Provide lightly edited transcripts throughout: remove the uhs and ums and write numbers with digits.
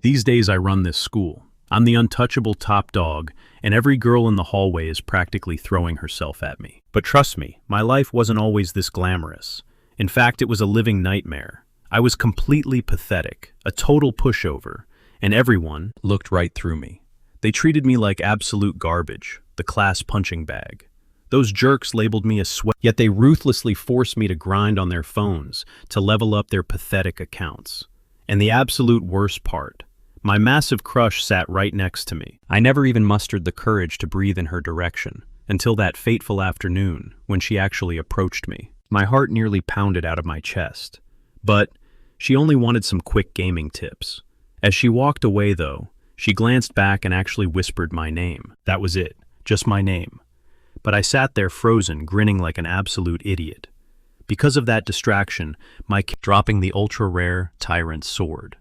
These days I run this school. I'm the untouchable top dog, and every girl in the hallway is practically throwing herself at me. But trust me, my life wasn't always this glamorous. In fact, it was a living nightmare. I was completely pathetic, a total pushover, and everyone looked right through me. They treated me like absolute garbage, the class punching bag. Those jerks labeled me a sweat, yet they ruthlessly forced me to grind on their phones to level up their pathetic accounts. And the absolute worst part, my massive crush sat right next to me. I never even mustered the courage to breathe in her direction, until that fateful afternoon when she actually approached me. My heart nearly pounded out of my chest. But she only wanted some quick gaming tips. As she walked away though, she glanced back and actually whispered my name. That was it, just my name. But I sat there frozen, grinning like an absolute idiot. Because of that distraction, dropping the ultra-rare Tyrant Sword.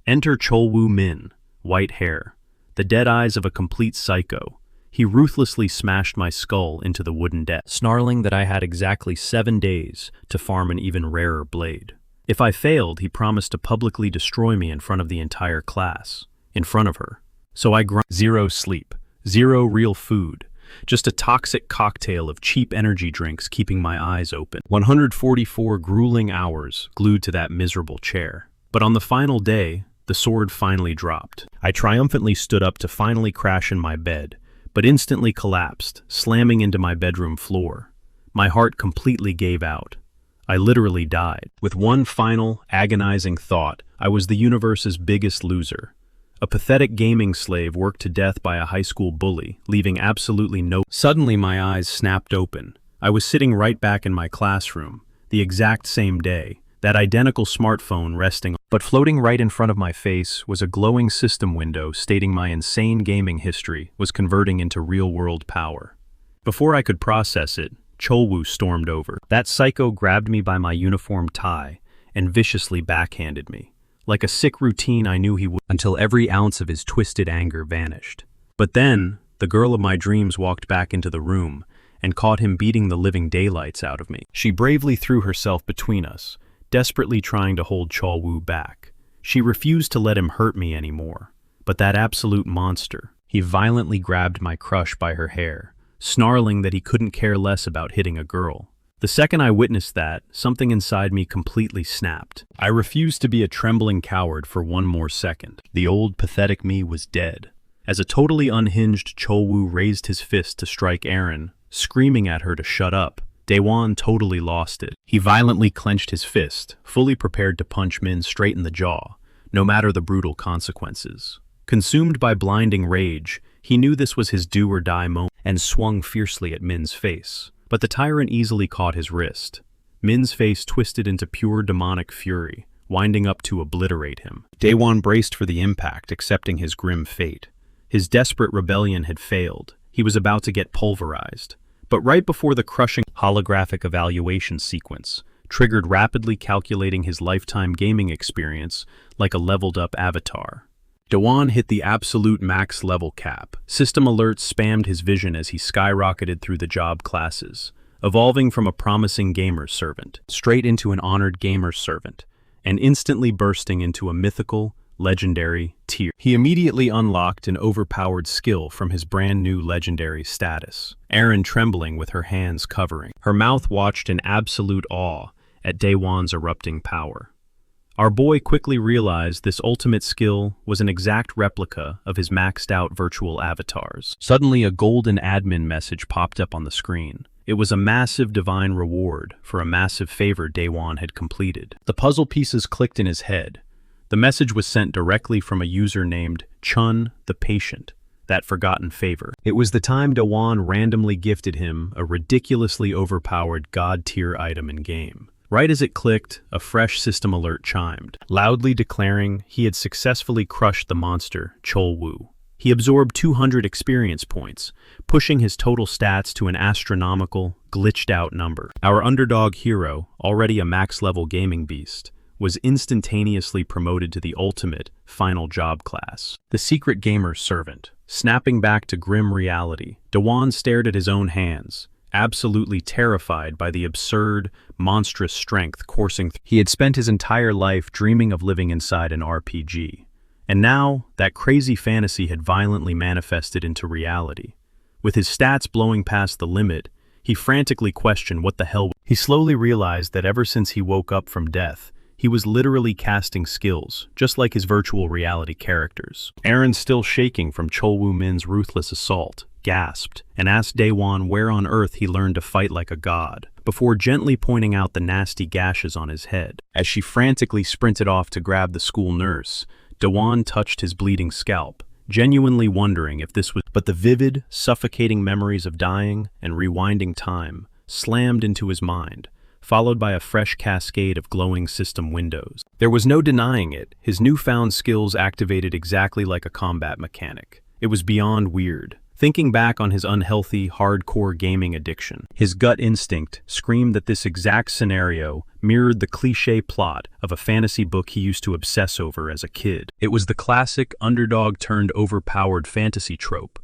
Enter Cholwoo Min, white hair, the dead eyes of a complete psycho. He ruthlessly smashed my skull into the wooden desk, snarling that I had exactly 7 days to farm an even rarer blade. If I failed, he promised to publicly destroy me in front of the entire class, in front of her. So I grind. 0 sleep, 0 real food, just a toxic cocktail of cheap energy drinks keeping my eyes open. 144 grueling hours glued to that miserable chair. But on the final day, the sword finally dropped. I triumphantly stood up to finally crash in my bed, but instantly collapsed, slamming into my bedroom floor. My heart completely gave out. I literally died. With one final, agonizing thought, I was the universe's biggest loser. A pathetic gaming slave worked to death by a high school bully, leaving absolutely no— Suddenly my eyes snapped open. I was sitting right back in my classroom, the exact same day, that identical smartphone resting, but floating right in front of my face was a glowing system window stating my insane gaming history was converting into real-world power. Before I could process it, Cholwoo stormed over. That psycho grabbed me by my uniform tie and viciously backhanded me. Like a sick routine I knew he would, until every ounce of his twisted anger vanished. But then, the girl of my dreams walked back into the room and caught him beating the living daylights out of me. She bravely threw herself between us, desperately trying to hold Cholwoo back. She refused to let him hurt me anymore. But that absolute monster, he violently grabbed my crush by her hair, snarling that he couldn't care less about hitting a girl. The second I witnessed that, something inside me completely snapped. I refused to be a trembling coward for one more second. The old, pathetic me was dead. As a totally unhinged Cholwoo raised his fist to strike Aaron, screaming at her to shut up, Daewon totally lost it. He violently clenched his fist, fully prepared to punch Min straight in the jaw, no matter the brutal consequences. Consumed by blinding rage, he knew this was his do-or-die moment and swung fiercely at Min's face. But the tyrant easily caught his wrist. Min's face twisted into pure demonic fury, winding up to obliterate him. Daewon braced for the impact, accepting his grim fate. His desperate rebellion had failed. He was about to get pulverized. But right before the crushing holographic evaluation sequence triggered, rapidly calculating his lifetime gaming experience like a leveled-up avatar, Daewon hit the absolute max level cap. System alerts spammed his vision as he skyrocketed through the job classes, evolving from a promising gamer's servant straight into an honored gamer's servant, and instantly bursting into a mythical, legendary tier. He immediately unlocked an overpowered skill from his brand new legendary status. Aaron trembling with her hands covering. Her mouth watched in absolute awe at Daewon's erupting power. Our boy quickly realized this ultimate skill was an exact replica of his maxed out virtual avatars. Suddenly a golden admin message popped up on the screen. It was a massive divine reward for a massive favor Daewon had completed. The puzzle pieces clicked in his head. The message was sent directly from a user named Chun the Patient, that forgotten favor. It was the time Daewon randomly gifted him a ridiculously overpowered god-tier item in-game. Right as it clicked, a fresh system alert chimed, loudly declaring he had successfully crushed the monster, Cholwoo. He absorbed 200 experience points, pushing his total stats to an astronomical, glitched-out number. Our underdog hero, already a max-level gaming beast, was instantaneously promoted to the ultimate, final job class. The secret gamer's servant. Snapping back to grim reality, Daewon stared at his own hands, absolutely terrified by the absurd, monstrous strength coursing through. He had spent his entire life dreaming of living inside an RPG, And now, that crazy fantasy had violently manifested into reality. With his stats blowing past the limit, he frantically questioned what the hell. He slowly realized that ever since he woke up from death, he was literally casting skills, just like his virtual reality characters. Aaron, still shaking from Chol Woo-min's ruthless assault, gasped and asked Daewon where on earth he learned to fight like a god, before gently pointing out the nasty gashes on his head. As she frantically sprinted off to grab the school nurse, Daewon touched his bleeding scalp, genuinely wondering if this was. But the vivid, suffocating memories of dying and rewinding time slammed into his mind, followed by a fresh cascade of glowing system windows. There was no denying it, his newfound skills activated exactly like a combat mechanic. It was beyond weird. Thinking back on his unhealthy, hardcore gaming addiction, his gut instinct screamed that this exact scenario mirrored the cliché plot of a fantasy book he used to obsess over as a kid. It was the classic underdog-turned-overpowered fantasy trope,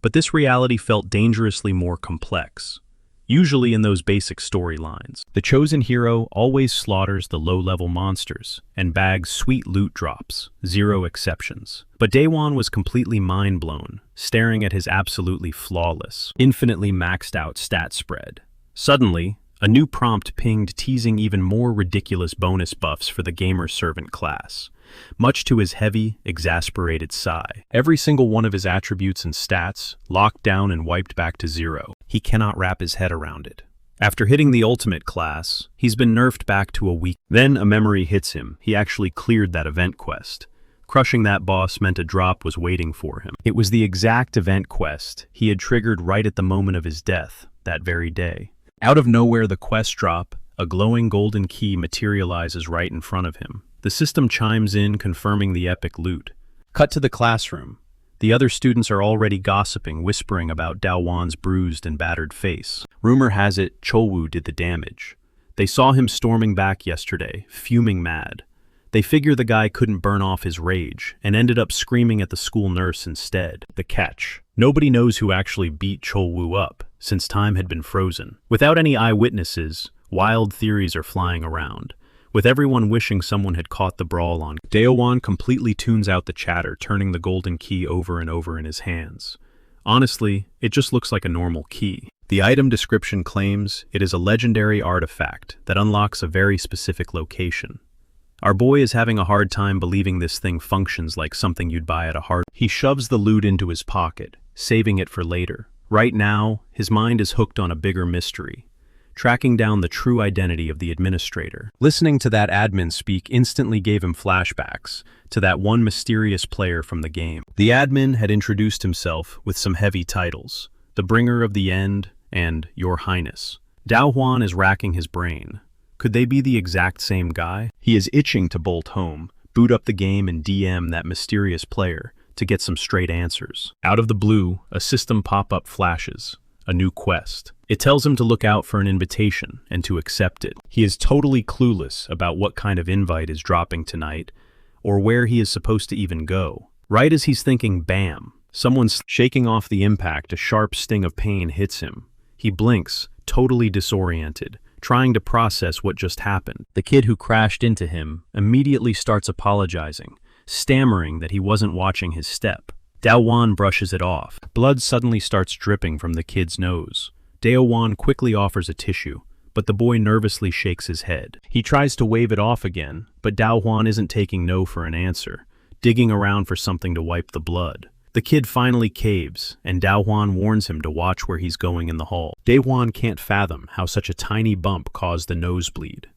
but this reality felt dangerously more complex. Usually in those basic storylines, the chosen hero always slaughters the low-level monsters and bags sweet loot drops, zero exceptions. But Daewon was completely mind-blown, staring at his absolutely flawless, infinitely maxed-out stat spread. Suddenly, a new prompt pinged, teasing even more ridiculous bonus buffs for the gamer servant class. Much to his heavy, exasperated sigh, every single one of his attributes and stats locked down and wiped back to zero. He cannot wrap his head around it. After hitting the ultimate class, he's been nerfed back to a weak. Then a memory hits him. He actually cleared that event quest. Crushing that boss meant a drop was waiting for him. It was the exact event quest he had triggered right at the moment of his death, that very day. Out of nowhere, the quest drop, a glowing golden key materializes right in front of him. The system chimes in, confirming the epic loot. Cut to the classroom. The other students are already gossiping, whispering about Daewon's bruised and battered face. Rumor has it Cholwoo did the damage. They saw him storming back yesterday, fuming mad. They figure the guy couldn't burn off his rage, and ended up screaming at the school nurse instead. The catch: nobody knows who actually beat Cholwoo up, since time had been frozen. Without any eyewitnesses, wild theories are flying around, with everyone wishing someone had caught the brawl on. Daewon completely tunes out the chatter, turning the golden key over and over in his hands. Honestly, it just looks like a normal key. The item description claims it is a legendary artifact that unlocks a very specific location. Our boy is having a hard time believing this thing functions like something you'd buy at a hardware. He shoves the loot into his pocket, saving it for later. Right now, his mind is hooked on a bigger mystery, tracking down the true identity of the administrator. Listening to that admin speak instantly gave him flashbacks to that one mysterious player from the game. The admin had introduced himself with some heavy titles: the Bringer of the End and Your Highness. Daewon is racking his brain. Could they be the exact same guy? He is itching to bolt home, boot up the game and DM that mysterious player to get some straight answers. Out of the blue, a system pop-up flashes. A new quest. It tells him to look out for an invitation and to accept it. He is totally clueless about what kind of invite is dropping tonight, or where he is supposed to even go. Right as he's thinking, bam, someone's shaking off the impact. A sharp sting of pain hits him. He blinks, totally disoriented, trying to process what just happened. The kid who crashed into him immediately starts apologizing, stammering that he wasn't watching his step. Daewon brushes it off. Blood suddenly starts dripping from the kid's nose. Daewon quickly offers a tissue, but the boy nervously shakes his head. He tries to wave it off again, but Daewon isn't taking no for an answer, digging around for something to wipe the blood. The kid finally caves, and Daewon warns him to watch where he's going in the hall. Daewon can't fathom how such a tiny bump caused the nosebleed.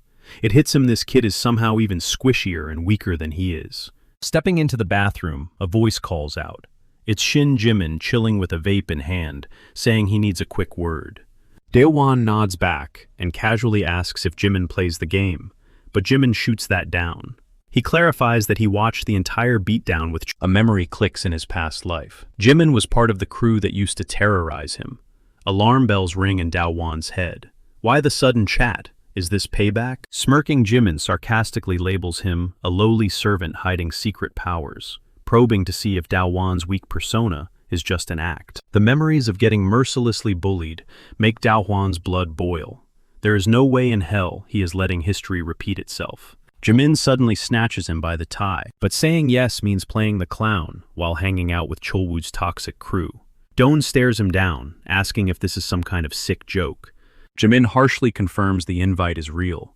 It hits him this kid is somehow even squishier and weaker than he is. Stepping into the bathroom, a voice calls out. It's Shin Jimin chilling with a vape in hand, saying he needs a quick word. Daewon nods back and casually asks if Jimin plays the game, but Jimin shoots that down. He clarifies that he watched the entire beatdown with a memory clicks in his past life. Jimin was part of the crew that used to terrorize him. Alarm bells ring in Daewon's head. Why the sudden chat? Is this payback? Smirking, Jimin sarcastically labels him a lowly servant hiding secret powers, probing to see if Daewon's weak persona is just an act. The memories of getting mercilessly bullied make Daewon's blood boil. There is no way in hell he is letting history repeat itself. Jamin suddenly snatches him by the tie, but saying yes means playing the clown while hanging out with Cholwoo's toxic crew. Doan stares him down, asking if this is some kind of sick joke. Jamin harshly confirms the invite is real.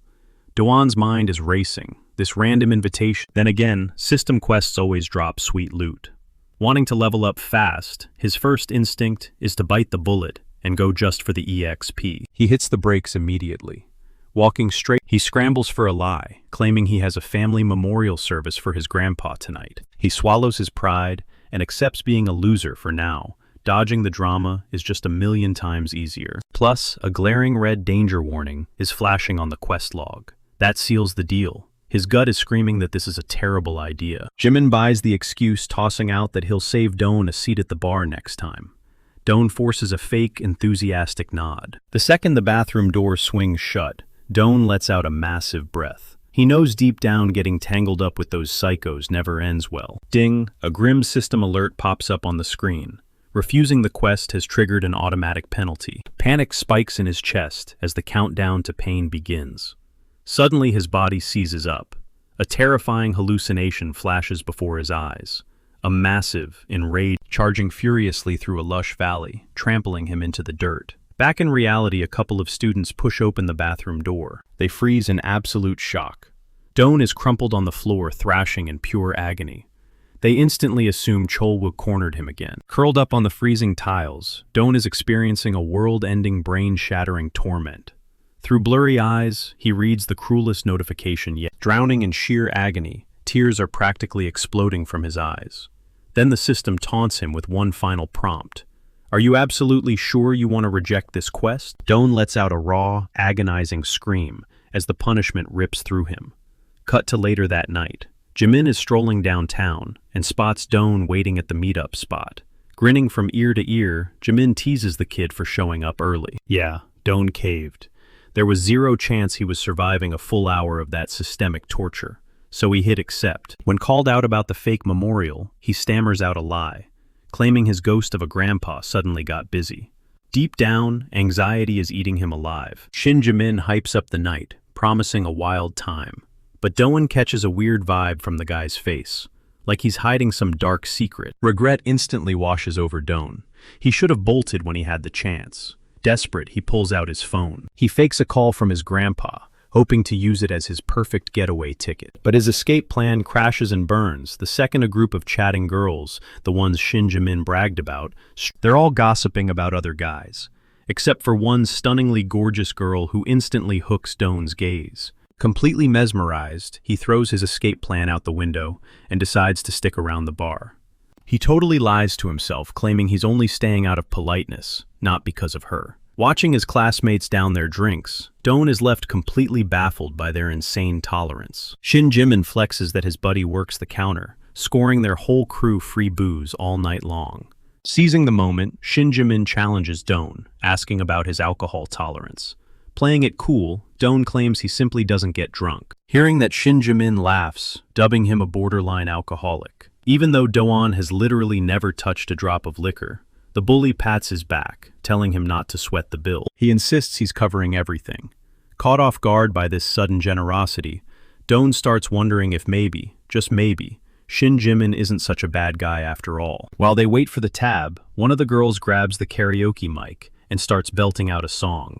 Doan's mind is racing. This random invitation. Then again, system quests always drop sweet loot. Wanting to level up fast, his first instinct is to bite the bullet and go just for the EXP. He hits the brakes immediately. Walking straight, he scrambles for a lie, claiming he has a family memorial service for his grandpa tonight. He swallows his pride and accepts being a loser for now. Dodging the drama is just a million times easier. Plus, a glaring red danger warning is flashing on the quest log. That seals the deal. His gut is screaming that this is a terrible idea. Jimin buys the excuse, tossing out that he'll save Doan a seat at the bar next time. Doan forces a fake, enthusiastic nod. The second the bathroom door swings shut, Doan lets out a massive breath. He knows deep down getting tangled up with those psychos never ends well. Ding, a grim system alert pops up on the screen. Refusing the quest has triggered an automatic penalty. Panic spikes in his chest as the countdown to pain begins. Suddenly his body seizes up. A terrifying hallucination flashes before his eyes. A massive, enraged, charging furiously through a lush valley, trampling him into the dirt. Back in reality, a couple of students push open the bathroom door. They freeze in absolute shock. Doan is crumpled on the floor, thrashing in pure agony. They instantly assume Cholwoo cornered him again. Curled up on the freezing tiles, Doan is experiencing a world-ending, brain-shattering torment. Through blurry eyes, he reads the cruelest notification yet. Drowning in sheer agony, tears are practically exploding from his eyes. Then the system taunts him with one final prompt. Are you absolutely sure you want to reject this quest? Doan lets out a raw, agonizing scream as the punishment rips through him. Cut to later that night. Jimin is strolling downtown and spots Doan waiting at the meetup spot. Grinning from ear to ear, Jimin teases the kid for showing up early. Yeah, Doan caved. There was zero chance he was surviving a full hour of that systemic torture, so he hit accept. When called out about the fake memorial, he stammers out a lie, claiming his ghost of a grandpa suddenly got busy. Deep down, anxiety is eating him alive. Shin Jimin hypes up the night, promising a wild time. But Doan catches a weird vibe from the guy's face, like he's hiding some dark secret. Regret instantly washes over Doan. He should have bolted when he had the chance. Desperate, he pulls out his phone. He fakes a call from his grandpa, hoping to use it as his perfect getaway ticket. But his escape plan crashes and burns the second a group of chatting girls, the ones Shin Jimin bragged about, they're all gossiping about other guys, except for one stunningly gorgeous girl who instantly hooks Doan's gaze. Completely mesmerized, he throws his escape plan out the window and decides to stick around the bar. He totally lies to himself, claiming he's only staying out of politeness, not because of her. Watching his classmates down their drinks, Doan is left completely baffled by their insane tolerance. Shin Jimin flexes that his buddy works the counter, scoring their whole crew free booze all night long. Seizing the moment, Shin Jimin challenges Doan, asking about his alcohol tolerance. Playing it cool, Doan claims he simply doesn't get drunk. Hearing that, Shin Jimin laughs, dubbing him a borderline alcoholic. Even though Doan has literally never touched a drop of liquor, the bully pats his back, telling him not to sweat the bill. He insists he's covering everything. Caught off guard by this sudden generosity, Doan starts wondering if maybe, just maybe, Shin Jimin isn't such a bad guy after all. While they wait for the tab, one of the girls grabs the karaoke mic and starts belting out a song.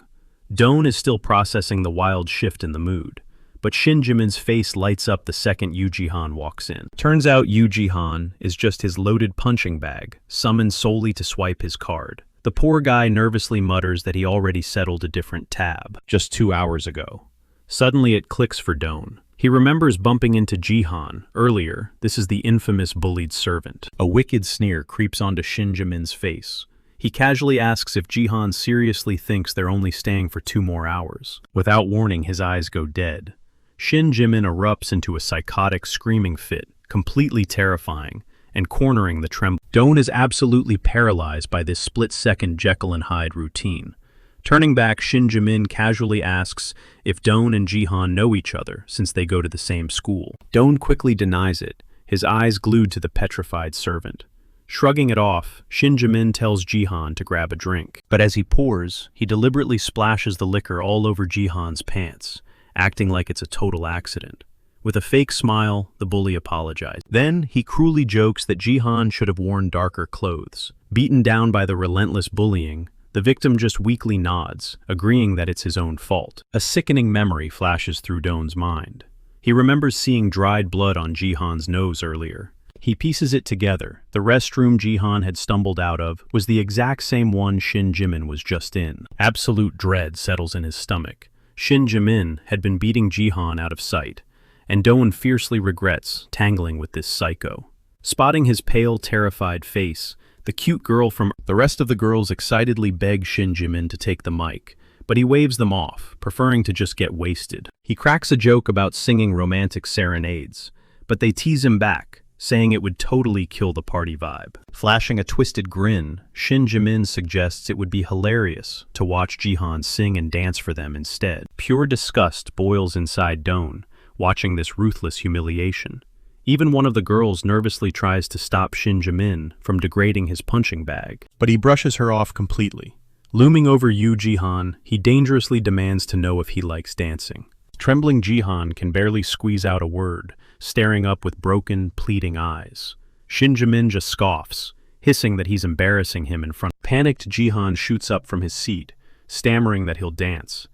Doan is still processing the wild shift in the mood, but Shin Jimin's face lights up the second Yoo Ji-han walks in. Turns out Yoo Ji-han is just his loaded punching bag, summoned solely to swipe his card. The poor guy nervously mutters that he already settled a different tab, just 2 hours ago. Suddenly it clicks for Doan. He remembers bumping into Ji-han earlier. This is the infamous bullied servant. A wicked sneer creeps onto Shin Jimin's face. He casually asks if Ji-han seriously thinks they're only staying for 2 more hours. Without warning, his eyes go dead. Shin Jimin erupts into a psychotic screaming fit, completely terrifying, and cornering the trembling. Doan is absolutely paralyzed by this split-second Jekyll and Hyde routine. Turning back, Shin Jimin casually asks if Doan and Ji-han know each other since they go to the same school. Doan quickly denies it, his eyes glued to the petrified servant. Shrugging it off, Shin Jimin tells Ji-han to grab a drink. But as he pours, he deliberately splashes the liquor all over Ji-han's pants, acting like it's a total accident. With a fake smile, the bully apologized. Then, he cruelly jokes that Jihan should have worn darker clothes. Beaten down by the relentless bullying, the victim just weakly nods, agreeing that it's his own fault. A sickening memory flashes through Doan's mind. He remembers seeing dried blood on Jihan's nose earlier. He pieces it together. The restroom Jihan had stumbled out of was the exact same one Shin Jimin was just in. Absolute dread settles in his stomach. Shin Jimin had been beating Jihan out of sight, and Doan fiercely regrets tangling with this psycho. Spotting his pale, terrified face, the cute girl from the rest of the girls excitedly beg Shin Jimin to take the mic, but he waves them off, preferring to just get wasted. He cracks a joke about singing romantic serenades, but they tease him back, saying it would totally kill the party vibe. Flashing a twisted grin, Shin Jimin suggests it would be hilarious to watch Jihan sing and dance for them instead. Pure disgust boils inside Doan, watching this ruthless humiliation. Even one of the girls nervously tries to stop Shin Jimin from degrading his punching bag, but he brushes her off completely. Looming over Yu Jihan, he dangerously demands to know if he likes dancing. Trembling Jihan can barely squeeze out a word, staring up with broken, pleading eyes. Shin Jimin just scoffs, hissing that he's embarrassing him in front. Panicked Jihan shoots up from his seat, stammering that he'll dance.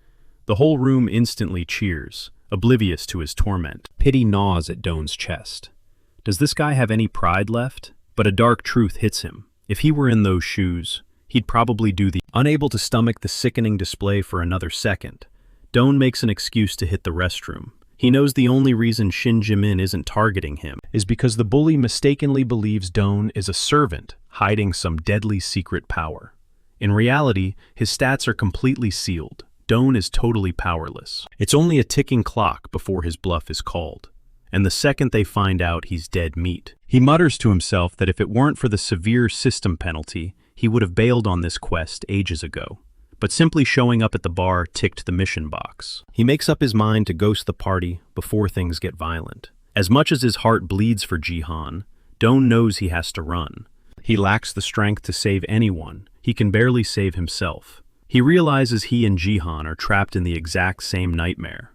The whole room instantly cheers, oblivious to his torment. Pity gnaws at Doan's chest. Does this guy have any pride left? But a dark truth hits him. If he were in those shoes, he'd probably do the unable to stomach the sickening display for another second. Doan makes an excuse to hit the restroom. He knows the only reason Shin Jimin isn't targeting him is because the bully mistakenly believes Doan is a servant hiding some deadly secret power. In reality, his stats are completely sealed. Doan is totally powerless. It's only a ticking clock before his bluff is called, and the second they find out, he's dead meat. He mutters to himself that if it weren't for the severe system penalty, he would have bailed on this quest ages ago. But simply showing up at the bar ticked the mission box. He makes up his mind to ghost the party before things get violent. As much as his heart bleeds for Jihan, Doan knows he has to run. He lacks the strength to save anyone. He can barely save himself. He realizes he and Jihan are trapped in the exact same nightmare.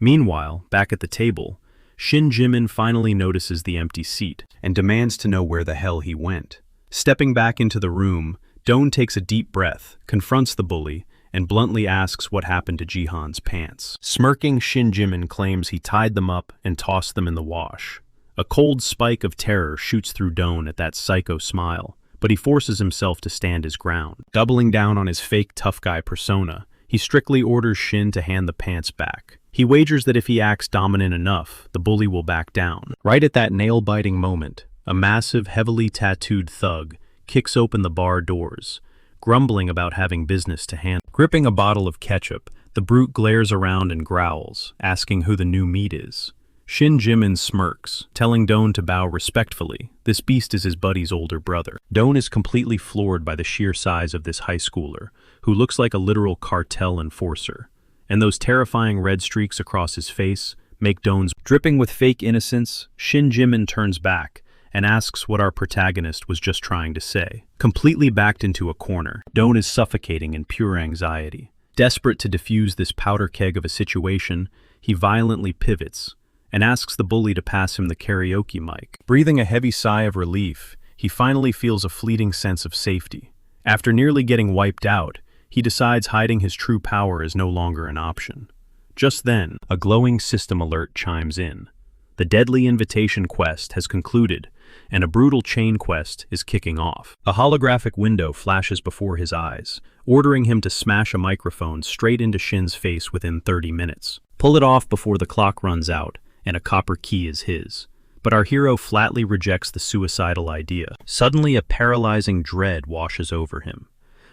Meanwhile, back at the table, Shin Jimin finally notices the empty seat and demands to know where the hell he went. Stepping back into the room, Doan takes a deep breath, confronts the bully, and bluntly asks what happened to Jihan's pants. Smirking, Shin Jimin claims he tied them up and tossed them in the wash. A cold spike of terror shoots through Doan at that psycho smile, but he forces himself to stand his ground. Doubling down on his fake tough guy persona, he strictly orders Shin to hand the pants back. He wagers that if he acts dominant enough, the bully will back down. Right at that nail-biting moment, a massive, heavily tattooed thug kicks open the bar doors, grumbling about having business to handle. Gripping a bottle of ketchup, the brute glares around and growls, asking who the new meat is. Shin Jimin smirks, telling Doan to bow respectfully. This beast is his buddy's older brother. Doan is completely floored by the sheer size of this high schooler, who looks like a literal cartel enforcer. And those terrifying red streaks across his face make Doan's dripping with fake innocence. Shin Jimin turns back and asks what our protagonist was just trying to say. Completely backed into a corner, Doan is suffocating in pure anxiety. Desperate to defuse this powder keg of a situation, he violently pivots and asks the bully to pass him the karaoke mic. Breathing a heavy sigh of relief, he finally feels a fleeting sense of safety. After nearly getting wiped out, he decides hiding his true power is no longer an option. Just then, a glowing system alert chimes in. The deadly invitation quest has concluded, and a brutal chain quest is kicking off. A holographic window flashes before his eyes, ordering him to smash a microphone straight into Shin's face within 30 minutes. Pull it off before the clock runs out, and a copper key is his. But our hero flatly rejects the suicidal idea. Suddenly, a paralyzing dread washes over him.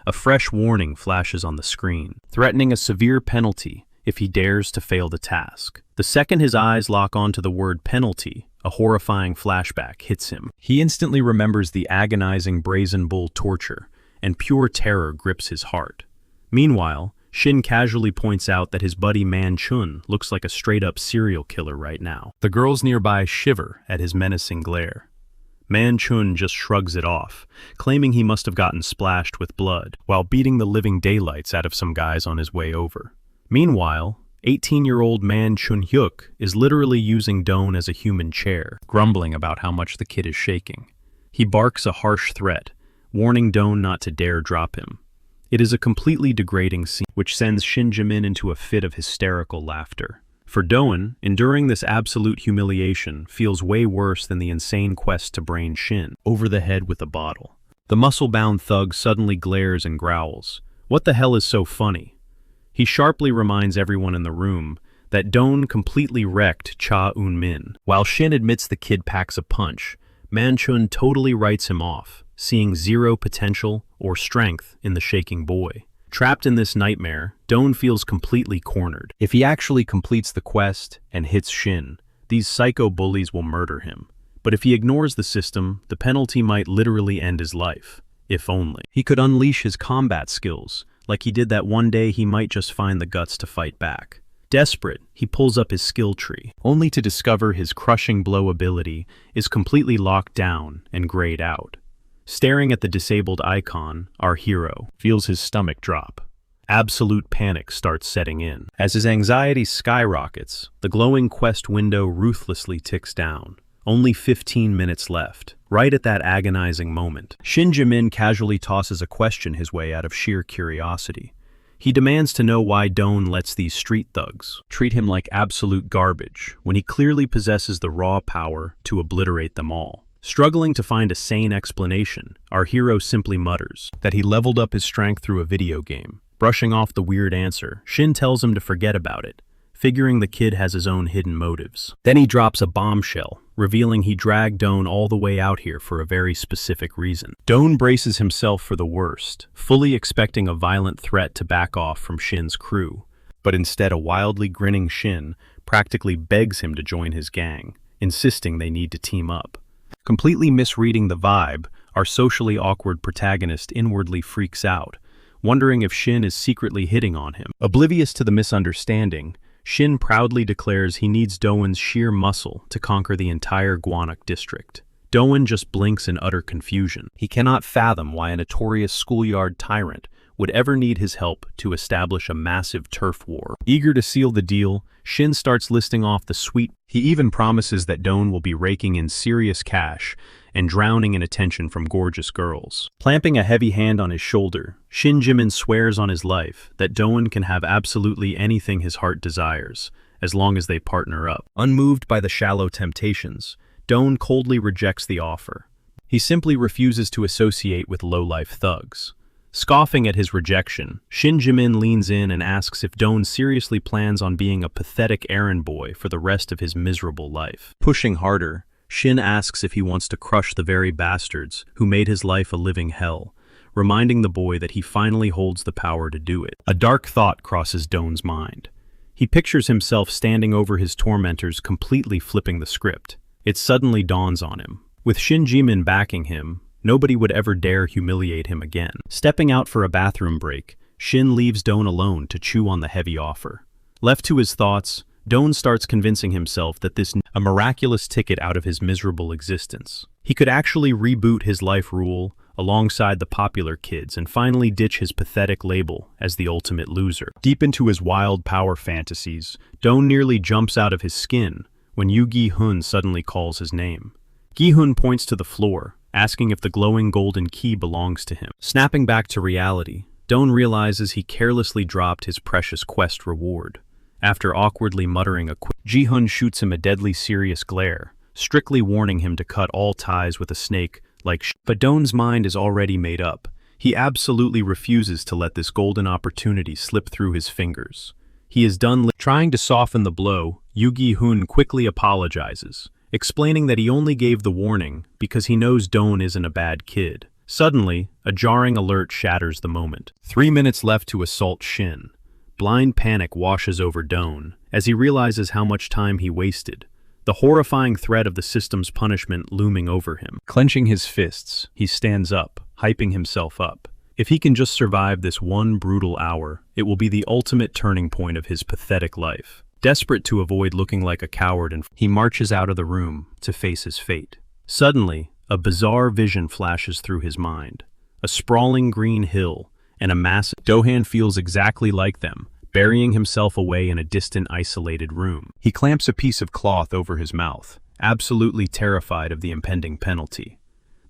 A fresh warning flashes on the screen, threatening a severe penalty if he dares to fail the task. The second his eyes lock onto the word penalty, a horrifying flashback hits him. He instantly remembers the agonizing Brazen Bull torture, and pure terror grips his heart. Meanwhile, Shin casually points out that his buddy Man Chun looks like a straight-up serial killer right now. The girls nearby shiver at his menacing glare. Man Chun just shrugs it off, claiming he must have gotten splashed with blood while beating the living daylights out of some guys on his way over. Meanwhile, 18-year-old Man Chun-hyuk is literally using Don as a human chair, grumbling about how much the kid is shaking. He barks a harsh threat, warning Don not to dare drop him. It is a completely degrading scene, which sends Shin Jae-min into a fit of hysterical laughter. For Doan, enduring this absolute humiliation feels way worse than the insane quest to brain Shin over the head with a bottle. The muscle-bound thug suddenly glares and growls. What the hell is so funny? He sharply reminds everyone in the room that Doan completely wrecked Cha Eun-min. While Shin admits the kid packs a punch, Man-chun totally writes him off, seeing zero potential or strength in the shaking boy. Trapped in this nightmare, Doan feels completely cornered. If he actually completes the quest and hits Shin, these psycho bullies will murder him. But if he ignores the system, the penalty might literally end his life. If only he could unleash his combat skills, like he did that one day he might just find the guts to fight back. Desperate, he pulls up his skill tree, only to discover his crushing blow ability is completely locked down and grayed out. Staring at the disabled icon, our hero feels his stomach drop. Absolute panic starts setting in. As his anxiety skyrockets, the glowing quest window ruthlessly ticks down. Only 15 minutes left. Right at that agonizing moment, Shin Jae-min casually tosses a question his way out of sheer curiosity. He demands to know why Doan lets these street thugs treat him like absolute garbage when he clearly possesses the raw power to obliterate them all. Struggling to find a sane explanation, our hero simply mutters that he leveled up his strength through a video game. Brushing off the weird answer, Shin tells him to forget about it, figuring the kid has his own hidden motives. Then he drops a bombshell, revealing he dragged Doan all the way out here for a very specific reason. Doan braces himself for the worst, fully expecting a violent threat to back off from Shin's crew. But instead a wildly grinning Shin practically begs him to join his gang, insisting they need to team up. Completely misreading the vibe, our socially awkward protagonist inwardly freaks out, wondering if Shin is secretly hitting on him. Oblivious to the misunderstanding, Shin proudly declares he needs Doan's sheer muscle to conquer the entire Gwanak district. Doan just blinks in utter confusion. He cannot fathom why a notorious schoolyard tyrant would ever need his help to establish a massive turf war. Eager to seal the deal, Shin starts listing off the sweet. He even promises that Doan will be raking in serious cash and drowning in attention from gorgeous girls. Clamping a heavy hand on his shoulder, Shin Jae-min swears on his life that Doan can have absolutely anything his heart desires, as long as they partner up. Unmoved by the shallow temptations, Doan coldly rejects the offer. He simply refuses to associate with low-life thugs. Scoffing at his rejection, Shin Jae-min leans in and asks if Doan seriously plans on being a pathetic errand boy for the rest of his miserable life. Pushing harder, Shin asks if he wants to crush the very bastards who made his life a living hell, reminding the boy that he finally holds the power to do it. A dark thought crosses Doan's mind. He pictures himself standing over his tormentors, completely flipping the script. It suddenly dawns on him. With Shin Jae-min backing him, nobody would ever dare humiliate him again. Stepping out for a bathroom break, Shin leaves Doan alone to chew on the heavy offer. Left to his thoughts, Doan starts convincing himself that this is a miraculous ticket out of his miserable existence. He could actually reboot his life rule alongside the popular kids and finally ditch his pathetic label as the ultimate loser. Deep into his wild power fantasies, Doan nearly jumps out of his skin when Yoo Gi-hun suddenly calls his name. Gi-hun points to the floor, asking if the glowing golden key belongs to him. Snapping back to reality, Doan realizes he carelessly dropped his precious quest reward. After awkwardly muttering a quick, Ji-hun shoots him a deadly serious glare, strictly warning him to cut all ties with a snake like But Doan's mind is already made up. He absolutely refuses to let this golden opportunity slip through his fingers. He is done trying to soften the blow. Yoo Gi-hun quickly apologizes, explaining that he only gave the warning because he knows Doan isn't a bad kid. Suddenly, a jarring alert shatters the moment. 3 minutes left to assault Shin. Blind panic washes over Doan as he realizes how much time he wasted, the horrifying threat of the system's punishment looming over him. Clenching his fists, he stands up, hyping himself up. If he can just survive this one brutal hour, it will be the ultimate turning point of his pathetic life. Desperate to avoid looking like a coward, he marches out of the room to face his fate. Suddenly, a bizarre vision flashes through his mind. A sprawling green hill and a massive Dohan feels exactly like them, burying himself away in a distant, isolated room. He clamps a piece of cloth over his mouth, absolutely terrified of the impending penalty.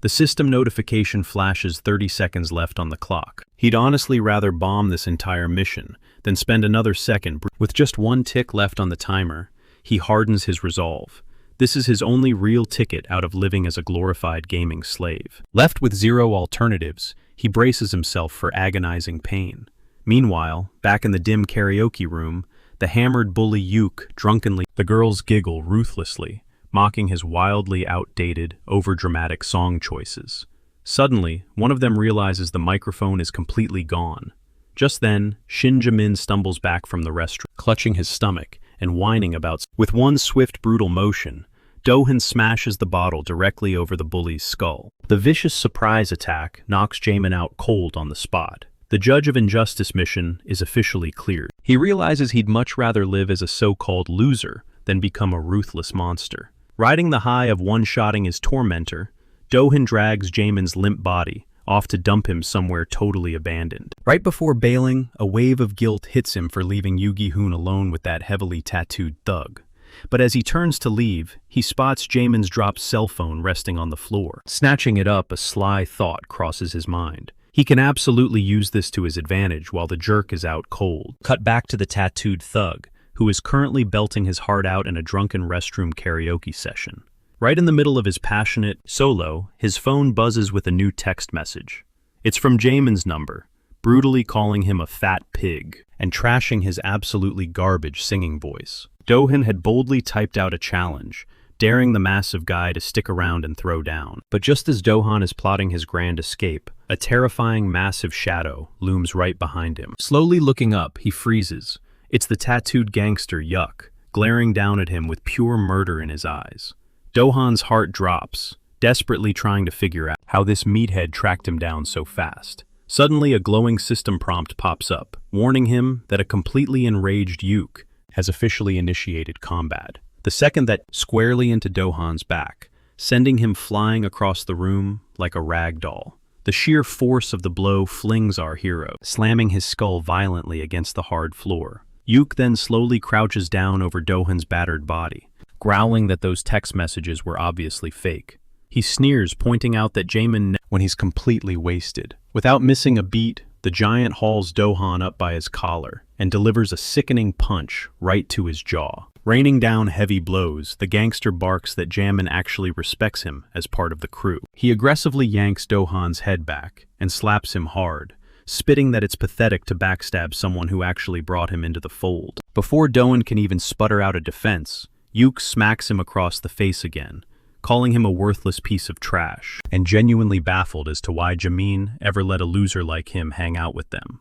The system notification flashes 30 seconds left on the clock. He'd honestly rather bomb this entire mission than spend another second. With just one tick left on the timer, he hardens his resolve. This is his only real ticket out of living as a glorified gaming slave. Left with zero alternatives, he braces himself for agonizing pain. Meanwhile, back in the dim karaoke room, the hammered bully Yuke drunkenly. The girls giggle ruthlessly, mocking his wildly outdated, overdramatic song choices. Suddenly, one of them realizes the microphone is completely gone. Just then, Shin Jamin stumbles back from the restroom, clutching his stomach and whining about. With one swift, brutal motion, Do-hun smashes the bottle directly over the bully's skull. The vicious surprise attack knocks Jamin out cold on the spot. The Judge of Injustice mission is officially cleared. He realizes he'd much rather live as a so-called loser than become a ruthless monster. Riding the high of one-shotting his tormentor, Do-hun drags Jamin's limp body off to dump him somewhere totally abandoned. Right before bailing, a wave of guilt hits him for leaving Yu Gi-hoon alone with that heavily tattooed thug. But as he turns to leave, he spots Jamin's dropped cell phone resting on the floor. Snatching it up, a sly thought crosses his mind. He can absolutely use this to his advantage while the jerk is out cold. Cut back to the tattooed thug, who is currently belting his heart out in a drunken restroom karaoke session. Right in the middle of his passionate solo, his phone buzzes with a new text message. It's from Jamin's number, brutally calling him a fat pig and trashing his absolutely garbage singing voice. Do-hun had boldly typed out a challenge, daring the massive guy to stick around and throw down. But just as Do-hun is plotting his grand escape, a terrifying massive shadow looms right behind him. Slowly looking up, he freezes. It's the tattooed gangster Yuck, glaring down at him with pure murder in his eyes. Do-hun's heart drops, desperately trying to figure out how this meathead tracked him down so fast. Suddenly, a glowing system prompt pops up, warning him that a completely enraged Yuke has officially initiated combat. The second that squarely into Do-hun's back, sending him flying across the room like a rag doll. The sheer force of the blow flings our hero, slamming his skull violently against the hard floor. Yuke then slowly crouches down over Do-hun's battered body, growling that those text messages were obviously fake. He sneers, pointing out that Jamin when he's completely wasted. Without missing a beat, the giant hauls Do-hun up by his collar and delivers a sickening punch right to his jaw. Raining down heavy blows, the gangster barks that Jamin actually respects him as part of the crew. He aggressively yanks Do-hun's head back and slaps him hard, spitting that it's pathetic to backstab someone who actually brought him into the fold. Before Do-hun can even sputter out a defense, Yuke smacks him across the face again, calling him a worthless piece of trash, and genuinely baffled as to why Jamin ever let a loser like him hang out with them.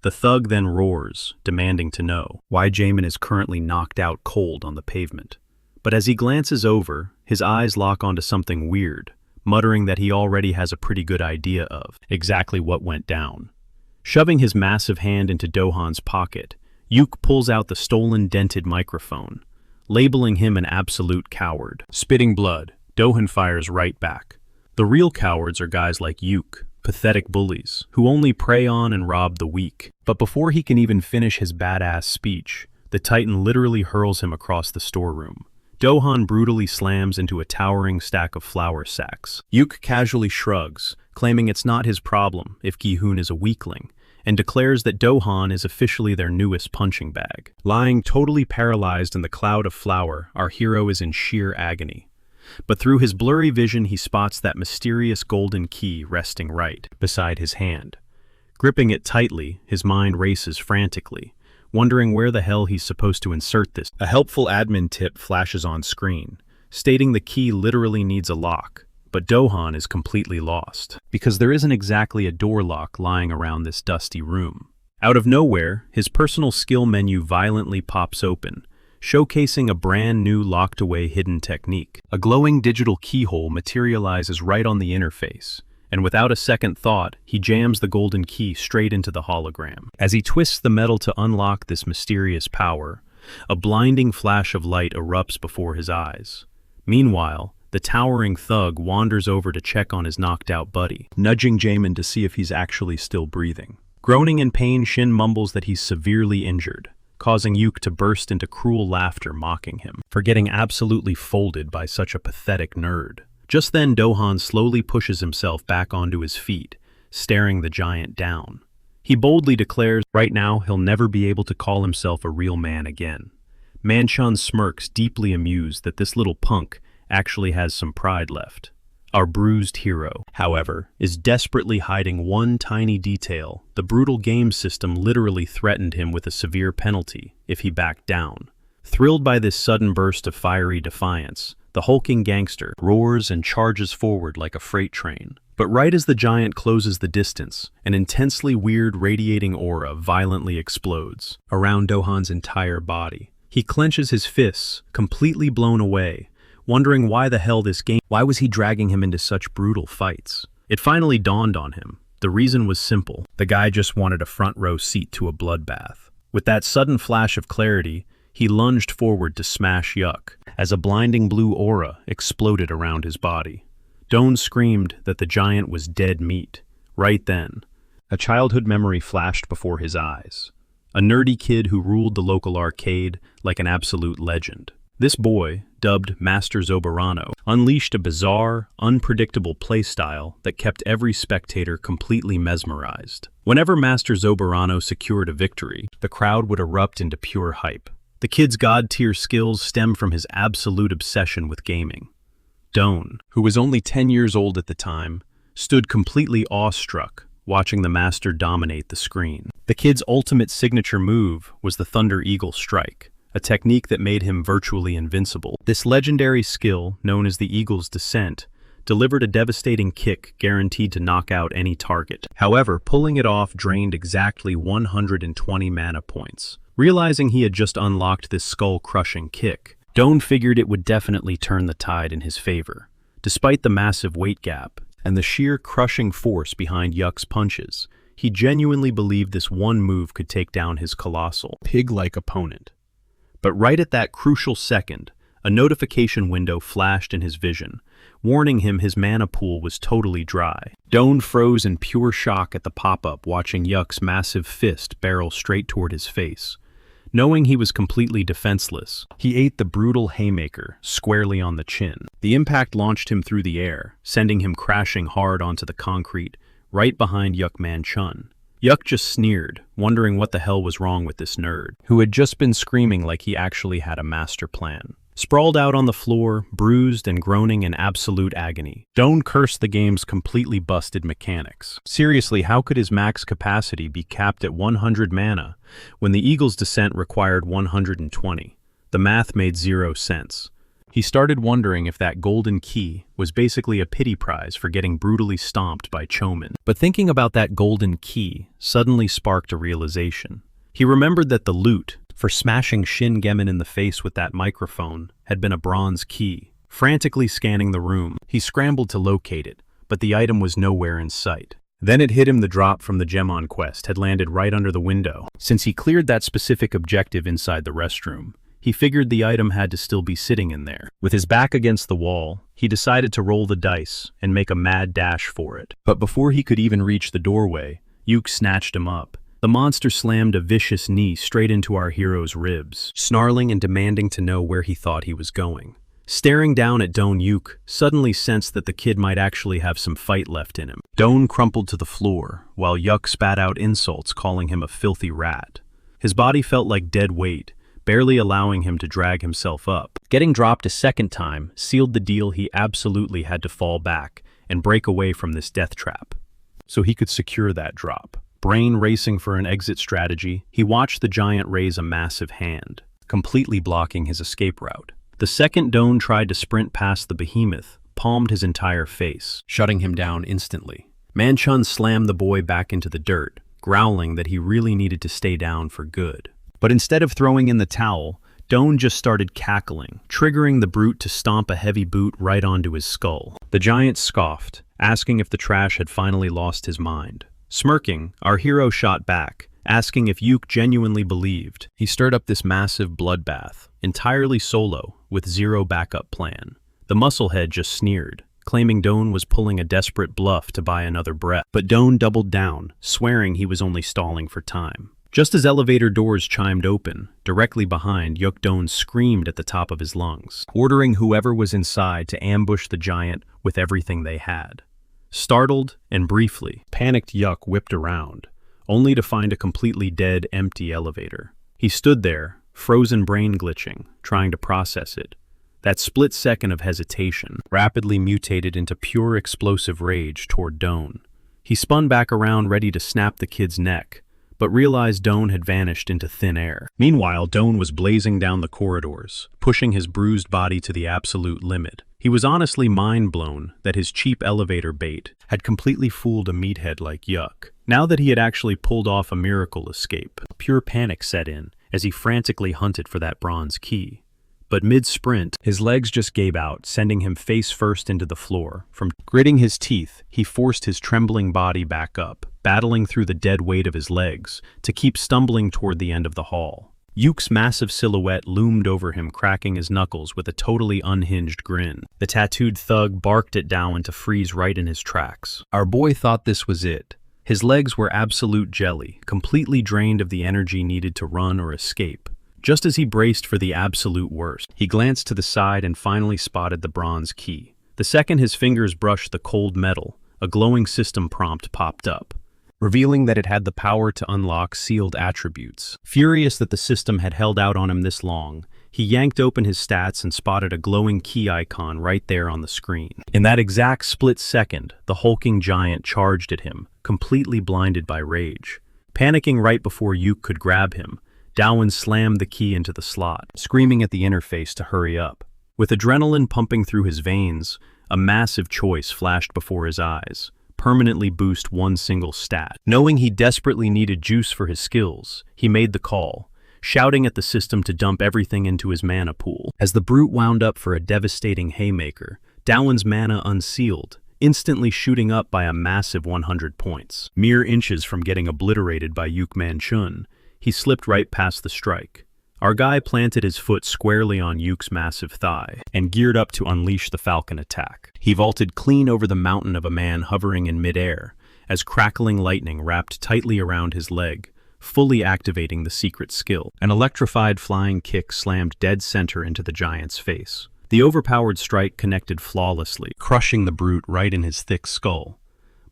The thug then roars, demanding to know why Jamin is currently knocked out cold on the pavement. But as he glances over, his eyes lock onto something weird, muttering that he already has a pretty good idea of exactly what went down. Shoving his massive hand into Do-hun's pocket, Yuke pulls out the stolen dented microphone, labeling him an absolute coward. Spitting blood, Do-hun fires right back. The real cowards are guys like Yuke, pathetic bullies, who only prey on and rob the weak. But before he can even finish his badass speech, the Titan literally hurls him across the storeroom. Do-hun brutally slams into a towering stack of flour sacks. Yuke casually shrugs, claiming it's not his problem if Gi-hoon is a weakling, and declares that Do-hun is officially their newest punching bag. Lying totally paralyzed in the cloud of flour, our hero is in sheer agony. But through his blurry vision, he spots that mysterious golden key resting right beside his hand. Gripping it tightly, his mind races frantically, wondering where the hell he's supposed to insert this. A helpful admin tip flashes on screen, stating the key literally needs a lock, but Do-hun is completely lost, because there isn't exactly a door lock lying around this dusty room. Out of nowhere, his personal skill menu violently pops open, showcasing a brand new locked-away hidden technique. A glowing digital keyhole materializes right on the interface, and without a second thought, he jams the golden key straight into the hologram. As he twists the metal to unlock this mysterious power, a blinding flash of light erupts before his eyes. Meanwhile, the towering thug wanders over to check on his knocked-out buddy, nudging Jamin to see if he's actually still breathing. Groaning in pain, Shin mumbles that he's severely injured, causing Yuk to burst into cruel laughter, mocking him for getting absolutely folded by such a pathetic nerd. Just then, Dohan slowly pushes himself back onto his feet, staring the giant down. He boldly declares right now he'll never be able to call himself a real man again. Manchun smirks, deeply amused that this little punk actually has some pride left. Our bruised hero, however, is desperately hiding one tiny detail. The brutal game system literally threatened him with a severe penalty if he backed down. Thrilled by this sudden burst of fiery defiance, the hulking gangster roars and charges forward like a freight train. But right as the giant closes the distance, an intensely weird radiating aura violently explodes around Dohan's entire body. He clenches his fists, completely blown away, wondering why was he dragging him into such brutal fights? It finally dawned on him. The reason was simple. The guy just wanted a front row seat to a bloodbath. With that sudden flash of clarity, he lunged forward to smash Yuk, as a blinding blue aura exploded around his body. Doan screamed that the giant was dead meat. Right then, a childhood memory flashed before his eyes. A nerdy kid who ruled the local arcade like an absolute legend. This boy, dubbed Master Zobarano, unleashed a bizarre, unpredictable playstyle that kept every spectator completely mesmerized. Whenever Master Zobarano secured a victory, the crowd would erupt into pure hype. The kid's god-tier skills stem from his absolute obsession with gaming. Doan, who was only 10 years old at the time, stood completely awestruck, watching the master dominate the screen. The kid's ultimate signature move was the Thunder Eagle Strike, a technique that made him virtually invincible. This legendary skill, known as the Eagle's Descent, delivered a devastating kick guaranteed to knock out any target. However, pulling it off drained exactly 120 mana points. Realizing he had just unlocked this skull-crushing kick, Doan figured it would definitely turn the tide in his favor. Despite the massive weight gap and the sheer crushing force behind Yuk's punches, he genuinely believed this one move could take down his colossal, pig-like opponent. But right at that crucial second, a notification window flashed in his vision, warning him his mana pool was totally dry. Doan froze in pure shock at the pop-up, watching Yuk's massive fist barrel straight toward his face. Knowing he was completely defenseless, he ate the brutal haymaker squarely on the chin. The impact launched him through the air, sending him crashing hard onto the concrete, right behind Yuk Manchun. Yuk just sneered, wondering what the hell was wrong with this nerd, who had just been screaming like he actually had a master plan. Sprawled out on the floor, bruised and groaning in absolute agony, Doan cursed the game's completely busted mechanics. Seriously, how could his max capacity be capped at 100 mana when the Eagle's Descent required 120? The math made zero sense. He started wondering if that golden key was basically a pity prize for getting brutally stomped by Chomin. But thinking about that golden key suddenly sparked a realization. He remembered that the loot for smashing Shin Gemin in the face with that microphone had been a bronze key. Frantically scanning the room, he scrambled to locate it, but the item was nowhere in sight. Then it hit him, the drop from the Gemon quest had landed right under the window. Since he cleared that specific objective inside the restroom, he figured the item had to still be sitting in there. With his back against the wall, he decided to roll the dice and make a mad dash for it. But before he could even reach the doorway, Yuk snatched him up. The monster slammed a vicious knee straight into our hero's ribs, snarling and demanding to know where he thought he was going. Staring down at Doan, Yuk suddenly sensed that the kid might actually have some fight left in him. Doan crumpled to the floor, while Yuk spat out insults, calling him a filthy rat. His body felt like dead weight, barely allowing him to drag himself up. Getting dropped a second time sealed the deal. He absolutely had to fall back and break away from this death trap, so he could secure that drop. Brain racing for an exit strategy, he watched the giant raise a massive hand, completely blocking his escape route. The second Doan tried to sprint past the behemoth, palmed his entire face, shutting him down instantly. Manchun slammed the boy back into the dirt, growling that he really needed to stay down for good. But instead of throwing in the towel, Doan just started cackling, triggering the brute to stomp a heavy boot right onto his skull. The giant scoffed, asking if the trash had finally lost his mind. Smirking, our hero shot back, asking if Yuk genuinely believed. He stirred up this massive bloodbath, entirely solo, with zero backup plan. The musclehead just sneered, claiming Doan was pulling a desperate bluff to buy another breath. But Doan doubled down, swearing he was only stalling for time. Just as elevator doors chimed open, directly behind, Yuk Doan screamed at the top of his lungs, ordering whoever was inside to ambush the giant with everything they had. Startled and briefly, panicked Yuk whipped around, only to find a completely dead, empty elevator. He stood there, frozen brain glitching, trying to process it. That split second of hesitation rapidly mutated into pure explosive rage toward Doan. He spun back around ready to snap the kid's neck, but realized Doan had vanished into thin air. Meanwhile, Doan was blazing down the corridors, pushing his bruised body to the absolute limit. He was honestly mind-blown that his cheap elevator bait had completely fooled a meathead like Yuk. Now that he had actually pulled off a miracle escape, pure panic set in as he frantically hunted for that bronze key. But mid-sprint, his legs just gave out, sending him face-first into the floor. From gritting his teeth, he forced his trembling body back up, battling through the dead weight of his legs to keep stumbling toward the end of the hall. Yuk's massive silhouette loomed over him, cracking his knuckles with a totally unhinged grin. The tattooed thug barked at Doan to freeze right in his tracks. Our boy thought this was it. His legs were absolute jelly, completely drained of the energy needed to run or escape. Just as he braced for the absolute worst, he glanced to the side and finally spotted the bronze key. The second his fingers brushed the cold metal, a glowing system prompt popped up, revealing that it had the power to unlock sealed attributes. Furious that the system had held out on him this long, he yanked open his stats and spotted a glowing key icon right there on the screen. In that exact split second, the hulking giant charged at him, completely blinded by rage. Panicking right before Yuk could grab him, Doan slammed the key into the slot, screaming at the interface to hurry up. With adrenaline pumping through his veins, a massive choice flashed before his eyes: permanently boost one single stat. Knowing he desperately needed juice for his skills, he made the call, shouting at the system to dump everything into his mana pool. As the brute wound up for a devastating haymaker, Doan's mana unsealed, instantly shooting up by a massive 100 points. Mere inches from getting obliterated by Yuk Manchun, he slipped right past the strike. Our guy planted his foot squarely on Yuk's massive thigh and geared up to unleash the falcon attack. He vaulted clean over the mountain of a man hovering in midair as crackling lightning wrapped tightly around his leg, fully activating the secret skill. An electrified flying kick slammed dead center into the giant's face. The overpowered strike connected flawlessly, crushing the brute right in his thick skull.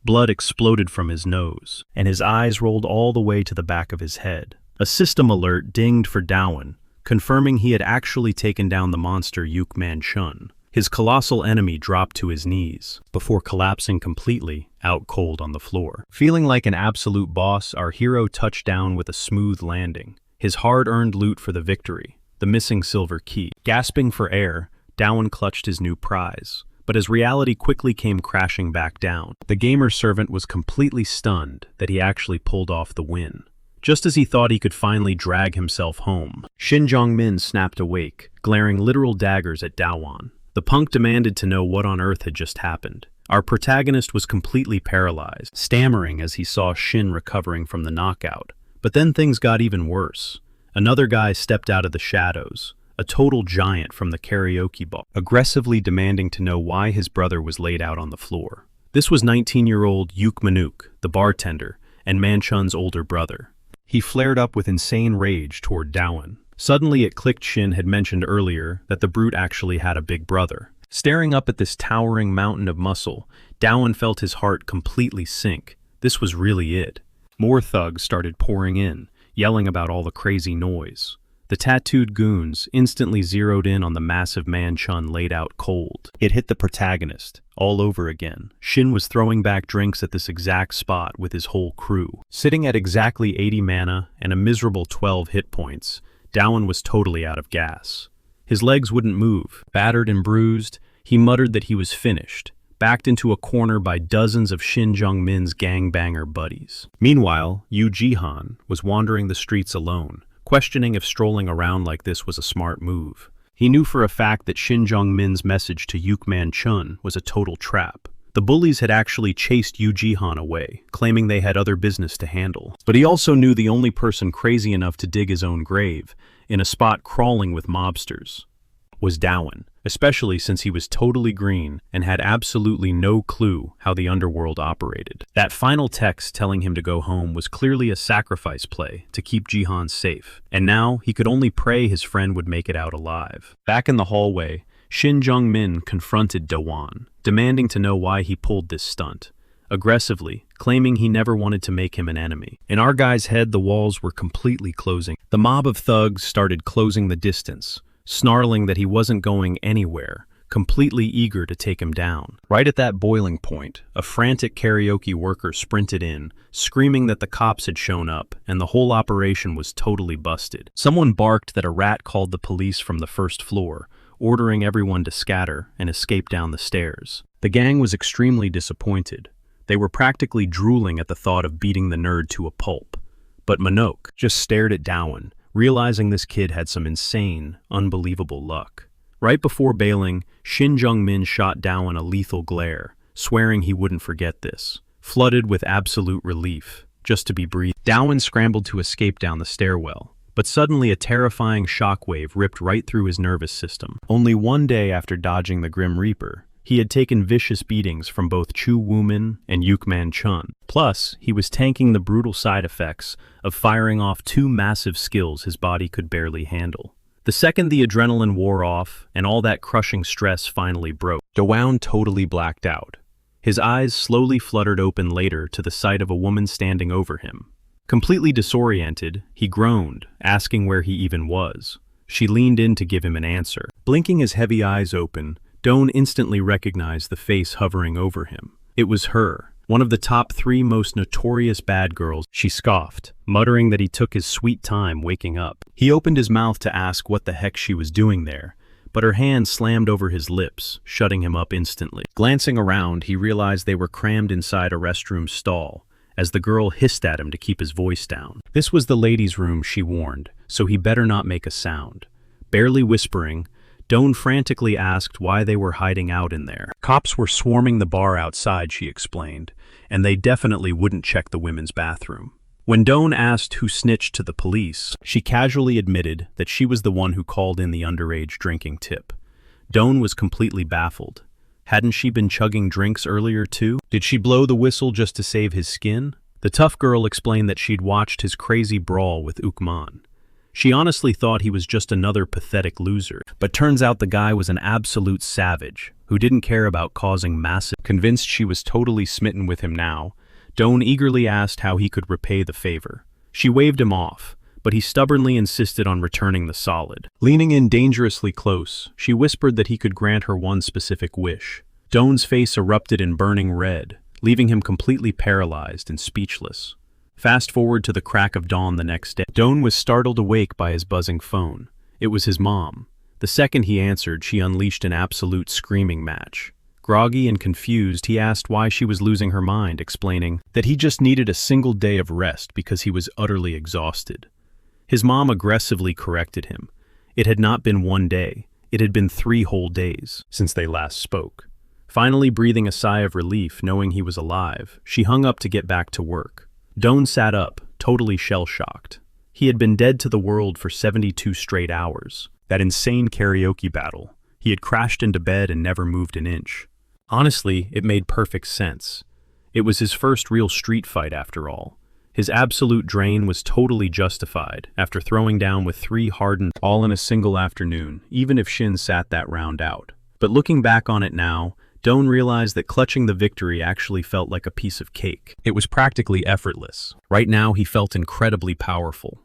Blood exploded from his nose, and his eyes rolled all the way to the back of his head. A system alert dinged for Doan, confirming he had actually taken down the monster Yuk Manchun. His colossal enemy dropped to his knees, before collapsing completely, out cold on the floor. Feeling like an absolute boss, our hero touched down with a smooth landing, his hard-earned loot for the victory, the missing silver key. Gasping for air, Doan clutched his new prize. But as reality quickly came crashing back down, the gamer servant was completely stunned that he actually pulled off the win. Just as he thought he could finally drag himself home, Shin Jong-min snapped awake, glaring literal daggers at Doan. The punk demanded to know what on earth had just happened. Our protagonist was completely paralyzed, stammering as he saw Shin recovering from the knockout. But then things got even worse. Another guy stepped out of the shadows, a total giant from the karaoke bar, aggressively demanding to know why his brother was laid out on the floor. This was 19-year-old Yuk Manuk, the bartender, and Manchun's older brother. He flared up with insane rage toward Doan. Suddenly it clicked Shin had mentioned earlier that the brute actually had a big brother. Staring up at this towering mountain of muscle, Doan felt his heart completely sink. This was really it. More thugs started pouring in, yelling about all the crazy noise. The tattooed goons instantly zeroed in on the massive Manchun laid out cold. It hit the protagonist, all over again. Shin was throwing back drinks at this exact spot with his whole crew. Sitting at exactly 80 mana and a miserable 12 hit points, Doan was totally out of gas. His legs wouldn't move. Battered and bruised, he muttered that he was finished, backed into a corner by dozens of Shin Jong-min's gangbanger buddies. Meanwhile, Yu Jihan was wandering the streets alone, questioning if strolling around like this was a smart move. He knew for a fact that Shin Jong-min's message to Yuk Manchun was a total trap. The bullies had actually chased Yu Jihan away, claiming they had other business to handle. But he also knew the only person crazy enough to dig his own grave, in a spot crawling with mobsters. was Dowan, especially since he was totally green and had absolutely no clue how the underworld operated. That final text telling him to go home was clearly a sacrifice play to keep Jihan safe, and now he could only pray his friend would make it out alive. Back in the hallway, Shin Jung-min confronted Dowan, demanding to know why he pulled this stunt, aggressively, claiming he never wanted to make him an enemy. In our guy's head, the walls were completely closing. The mob of thugs started closing the distance, snarling that he wasn't going anywhere, completely eager to take him down. Right at that boiling point, a frantic karaoke worker sprinted in, screaming that the cops had shown up and the whole operation was totally busted. Someone barked that a rat called the police from the first floor, ordering everyone to scatter and escape down the stairs. The gang was extremely disappointed. They were practically drooling at the thought of beating the nerd to a pulp. But Manok just stared at Dowan, realizing this kid had some insane, unbelievable luck. Right before bailing, Shin Jung-min shot Dowan a lethal glare, swearing he wouldn't forget this. Flooded with absolute relief, just to be breathed, Dowan scrambled to escape down the stairwell. But suddenly a terrifying shockwave ripped right through his nervous system. Only one day after dodging the Grim Reaper, he had taken vicious beatings from both Chu Woo-min and Yukman Chun. Plus, he was tanking the brutal side effects of firing off two massive skills his body could barely handle. The second the adrenaline wore off and all that crushing stress finally broke, Dowan totally blacked out. His eyes slowly fluttered open later to the sight of a woman standing over him. Completely disoriented, he groaned, asking where he even was. She leaned in to give him an answer. Blinking his heavy eyes open, Doan instantly recognized the face hovering over him. It was her, one of the top 3 most notorious bad girls. She scoffed, muttering that he took his sweet time waking up. He opened his mouth to ask what the heck she was doing there, but her hand slammed over his lips, shutting him up instantly. Glancing around, he realized they were crammed inside a restroom stall, as the girl hissed at him to keep his voice down. This was the ladies' room, she warned, so he better not make a sound. Barely whispering, Doan frantically asked why they were hiding out in there. Cops were swarming the bar outside, she explained, and they definitely wouldn't check the women's bathroom. When Doan asked who snitched to the police, she casually admitted that she was the one who called in the underage drinking tip. Doan was completely baffled. Hadn't she been chugging drinks earlier too? Did she blow the whistle just to save his skin? The tough girl explained that she'd watched his crazy brawl with Ukman. She honestly thought he was just another pathetic loser, but turns out the guy was an absolute savage who didn't care about causing massive. Convinced she was totally smitten with him now, Doan eagerly asked how he could repay the favor. She waved him off, but he stubbornly insisted on returning the solid. Leaning in dangerously close, she whispered that he could grant her one specific wish. Doan's face erupted in burning red, leaving him completely paralyzed and speechless. Fast forward to the crack of dawn the next day. Doan was startled awake by his buzzing phone. It was his mom. The second he answered, she unleashed an absolute screaming match. Groggy and confused, he asked why she was losing her mind, explaining that he just needed a single day of rest because he was utterly exhausted. His mom aggressively corrected him. It had not been one day. It had been 3 whole days since they last spoke. Finally breathing a sigh of relief, knowing he was alive, she hung up to get back to work. Doan sat up, totally shell-shocked. He had been dead to the world for 72 straight hours. That insane karaoke battle. He had crashed into bed and never moved an inch. Honestly, it made perfect sense. It was his first real street fight after all. His absolute drain was totally justified after throwing down with 3 hardened all in a single afternoon, even if Shin sat that round out. But looking back on it now, Doan realized that clutching the victory actually felt like a piece of cake. It was practically effortless. Right now he felt incredibly powerful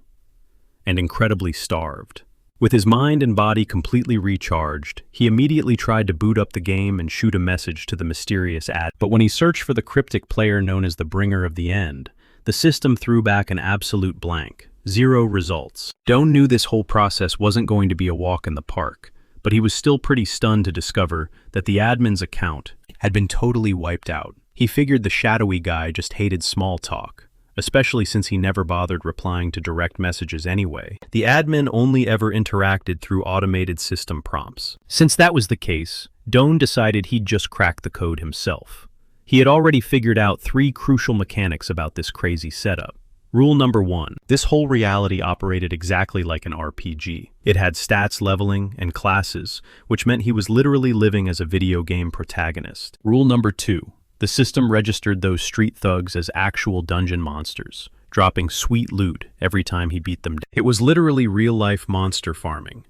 and incredibly starved. With his mind and body completely recharged, he immediately tried to boot up the game and shoot a message to the mysterious ad. But when he searched for the cryptic player known as the Bringer of the End, the system threw back an absolute blank. 0 results. Doan knew this whole process wasn't going to be a walk in the park, but he was still pretty stunned to discover that the admin's account had been totally wiped out. He figured the shadowy guy just hated small talk, especially since he never bothered replying to direct messages anyway. The admin only ever interacted through automated system prompts. Since that was the case, Doan decided he'd just crack the code himself. He had already figured out 3 crucial mechanics about this crazy setup. Rule number 1. This whole reality operated exactly like an RPG. It had stats leveling and classes, which meant he was literally living as a video game protagonist. Rule number 2. The system registered those street thugs as actual dungeon monsters, dropping sweet loot every time he beat them. It was literally real-life monster farming.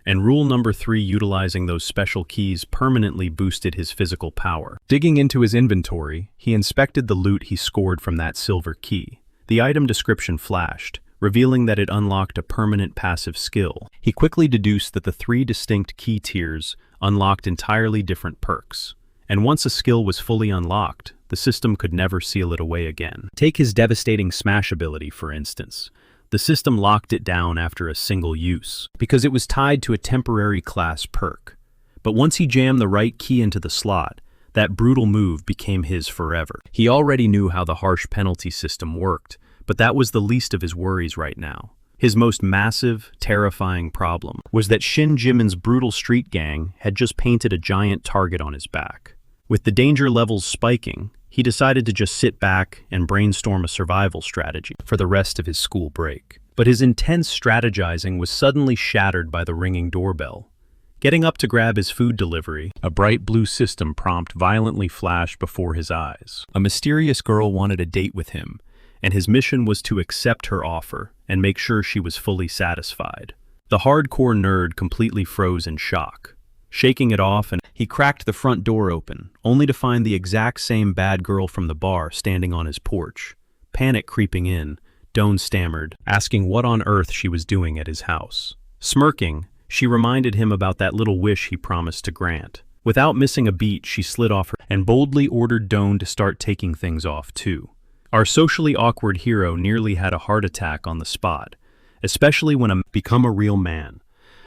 And rule number 3, utilizing those special keys permanently boosted his physical power. Digging into his inventory, he inspected the loot he scored from that silver key. The item description flashed, revealing that it unlocked a permanent passive skill. He quickly deduced that the 3 distinct key tiers unlocked entirely different perks. And once a skill was fully unlocked, the system could never seal it away again. Take his devastating smash ability, for instance. The system locked it down after a single use, because it was tied to a temporary class perk. But once he jammed the right key into the slot, that brutal move became his forever. He already knew how the harsh penalty system worked, but that was the least of his worries right now. His most massive, terrifying problem was that Shin Jimin's brutal street gang had just painted a giant target on his back. With the danger levels spiking, he decided to just sit back and brainstorm a survival strategy for the rest of his school break. But his intense strategizing was suddenly shattered by the ringing doorbell. Getting up to grab his food delivery, a bright blue system prompt violently flashed before his eyes. A mysterious girl wanted a date with him, and his mission was to accept her offer and make sure she was fully satisfied. The hardcore nerd completely froze in shock. Shaking it off, and he cracked the front door open, only to find the exact same bad girl from the bar standing on his porch. Panic creeping in, Doan stammered, asking what on earth she was doing at his house. Smirking, she reminded him about that little wish he promised to grant. Without missing a beat, she slid off her and boldly ordered Doan to start taking things off too. Our socially awkward hero nearly had a heart attack on the spot, especially when become a real man.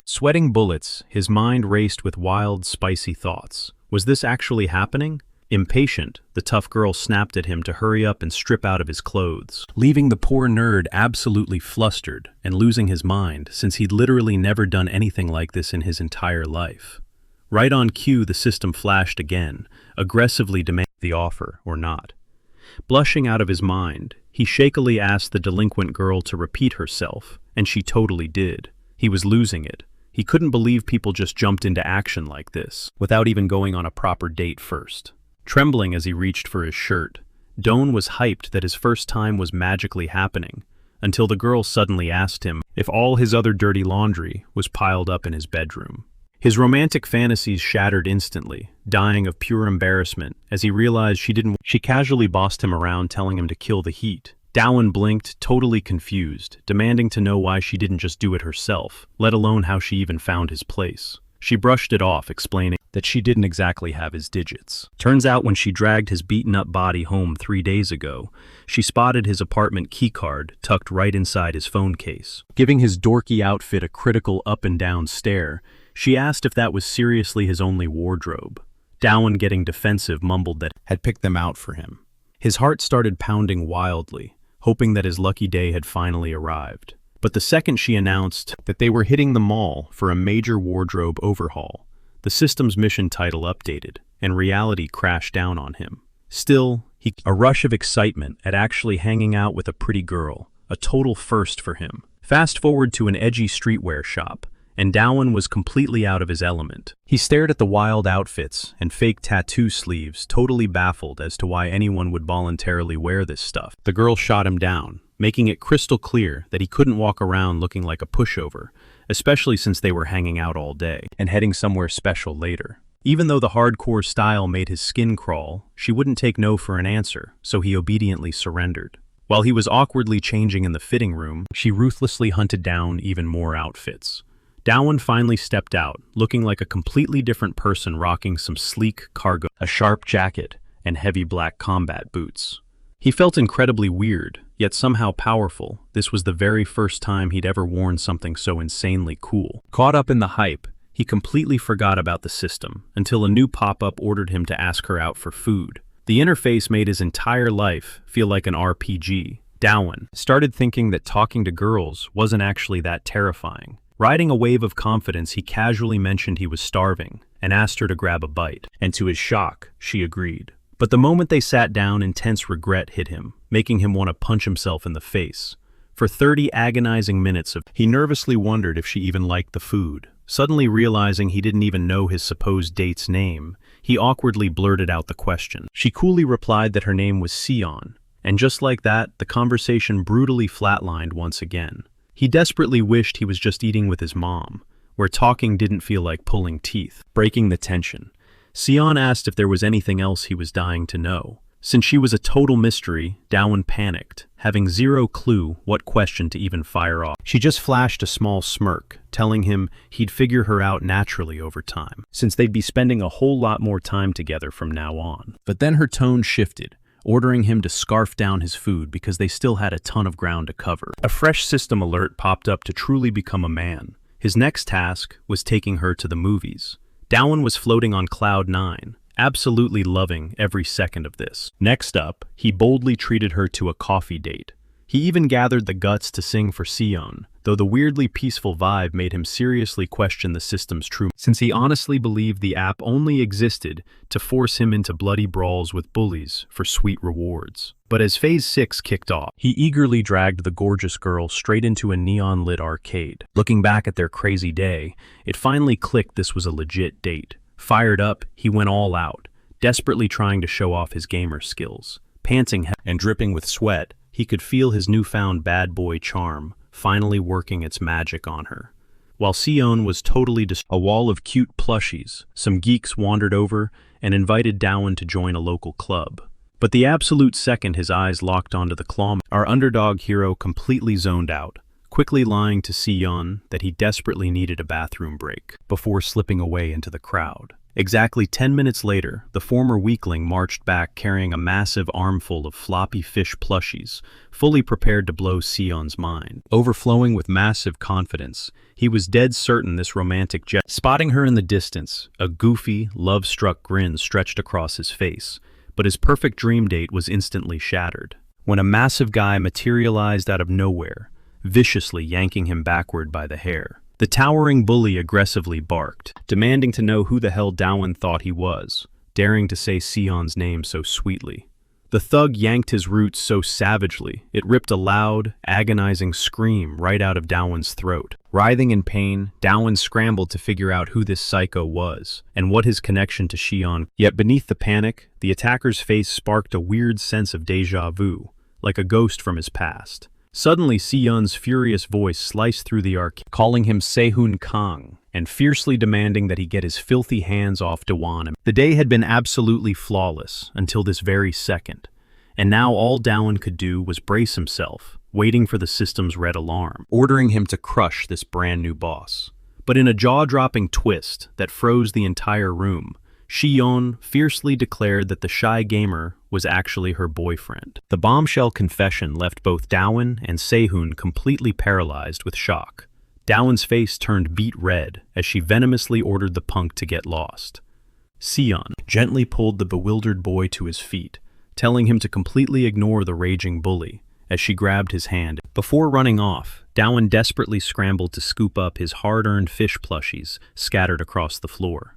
Sweating bullets, his mind raced with wild, spicy thoughts. Was this actually happening? Impatient, the tough girl snapped at him to hurry up and strip out of his clothes, leaving the poor nerd absolutely flustered and losing his mind, since he'd literally never done anything like this in his entire life. Right on cue, the system flashed again, aggressively demanding the offer or not. Blushing out of his mind, he shakily asked the delinquent girl to repeat herself, and she totally did. He was losing it. He couldn't believe people just jumped into action like this, without even going on a proper date first. Trembling as he reached for his shirt, Doan was hyped that his first time was magically happening, until the girl suddenly asked him if all his other dirty laundry was piled up in his bedroom. His romantic fantasies shattered instantly, dying of pure embarrassment as he realized she didn't. She casually bossed him around, telling him to kill the heat. Dowan blinked, totally confused, demanding to know why she didn't just do it herself, let alone how she even found his place. She brushed it off, explaining that she didn't exactly have his digits. Turns out when she dragged his beaten-up body home 3 days ago, she spotted his apartment keycard tucked right inside his phone case. Giving his dorky outfit a critical up-and-down stare, she asked if that was seriously his only wardrobe. Dowan, getting defensive, mumbled that had picked them out for him. His heart started pounding wildly, hoping that his lucky day had finally arrived. But the second she announced that they were hitting the mall for a major wardrobe overhaul, the system's mission title updated, and reality crashed down on him. Still, a rush of excitement at actually hanging out with a pretty girl, a total first for him. Fast forward to an edgy streetwear shop, and Dowan was completely out of his element. He stared at the wild outfits and fake tattoo sleeves, totally baffled as to why anyone would voluntarily wear this stuff. The girl shot him down, making it crystal clear that he couldn't walk around looking like a pushover, especially since they were hanging out all day and heading somewhere special later. Even though the hardcore style made his skin crawl, she wouldn't take no for an answer, so he obediently surrendered. While he was awkwardly changing in the fitting room, she ruthlessly hunted down even more outfits. Dowan finally stepped out, looking like a completely different person, rocking some sleek cargo, a sharp jacket, and heavy black combat boots. He felt incredibly weird, yet somehow powerful. This was the very first time he'd ever worn something so insanely cool. Caught up in the hype, he completely forgot about the system, until a new pop-up ordered him to ask her out for food. The interface made his entire life feel like an RPG. Dowan started thinking that talking to girls wasn't actually that terrifying. Riding a wave of confidence, he casually mentioned he was starving and asked her to grab a bite, and to his shock, she agreed. But the moment they sat down, intense regret hit him, making him want to punch himself in the face. For 30 agonizing minutes he nervously wondered if she even liked the food. Suddenly realizing he didn't even know his supposed date's name, he awkwardly blurted out the question. She coolly replied that her name was Sion, and just like that, the conversation brutally flatlined once again. He desperately wished he was just eating with his mom, where talking didn't feel like pulling teeth. Breaking the tension, Sion asked if there was anything else he was dying to know. Since she was a total mystery, Dawan panicked, having zero clue what question to even fire off. She just flashed a small smirk, telling him he'd figure her out naturally over time, since they'd be spending a whole lot more time together from now on. But then her tone shifted, ordering him to scarf down his food because they still had a ton of ground to cover. A fresh system alert popped up to truly become a man. His next task was taking her to the movies. Dawan was floating on cloud 9, absolutely loving every second of this. Next up, he boldly treated her to a coffee date. He even gathered the guts to sing for Sion, though the weirdly peaceful vibe made him seriously question the system's true, since he honestly believed the app only existed to force him into bloody brawls with bullies for sweet rewards. But as Phase 6 kicked off, he eagerly dragged the gorgeous girl straight into a neon-lit arcade. Looking back at their crazy day, it finally clicked this was a legit date. Fired up, he went all out, desperately trying to show off his gamer skills. Panting and dripping with sweat, he could feel his newfound bad boy charm finally working its magic on her. While Sion was totally a wall of cute plushies, some geeks wandered over and invited Dawan to join a local club. But the absolute second his eyes locked onto the claw, our underdog hero completely zoned out, quickly lying to Sion that he desperately needed a bathroom break before slipping away into the crowd. Exactly 10 minutes later, the former weakling marched back carrying a massive armful of floppy fish plushies, fully prepared to blow Sion's mind. Overflowing with massive confidence, he was dead certain this romantic gesture. Spotting her in the distance, a goofy, love-struck grin stretched across his face, but his perfect dream date was instantly shattered when a massive guy materialized out of nowhere, viciously yanking him backward by the hair. The towering bully aggressively barked, demanding to know who the hell Dawan thought he was, daring to say Sion's name so sweetly. The thug yanked his roots so savagely, it ripped a loud, agonizing scream right out of Dawan's throat. Writhing in pain, Dawan scrambled to figure out who this psycho was, and what his connection to Sion. Yet beneath the panic, the attacker's face sparked a weird sense of déjà vu, like a ghost from his past. Suddenly, Sion's furious voice sliced through the arcade, calling him Sehun Kang, and fiercely demanding that he get his filthy hands off Dawan. The day had been absolutely flawless until this very second, and now all Dawan could do was brace himself, waiting for the system's red alarm, ordering him to crush this brand new boss. But in a jaw-dropping twist that froze the entire room, Sion fiercely declared that the shy gamer was actually her boyfriend. The bombshell confession left both Dawan and Sehun completely paralyzed with shock. Dawan's face turned beet red as she venomously ordered the punk to get lost. Sion gently pulled the bewildered boy to his feet, telling him to completely ignore the raging bully as she grabbed his hand. Before running off, Dawan desperately scrambled to scoop up his hard-earned fish plushies scattered across the floor.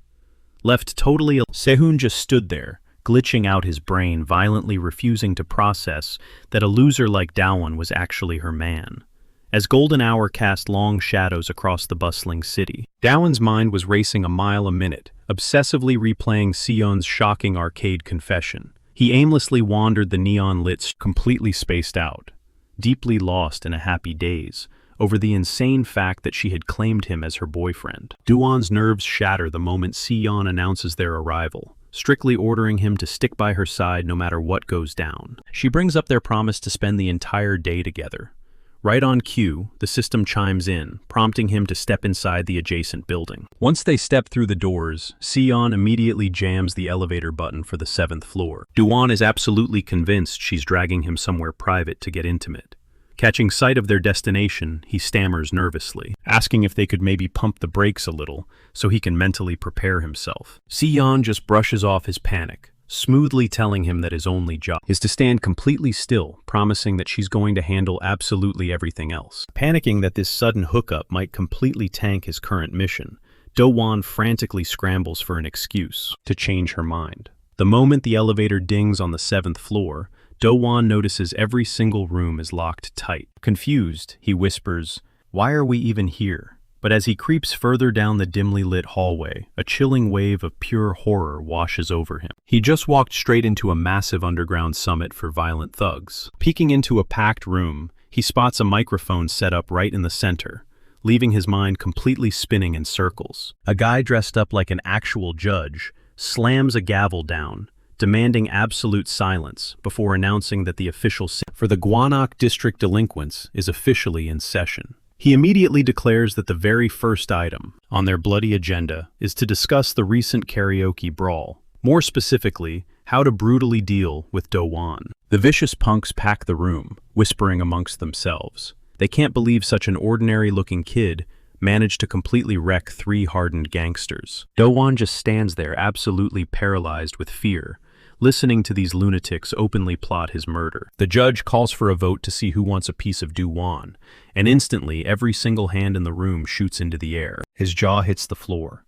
Left totally, Sehun just stood there, glitching out his brain, violently refusing to process that a loser like Dawan was actually her man. As golden hour cast long shadows across the bustling city, Dawan's mind was racing a mile a minute, obsessively replaying Sion's shocking arcade confession. He aimlessly wandered the neon-lit, completely spaced out, deeply lost in a happy daze, over the insane fact that she had claimed him as her boyfriend. Dawan's nerves shatter the moment Sion announces their arrival, strictly ordering him to stick by her side no matter what goes down. She brings up their promise to spend the entire day together. Right on cue, the system chimes in, prompting him to step inside the adjacent building. Once they step through the doors, Sion immediately jams the elevator button for the 7th floor. Dawan is absolutely convinced she's dragging him somewhere private to get intimate. Catching sight of their destination, he stammers nervously, asking if they could maybe pump the brakes a little so he can mentally prepare himself. Sion just brushes off his panic, smoothly telling him that his only job is to stand completely still, promising that she's going to handle absolutely everything else. Panicking that this sudden hookup might completely tank his current mission, Dawan frantically scrambles for an excuse to change her mind. The moment the elevator dings on the 7th floor, Do-won notices every single room is locked tight. Confused, he whispers, "Why are we even here?" But as he creeps further down the dimly lit hallway, a chilling wave of pure horror washes over him. He just walked straight into a massive underground summit for violent thugs. Peeking into a packed room, he spots a microphone set up right in the center, leaving his mind completely spinning in circles. A guy dressed up like an actual judge slams a gavel down, demanding absolute silence before announcing that the official for the Gwanak district delinquents is officially in session. He immediately declares that the very first item on their bloody agenda is to discuss the recent karaoke brawl, more specifically, how to brutally deal with Do-won. The vicious punks pack the room, whispering amongst themselves. They can't believe such an ordinary-looking kid managed to completely wreck 3 hardened gangsters. Do-won just stands there absolutely paralyzed with fear, listening to these lunatics openly plot his murder. The judge calls for a vote to see who wants a piece of Do-won, and instantly every single hand in the room shoots into the air. His jaw hits the floor.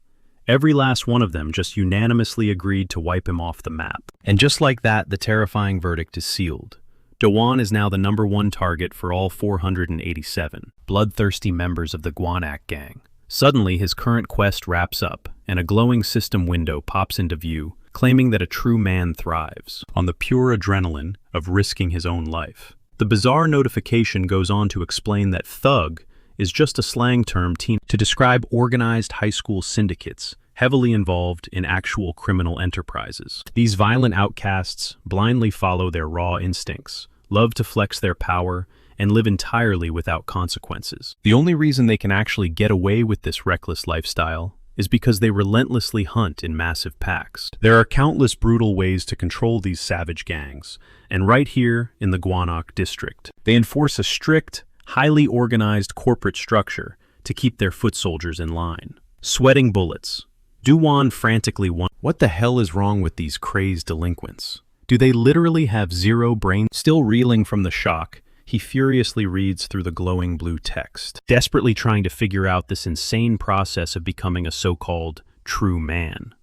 Every last one of them just unanimously agreed to wipe him off the map. And just like that, the terrifying verdict is sealed. Do-won is now the #1 target for all 487 bloodthirsty members of the Gwanak gang. Suddenly, his current quest wraps up, and a glowing system window pops into view, claiming that a true man thrives on the pure adrenaline of risking his own life. The bizarre notification goes on to explain that thug is just a slang term to describe organized high school syndicates heavily involved in actual criminal enterprises. These violent outcasts blindly follow their raw instincts, love to flex their power, and live entirely without consequences. The only reason they can actually get away with this reckless lifestyle is because they relentlessly hunt in massive packs. There are countless brutal ways to control these savage gangs, and right here in the Gwanak district, they enforce a strict, highly organized corporate structure to keep their foot soldiers in line. Sweating bullets, Do-won frantically wonders, what the hell is wrong with these crazed delinquents? Do they literally have zero brain? Still reeling from the shock, he furiously reads through the glowing blue text, desperately trying to figure out this insane process of becoming a so-called true man.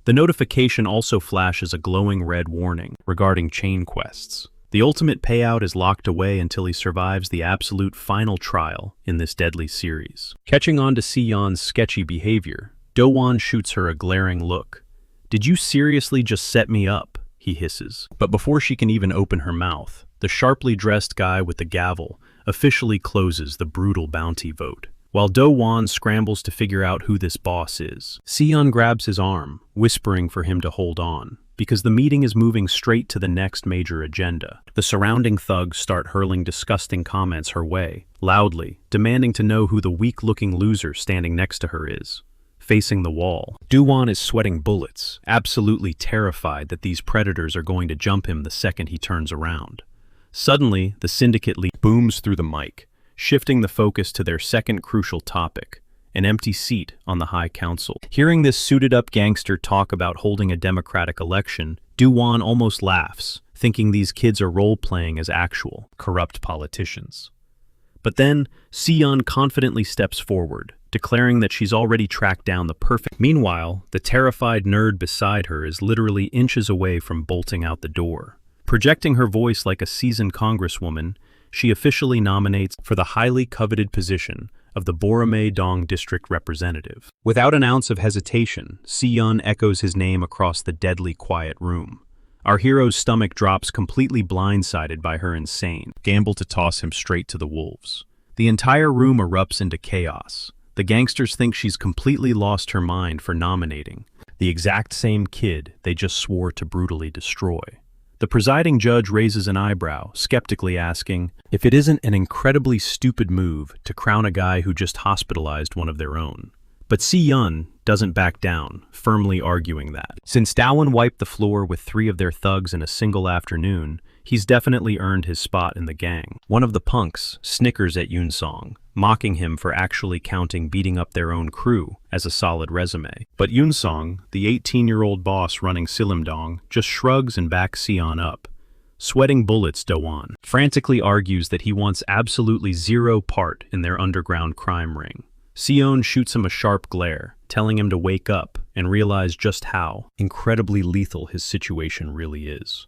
The notification also flashes a glowing red warning regarding chain quests. The ultimate payout is locked away until he survives the absolute final trial in this deadly series. Catching on to Si-yeon's sketchy behavior, Do-won shoots her a glaring look. "Did you seriously just set me up?" he hisses. But before she can even open her mouth, the sharply dressed guy with the gavel officially closes the brutal bounty vote. While Do-won scrambles to figure out who this boss is, Si-yeon grabs his arm, whispering for him to hold on, because the meeting is moving straight to the next major agenda. The surrounding thugs start hurling disgusting comments her way, loudly, demanding to know who the weak-looking loser standing next to her is. Facing the wall, Do-won is sweating bullets, absolutely terrified that these predators are going to jump him the second he turns around. Suddenly, the syndicate leader booms through the mic, shifting the focus to their second crucial topic, an empty seat on the High Council. Hearing this suited-up gangster talk about holding a democratic election, Do-won almost laughs, thinking these kids are role-playing as actual, corrupt politicians. But then, Si-yeon confidently steps forward, declaring that she's already tracked down the perfect. Meanwhile, the terrified nerd beside her is literally inches away from bolting out the door. Projecting her voice like a seasoned congresswoman, she officially nominates for the highly coveted position of the Borome-dong district representative. Without an ounce of hesitation, Si-yeon echoes his name across the deadly quiet room. Our hero's stomach drops, completely blindsided by her insane gamble to toss him straight to the wolves. The entire room erupts into chaos. The gangsters think she's completely lost her mind for nominating the exact same kid they just swore to brutally destroy. The presiding judge raises an eyebrow, skeptically asking if it isn't an incredibly stupid move to crown a guy who just hospitalized one of their own. But Si-yeon doesn't back down, firmly arguing that since Do-won wiped the floor with 3 of their thugs in a single afternoon, he's definitely earned his spot in the gang. One of the punks snickers at Yoon-song, mocking him for actually counting beating up their own crew as a solid resume. But Yoon-song, the 18-year-old boss running Silimdong, just shrugs and backs Si-yeon up. Sweating bullets, Do-won frantically argues that he wants absolutely zero part in their underground crime ring. Sion shoots him a sharp glare, telling him to wake up and realize just how incredibly lethal his situation really is.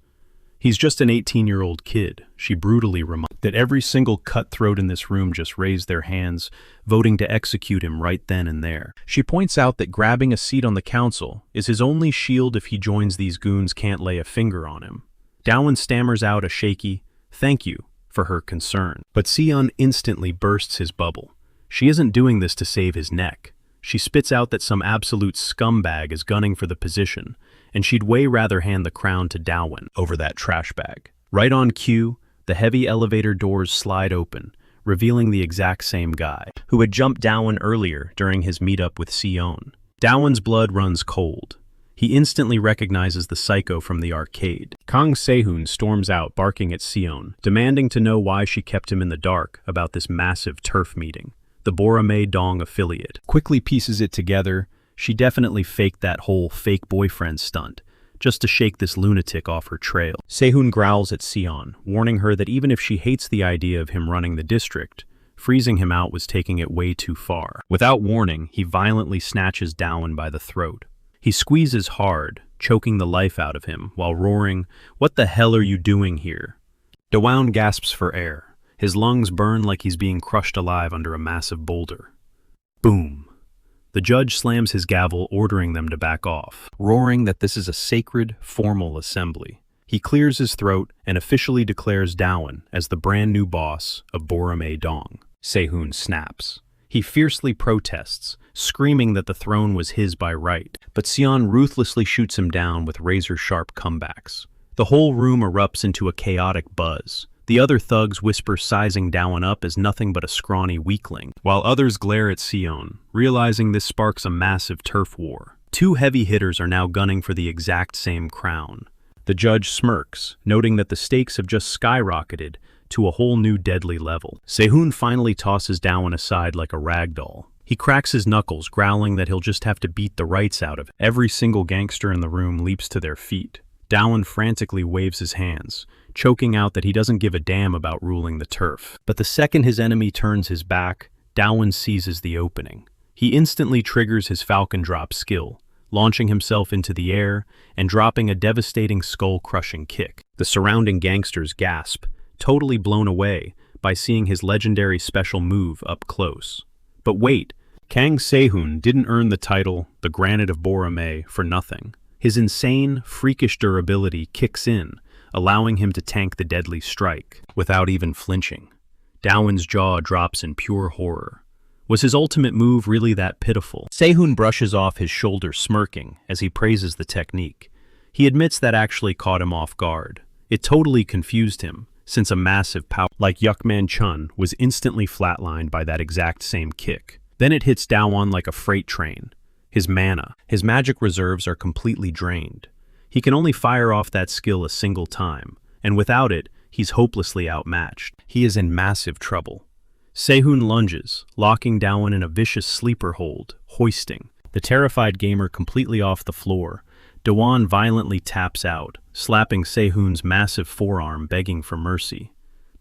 He's just an 18-year-old kid, she brutally reminds that every single cutthroat in this room just raised their hands, voting to execute him right then and there. She points out that grabbing a seat on the council is his only shield if he joins these goons can't lay a finger on him. Dawan stammers out a shaky, "Thank you," for her concern. But Sion instantly bursts his bubble. She isn't doing this to save his neck. She spits out that some absolute scumbag is gunning for the position, and she'd way rather hand the crown to Dawan over that trash bag. Right on cue, the heavy elevator doors slide open, revealing the exact same guy who had jumped Dawan earlier during his meetup with Sion. Dawan's blood runs cold. He instantly recognizes the psycho from the arcade. Kang Sehun storms out, barking at Sion, demanding to know why she kept him in the dark about this massive turf meeting. The Borame Dong affiliate quickly pieces it together. She definitely faked that whole fake boyfriend stunt, just to shake this lunatic off her trail. Sehun growls at Sion, warning her that even if she hates the idea of him running the district, freezing him out was taking it way too far. Without warning, he violently snatches Dawan by the throat. He squeezes hard, choking the life out of him, while roaring, "What the hell are you doing here?" Dawan gasps for air. His lungs burn like he's being crushed alive under a massive boulder. Boom. The judge slams his gavel, ordering them to back off, roaring that this is a sacred, formal assembly. He clears his throat and officially declares Dawan as the brand new boss of Borame Dong. Sehun snaps. He fiercely protests, screaming that the throne was his by right, but Sion ruthlessly shoots him down with razor-sharp comebacks. The whole room erupts into a chaotic buzz. The other thugs whisper sizing Dawan up as nothing but a scrawny weakling, while others glare at Sion, realizing this sparks a massive turf war. Two heavy hitters are now gunning for the exact same crown. The judge smirks, noting that the stakes have just skyrocketed to a whole new deadly level. Sehun finally tosses Dawan aside like a rag doll. He cracks his knuckles, growling that he'll just have to beat the rights out of it. Every single gangster in the room leaps to their feet. Dawan frantically waves his hands, choking out that he doesn't give a damn about ruling the turf. But the second his enemy turns his back, Dawan seizes the opening. He instantly triggers his falcon drop skill, launching himself into the air and dropping a devastating skull-crushing kick. The surrounding gangsters gasp, totally blown away by seeing his legendary special move up close. But wait, Kang Sehun didn't earn the title, the Granite of Borame, for nothing. His insane, freakish durability kicks in, allowing him to tank the deadly strike without even flinching. Dawan's jaw drops in pure horror. Was his ultimate move really that pitiful? Sehun brushes off his shoulder, smirking as he praises the technique. He admits that actually caught him off guard. It totally confused him, since a massive power like Yukman Chun was instantly flatlined by that exact same kick. Then it hits Dawan like a freight train. His mana, his magic reserves are completely drained. He can only fire off that skill a single time, and without it, he's hopelessly outmatched. He is in massive trouble. Sehun lunges, locking Dawan in a vicious sleeper hold, hoisting. The terrified gamer completely off the floor. Dawan violently taps out, slapping Sehun's massive forearm, begging for mercy.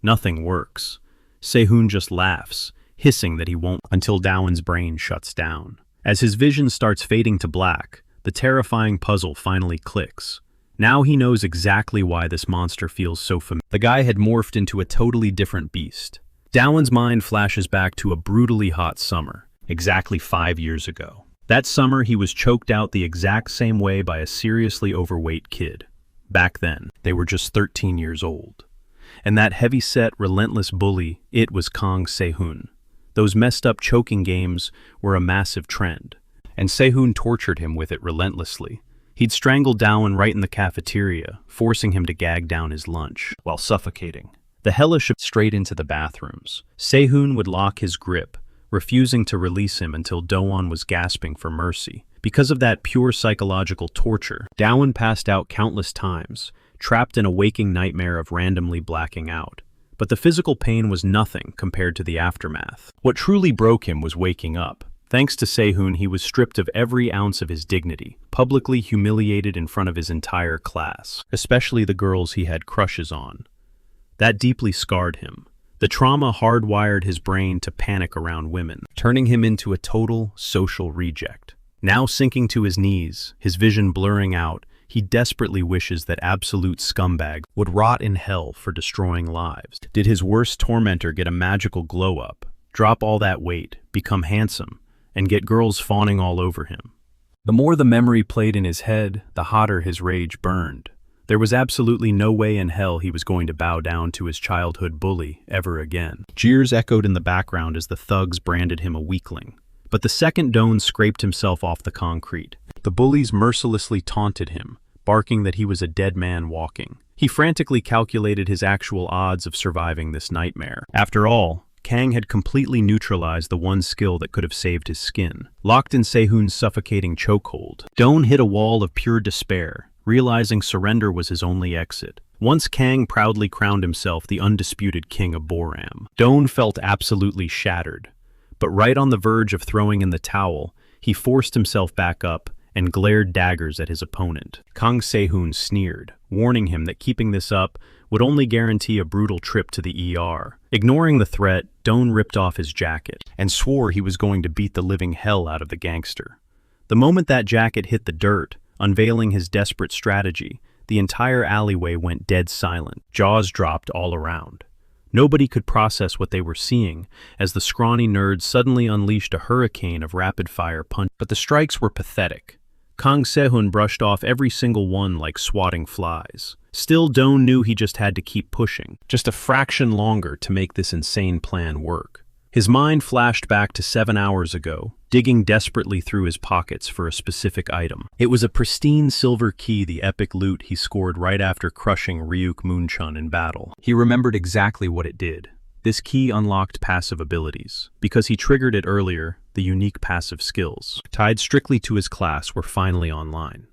Nothing works. Sehun just laughs, hissing that he won't until Dawan's brain shuts down. As his vision starts fading to black, the terrifying puzzle finally clicks. Now he knows exactly why this monster feels so familiar. The guy had morphed into a totally different beast. Dawan's mind flashes back to a brutally hot summer, exactly 5 years ago. That summer he was choked out the exact same way by a seriously overweight kid. Back then, they were just 13 years old. And that heavy-set, relentless bully, it was Kang Sehun. Those messed up choking games were a massive trend, and Sehun tortured him with it relentlessly. He'd strangle Dawan right in the cafeteria, forcing him to gag down his lunch, while suffocating. The hellish straight into the bathrooms. Sehun would lock his grip, refusing to release him until Dawan was gasping for mercy. Because of that pure psychological torture, Dawan passed out countless times, trapped in a waking nightmare of randomly blacking out. But the physical pain was nothing compared to the aftermath. What truly broke him was waking up. Thanks to Sehun, he was stripped of every ounce of his dignity, publicly humiliated in front of his entire class, especially the girls he had crushes on. That deeply scarred him. The trauma hardwired his brain to panic around women, turning him into a total social reject. Now sinking to his knees, his vision blurring out, he desperately wishes that absolute scumbag would rot in hell for destroying lives. Did his worst tormentor get a magical glow-up, drop all that weight, become handsome, and get girls fawning all over him? The more the memory played in his head, the hotter his rage burned. There was absolutely no way in hell he was going to bow down to his childhood bully ever again. Jeers echoed in the background as the thugs branded him a weakling. But the second Doan scraped himself off the concrete, the bullies mercilessly taunted him, barking that he was a dead man walking. He frantically calculated his actual odds of surviving this nightmare. After all, Kang had completely neutralized the one skill that could have saved his skin. Locked in Sehun's suffocating chokehold, Doan hit a wall of pure despair, realizing surrender was his only exit. Once Kang proudly crowned himself the undisputed king of Boram, Doan felt absolutely shattered. But right on the verge of throwing in the towel, he forced himself back up and glared daggers at his opponent. Kang Sehun sneered, warning him that keeping this up would only guarantee a brutal trip to the ER. Ignoring the threat, Doan ripped off his jacket and swore he was going to beat the living hell out of the gangster. The moment that jacket hit the dirt, unveiling his desperate strategy, the entire alleyway went dead silent. Jaws dropped all around. Nobody could process what they were seeing as the scrawny nerd suddenly unleashed a hurricane of rapid-fire punches. But the strikes were pathetic. Kang Sehun brushed off every single one like swatting flies. Still, Doan knew he just had to keep pushing, just a fraction longer to make this insane plan work. His mind flashed back to 7 hours ago, digging desperately through his pockets for a specific item. It was a pristine silver key, the epic loot he scored right after crushing Ryuk Moonchun in battle. He remembered exactly what it did. This key unlocked passive abilities. Because he triggered it earlier, the unique passive skills, tied strictly to his class, were finally online.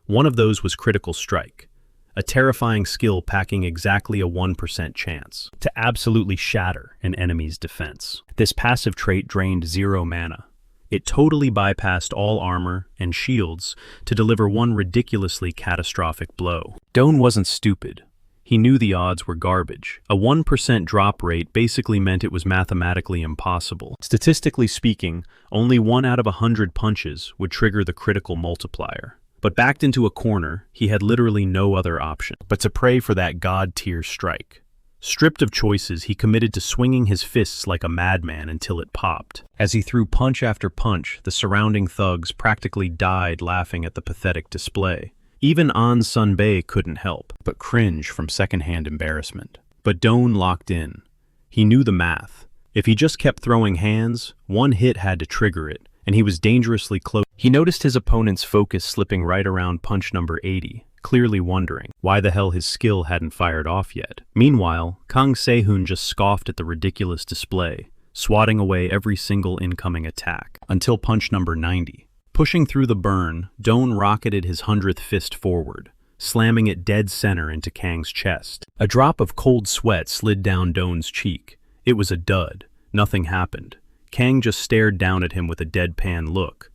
One of those was Critical Strike, a terrifying skill packing exactly a 1% chance to absolutely shatter an enemy's defense. This passive trait drained 0 mana. It totally bypassed all armor and shields to deliver one ridiculously catastrophic blow. Doan wasn't stupid. He knew the odds were garbage. A 1% drop rate basically meant it was mathematically impossible. Statistically speaking, only 1 out of 100 punches would trigger the critical multiplier. But backed into a corner, he had literally no other option but to pray for that god-tier strike. Stripped of choices, he committed to swinging his fists like a madman until it popped. As he threw punch after punch, the surrounding thugs practically died laughing at the pathetic display. Even An Sunbae couldn't help but cringe from secondhand embarrassment. But Doan locked in. He knew the math. If he just kept throwing hands, one hit had to trigger it, and he was dangerously close. He noticed his opponent's focus slipping right around punch number 80, clearly wondering why the hell his skill hadn't fired off yet. Meanwhile, Kang Sehun just scoffed at the ridiculous display, swatting away every single incoming attack, until punch number 90. Pushing through the burn, Doan rocketed his 100th fist forward, slamming it dead center into Kang's chest. A drop of cold sweat slid down Doan's cheek. It was a dud. Nothing happened. Kang just stared down at him with a deadpan look.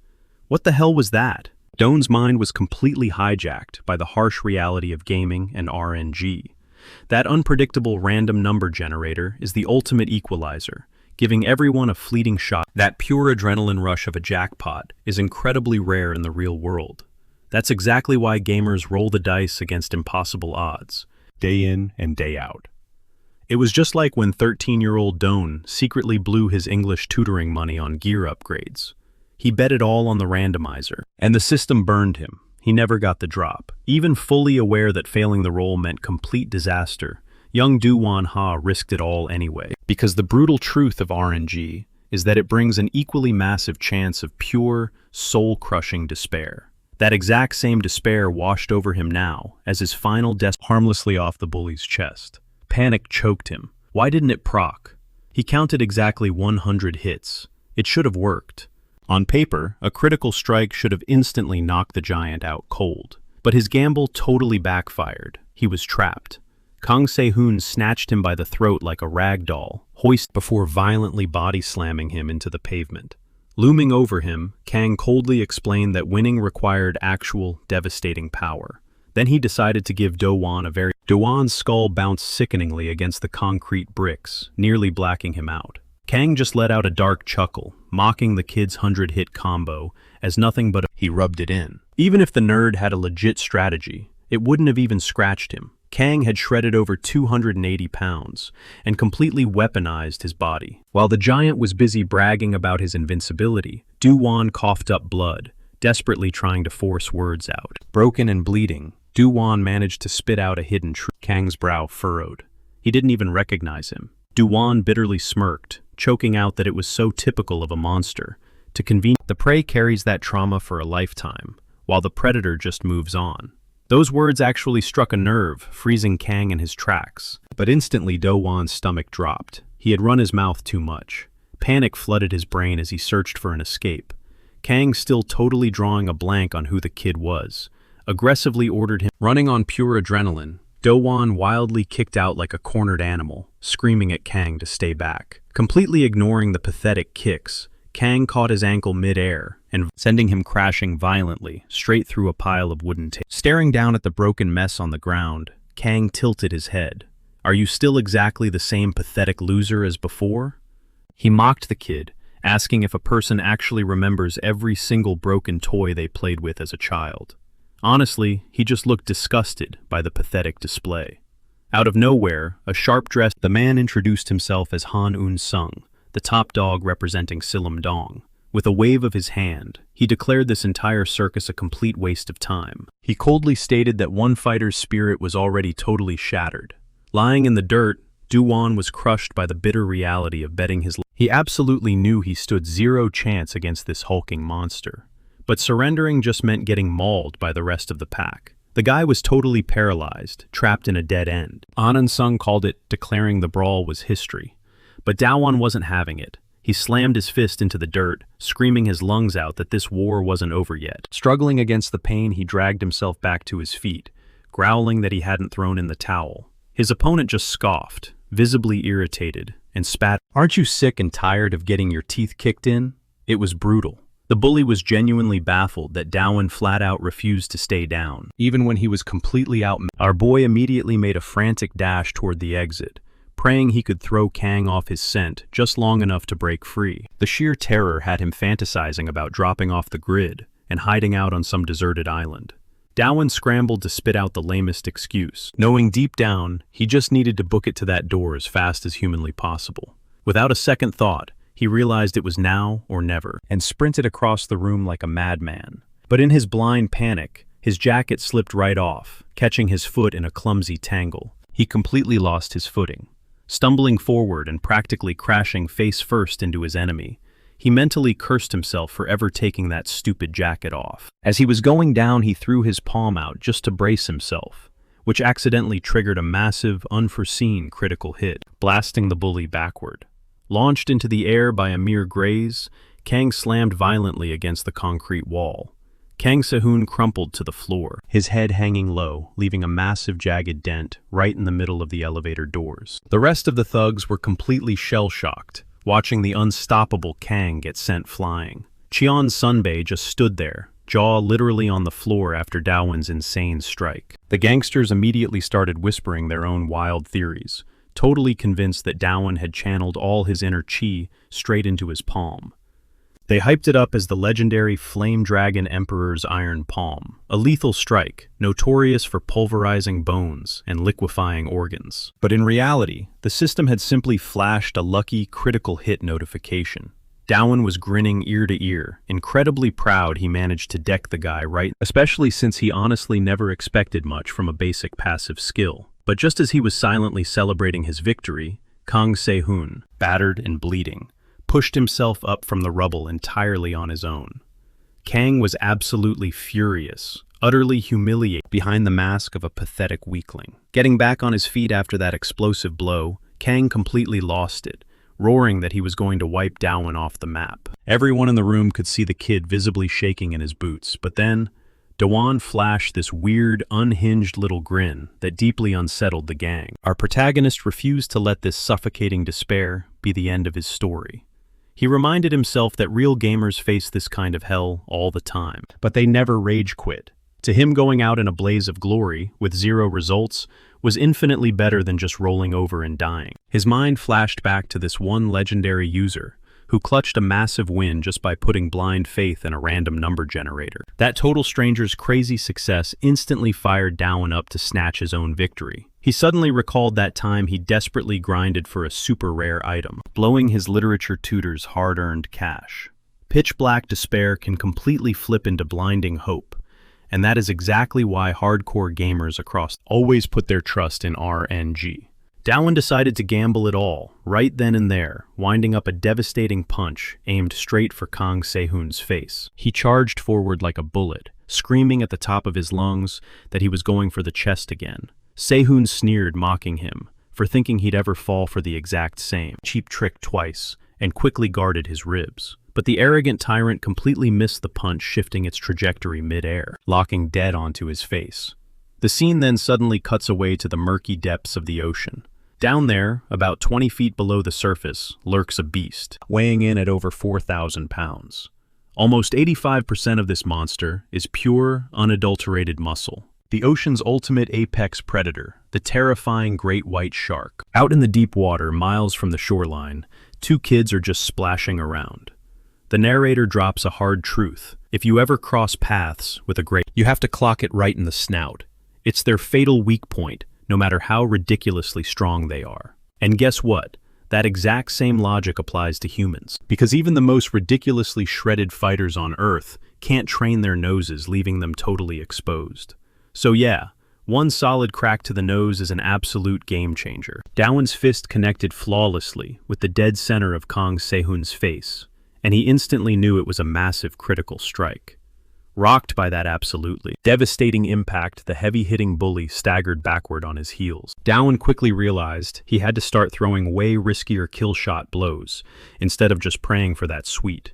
What the hell was that? Doan's mind was completely hijacked by the harsh reality of gaming and RNG. That unpredictable random number generator is the ultimate equalizer, giving everyone a fleeting shot. That pure adrenaline rush of a jackpot is incredibly rare in the real world. That's exactly why gamers roll the dice against impossible odds, day in and day out. It was just like when 13-year-old Doan secretly blew his English tutoring money on gear upgrades. He bet it all on the randomizer, and the system burned him. He never got the drop. Even fully aware that failing the roll meant complete disaster, young Do-Won Ha risked it all anyway. Because the brutal truth of RNG is that it brings an equally massive chance of pure, soul-crushing despair. That exact same despair washed over him now as his final death harmlessly off the bully's chest. Panic choked him. Why didn't it proc? He counted exactly 100 hits. It should have worked. On paper, a critical strike should have instantly knocked the giant out cold. But his gamble totally backfired. He was trapped. Kang Sehun snatched him by the throat like a rag doll, hoisted before violently body slamming him into the pavement. Looming over him, Kang coldly explained that winning required actual, devastating power. Then he decided to give Do-won a very... Do-won's skull bounced sickeningly against the concrete bricks, nearly blacking him out. Kang just let out a dark chuckle, mocking the kid's 100-hit combo as nothing but he rubbed it in. Even if the nerd had a legit strategy, it wouldn't have even scratched him. Kang had shredded over 280 pounds and completely weaponized his body. While the giant was busy bragging about his invincibility, Do-won coughed up blood, desperately trying to force words out. Broken and bleeding, Do-won managed to spit out a hidden truth. Kang's brow furrowed. He didn't even recognize him. Do-won bitterly smirked, choking out that it was so typical of a monster. To convene, the prey carries that trauma for a lifetime, while the predator just moves on. Those words actually struck a nerve, freezing Kang in his tracks. But instantly Do-won's stomach dropped. He had run his mouth too much. Panic flooded his brain as he searched for an escape. Kang, still totally drawing a blank on who the kid was, aggressively ordered him. Running on pure adrenaline, Do-won wildly kicked out like a cornered animal, screaming at Kang to stay back. Completely ignoring the pathetic kicks, Kang caught his ankle mid-air and sending him crashing violently straight through a pile of wooden tables. Staring down at the broken mess on the ground, Kang tilted his head. "Are you still exactly the same pathetic loser as before?" He mocked the kid, asking if a person actually remembers every single broken toy they played with as a child. Honestly, he just looked disgusted by the pathetic display. Out of nowhere, the man introduced himself as Han Un-sung, the top dog representing Silum-dong. With a wave of his hand, he declared this entire circus a complete waste of time. He coldly stated that one fighter's spirit was already totally shattered. Lying in the dirt, Do-won was crushed by the bitter reality of betting his life. He absolutely knew he stood zero chance against this hulking monster. But surrendering just meant getting mauled by the rest of the pack. The guy was totally paralyzed, trapped in a dead end. Han Un-sung called it declaring the brawl was history. But Do-won wasn't having it. He slammed his fist into the dirt, screaming his lungs out that this war wasn't over yet. Struggling against the pain, he dragged himself back to his feet, growling that he hadn't thrown in the towel. His opponent just scoffed, visibly irritated, and spat. "Aren't you sick and tired of getting your teeth kicked in?" It was brutal. The bully was genuinely baffled that Do-won flat out refused to stay down, even when he was completely out. Our boy immediately made a frantic dash toward the exit, praying he could throw Kang off his scent just long enough to break free. The sheer terror had him fantasizing about dropping off the grid and hiding out on some deserted island. Do-won scrambled to spit out the lamest excuse, knowing deep down he just needed to book it to that door as fast as humanly possible. Without a second thought, he realized it was now or never, and sprinted across the room like a madman. But in his blind panic, his jacket slipped right off, catching his foot in a clumsy tangle. He completely lost his footing. Stumbling forward and practically crashing face first into his enemy, he mentally cursed himself for ever taking that stupid jacket off. As he was going down, he threw his palm out just to brace himself, which accidentally triggered a massive, unforeseen critical hit, blasting the bully backward. Launched into the air by a mere graze, Kang slammed violently against the concrete wall. Kang Se-hoon crumpled to the floor, his head hanging low, leaving a massive jagged dent right in the middle of the elevator doors. The rest of the thugs were completely shell-shocked, watching the unstoppable Kang get sent flying. Cheon Sunbae just stood there, jaw literally on the floor after Do-won's insane strike. The gangsters immediately started whispering their own wild theories, totally convinced that Do-won had channeled all his inner chi straight into his palm. They hyped it up as the legendary Flame Dragon Emperor's Iron Palm, a lethal strike, notorious for pulverizing bones and liquefying organs. But in reality, the system had simply flashed a lucky critical hit notification. Do-won was grinning ear to ear, incredibly proud he managed to deck the guy right, especially since he honestly never expected much from a basic passive skill. But just as he was silently celebrating his victory, Kang Se-hoon, battered and bleeding, pushed himself up from the rubble entirely on his own. Kang was absolutely furious, utterly humiliated behind the mask of a pathetic weakling. Getting back on his feet after that explosive blow, Kang completely lost it, roaring that he was going to wipe Do-won off the map. Everyone in the room could see the kid visibly shaking in his boots, but then Do-won flashed this weird, unhinged little grin that deeply unsettled the gang. Our protagonist refused to let this suffocating despair be the end of his story. He reminded himself that real gamers face this kind of hell all the time, but they never rage quit. To him, going out in a blaze of glory, with zero results, was infinitely better than just rolling over and dying. His mind flashed back to this one legendary user, who clutched a massive win just by putting blind faith in a random number generator. That total stranger's crazy success instantly fired Dowan up to snatch his own victory. He suddenly recalled that time he desperately grinded for a super rare item, blowing his literature tutor's hard-earned cash. Pitch black despair can completely flip into blinding hope, and that is exactly why hardcore gamers across always put their trust in RNG. Dowan decided to gamble it all, right then and there, winding up a devastating punch aimed straight for Kang Se-hoon's face. He charged forward like a bullet, screaming at the top of his lungs that he was going for the chest again. Se-hoon sneered, mocking him for thinking he'd ever fall for the exact same cheap trick twice, and quickly guarded his ribs. But the arrogant tyrant completely missed the punch, shifting its trajectory mid-air, locking dead onto his face. The scene then suddenly cuts away to the murky depths of the ocean. Down there, about 20 feet below the surface, lurks a beast, weighing in at over 4,000 pounds. Almost 85% of this monster is pure, unadulterated muscle. The ocean's ultimate apex predator, the terrifying great white shark. Out in the deep water, miles from the shoreline, two kids are just splashing around. The narrator drops a hard truth. If you ever cross paths with a great, you have to clock it right in the snout. It's their fatal weak point, no matter how ridiculously strong they are. And guess what? That exact same logic applies to humans. Because even the most ridiculously shredded fighters on Earth can't train their noses, leaving them totally exposed. So yeah, one solid crack to the nose is an absolute game changer. Dowan's fist connected flawlessly with the dead center of Kang Se-hoon's face, and he instantly knew it was a massive critical strike. Rocked by that absolutely devastating impact, the heavy-hitting bully staggered backward on his heels. Dowan quickly realized he had to start throwing way riskier kill-shot blows, instead of just praying for that sweet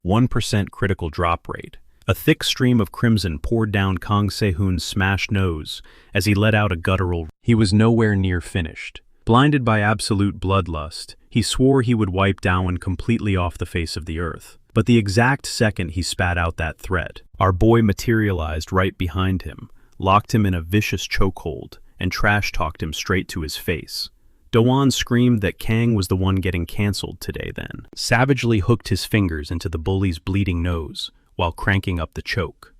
1% critical drop rate. A thick stream of crimson poured down Kang Se-hoon's smashed nose as he let out a guttural. He was nowhere near finished. Blinded by absolute bloodlust, he swore he would wipe Dowan completely off the face of the earth. But the exact second he spat out that threat, our boy materialized right behind him, locked him in a vicious chokehold, and trash-talked him straight to his face. Dowan screamed that Kang was the one getting cancelled today then, savagely hooked his fingers into the bully's bleeding nose while cranking up the choke.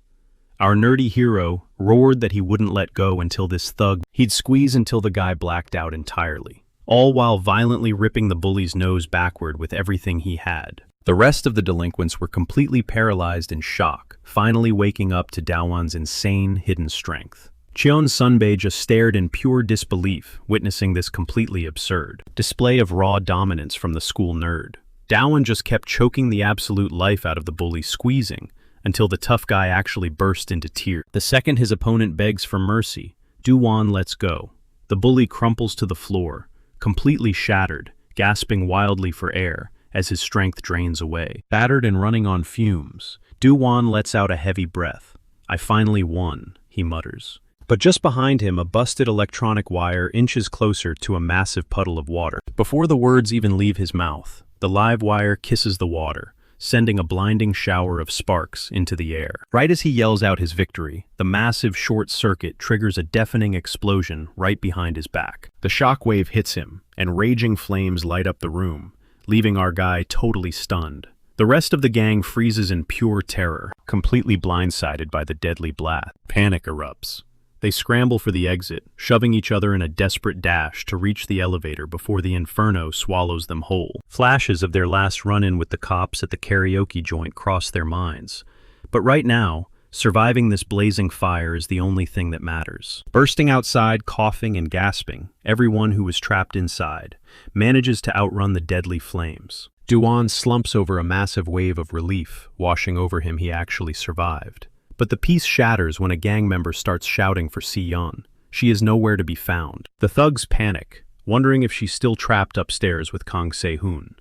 Our nerdy hero roared that he wouldn't let go until this thug, he'd squeeze until the guy blacked out entirely, all while violently ripping the bully's nose backward with everything he had. The rest of the delinquents were completely paralyzed in shock, finally waking up to Dowan's insane hidden strength. Cheon Sunbae just stared in pure disbelief, witnessing this completely absurd display of raw dominance from the school nerd. Dowan just kept choking the absolute life out of the bully, squeezing, until the tough guy actually burst into tears. The second his opponent begs for mercy, Dowan lets go. The bully crumples to the floor, completely shattered, gasping wildly for air as his strength drains away. Battered and running on fumes, Dowan lets out a heavy breath. "I finally won," he mutters. But just behind him, a busted electronic wire inches closer to a massive puddle of water. Before the words even leave his mouth, the live wire kisses the water, sending a blinding shower of sparks into the air. Right as he yells out his victory, the massive short circuit triggers a deafening explosion right behind his back. The shockwave hits him, and raging flames light up the room, leaving our guy totally stunned. The rest of the gang freezes in pure terror, completely blindsided by the deadly blast. Panic erupts. They scramble for the exit, shoving each other in a desperate dash to reach the elevator before the inferno swallows them whole. Flashes of their last run-in with the cops at the karaoke joint cross their minds. But right now, surviving this blazing fire is the only thing that matters. Bursting outside, coughing and gasping, everyone who was trapped inside manages to outrun the deadly flames. Dowan slumps over a massive wave of relief, washing over him. He actually survived. But the peace shatters when a gang member starts shouting for Si-yeon. She is nowhere to be found. The thugs panic, wondering if she's still trapped upstairs with Kang Se-hoon.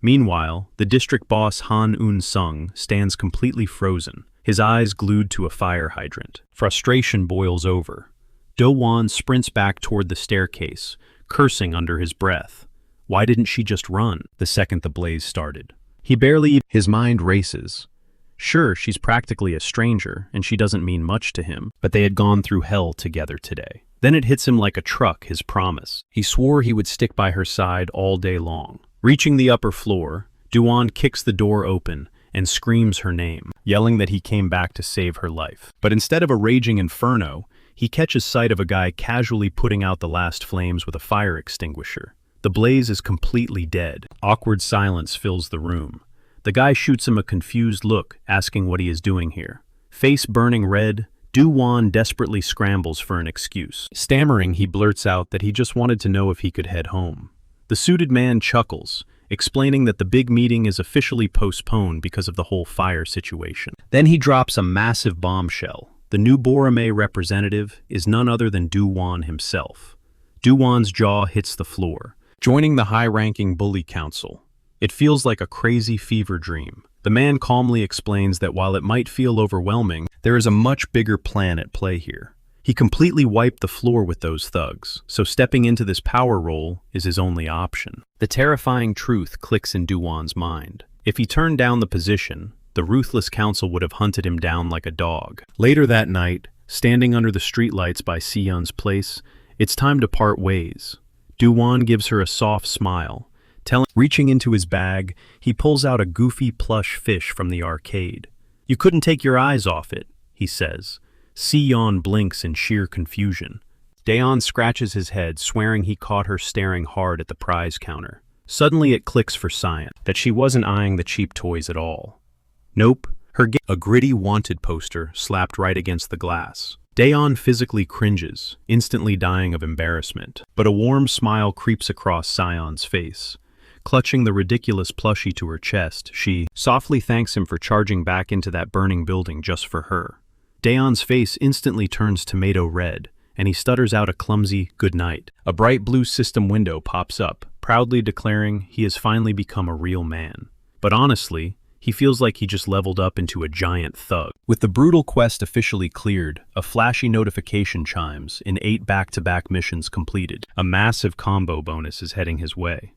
Meanwhile, the district boss Han Eun-sung stands completely frozen, his eyes glued to a fire hydrant. Frustration boils over. Do-won sprints back toward the staircase, cursing under his breath. Why didn't she just run the second the blaze started? His mind races. Sure, she's practically a stranger, and she doesn't mean much to him, but they had gone through hell together today. Then it hits him like a truck, his promise. He swore he would stick by her side all day long. Reaching the upper floor, Duan kicks the door open and screams her name, yelling that he came back to save her life. But instead of a raging inferno, he catches sight of a guy casually putting out the last flames with a fire extinguisher. The blaze is completely dead. Awkward silence fills the room. The guy shoots him a confused look, asking what he is doing here. Face burning red, Du-Wan desperately scrambles for an excuse. Stammering, he blurts out that he just wanted to know if he could head home. The suited man chuckles, explaining that the big meeting is officially postponed because of the whole fire situation. Then he drops a massive bombshell. The new Boromei representative is none other than Du-Wan himself. Du-Wan's jaw hits the floor, joining the high-ranking bully council. It feels like a crazy fever dream. The man calmly explains that while it might feel overwhelming, there is a much bigger plan at play here. He completely wiped the floor with those thugs, so stepping into this power role is his only option. The terrifying truth clicks in Du-Wan's mind. If he turned down the position, the ruthless council would have hunted him down like a dog. Later that night, standing under the streetlights by Si-Yun's place, it's time to part ways. Du-Wan gives her a soft smile. Reaching into his bag, he pulls out a goofy plush fish from the arcade. "You couldn't take your eyes off it," he says. Si-Yun blinks in sheer confusion. Daeon scratches his head, swearing he caught her staring hard at the prize counter. Suddenly it clicks for Cyan that she wasn't eyeing the cheap toys at all. Nope, a gritty wanted poster slapped right against the glass. Daeon physically cringes, instantly dying of embarrassment, but a warm smile creeps across Cyan's face. Clutching the ridiculous plushie to her chest, she softly thanks him for charging back into that burning building just for her. Daeon's face instantly turns tomato red, and he stutters out a clumsy good night. A bright blue system window pops up, proudly declaring he has finally become a real man. But honestly, he feels like he just leveled up into a giant thug. With the brutal quest officially cleared, a flashy notification chimes in 8 back-to-back missions completed. A massive combo bonus is heading his way.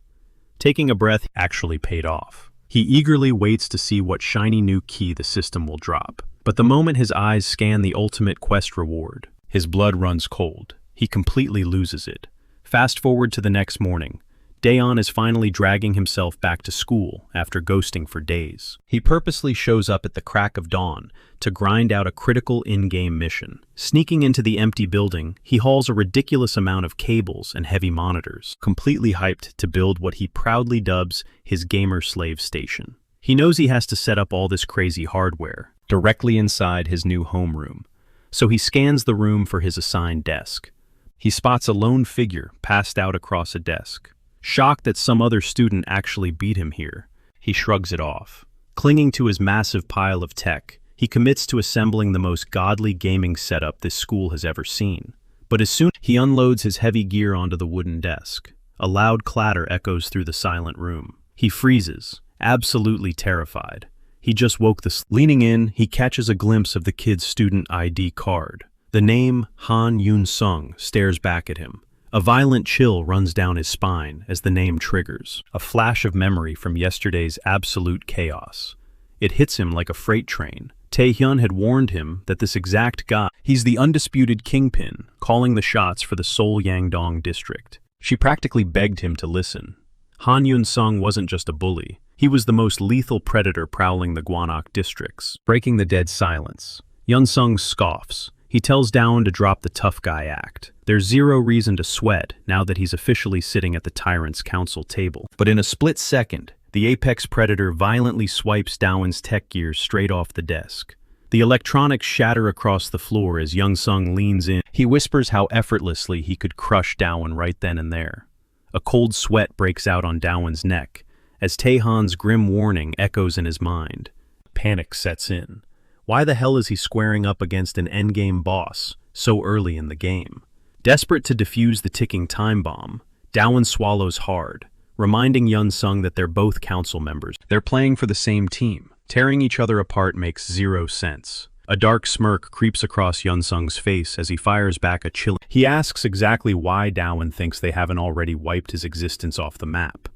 Taking a breath actually paid off. He eagerly waits to see what shiny new key the system will drop. But the moment his eyes scan the ultimate quest reward, his blood runs cold. He completely loses it. Fast forward to the next morning. Daeon is finally dragging himself back to school after ghosting for days. He purposely shows up at the crack of dawn to grind out a critical in-game mission. Sneaking into the empty building, he hauls a ridiculous amount of cables and heavy monitors, completely hyped to build what he proudly dubs his gamer slave station. He knows he has to set up all this crazy hardware directly inside his new homeroom, so he scans the room for his assigned desk. He spots a lone figure passed out across a desk. Shocked that some other student actually beat him here, he shrugs it off. Clinging to his massive pile of tech, he commits to assembling the most godly gaming setup this school has ever seen. But as soon as he unloads his heavy gear onto the wooden desk, a loud clatter echoes through the silent room. He freezes, absolutely terrified. He just woke Leaning in, he catches a glimpse of the kid's student ID card. The name Han Yun-sung stares back at him. A violent chill runs down his spine as the name triggers, a flash of memory from yesterday's absolute chaos. It hits him like a freight train. Taehyun had warned him that this exact guy, he's the undisputed kingpin, calling the shots for the Seoul Yangdong district. She practically begged him to listen. Han Yun-sung wasn't just a bully. He was the most lethal predator prowling the Gwanak districts. Breaking the dead silence, Yun-sung scoffs. He tells Daeon to drop the tough guy act. There's zero reason to sweat now that he's officially sitting at the tyrant's council table. But in a split second, the apex predator violently swipes Daeon's tech gear straight off the desk. The electronics shatter across the floor as Yun-sung leans in. He whispers how effortlessly he could crush Daeon right then and there. A cold sweat breaks out on Daeon's neck as Taehan's grim warning echoes in his mind. Panic sets in. Why the hell is he squaring up against an endgame boss so early in the game? Desperate to defuse the ticking time bomb, Daeon swallows hard, reminding Yun-sung that they're both council members. They're playing for the same team. Tearing each other apart makes zero sense. A dark smirk creeps across Yun-sung's face as he fires back a chill. He asks exactly why Daeon thinks they haven't already wiped his existence off the map.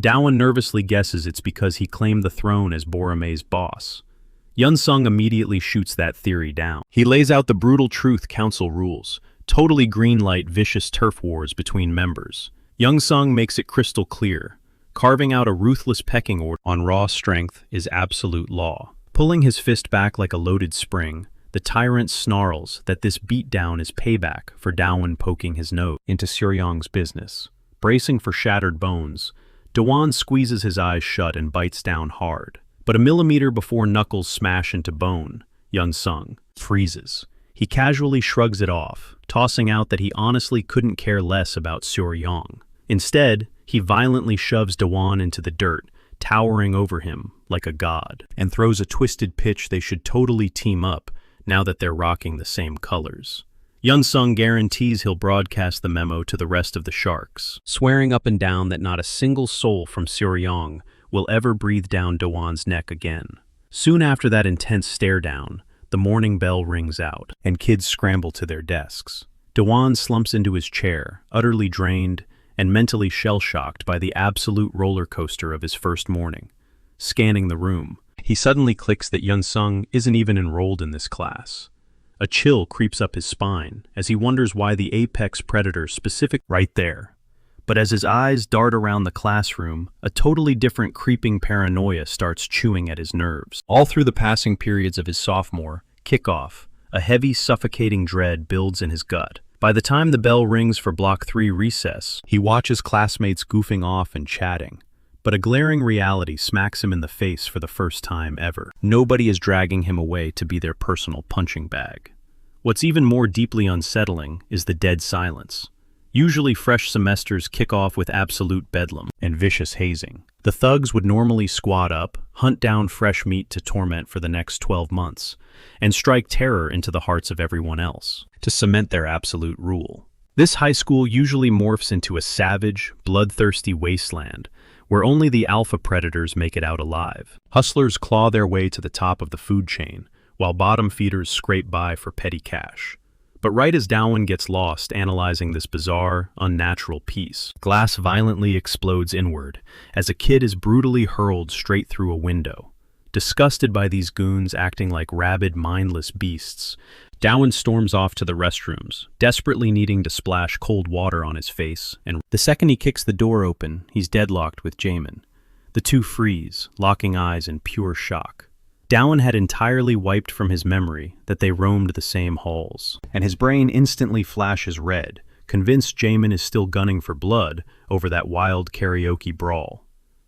Daeon nervously guesses it's because he claimed the throne as Boromei's boss. Yun Sung immediately shoots that theory down. He lays out the brutal truth council rules, totally greenlight vicious turf wars between members. Young Sung makes it crystal clear. Carving out a ruthless pecking order on raw strength is absolute law. Pulling his fist back like a loaded spring, the tyrant snarls that this beatdown is payback for Daewon poking his nose into Seoryong's business. Bracing for shattered bones, Daewon squeezes his eyes shut and bites down hard. But a millimeter before knuckles smash into bone, Yun Sung freezes. He casually shrugs it off, tossing out that he honestly couldn't care less about Seoryong. Instead, he violently shoves Daewon into the dirt, towering over him like a god, and throws a twisted pitch they should totally team up now that they're rocking the same colors. Yun Sung guarantees he'll broadcast the memo to the rest of the Sharks, swearing up and down that not a single soul from Seoryong will ever breathe down Daewon's neck again. Soon after that intense stare-down, the morning bell rings out, and kids scramble to their desks. Daewon slumps into his chair, utterly drained and mentally shell-shocked by the absolute roller coaster of his first morning. Scanning the room, he suddenly clicks that Yun Sung isn't even enrolled in this class. A chill creeps up his spine as he wonders why the apex predator specific right there. But as his eyes dart around the classroom, a totally different creeping paranoia starts chewing at his nerves. All through the passing periods of his sophomore kickoff, a heavy, suffocating dread builds in his gut. By the time the bell rings for Block 3 recess, he watches classmates goofing off and chatting. But a glaring reality smacks him in the face for the first time ever. Nobody is dragging him away to be their personal punching bag. What's even more deeply unsettling is the dead silence. Usually fresh semesters kick off with absolute bedlam and vicious hazing. The thugs would normally squad up, hunt down fresh meat to torment for the next 12 months, and strike terror into the hearts of everyone else, to cement their absolute rule. This high school usually morphs into a savage, bloodthirsty wasteland, where only the alpha predators make it out alive. Hustlers claw their way to the top of the food chain, while bottom feeders scrape by for petty cash. But right as Daewon gets lost analyzing this bizarre, unnatural piece, glass violently explodes inward as a kid is brutally hurled straight through a window. Disgusted by these goons acting like rabid, mindless beasts, Daewon storms off to the restrooms, desperately needing to splash cold water on his face, and the second he kicks the door open, he's deadlocked with Jaemin. The two freeze, locking eyes in pure shock. Daewon had entirely wiped from his memory that they roamed the same halls, and his brain instantly flashes red, convinced Jaemin is still gunning for blood over that wild karaoke brawl.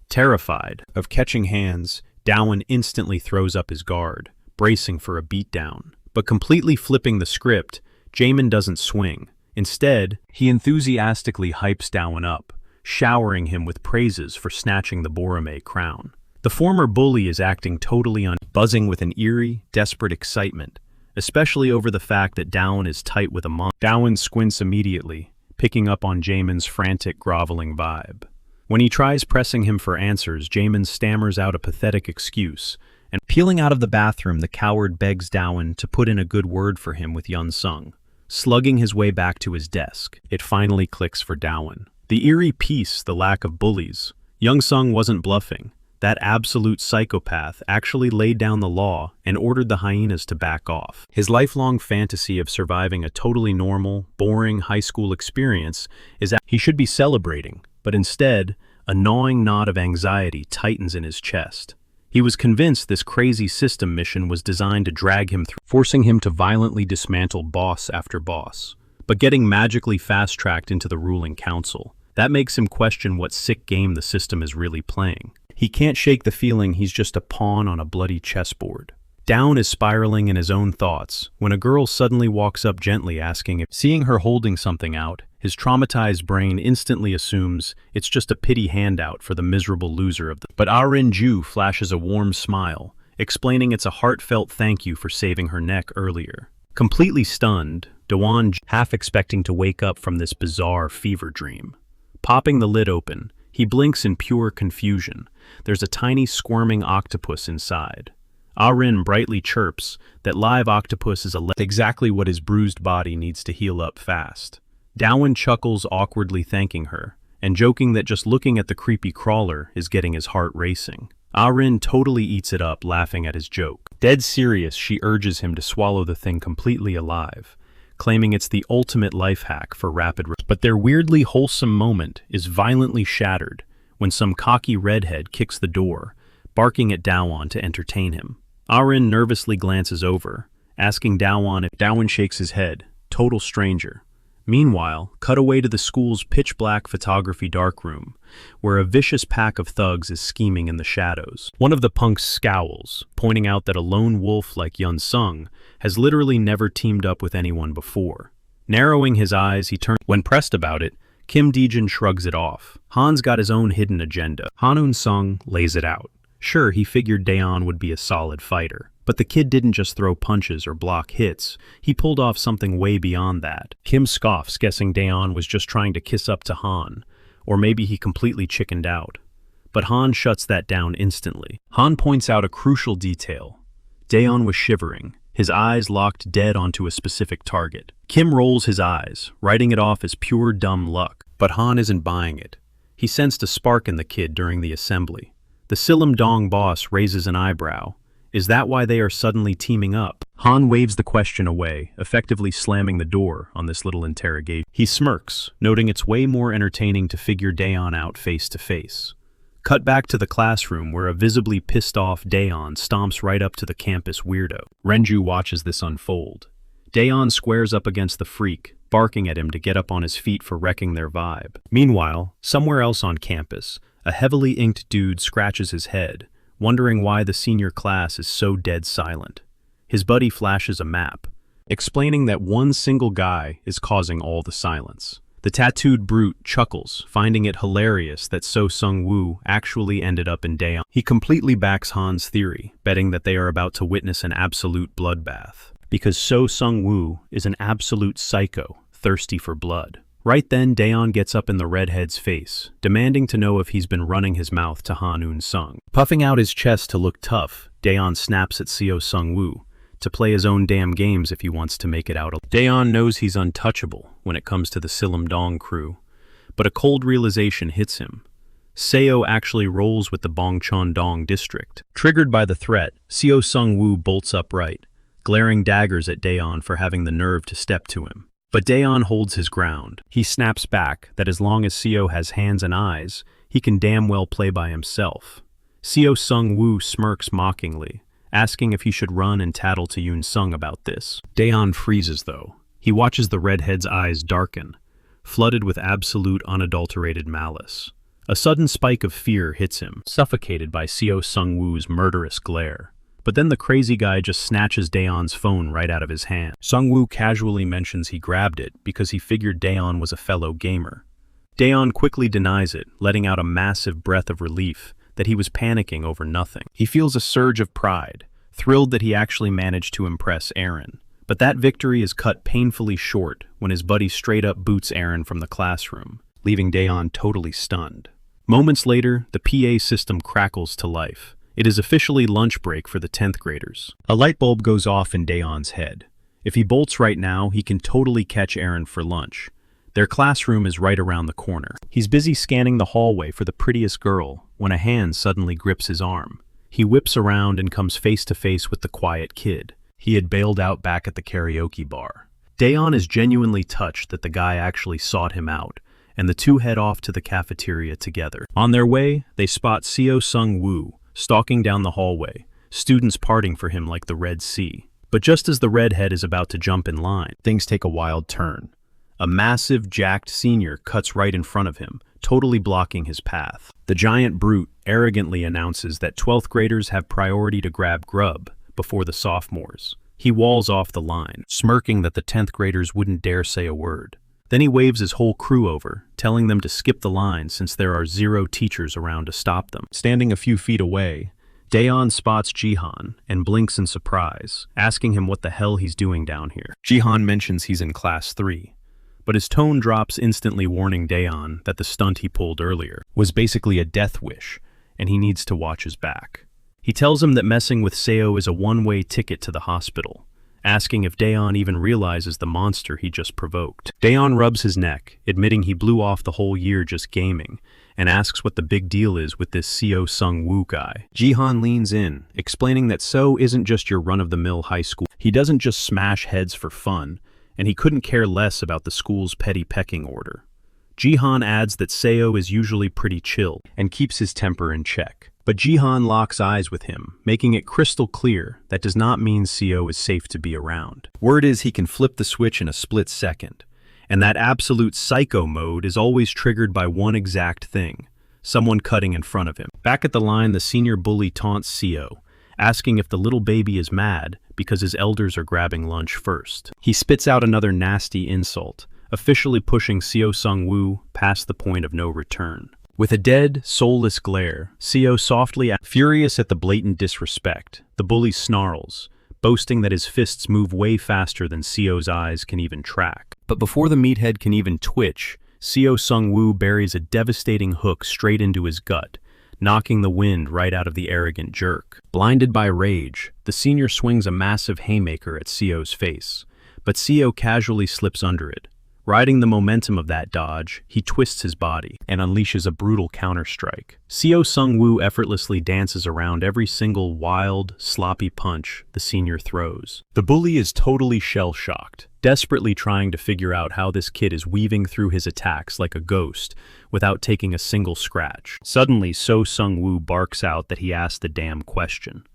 Terrified of catching hands, Daewon instantly throws up his guard, bracing for a beatdown. But completely flipping the script, Jaemin doesn't swing. Instead, he enthusiastically hypes Daewon up, showering him with praises for snatching the Borome crown. The former bully is acting totally buzzing with an eerie, desperate excitement, especially over the fact that Daewon is tight with a monster. Daewon squints immediately, picking up on Jaemin's frantic, groveling vibe. When he tries pressing him for answers, Jaemin stammers out a pathetic excuse, and peeling out of the bathroom, the coward begs Daewon to put in a good word for him with Yun Sung. Slugging his way back to his desk, it finally clicks for Daewon. The eerie peace, the lack of bullies. Yun Sung wasn't bluffing. That absolute psychopath actually laid down the law and ordered the hyenas to back off. His lifelong fantasy of surviving a totally normal, boring high school experience is that he should be celebrating, but instead, a gnawing knot of anxiety tightens in his chest. He was convinced this crazy system mission was designed to drag him through, forcing him to violently dismantle boss after boss, but getting magically fast-tracked into the ruling council. That makes him question what sick game the system is really playing. He can't shake the feeling he's just a pawn on a bloody chessboard. Daewon is spiraling in his own thoughts when a girl suddenly walks up gently asking if seeing her holding something out, his traumatized brain instantly assumes it's just a pity handout for the miserable loser of the. But Ju flashes a warm smile, explaining it's a heartfelt thank you for saving her neck earlier. Completely stunned, Daewon, half expecting to wake up from this bizarre fever dream. Popping the lid open, he blinks in pure confusion. There's a tiny squirming octopus inside. Rin brightly chirps that live octopus is exactly what his bruised body needs to heal up fast. Daewon chuckles awkwardly thanking her, and joking that just looking at the creepy crawler is getting his heart racing. Ah-rin totally eats it up, laughing at his joke. Dead serious, she urges him to swallow the thing completely alive, claiming it's the ultimate life hack for rapid. But their weirdly wholesome moment is violently shattered when some cocky redhead kicks the door, barking at Daewon to entertain him. Ah-rin nervously glances over, asking Daewon if Daewon shakes his head. Total stranger. Meanwhile, cut away to the school's pitch-black photography darkroom, where a vicious pack of thugs is scheming in the shadows. One of the punks scowls, pointing out that a lone wolf like Yun Sung has literally never teamed up with anyone before. Narrowing his eyes, he turns. When pressed about it, Kim Dejin shrugs it off. Han's got his own hidden agenda. Han Eun-sung lays it out. Sure, he figured Daeon would be a solid fighter, but the kid didn't just throw punches or block hits, he pulled off something way beyond that. Kim scoffs, guessing Daeon was just trying to kiss up to Han, or maybe he completely chickened out. But Han shuts that down instantly. Han points out a crucial detail. Daeon was shivering, his eyes locked dead onto a specific target. Kim rolls his eyes, writing it off as pure dumb luck. But Han isn't buying it. He sensed a spark in the kid during the assembly. The Silim Dong boss raises an eyebrow. Is that why they are suddenly teaming up? Han waves the question away, effectively slamming the door on this little interrogation. He smirks, noting it's way more entertaining to figure Daeon out face to face. Cut back to the classroom where a visibly pissed off Daeon stomps right up to the campus weirdo. Renju watches this unfold. Daeon squares up against the freak, barking at him to get up on his feet for wrecking their vibe. Meanwhile, somewhere else on campus, a heavily inked dude scratches his head, wondering why the senior class is so dead silent. His buddy flashes a map, explaining that one single guy is causing all the silence. The tattooed brute chuckles, finding it hilarious that So Sung-woo actually ended up in Daeon. He completely backs Han's theory, betting that they are about to witness an absolute bloodbath, because So Sung-woo is an absolute psycho, thirsty for blood. Right then, Daeon gets up in the redhead's face, demanding to know if he's been running his mouth to Han Eun-sung. Puffing out his chest to look tough, Daeon snaps at Seo Sung-woo to play his own damn games if he wants to make it out. Daeon knows he's untouchable when it comes to the Silim Dong crew, but a cold realization hits him. Seo actually rolls with the Bongchon Dong district. Triggered by the threat, Seo Sung-woo bolts upright, glaring daggers at Daeon for having the nerve to step to him. But Daeon holds his ground. He snaps back that as long as Seo has hands and eyes, he can damn well play by himself. Seo Sung-woo smirks mockingly, asking if he should run and tattle to Yoon-sung about this. Daeon freezes though. He watches the redhead's eyes darken, flooded with absolute unadulterated malice. A sudden spike of fear hits him, suffocated by Seo Sung-woo's murderous glare. But then the crazy guy just snatches Daeon's phone right out of his hand. Sung-woo casually mentions he grabbed it because he figured Daeon was a fellow gamer. Daeon quickly denies it, letting out a massive breath of relief that he was panicking over nothing. He feels a surge of pride, thrilled that he actually managed to impress Eren. But that victory is cut painfully short when his buddy straight up boots Eren from the classroom, leaving Daeon totally stunned. Moments later, the PA system crackles to life. It is officially lunch break for the 10th graders. A light bulb goes off in Daeon's head. If he bolts right now, he can totally catch Eren for lunch. Their classroom is right around the corner. He's busy scanning the hallway for the prettiest girl when a hand suddenly grips his arm. He whips around and comes face to face with the quiet kid. He had bailed out back at the karaoke bar. Daeon is genuinely touched that the guy actually sought him out, and the two head off to the cafeteria together. On their way, they spot Seo Sung-woo stalking down the hallway, students parting for him like the Red Sea. But just as the redhead is about to jump in line, things take a wild turn. A massive, jacked senior cuts right in front of him, totally blocking his path. The giant brute arrogantly announces that 12th graders have priority to grab grub before the sophomores. He walls off the line, smirking that the 10th graders wouldn't dare say a word. Then he waves his whole crew over, telling them to skip the line since there are 0 teachers around to stop them. Standing a few feet away, Daeon spots Jihan and blinks in surprise, asking him what the hell he's doing down here. Jihan mentions he's in class 3, but his tone drops instantly, warning Daeon that the stunt he pulled earlier was basically a death wish, and he needs to watch his back. He tells him that messing with Seo is a one-way ticket to the hospital, asking if Daeon even realizes the monster he just provoked. Daeon rubs his neck, admitting he blew off the whole year just gaming, and asks what the big deal is with this Seo Sung-woo guy. Jihan leans in, explaining that Seo isn't just your run-of-the-mill high school. He doesn't just smash heads for fun, and he couldn't care less about the school's petty pecking order. Jihan adds that Seo is usually pretty chill and keeps his temper in check. But Jihan locks eyes with him, making it crystal clear that does not mean Seo is safe to be around. Word is he can flip the switch in a split second, and that absolute psycho mode is always triggered by one exact thing: someone cutting in front of him. Back at the line, the senior bully taunts Seo, asking if the little baby is mad because his elders are grabbing lunch first. He spits out another nasty insult, officially pushing Seo Sung-woo past the point of no return. With a dead, soulless glare, Seo softly furious at the blatant disrespect, the bully snarls, boasting that his fists move way faster than Seo's eyes can even track. But before the meathead can even twitch, Seo Sung-woo buries a devastating hook straight into his gut, knocking the wind right out of the arrogant jerk. Blinded by rage, the senior swings a massive haymaker at Seo's face, but Seo casually slips under it. Riding the momentum of that dodge, he twists his body and unleashes a brutal counterstrike. Seo Sung-woo effortlessly dances around every single wild, sloppy punch the senior throws. The bully is totally shell-shocked, desperately trying to figure out how this kid is weaving through his attacks like a ghost without taking a single scratch. Suddenly, Seo Sung-woo barks out that he asked the damn question.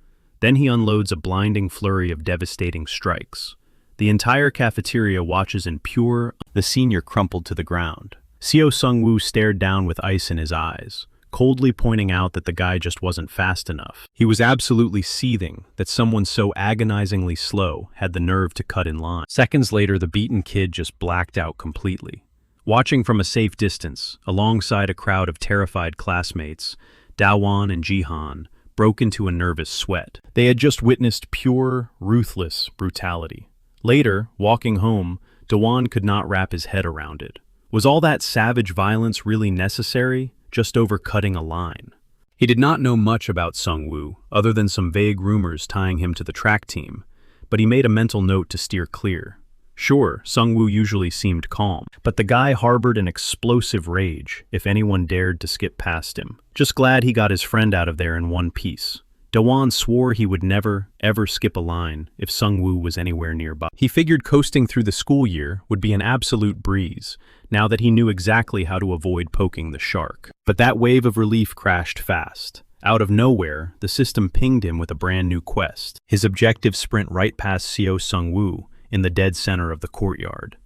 Then he unloads a blinding flurry of devastating strikes. The entire cafeteria watches in pure. The senior crumpled to the ground. Seo Sung-woo stared down with ice in his eyes, coldly pointing out that the guy just wasn't fast enough. He was absolutely seething that someone so agonizingly slow had the nerve to cut in line. Seconds later, the beaten kid just blacked out completely. Watching from a safe distance, alongside a crowd of terrified classmates, Dawon and Jihan broke into a nervous sweat. They had just witnessed pure, ruthless brutality. Later, walking home, Dawon could not wrap his head around it. Was all that savage violence really necessary, just over cutting a line? He did not know much about Sung-woo, other than some vague rumors tying him to the track team, but he made a mental note to steer clear. Sure, Sung-woo usually seemed calm, but the guy harbored an explosive rage if anyone dared to skip past him. Just glad he got his friend out of there in one piece. Dawon swore he would never, ever skip a line if Sung-woo was anywhere nearby. He figured coasting through the school year would be an absolute breeze, now that he knew exactly how to avoid poking the shark. But that wave of relief crashed fast. Out of nowhere, the system pinged him with a brand new quest. His objective sprint right past Seo Sung-woo in the dead center of the courtyard.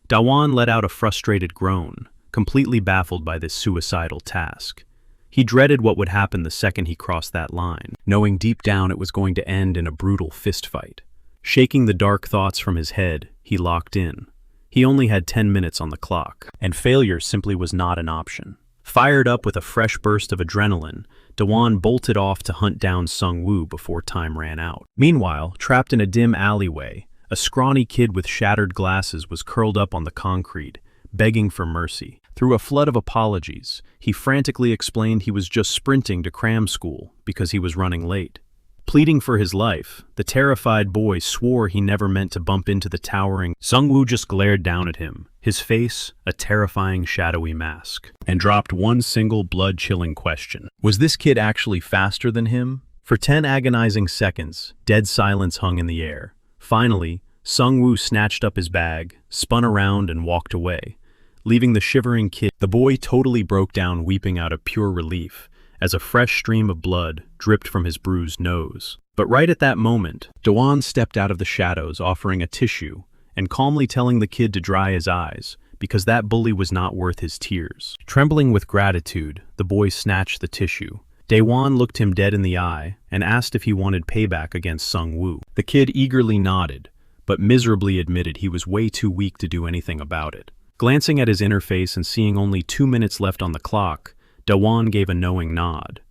Dawon let out a frustrated groan, completely baffled by this suicidal task. He dreaded what would happen the second he crossed that line, knowing deep down it was going to end in a brutal fistfight. Shaking the dark thoughts from his head, he locked in. He only had 10 minutes on the clock, and failure simply was not an option. Fired up with a fresh burst of adrenaline, Dawon bolted off to hunt down Sung-woo before time ran out. Meanwhile, trapped in a dim alleyway, a scrawny kid with shattered glasses was curled up on the concrete, begging for mercy. Through a flood of apologies, he frantically explained he was just sprinting to cram school because he was running late. Pleading for his life, the terrified boy swore he never meant to bump into the towering. Sung-woo just glared down at him, his face a terrifying shadowy mask, and dropped one single blood-chilling question. Was this kid actually faster than him? For 10 agonizing seconds, dead silence hung in the air. Finally, Sung-woo snatched up his bag, spun around, and walked away, leaving the shivering kid. The boy totally broke down, weeping out of pure relief, as a fresh stream of blood dripped from his bruised nose. But right at that moment, Dawon stepped out of the shadows, offering a tissue, and calmly telling the kid to dry his eyes, because that bully was not worth his tears. Trembling with gratitude, the boy snatched the tissue. Dawon looked him dead in the eye and asked if he wanted payback against Sung-woo. The kid eagerly nodded, but miserably admitted he was way too weak to do anything about it. Glancing at his interface and seeing only 2 minutes left on the clock, Dawon gave a knowing nod.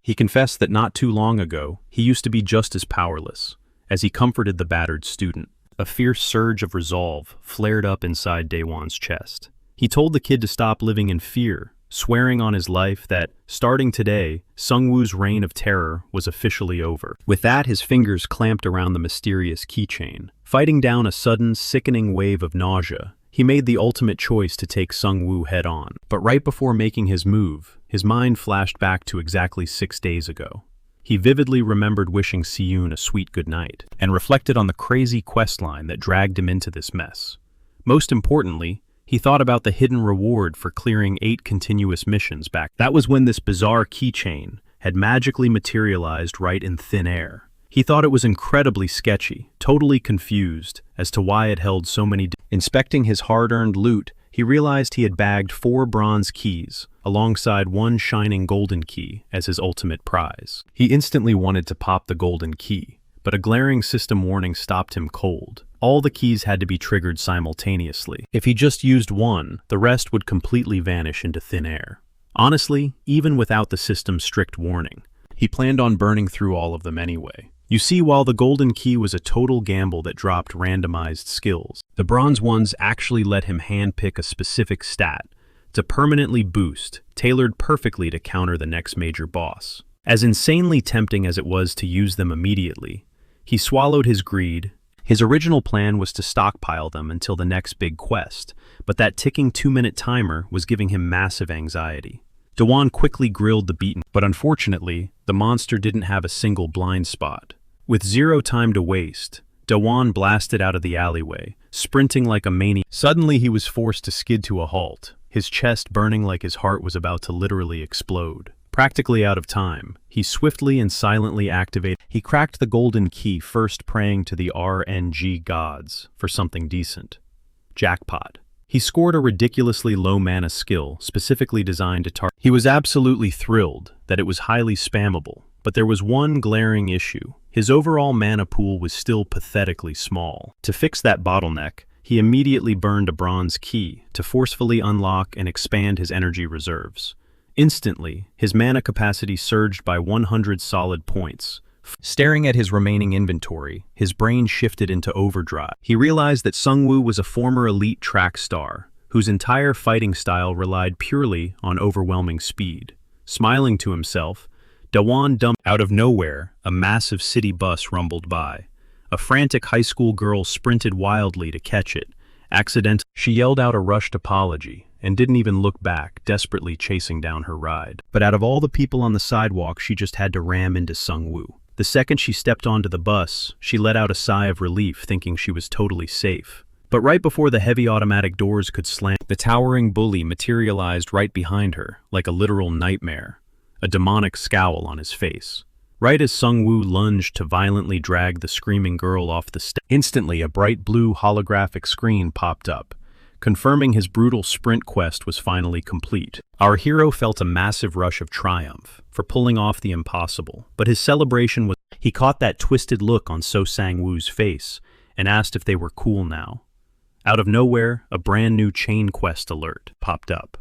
He confessed that not too long ago, he used to be just as powerless, as he comforted the battered student. A fierce surge of resolve flared up inside Dawon's chest. He told the kid to stop living in fear, swearing on his life that, starting today, Sung-woo's reign of terror was officially over. With that, his fingers clamped around the mysterious keychain. Fighting down a sudden, sickening wave of nausea, he made the ultimate choice to take Sung-woo head-on. But right before making his move, His mind flashed back to exactly 6 days ago. He vividly remembered wishing Siyun a sweet goodnight, and reflected on the crazy quest line that dragged him into this mess. Most importantly, he thought about the hidden reward for clearing 8 continuous missions back. That was when this bizarre keychain had magically materialized right in thin air. He thought it was incredibly sketchy, totally confused as to why it held so many. Inspecting his hard-earned loot, he realized he had bagged 4 bronze keys, alongside 1 shining golden key as his ultimate prize. He instantly wanted to pop the golden key, but a glaring system warning stopped him cold. All the keys had to be triggered simultaneously. If he just used one, the rest would completely vanish into thin air. Honestly, even without the system's strict warning, he planned on burning through all of them anyway. You see, while the golden key was a total gamble that dropped randomized skills, the bronze ones actually let him handpick a specific stat to permanently boost, tailored perfectly to counter the next major boss. As insanely tempting as it was to use them immediately, he swallowed his greed. His original plan was to stockpile them until the next big quest, but that ticking 2-minute timer was giving him massive anxiety. Dawan quickly grilled the beaten, but unfortunately, the monster didn't have a single blind spot. With 0 time to waste, Dawan blasted out of the alleyway, sprinting like a maniac. Suddenly he was forced to skid to a halt, his chest burning like his heart was about to literally explode. Practically out of time, he swiftly and silently activated. He cracked the golden key, first praying to the RNG gods for something decent. Jackpot. He scored a ridiculously low mana skill, specifically designed to target. He was absolutely thrilled that it was highly spammable, but there was one glaring issue. His overall mana pool was still pathetically small. To fix that bottleneck, he immediately burned a bronze key to forcefully unlock and expand his energy reserves. Instantly, his mana capacity surged by 100 solid points. Staring at his remaining inventory, his brain shifted into overdrive. He realized that Sungwoo was a former elite track star, whose entire fighting style relied purely on overwhelming speed. Smiling to himself, Dawan dumped. Out of nowhere, a massive city bus rumbled by. A frantic high school girl sprinted wildly to catch it. Accidentally, she yelled out a rushed apology and didn't even look back, desperately chasing down her ride. But out of all the people on the sidewalk, she just had to ram into Sungwoo. The second she stepped onto the bus, she let out a sigh of relief, thinking she was totally safe. But right before the heavy automatic doors could slam, the towering bully materialized right behind her, like a literal nightmare, a demonic scowl on his face. Right as Sungwoo lunged to violently drag the screaming girl off the step, instantly a bright blue holographic screen popped up, confirming his brutal sprint quest was finally complete. Our hero felt a massive rush of triumph for pulling off the impossible, but his celebration was. He caught that twisted look on So Sang-woo's face and asked if they were cool now. Out of nowhere, a brand new chain quest alert popped up.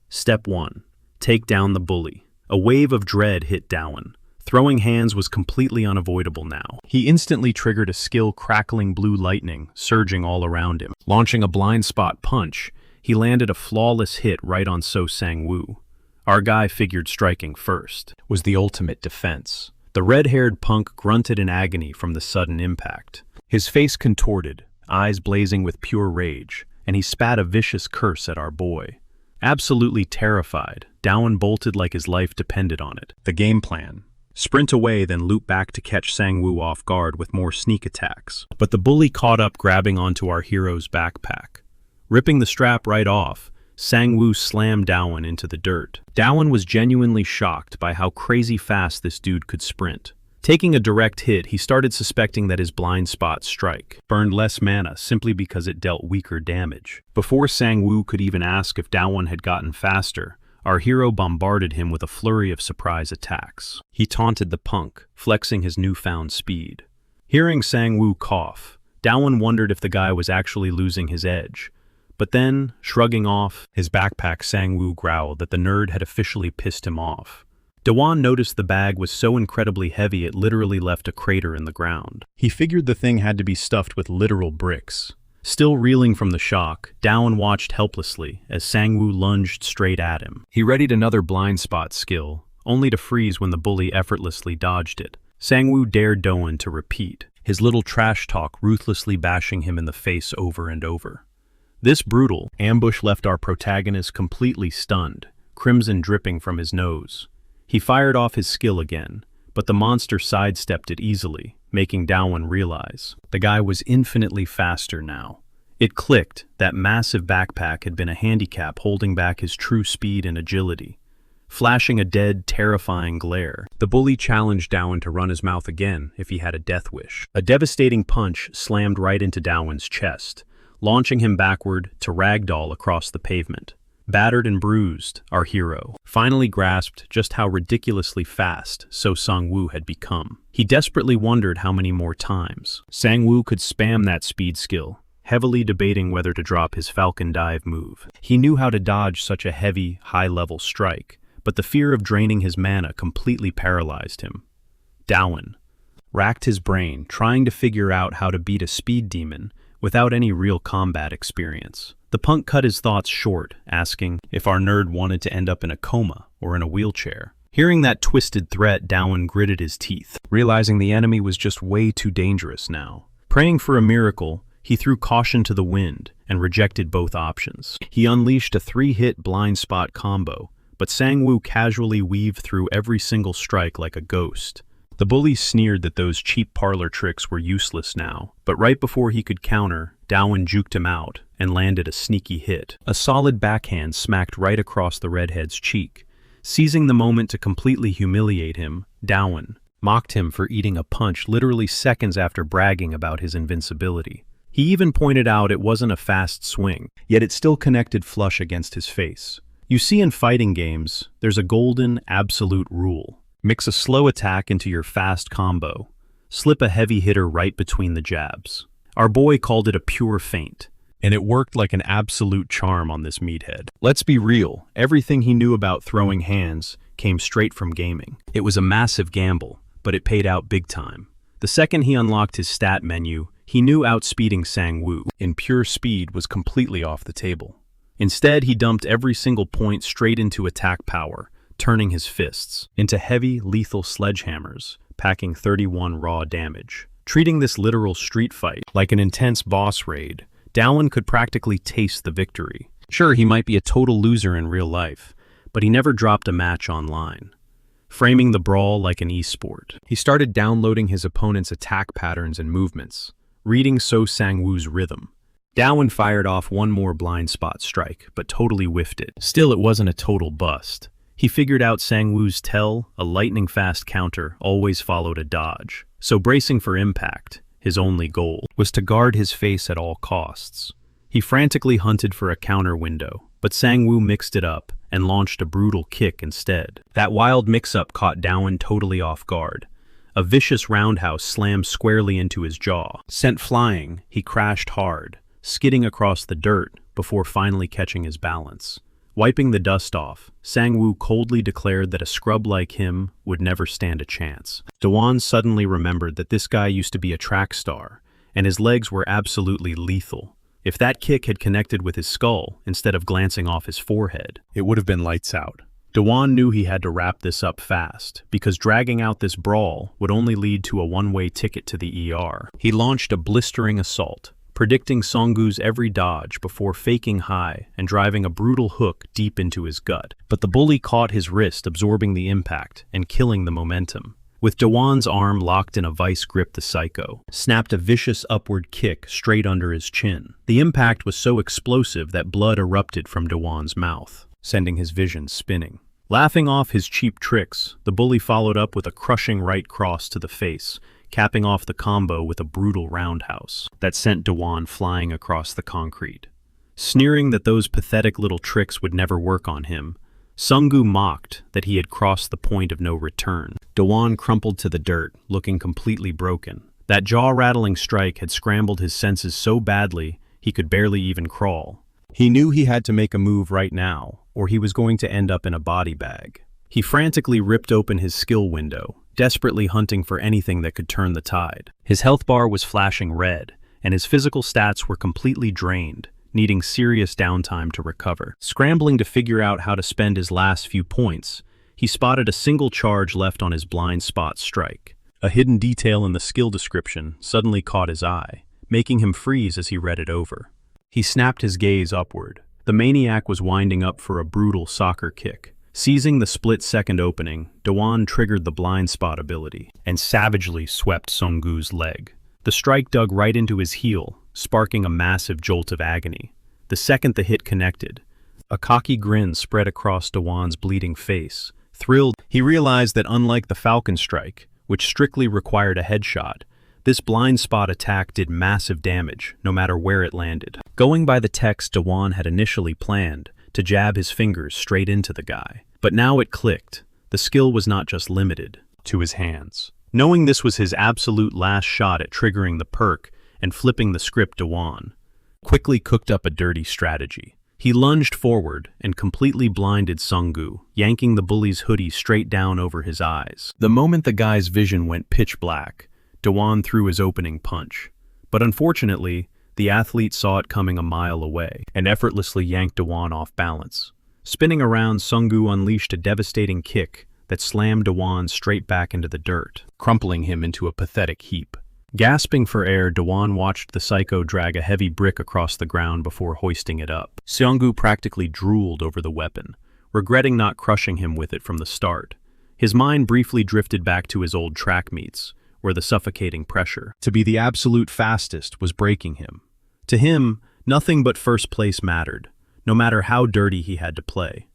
Step 1. Take down the bully. A wave of dread hit Dawan. Throwing hands was completely unavoidable now. He instantly triggered a skill, crackling blue lightning, surging all around him. Launching a blind spot punch, he landed a flawless hit right on So Sang-woo. Our guy figured striking first was the ultimate defense. The red-haired punk grunted in agony from the sudden impact. His face contorted, eyes blazing with pure rage, and he spat a vicious curse at our boy. Absolutely terrified, Dawan bolted like his life depended on it. The game plan: sprint away, then loop back to catch Sang-woo off guard with more sneak attacks. But the bully caught up, grabbing onto our hero's backpack. Ripping the strap right off, Sang-woo slammed Dawan into the dirt. Dawan was genuinely shocked by how crazy fast this dude could sprint. Taking a direct hit, he started suspecting that his blind spot strike burned less mana simply because it dealt weaker damage. Before Sang-woo could even ask if Dawan had gotten faster, our hero bombarded him with a flurry of surprise attacks. He taunted the punk, flexing his newfound speed. Hearing Sang-woo cough, Dawan wondered if the guy was actually losing his edge. But then, shrugging off his backpack, Sang-woo growled that the nerd had officially pissed him off. Dawan noticed the bag was so incredibly heavy it literally left a crater in the ground. He figured the thing had to be stuffed with literal bricks. Still reeling from the shock, Dawan watched helplessly as Sang-woo lunged straight at him. He readied another blind spot skill, only to freeze when the bully effortlessly dodged it. Sang-woo dared Dawan to repeat, his little trash talk ruthlessly bashing him in the face over and over. This brutal ambush left our protagonist completely stunned, crimson dripping from his nose. He fired off his skill again, but the monster sidestepped it easily, making Dawen realize the guy was infinitely faster now. It clicked that massive backpack had been a handicap holding back his true speed and agility. Flashing a dead, terrifying glare, the bully challenged Dawen to run his mouth again if he had a death wish. A devastating punch slammed right into Dawen's chest, launching him backward to ragdoll across the pavement. Battered and bruised, our hero finally grasped just how ridiculously fast So Sang-woo had become. He desperately wondered how many more times Sang-woo could spam that speed skill, heavily debating whether to drop his Falcon Dive move. He knew how to dodge such a heavy, high-level strike, but the fear of draining his mana completely paralyzed him. Dawen racked his brain, trying to figure out how to beat a speed demon without any real combat experience. The punk cut his thoughts short, asking if our nerd wanted to end up in a coma or in a wheelchair. Hearing that twisted threat, Dawen gritted his teeth, realizing the enemy was just way too dangerous now. Praying for a miracle, he threw caution to the wind and rejected both options. He unleashed a 3-hit blind spot combo, but Sang-woo casually weaved through every single strike like a ghost. The bully sneered that those cheap parlor tricks were useless now, but right before he could counter, Dawen juked him out and landed a sneaky hit. A solid backhand smacked right across the redhead's cheek. Seizing the moment to completely humiliate him, Dawen mocked him for eating a punch literally seconds after bragging about his invincibility. He even pointed out it wasn't a fast swing, yet it still connected flush against his face. You see, in fighting games, there's a golden, absolute rule. Mix a slow attack into your fast combo. Slip a heavy hitter right between the jabs. Our boy called it a pure feint, and it worked like an absolute charm on this meathead. Let's be real, everything he knew about throwing hands came straight from gaming. It was a massive gamble, but it paid out big time. The second he unlocked his stat menu, he knew outspeeding Sang-woo in pure speed was completely off the table. Instead, he dumped every single point straight into attack power, turning his fists into heavy, lethal sledgehammers, packing 31 raw damage. Treating this literal street fight like an intense boss raid, Dawen could practically taste the victory. Sure, he might be a total loser in real life, but he never dropped a match online. Framing the brawl like an esport, he started downloading his opponent's attack patterns and movements, reading So Sang-woo's rhythm. Dawen fired off one more blind spot strike, but totally whiffed it. Still, it wasn't a total bust. He figured out Sang-woo's tell, a lightning-fast counter, always followed a dodge. So bracing for impact, his only goal was to guard his face at all costs. He frantically hunted for a counter window, but Sang-woo mixed it up and launched a brutal kick instead. That wild mix-up caught Dawen totally off guard. A vicious roundhouse slammed squarely into his jaw. Sent flying, he crashed hard, skidding across the dirt before finally catching his balance. Wiping the dust off, Sang-woo coldly declared that a scrub like him would never stand a chance. Dawen suddenly remembered that this guy used to be a track star, and his legs were absolutely lethal. If that kick had connected with his skull instead of glancing off his forehead, it would have been lights out. Dawen knew he had to wrap this up fast, because dragging out this brawl would only lead to a one-way ticket to the ER. He launched a blistering assault, predicting Sang-woo's every dodge before faking high and driving a brutal hook deep into his gut. But the bully caught his wrist, absorbing the impact and killing the momentum. With Dawen's arm locked in a vice grip, the psycho snapped a vicious upward kick straight under his chin. The impact was so explosive that blood erupted from Dawen's mouth, sending his vision spinning. Laughing off his cheap tricks, the bully followed up with a crushing right cross to the face, capping off the combo with a brutal roundhouse that sent Dawen flying across the concrete. Sneering that those pathetic little tricks would never work on him, Sang-woo mocked that he had crossed the point of no return. Dawen crumpled to the dirt, looking completely broken. That jaw-rattling strike had scrambled his senses so badly he could barely even crawl. He knew he had to make a move right now, or he was going to end up in a body bag. He frantically ripped open his skill window, desperately hunting for anything that could turn the tide. His health bar was flashing red, and his physical stats were completely drained, needing serious downtime to recover. Scrambling to figure out how to spend his last few points, he spotted a single charge left on his blind spot strike. A hidden detail in the skill description suddenly caught his eye, making him freeze as he read it over. He snapped his gaze upward, The maniac was winding up for a brutal soccer kick. Seizing the split-second opening, Dawon triggered the blind spot ability and savagely swept Sunggu's leg. The strike dug right into his heel, sparking a massive jolt of agony. The second the hit connected, a cocky grin spread across Dawon's bleeding face. Thrilled, he realized that unlike the Falcon Strike, which strictly required a headshot, this blind spot attack did massive damage, no matter where it landed. Going by the text Dawon had initially planned, to jab his fingers straight into the guy. But now it clicked. The skill was not just limited to his hands. Knowing this was his absolute last shot at triggering the perk and flipping the script, Dawon quickly cooked up a dirty strategy. He lunged forward and completely blinded Sunggu, yanking the bully's hoodie straight down over his eyes. The moment the guy's vision went pitch black, Dawon threw his opening punch. But unfortunately, the athlete saw it coming a mile away and effortlessly yanked Dawon off balance. Spinning around, Sunggu unleashed a devastating kick that slammed Dawon straight back into the dirt, crumpling him into a pathetic heap. Gasping for air, Dawon watched the psycho drag a heavy brick across the ground before hoisting it up. Sunggu practically drooled over the weapon, regretting not crushing him with it from the start. His mind briefly drifted back to his old track meets, where the suffocating pressure to be the absolute fastest was breaking him. To him, nothing but first place mattered, no matter how dirty he had to play.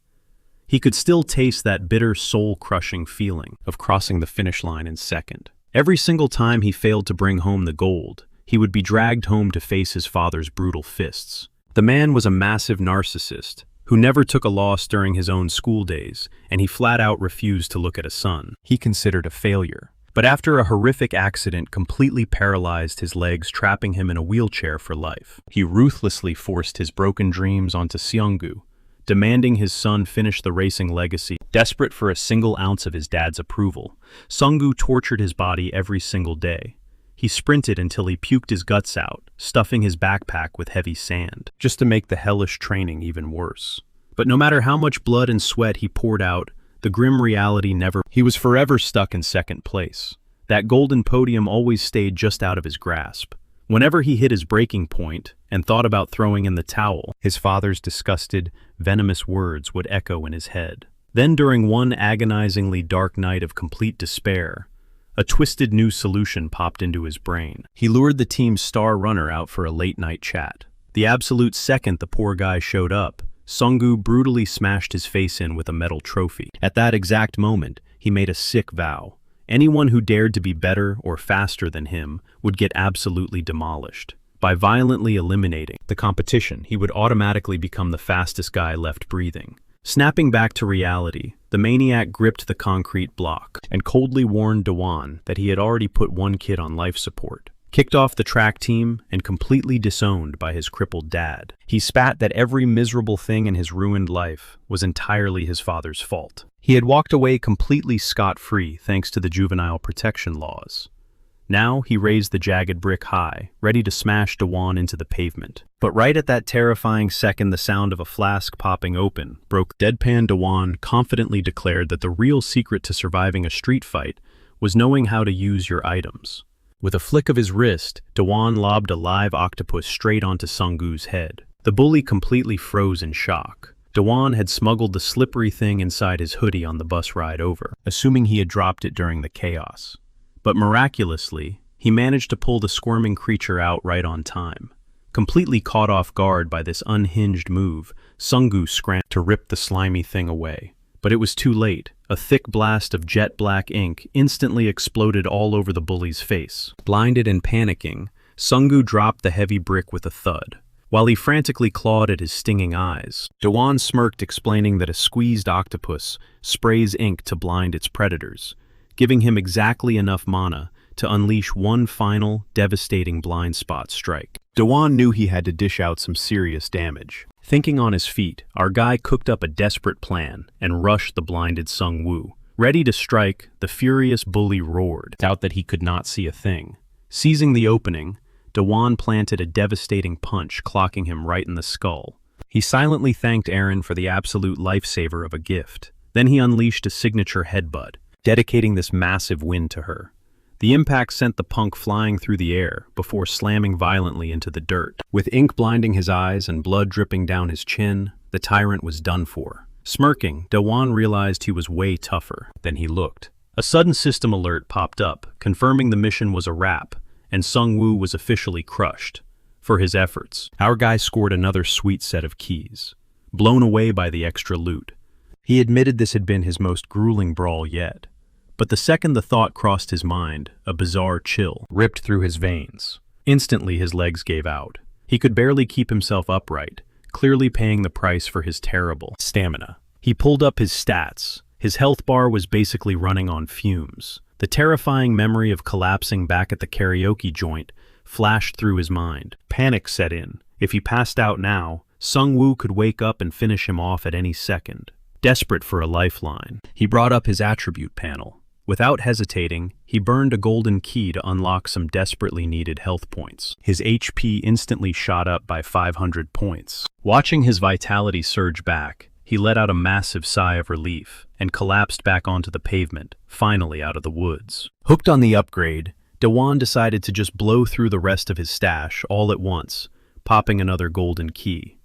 He could still taste that bitter, soul-crushing feeling of crossing the finish line in second. Every single time he failed to bring home the gold, he would be dragged home to face his father's brutal fists. The man was a massive narcissist who never took a loss during his own school days, and he flat out refused to look at a son he considered a failure. But after a horrific accident completely paralyzed his legs, trapping him in a wheelchair for life, he ruthlessly forced his broken dreams onto Sunggu, demanding his son finish the racing legacy. Desperate for a single ounce of his dad's approval, Sunggu tortured his body every single day. He sprinted until he puked his guts out, stuffing his backpack with heavy sand, just to make the hellish training even worse. But no matter how much blood and sweat he poured out, the grim reality never. He was forever stuck in second place. That golden podium always stayed just out of his grasp. Whenever he hit his breaking point and thought about throwing in the towel, his father's disgusted, venomous words would echo in his head. Then during one agonizingly dark night of complete despair, a twisted new solution popped into his brain. He lured the team's star runner out for a late-night chat. The absolute second the poor guy showed up, Sunggu brutally smashed his face in with a metal trophy. At that exact moment, he made a sick vow. Anyone who dared to be better or faster than him would get absolutely demolished. By violently eliminating the competition, he would automatically become the fastest guy left breathing. Snapping back to reality, the maniac gripped the concrete block and coldly warned Dawon that he had already put one kid on life support. Kicked off the track team and completely disowned by his crippled dad, he spat that every miserable thing in his ruined life was entirely his father's fault. He had walked away completely scot-free thanks to the juvenile protection laws. Now he raised the jagged brick high, ready to smash Dawon into the pavement. But right at that terrifying second, the sound of a flask popping open broke. Deadpan Dawon confidently declared that the real secret to surviving a street fight was knowing how to use your items. With a flick of his wrist, Dawon lobbed a live octopus straight onto Sunggu's head. The bully completely froze in shock. Dawon had smuggled the slippery thing inside his hoodie on the bus ride over, assuming he had dropped it during the chaos. But miraculously, he managed to pull the squirming creature out right on time. Completely caught off guard by this unhinged move, Sunggu scrambled to rip the slimy thing away. But it was too late. A thick blast of jet black ink instantly exploded all over the bully's face. Blinded and panicking, Sunggu dropped the heavy brick with a thud. While he frantically clawed at his stinging eyes, Dawon smirked, explaining that a squeezed octopus sprays ink to blind its predators, giving him exactly enough mana to unleash one final, devastating blind spot strike. Dawon knew he had to dish out some serious damage. Thinking on his feet, our guy cooked up a desperate plan and rushed the blinded Sungwoo. Ready to strike, the furious bully roared out that he could not see a thing. Seizing the opening, Dawon planted a devastating punch, clocking him right in the skull. He silently thanked Aaron for the absolute lifesaver of a gift. Then he unleashed a signature headbutt, dedicating this massive win to her. The impact sent the punk flying through the air before slamming violently into the dirt. With ink blinding his eyes and blood dripping down his chin, the tyrant was done for. Smirking, Daewon realized he was way tougher than he looked. A sudden system alert popped up, confirming the mission was a wrap, and Sung-woo was officially crushed. For his efforts, our guy scored another sweet set of keys, blown away by the extra loot. He admitted this had been his most grueling brawl yet. But the second the thought crossed his mind, a bizarre chill ripped through his veins. Instantly his legs gave out. He could barely keep himself upright, clearly paying the price for his terrible stamina. He pulled up his stats. His health bar was basically running on fumes. The terrifying memory of collapsing back at the karaoke joint flashed through his mind. Panic set in. If he passed out now, Sung-woo could wake up and finish him off at any second. Desperate for a lifeline, he brought up his attribute panel. Without hesitating, he burned a golden key to unlock some desperately needed health points. His HP instantly shot up by 500 points. Watching his vitality surge back, he let out a massive sigh of relief and collapsed back onto the pavement, finally out of the woods. Hooked on the upgrade, Daewon decided to just blow through the rest of his stash all at once, popping another golden key.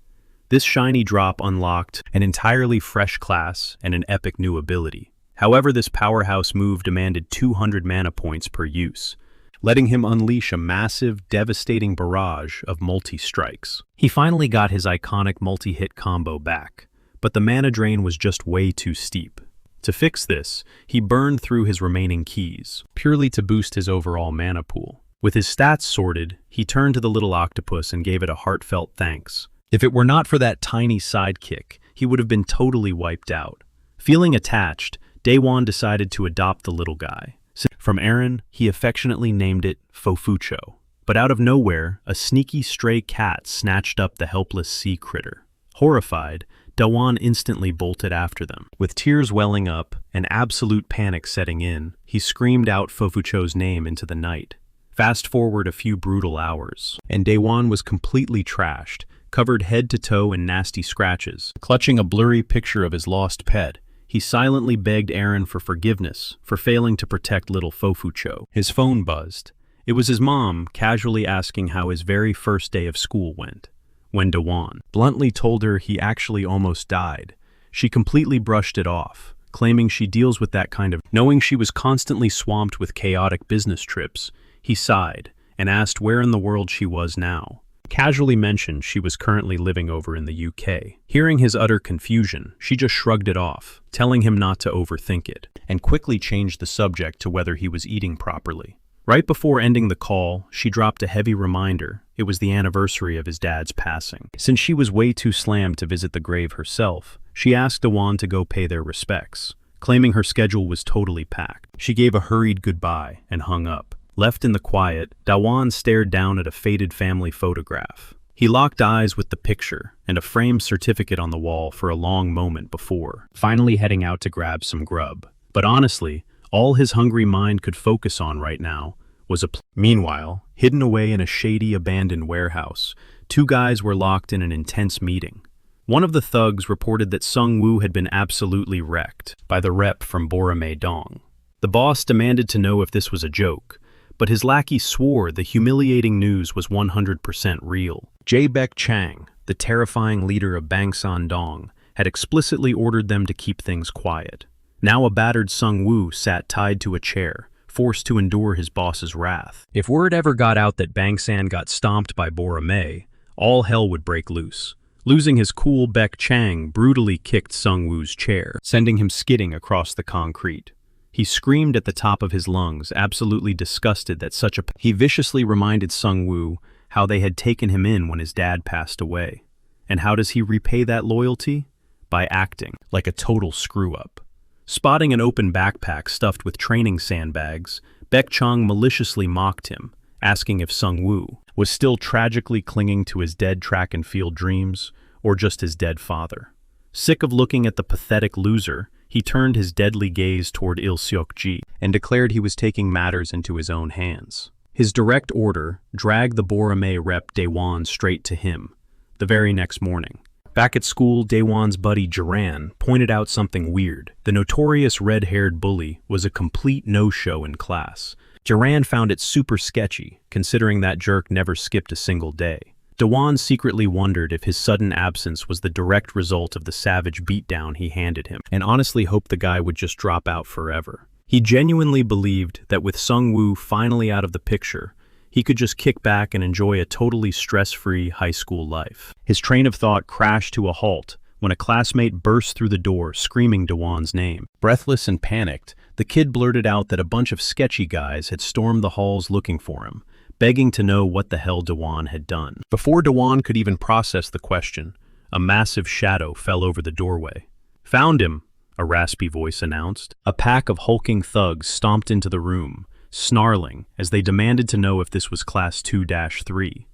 This shiny drop unlocked an entirely fresh class and an epic new ability. However, this powerhouse move demanded 200 mana points per use, letting him unleash a massive, devastating barrage of multi-strikes. He finally got his iconic multi-hit combo back, but the mana drain was just way too steep. To fix this, he burned through his remaining keys, purely to boost his overall mana pool. With his stats sorted, he turned to the little octopus and gave it a heartfelt thanks. If it were not for that tiny sidekick, he would have been totally wiped out. Feeling attached, Daewon decided to adopt the little guy. From Aaron, he affectionately named it Fofucho. But out of nowhere, a sneaky stray cat snatched up the helpless sea critter. Horrified, Daewon instantly bolted after them. With tears welling up and absolute panic setting in, he screamed out Fofucho's name into the night. Fast forward a few brutal hours, and Daewon was completely trashed, covered head to toe in nasty scratches. Clutching a blurry picture of his lost pet, he silently begged Aaron for forgiveness for failing to protect little Fofucho. His phone buzzed. It was his mom casually asking how his very first day of school went. When Daewon bluntly told her he actually almost died, she completely brushed it off, claiming she deals with that kind of. Knowing she was constantly swamped with chaotic business trips, he sighed and asked where in the world she was now. Casually mentioned she was currently living over in the UK. Hearing his utter confusion, she just shrugged it off, telling him not to overthink it, and quickly changed the subject to whether he was eating properly. Right before ending the call, she dropped a heavy reminder. It was the anniversary of his dad's passing. Since she was way too slammed to visit the grave herself, she asked Daewon to go pay their respects, claiming her schedule was totally packed. She gave a hurried goodbye and hung up. Left in the quiet, Daewon stared down at a faded family photograph. He locked eyes with the picture and a framed certificate on the wall for a long moment before finally heading out to grab some grub. But honestly, all his hungry mind could focus on right now was a Meanwhile, hidden away in a shady, abandoned warehouse, two guys were locked in an intense meeting. One of the thugs reported that Sung-woo had been absolutely wrecked by the rep from Borame-dong. The boss demanded to know if this was a joke, but his lackey swore the humiliating news was 100% real. Jae-baek Chang, the terrifying leader of Bangsan-dong, had explicitly ordered them to keep things quiet. Now a battered Sung-woo sat tied to a chair, forced to endure his boss's wrath. If word ever got out that Bangsan got stomped by Borame, all hell would break loose. Losing his cool, Baek Chang brutally kicked Sung-woo's chair, sending him skidding across the concrete. He screamed at the top of his lungs, absolutely disgusted that such a... He viciously reminded Sung-woo how they had taken him in when his dad passed away. And how does he repay that loyalty? By acting like a total screw-up. Spotting an open backpack stuffed with training sandbags, Baek Chang maliciously mocked him, asking if Sung-woo was still tragically clinging to his dead track and field dreams, or just his dead father. Sick of looking at the pathetic loser, he turned his deadly gaze toward Il-seok-ji and declared he was taking matters into his own hands. His direct order dragged the Borame rep Daewon straight to him, the very next morning. Back at school, Daewon's buddy Jaran pointed out something weird. The notorious red-haired bully was a complete no-show in class, Duran found it super sketchy, considering that jerk never skipped a single day. Dewan secretly wondered if his sudden absence was the direct result of the savage beatdown he handed him, and honestly hoped the guy would just drop out forever. He genuinely believed that with Sung-woo finally out of the picture, he could just kick back and enjoy a totally stress-free high school life. His train of thought crashed to a halt when a classmate burst through the door screaming Dewan's name. Breathless and panicked, the kid blurted out that a bunch of sketchy guys had stormed the halls looking for him, begging to know what the hell Dewan had done. Before Dewan could even process the question, a massive shadow fell over the doorway. "Found him," a raspy voice announced. A pack of hulking thugs stomped into the room, snarling as they demanded to know if this was Class 2-3.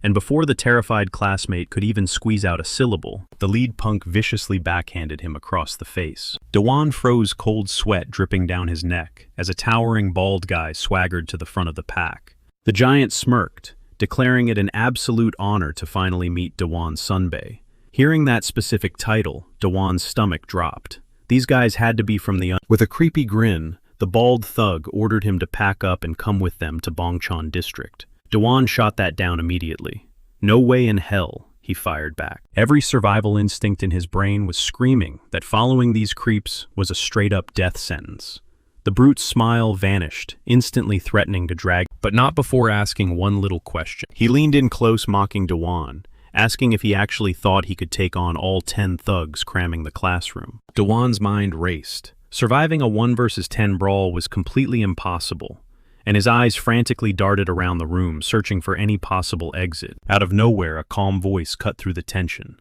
And before the terrified classmate could even squeeze out a syllable, the lead punk viciously backhanded him across the face. Dewan froze, cold sweat dripping down his neck as a towering bald guy swaggered to the front of the pack. The giant smirked, declaring it an absolute honor to finally meet Dewan Sunbae. Hearing that specific title, Dewan's stomach dropped. These guys had to be from the With a creepy grin, the bald thug ordered him to pack up and come with them to Bongchon District. Dewan shot that down immediately. "No way in hell," he fired back. Every survival instinct in his brain was screaming that following these creeps was a straight-up death sentence. The brute's smile vanished, instantly threatening to drag, but not before asking one little question. He leaned in close, mocking Dewan, asking if he actually thought he could take on all 10 thugs cramming the classroom. Dewan's mind raced. Surviving a 1 versus 10 brawl was completely impossible, and his eyes frantically darted around the room, searching for any possible exit. Out of nowhere, a calm voice cut through the tension.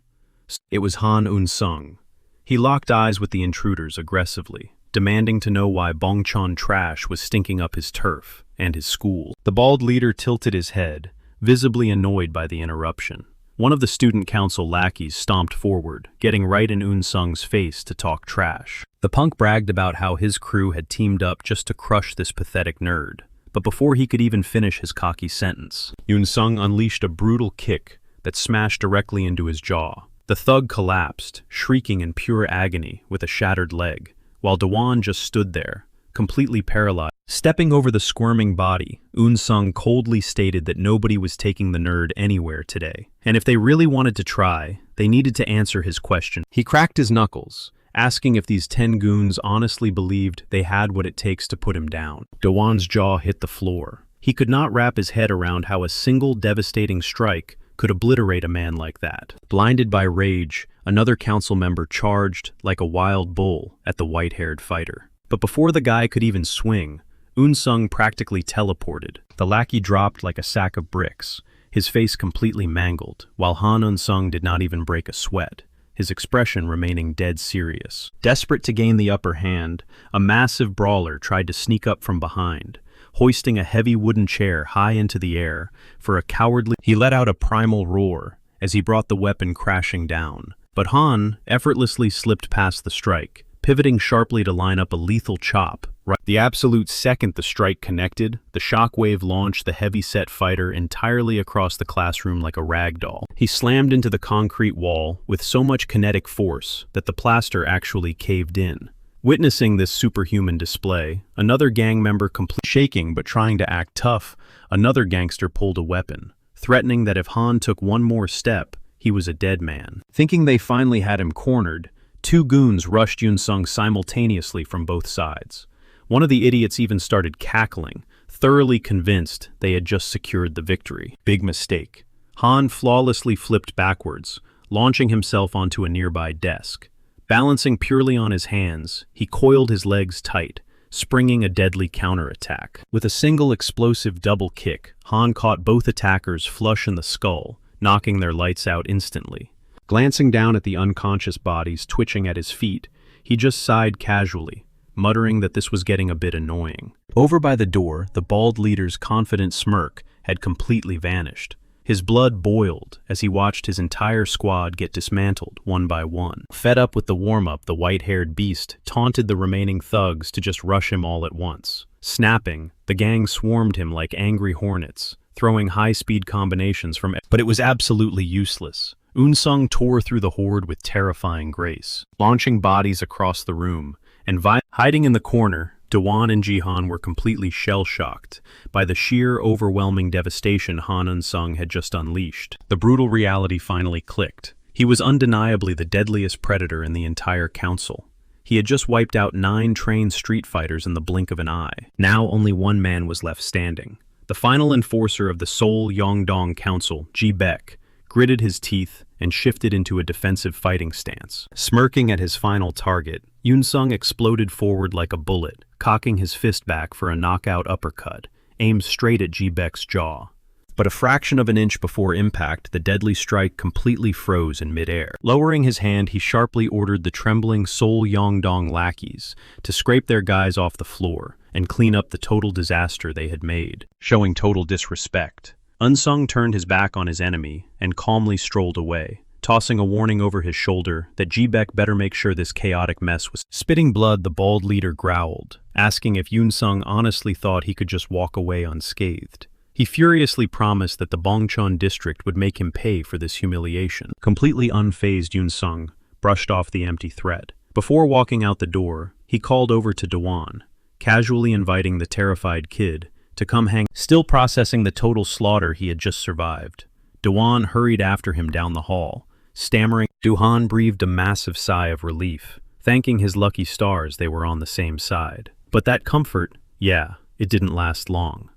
It was Han Un-sung. He locked eyes with the intruders aggressively, demanding to know why Bongchon trash was stinking up his turf and his school. The bald leader tilted his head, visibly annoyed by the interruption. One of the student council lackeys stomped forward, getting right in Un-sung's face to talk trash. The punk bragged about how his crew had teamed up just to crush this pathetic nerd, but before he could even finish his cocky sentence, Un-sung unleashed a brutal kick that smashed directly into his jaw. The thug collapsed, shrieking in pure agony with a shattered leg, while Dewan just stood there, completely paralyzed. Stepping over the squirming body, Un-sung coldly stated that nobody was taking the nerd anywhere today, and if they really wanted to try, they needed to answer his question. He cracked his knuckles, asking if these 10 goons honestly believed they had what it takes to put him down. Dewan's jaw hit the floor. He could not wrap his head around how a single devastating strike could obliterate a man like that. Blinded by rage, another council member charged like a wild bull at the white-haired fighter. But before the guy could even swing, Un-sung practically teleported. The lackey dropped like a sack of bricks, his face completely mangled, while Han Un-sung did not even break a sweat, his expression remaining dead serious. Desperate to gain the upper hand, a massive brawler tried to sneak up from behind, hoisting a heavy wooden chair high into the air for a cowardly. He let out a primal roar as he brought the weapon crashing down, but Han effortlessly slipped past the strike, pivoting sharply to line up a lethal chop. The absolute second the strike connected, the shockwave launched the heavy-set fighter entirely across the classroom like a rag doll. He slammed into the concrete wall with so much kinetic force that the plaster actually caved in. Witnessing this superhuman display, another gang member shaking but trying to act tough, another gangster pulled a weapon, threatening that if Han took one more step, he was a dead man. Thinking they finally had him cornered, 2 goons rushed Un-sung simultaneously from both sides. One of the idiots even started cackling, thoroughly convinced they had just secured the victory. Big mistake. Han flawlessly flipped backwards, launching himself onto a nearby desk. Balancing purely on his hands, he coiled his legs tight, springing a deadly counterattack. With a single explosive double kick, Han caught both attackers flush in the skull, knocking their lights out instantly. Glancing down at the unconscious bodies twitching at his feet, he just sighed casually, muttering that this was getting a bit annoying. Over by the door, the bald leader's confident smirk had completely vanished. His blood boiled as he watched his entire squad get dismantled one by one. Fed up with the warm-up, the white-haired beast taunted the remaining thugs to just rush him all at once. Snapping, the gang swarmed him like angry hornets, throwing high-speed combinations from but it was absolutely useless. Un-sung tore through the horde with terrifying grace, launching bodies across the room, and hiding in the corner, Dawan and Jihan were completely shell-shocked by the sheer, overwhelming devastation Han Eun-sung had just unleashed. The brutal reality finally clicked. He was undeniably the deadliest predator in the entire council. He had just wiped out 9 trained street fighters in the blink of an eye. Now only one man was left standing. The final enforcer of the Seoul Yongdong Council, Ji Baek, gritted his teeth and shifted into a defensive fighting stance. Smirking at his final target, Yoon-sung exploded forward like a bullet, cocking his fist back for a knockout uppercut, aimed straight at Ji Baek's jaw. But a fraction of an inch before impact, the deadly strike completely froze in midair. Lowering his hand, he sharply ordered the trembling Seoul Yongdong lackeys to scrape their guys off the floor and clean up the total disaster they had made, showing total disrespect. Eun-sung turned his back on his enemy and calmly strolled away, tossing a warning over his shoulder that Ji Baek better make sure this chaotic mess was. Spitting blood, the bald leader growled, asking if Yoon-sung honestly thought he could just walk away unscathed. He furiously promised that the Bongcheon district would make him pay for this humiliation. Completely unfazed, Yoon-sung brushed off the empty threat. Before walking out the door, he called over to Dawan, casually inviting the terrified kid to come hang. Still processing the total slaughter he had just survived, Dawan hurried after him down the hall, stammering. Dawan breathed a massive sigh of relief, thanking his lucky stars they were on the same side. But that comfort, it didn't last long.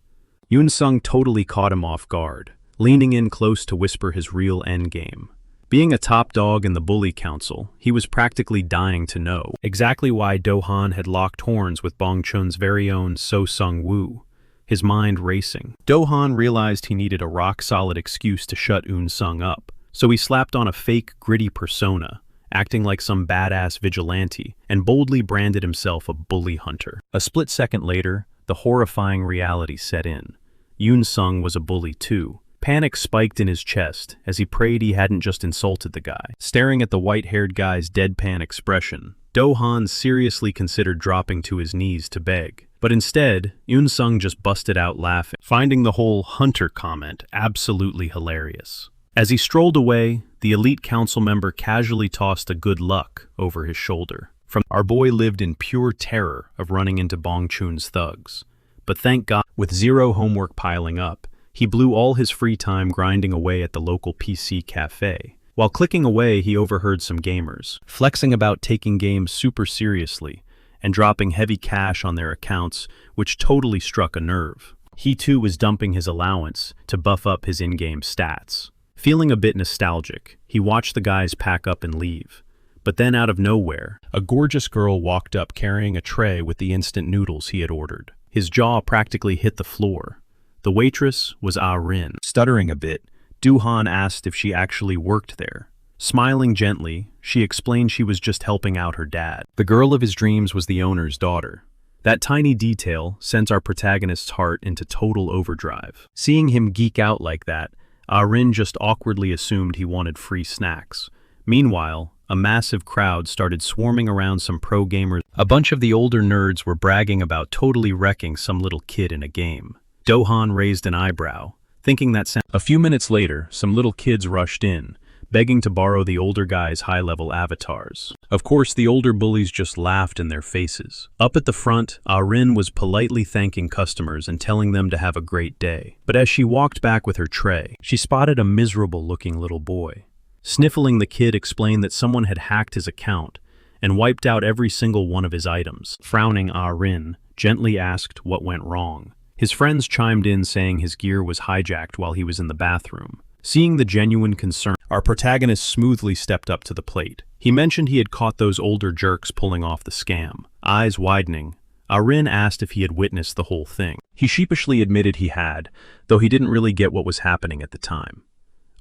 Yoon-sung totally caught him off guard, leaning in close to whisper his real endgame. Being a top dog in the bully council, he was practically dying to know exactly why Do-han had locked horns with Bongcheon's very own So Sung-woo, his mind racing. Do-han realized he needed a rock-solid excuse to shut Eun-sung up, so he slapped on a fake, gritty persona, acting like some badass vigilante, and boldly branded himself a bully hunter. A split second later, the horrifying reality set in. Yoon-sung was a bully too. Panic spiked in his chest as he prayed he hadn't just insulted the guy. Staring at the white-haired guy's deadpan expression, Do-han seriously considered dropping to his knees to beg. But instead, Yoon-sung just busted out laughing, finding the whole hunter comment absolutely hilarious. As he strolled away, the elite council member casually tossed a good luck over his shoulder. Our boy lived in pure terror of running into Bongcheon's thugs. But thank God, with zero homework piling up, he blew all his free time grinding away at the local PC cafe. While clicking away, he overheard some gamers flexing about taking games super seriously and dropping heavy cash on their accounts, which totally struck a nerve. He too was dumping his allowance to buff up his in-game stats. Feeling a bit nostalgic, he watched the guys pack up and leave. But then out of nowhere, a gorgeous girl walked up carrying a tray with the instant noodles he had ordered. His jaw practically hit the floor. The waitress was Ah-rin. Stuttering a bit, Do-han asked if she actually worked there. Smiling gently, she explained she was just helping out her dad. The girl of his dreams was the owner's daughter. That tiny detail sent our protagonist's heart into total overdrive. Seeing him geek out like that, Ah-rin just awkwardly assumed he wanted free snacks. Meanwhile, a massive crowd started swarming around some pro gamers. A bunch of the older nerds were bragging about totally wrecking some little kid in a game. Do-han raised an eyebrow, thinking that sound. A few minutes later, some little kids rushed in, begging to borrow the older guy's high-level avatars. Of course, the older bullies just laughed in their faces. Up at the front, Ah-rin was politely thanking customers and telling them to have a great day. But as she walked back with her tray, she spotted a miserable-looking little boy. Sniffling, the kid explained that someone had hacked his account and wiped out every single one of his items. Frowning, Ah-rin gently asked what went wrong. His friends chimed in saying his gear was hijacked while he was in the bathroom. Seeing the genuine concern, our protagonist smoothly stepped up to the plate. He mentioned he had caught those older jerks pulling off the scam. Eyes widening, Ah-rin asked if he had witnessed the whole thing. He sheepishly admitted he had, though he didn't really get what was happening at the time.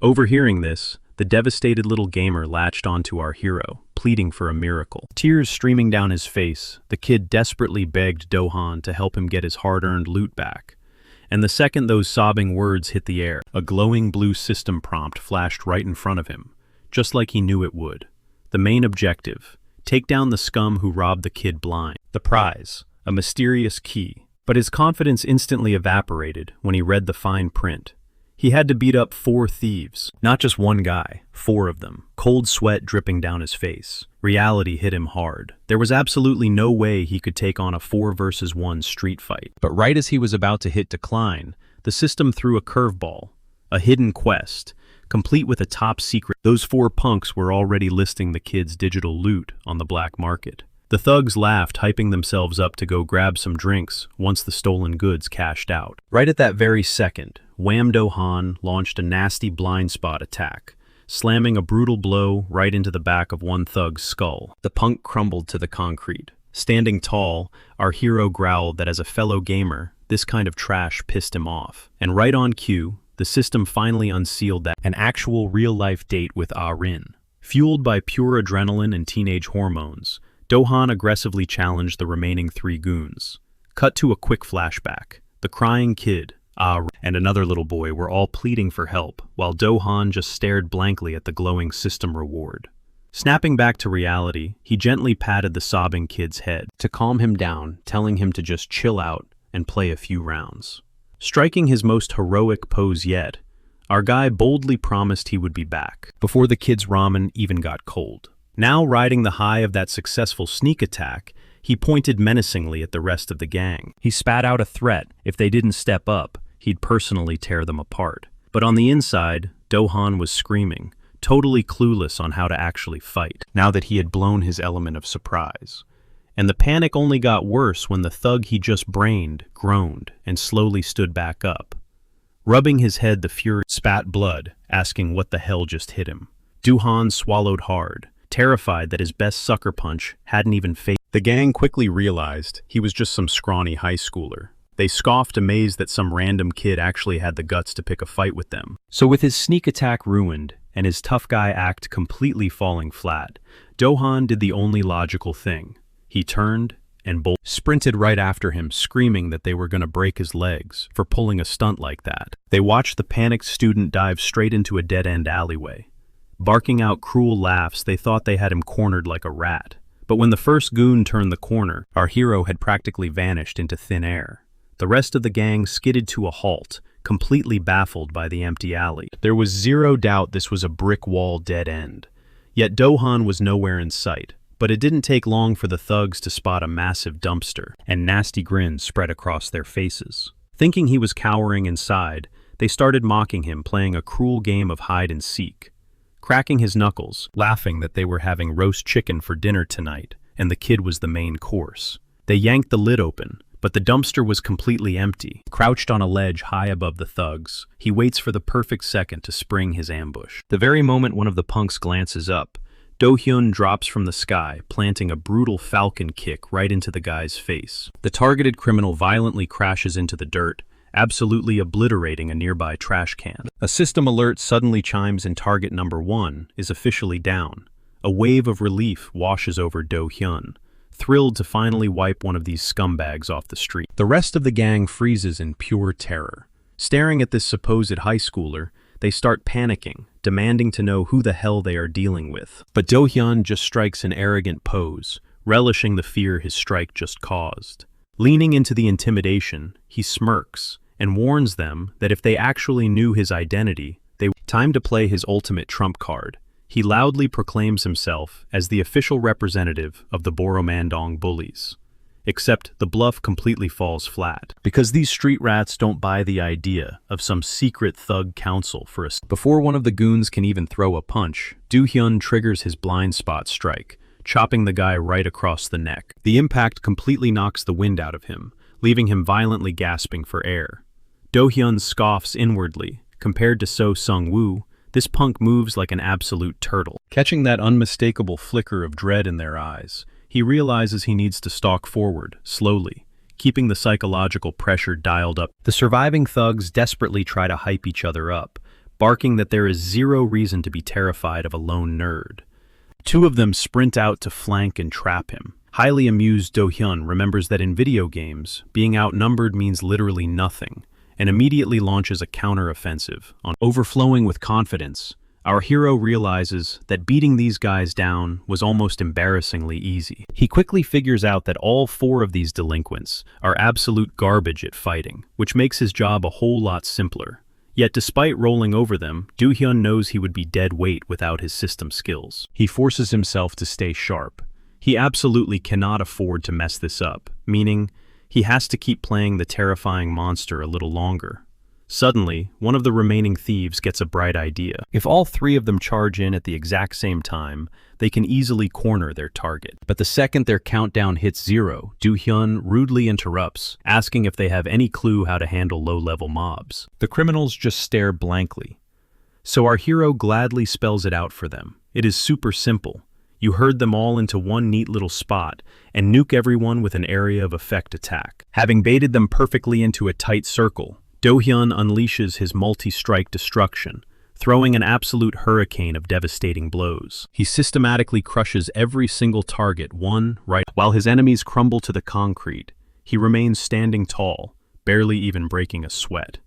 Overhearing this, the devastated little gamer latched onto our hero, pleading for a miracle. Tears streaming down his face, the kid desperately begged Do-han to help him get his hard-earned loot back. And the second those sobbing words hit the air, a glowing blue system prompt flashed right in front of him, just like he knew it would. The main objective: take down the scum who robbed the kid blind. The prize: a mysterious key. But his confidence instantly evaporated when he read the fine print. He had to beat up 4 thieves. Not just one guy, 4 of them. Cold sweat dripping down his face. Reality hit him hard. There was absolutely no way he could take on a 4 versus 1 street fight. But right as he was about to hit decline, the system threw a curveball. A hidden quest, complete with a top secret. Those 4 punks were already listing the kid's digital loot on the black market. The thugs laughed, hyping themselves up to go grab some drinks once the stolen goods cashed out. Right at that very second, Wham Do-han launched a nasty blind spot attack, slamming a brutal blow right into the back of one thug's skull. The punk crumbled to the concrete. Standing tall, our hero growled that as a fellow gamer, this kind of trash pissed him off. And right on cue, the system finally unsealed that an actual real-life date with Ah-rin. Fueled by pure adrenaline and teenage hormones, Do-han aggressively challenged the remaining 3 goons. Cut to a quick flashback. The crying kid, Ah-rin, and another little boy were all pleading for help, while Do-han just stared blankly at the glowing system reward. Snapping back to reality, he gently patted the sobbing kid's head to calm him down, telling him to just chill out and play a few rounds. Striking his most heroic pose yet, our guy boldly promised he would be back before the kid's ramen even got cold. Now riding the high of that successful sneak attack, he pointed menacingly at the rest of the gang. He spat out a threat. If they didn't step up, he'd personally tear them apart. But on the inside, Do-han was screaming, totally clueless on how to actually fight, now that he had blown his element of surprise. And the panic only got worse when the thug he just brained groaned and slowly stood back up. Rubbing his head, the fury spat blood, asking what the hell just hit him. Do-han swallowed hard, terrified that his best sucker punch hadn't even phased. The gang quickly realized he was just some scrawny high schooler. They scoffed, amazed that some random kid actually had the guts to pick a fight with them. So with his sneak attack ruined and his tough guy act completely falling flat, Do-han did the only logical thing. He turned and sprinted right after him, screaming that they were going to break his legs for pulling a stunt like that. They watched the panicked student dive straight into a dead-end alleyway. Barking out cruel laughs, they thought they had him cornered like a rat. But when the first goon turned the corner, our hero had practically vanished into thin air. The rest of the gang skidded to a halt, completely baffled by the empty alley. There was zero doubt this was a brick wall dead end. Yet Do-han was nowhere in sight. But it didn't take long for the thugs to spot a massive dumpster, and nasty grins spread across their faces. Thinking he was cowering inside, they started mocking him, playing a cruel game of hide-and-seek. Cracking his knuckles, laughing that they were having roast chicken for dinner tonight, and the kid was the main course. They yanked the lid open, but the dumpster was completely empty. Crouched on a ledge high above the thugs, he waits for the perfect second to spring his ambush. The very moment one of the punks glances up, Do-hyun drops from the sky, planting a brutal falcon kick right into the guy's face. The targeted criminal violently crashes into the dirt, absolutely obliterating a nearby trash can. A system alert suddenly chimes and target number 1 is officially down. A wave of relief washes over Do-hyun, thrilled to finally wipe one of these scumbags off the street. The rest of the gang freezes in pure terror. Staring at this supposed high schooler, they start panicking, demanding to know who the hell they are dealing with. But Do-hyun just strikes an arrogant pose, relishing the fear his strike just caused. Leaning into the intimidation, he smirks and warns them that if they actually knew his identity, time to play his ultimate trump card. He loudly proclaims himself as the official representative of the Boromandong bullies. Except the bluff completely falls flat, because these street rats don't buy the idea of some secret thug council for us. Before one of the goons can even throw a punch, Do-hyun triggers his blind spot strike, chopping the guy right across the neck. The impact completely knocks the wind out of him, leaving him violently gasping for air. Do-hyun scoffs inwardly. Compared to So Sung-woo, this punk moves like an absolute turtle. Catching that unmistakable flicker of dread in their eyes, he realizes he needs to stalk forward, slowly, keeping the psychological pressure dialed up. The surviving thugs desperately try to hype each other up, barking that there is zero reason to be terrified of a lone nerd. 2 of them sprint out to flank and trap him. Highly amused, Do-hyun remembers that in video games, being outnumbered means literally nothing, and immediately launches a counter-offensive. Overflowing with confidence, our hero realizes that beating these guys down was almost embarrassingly easy. He quickly figures out that all 4 of these delinquents are absolute garbage at fighting, which makes his job a whole lot simpler. Yet despite rolling over them, Do-hyun knows he would be dead weight without his system skills. He forces himself to stay sharp. He absolutely cannot afford to mess this up, meaning he has to keep playing the terrifying monster a little longer. Suddenly, one of the remaining thieves gets a bright idea. If all three of them charge in at the exact same time, they can easily corner their target. But the second their countdown hits 0, Do-hyun rudely interrupts, asking if they have any clue how to handle low-level mobs. The criminals just stare blankly. So our hero gladly spells it out for them. It is super simple. You herd them all into one neat little spot and nuke everyone with an area of effect attack. Having baited them perfectly into a tight circle, Do-hyun unleashes his multi-strike destruction, throwing an absolute hurricane of devastating blows. He systematically crushes every single target while his enemies crumble to the concrete. He remains standing tall, barely even breaking a sweat.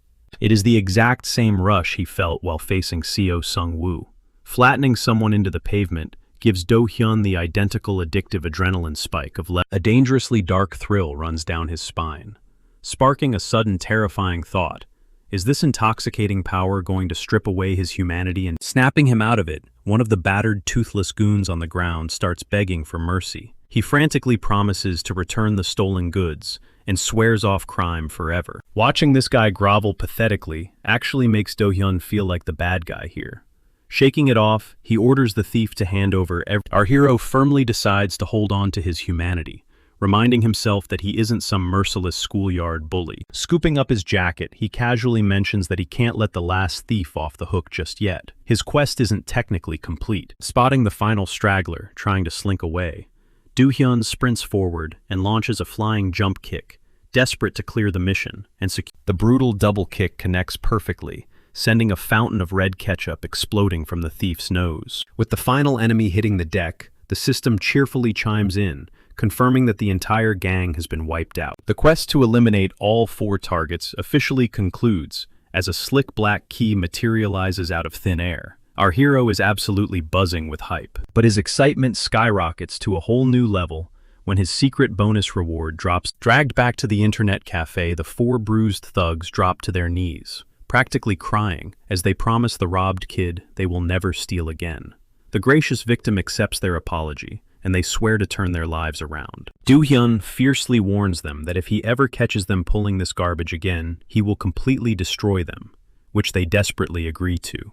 It is the exact same rush he felt while facing Seo Sung-woo. Flattening someone into the pavement gives Do-hyun the identical addictive adrenaline spike of a dangerously dark thrill runs down his spine, sparking a sudden terrifying thought. Is this intoxicating power going to strip away his humanity? And snapping him out of it, one of the battered, toothless goons on the ground starts begging for mercy. He frantically promises to return the stolen goods and swears off crime forever. Watching this guy grovel pathetically actually makes Do-hyun feel like the bad guy here. Shaking it off, he orders the thief to hand over Our hero firmly decides to hold on to his humanity, reminding himself that he isn't some merciless schoolyard bully. Scooping up his jacket, he casually mentions that he can't let the last thief off the hook just yet. His quest isn't technically complete. Spotting the final straggler trying to slink away, Do-hyun sprints forward and launches a flying jump kick, desperate to clear the mission and secure. The brutal double kick connects perfectly, sending a fountain of red ketchup exploding from the thief's nose. With the final enemy hitting the deck, the system cheerfully chimes in, confirming that the entire gang has been wiped out. The quest to eliminate all 4 targets officially concludes as a slick black key materializes out of thin air. Our hero is absolutely buzzing with hype, but his excitement skyrockets to a whole new level when his secret bonus reward drops. Dragged back to the internet cafe, the 4 bruised thugs drop to their knees, practically crying as they promise the robbed kid they will never steal again. The gracious victim accepts their apology, and they swear to turn their lives around. Do-hyun fiercely warns them that if he ever catches them pulling this garbage again, he will completely destroy them, which they desperately agree to.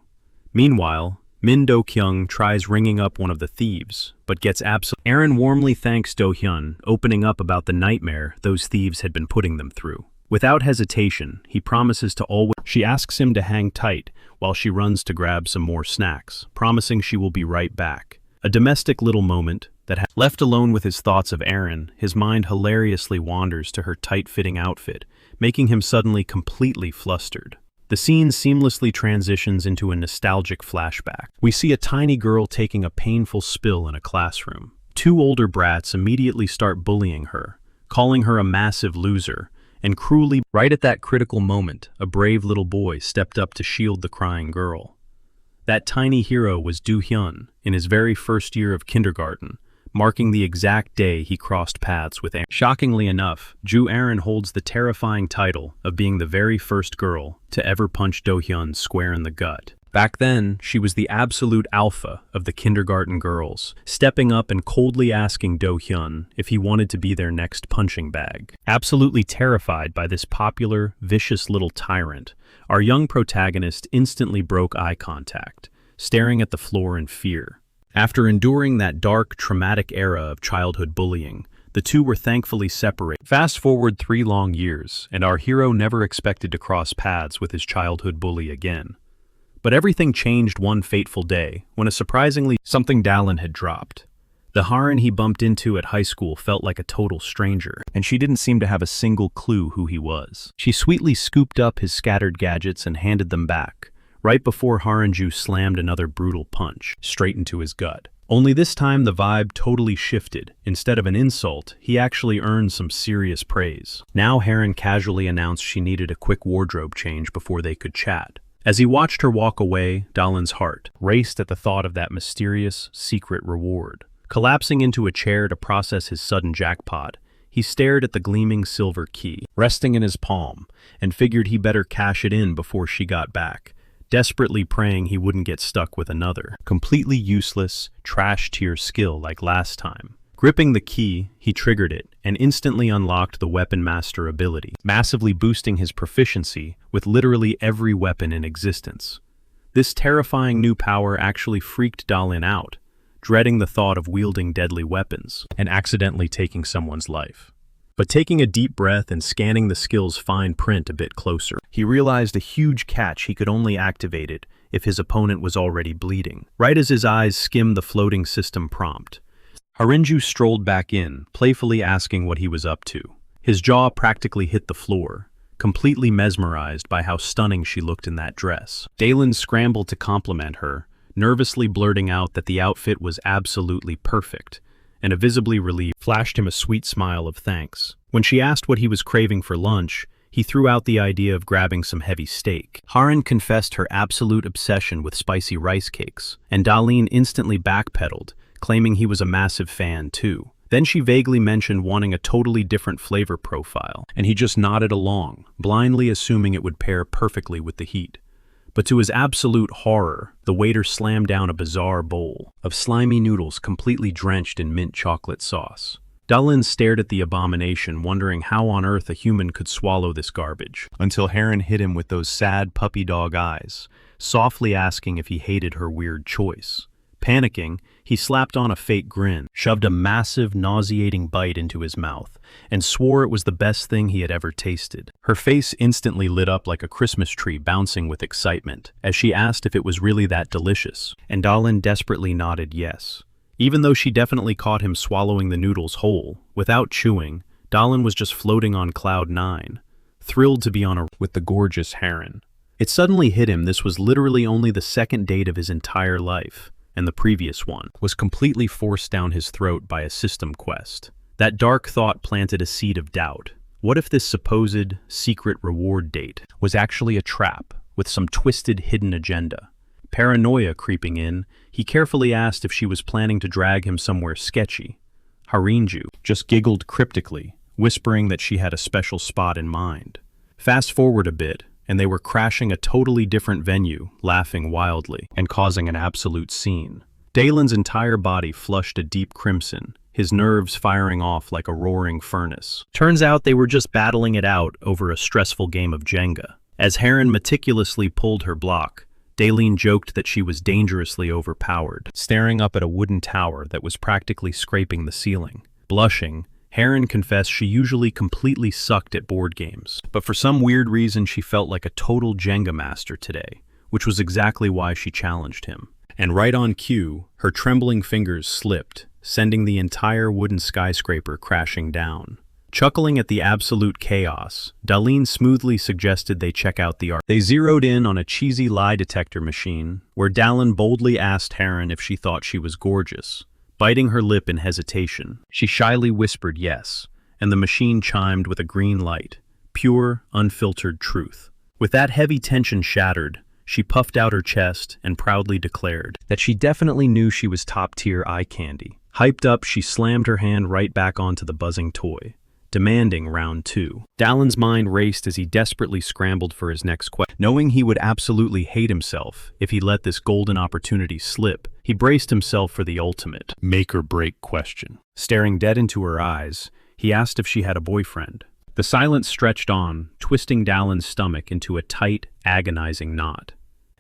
Meanwhile, Min Do-kyung tries ringing up one of the thieves, but gets absolutely. Aaron warmly thanks Do-hyun, opening up about the nightmare those thieves had been putting them through. Without hesitation, he promises to always. She asks him to hang tight while she runs to grab some more snacks, promising she will be right back. A domestic little moment that left alone with his thoughts of Aaron, his mind hilariously wanders to her tight-fitting outfit, making him suddenly completely flustered. The scene seamlessly transitions into a nostalgic flashback. We see a tiny girl taking a painful spill in a classroom. 2 older brats immediately start bullying her, calling her a massive loser, and cruelly. Right at that critical moment, a brave little boy stepped up to shield the crying girl. That tiny hero was Do-hyun, in his very first year of kindergarten, marking the exact day he crossed paths with Aaron. Shockingly enough, Aaron holds the terrifying title of being the very first girl to ever punch Do-hyun square in the gut. Back then, she was the absolute alpha of the kindergarten girls, stepping up and coldly asking Do-hyun if he wanted to be their next punching bag. Absolutely terrified by this popular, vicious little tyrant, our young protagonist instantly broke eye contact, staring at the floor in fear. After enduring that dark, traumatic era of childhood bullying, the two were thankfully separated. Fast forward 3 long years, and our hero never expected to cross paths with his childhood bully again. But everything changed one fateful day, when something Dallin had dropped. The Haran he bumped into at high school felt like a total stranger, and she didn't seem to have a single clue who he was. She sweetly scooped up his scattered gadgets and handed them back, right before Haranju slammed another brutal punch, straight into his gut. Only this time the vibe totally shifted. Instead of an insult, he actually earned some serious praise. Now Haran casually announced she needed a quick wardrobe change before they could chat. As he watched her walk away, Dalin's heart raced at the thought of that mysterious, secret reward. Collapsing into a chair to process his sudden jackpot, he stared at the gleaming silver key, resting in his palm, and figured he better cash it in before she got back, desperately praying he wouldn't get stuck with another completely useless, trash-tier skill like last time. Gripping the key, he triggered it and instantly unlocked the Weapon Master ability, massively boosting his proficiency with literally every weapon in existence. This terrifying new power actually freaked Dalin out, dreading the thought of wielding deadly weapons and accidentally taking someone's life. But taking a deep breath and scanning the skill's fine print a bit closer, he realized a huge catch: he could only activate it if his opponent was already bleeding. Right as his eyes skimmed the floating system prompt, Harinju strolled back in, playfully asking what he was up to. His jaw practically hit the floor, completely mesmerized by how stunning she looked in that dress. Dalin scrambled to compliment her, nervously blurting out that the outfit was absolutely perfect, and a visibly relieved flashed him a sweet smile of thanks. When she asked what he was craving for lunch, he threw out the idea of grabbing some heavy steak. Harin confessed her absolute obsession with spicy rice cakes, and Dalin instantly backpedaled, claiming he was a massive fan too. Then she vaguely mentioned wanting a totally different flavor profile, and he just nodded along, blindly assuming it would pair perfectly with the heat. But to his absolute horror, the waiter slammed down a bizarre bowl of slimy noodles completely drenched in mint chocolate sauce. Dalin stared at the abomination, wondering how on earth a human could swallow this garbage, until Harin hit him with those sad puppy dog eyes, softly asking if he hated her weird choice. Panicking, he slapped on a fake grin, shoved a massive, nauseating bite into his mouth, and swore it was the best thing he had ever tasted. Her face instantly lit up like a Christmas tree bouncing with excitement, as she asked if it was really that delicious, and Dalin desperately nodded yes. Even though she definitely caught him swallowing the noodles whole, without chewing, Dalin was just floating on cloud 9, thrilled to be on a with the gorgeous Harin. It suddenly hit him this was literally only the second date of his entire life, and the previous one was completely forced down his throat by a system quest. That dark thought planted a seed of doubt. What if this supposed secret reward date was actually a trap with some twisted hidden agenda? Paranoia creeping in, he carefully asked if she was planning to drag him somewhere sketchy. Harinju just giggled cryptically, whispering that she had a special spot in mind. Fast forward a bit, and they were crashing a totally different venue, laughing wildly, and causing an absolute scene. Dalin's entire body flushed a deep crimson, his nerves firing off like a roaring furnace. Turns out they were just battling it out over a stressful game of Jenga. As Harin meticulously pulled her block, Dalin joked that she was dangerously overpowered, staring up at a wooden tower that was practically scraping the ceiling. Blushing, Harin confessed she usually completely sucked at board games, but for some weird reason she felt like a total Jenga master today, which was exactly why she challenged him. And right on cue, her trembling fingers slipped, sending the entire wooden skyscraper crashing down. Chuckling at the absolute chaos, Dalin smoothly suggested they check out the art. They zeroed in on a cheesy lie detector machine, where Dalin boldly asked Harin if she thought she was gorgeous. Biting her lip in hesitation, she shyly whispered yes, and the machine chimed with a green light, pure, unfiltered truth. With that heavy tension shattered, she puffed out her chest and proudly declared that she definitely knew she was top-tier eye candy. Hyped up, she slammed her hand right back onto the buzzing toy, demanding round 2. Dalin's mind raced as he desperately scrambled for his next question. Knowing he would absolutely hate himself if he let this golden opportunity slip, he braced himself for the ultimate make-or-break question. Staring dead into her eyes, he asked if she had a boyfriend. The silence stretched on, twisting Dalin's stomach into a tight, agonizing knot.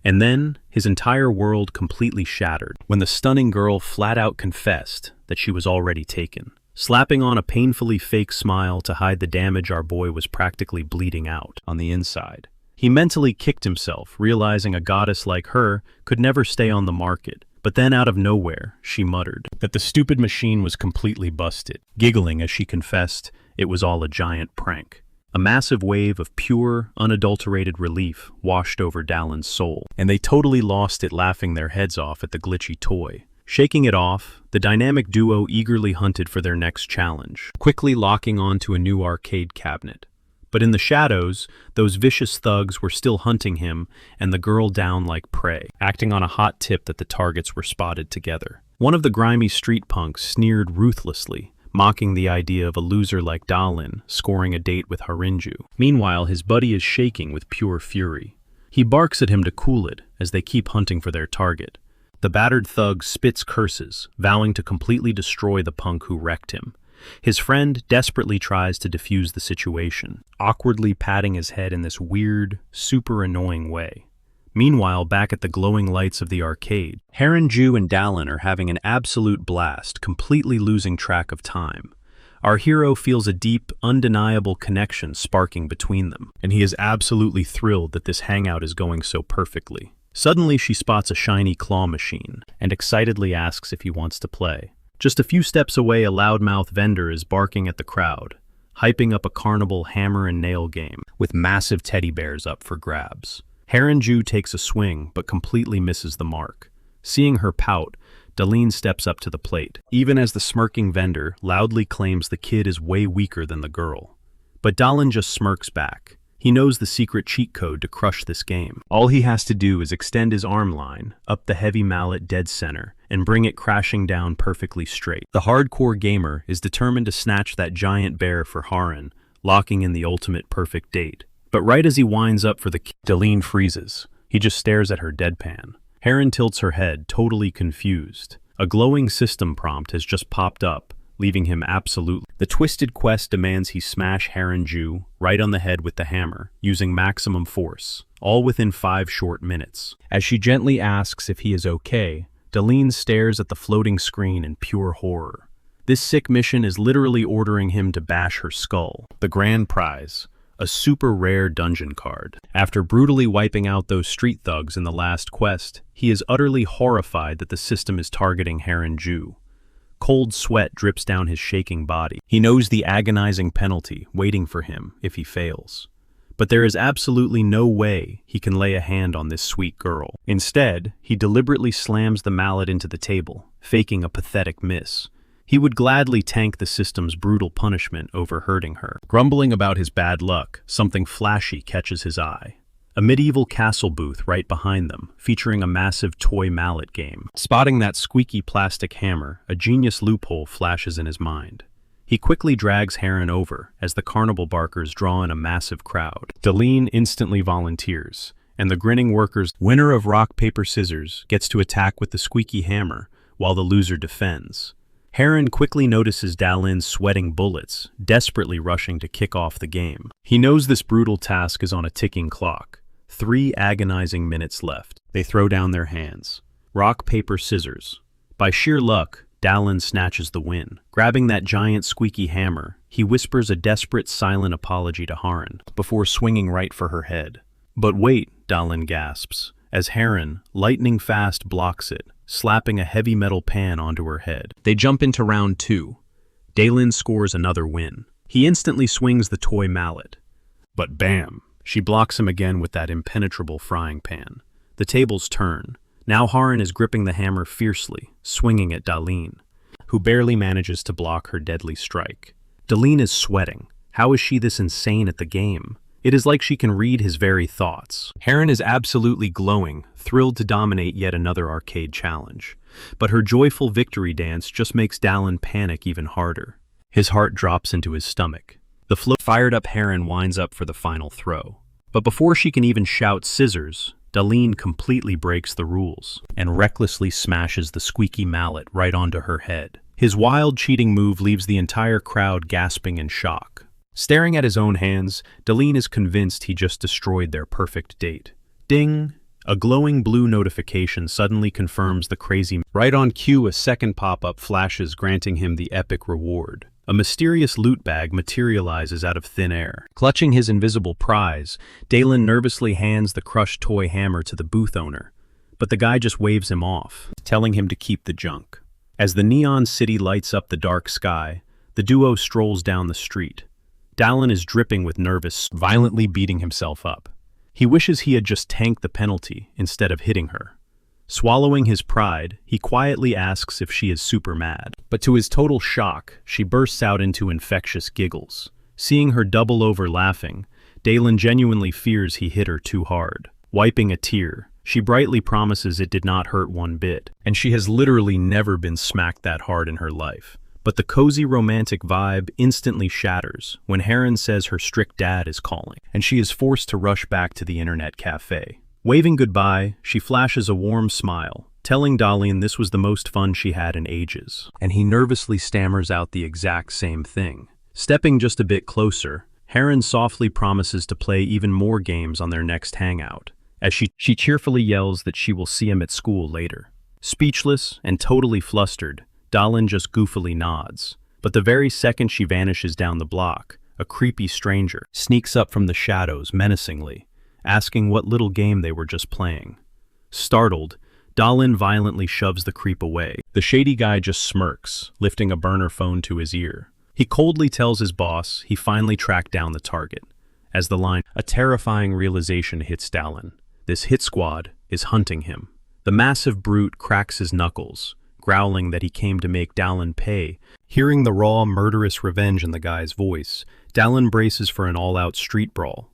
And then, his entire world completely shattered when the stunning girl flat-out confessed that she was already taken, slapping on a painfully fake smile to hide the damage our boy was practically bleeding out on the inside. He mentally kicked himself, realizing a goddess like her could never stay on the market. But then out of nowhere, she muttered that the stupid machine was completely busted, giggling as she confessed it was all a giant prank. A massive wave of pure, unadulterated relief washed over Dalin's soul, and they totally lost it, laughing their heads off at the glitchy toy. Shaking it off, the dynamic duo eagerly hunted for their next challenge, quickly locking onto a new arcade cabinet. But in the shadows, those vicious thugs were still hunting him and the girl down like prey, acting on a hot tip that the targets were spotted together. One of the grimy street punks sneered ruthlessly, mocking the idea of a loser like Dalin scoring a date with Harinju. Meanwhile, his buddy is shaking with pure fury. He barks at him to cool it as they keep hunting for their target. The battered thug spits curses, vowing to completely destroy the punk who wrecked him. His friend desperately tries to defuse the situation, awkwardly patting his head in this weird, super annoying way. Meanwhile, back at the glowing lights of the arcade, Harinju and Dalin are having an absolute blast, completely losing track of time. Our hero feels a deep, undeniable connection sparking between them, and he is absolutely thrilled that this hangout is going so perfectly. Suddenly, she spots a shiny claw machine and excitedly asks if he wants to play. Just a few steps away, a loudmouth vendor is barking at the crowd, hyping up a carnival hammer and nail game with massive teddy bears up for grabs. Harinju takes a swing but completely misses the mark. Seeing her pout, Dalin steps up to the plate, even as the smirking vendor loudly claims the kid is way weaker than the girl. But Dalin just smirks back. He knows the secret cheat code to crush this game. All he has to do is extend his arm line up the heavy mallet dead center and bring it crashing down perfectly straight. The hardcore gamer is determined to snatch that giant bear for Harin, locking in the ultimate perfect date. But right as he winds up for the kill, Dalin freezes. He just stares at her deadpan. Harin tilts her head, totally confused. A glowing system prompt has just popped up, leaving him absolutely. The twisted quest demands he smash Harinju right on the head with the hammer, using maximum force, all within 5 short minutes. As she gently asks if he is okay, Dalin stares at the floating screen in pure horror. This sick mission is literally ordering him to bash her skull. The grand prize, a super rare dungeon card. After brutally wiping out those street thugs in the last quest, he is utterly horrified that the system is targeting Harinju. Cold sweat drips down his shaking body. He knows the agonizing penalty waiting for him if he fails. But there is absolutely no way he can lay a hand on this sweet girl. Instead, he deliberately slams the mallet into the table, faking a pathetic miss. He would gladly tank the system's brutal punishment over hurting her. Grumbling about his bad luck, something flashy catches his eye. A medieval castle booth right behind them, featuring a massive toy mallet game. Spotting that squeaky plastic hammer, a genius loophole flashes in his mind. He quickly drags Harin over as the carnival barkers draw in a massive crowd. Dalin instantly volunteers, and the grinning workers, winner of rock, paper, scissors, gets to attack with the squeaky hammer, while the loser defends. Harin quickly notices Dalin sweating bullets, desperately rushing to kick off the game. He knows this brutal task is on a ticking clock. 3 agonizing minutes left. They throw down their hands. Rock, paper, scissors. By sheer luck, Dalin snatches the win. Grabbing that giant squeaky hammer, he whispers a desperate, silent apology to Harin before swinging right for her head. But wait, Dalin gasps, as Harin, lightning fast, blocks it, slapping a heavy metal pan onto her head. They jump into round 2. Dalin scores another win. He instantly swings the toy mallet. But bam! She blocks him again with that impenetrable frying pan. The tables turn. Now Harin is gripping the hammer fiercely, swinging at Dalin, who barely manages to block her deadly strike. Dalin is sweating. How is she this insane at the game? It is like she can read his very thoughts. Harin is absolutely glowing, thrilled to dominate yet another arcade challenge. But her joyful victory dance just makes Dalin panic even harder. His heart drops into his stomach. The fired-up Harin winds up for the final throw. But before she can even shout scissors, Dalin completely breaks the rules and recklessly smashes the squeaky mallet right onto her head. His wild cheating move leaves the entire crowd gasping in shock. Staring at his own hands, Dalin is convinced he just destroyed their perfect date. Ding! A glowing blue notification suddenly confirms the crazy. Right on cue, a second pop-up flashes, granting him the epic reward. A mysterious loot bag materializes out of thin air. Clutching his invisible prize, Dalin nervously hands the crushed toy hammer to the booth owner, but the guy just waves him off, telling him to keep the junk. As the neon city lights up the dark sky, the duo strolls down the street. Dalin is dripping with nervous, violently beating himself up. He wishes he had just tanked the penalty instead of hitting her. Swallowing his pride, he quietly asks if she is super mad. But to his total shock, she bursts out into infectious giggles. Seeing her double over laughing, Dalin genuinely fears he hit her too hard. Wiping a tear, she brightly promises it did not hurt one bit, and she has literally never been smacked that hard in her life. But the cozy romantic vibe instantly shatters when Heron says her strict dad is calling, and she is forced to rush back to the internet cafe. Waving goodbye, she flashes a warm smile, telling Dalian this was the most fun she had in ages. And he nervously stammers out the exact same thing. Stepping just a bit closer, Heron softly promises to play even more games on their next hangout, as she cheerfully yells that she will see him at school later. Speechless and totally flustered, Dalian just goofily nods. But the very second she vanishes down the block, a creepy stranger sneaks up from the shadows menacingly, asking what little game they were just playing. Startled, Dalian violently shoves the creep away. The shady guy just smirks, lifting a burner phone to his ear. He coldly tells his boss he finally tracked down the target. As the line, a terrifying realization hits Dalian. This hit squad is hunting him. The massive brute cracks his knuckles, growling that he came to make Dalian pay. Hearing the raw, murderous revenge in the guy's voice, Dalian braces for an all-out street brawl.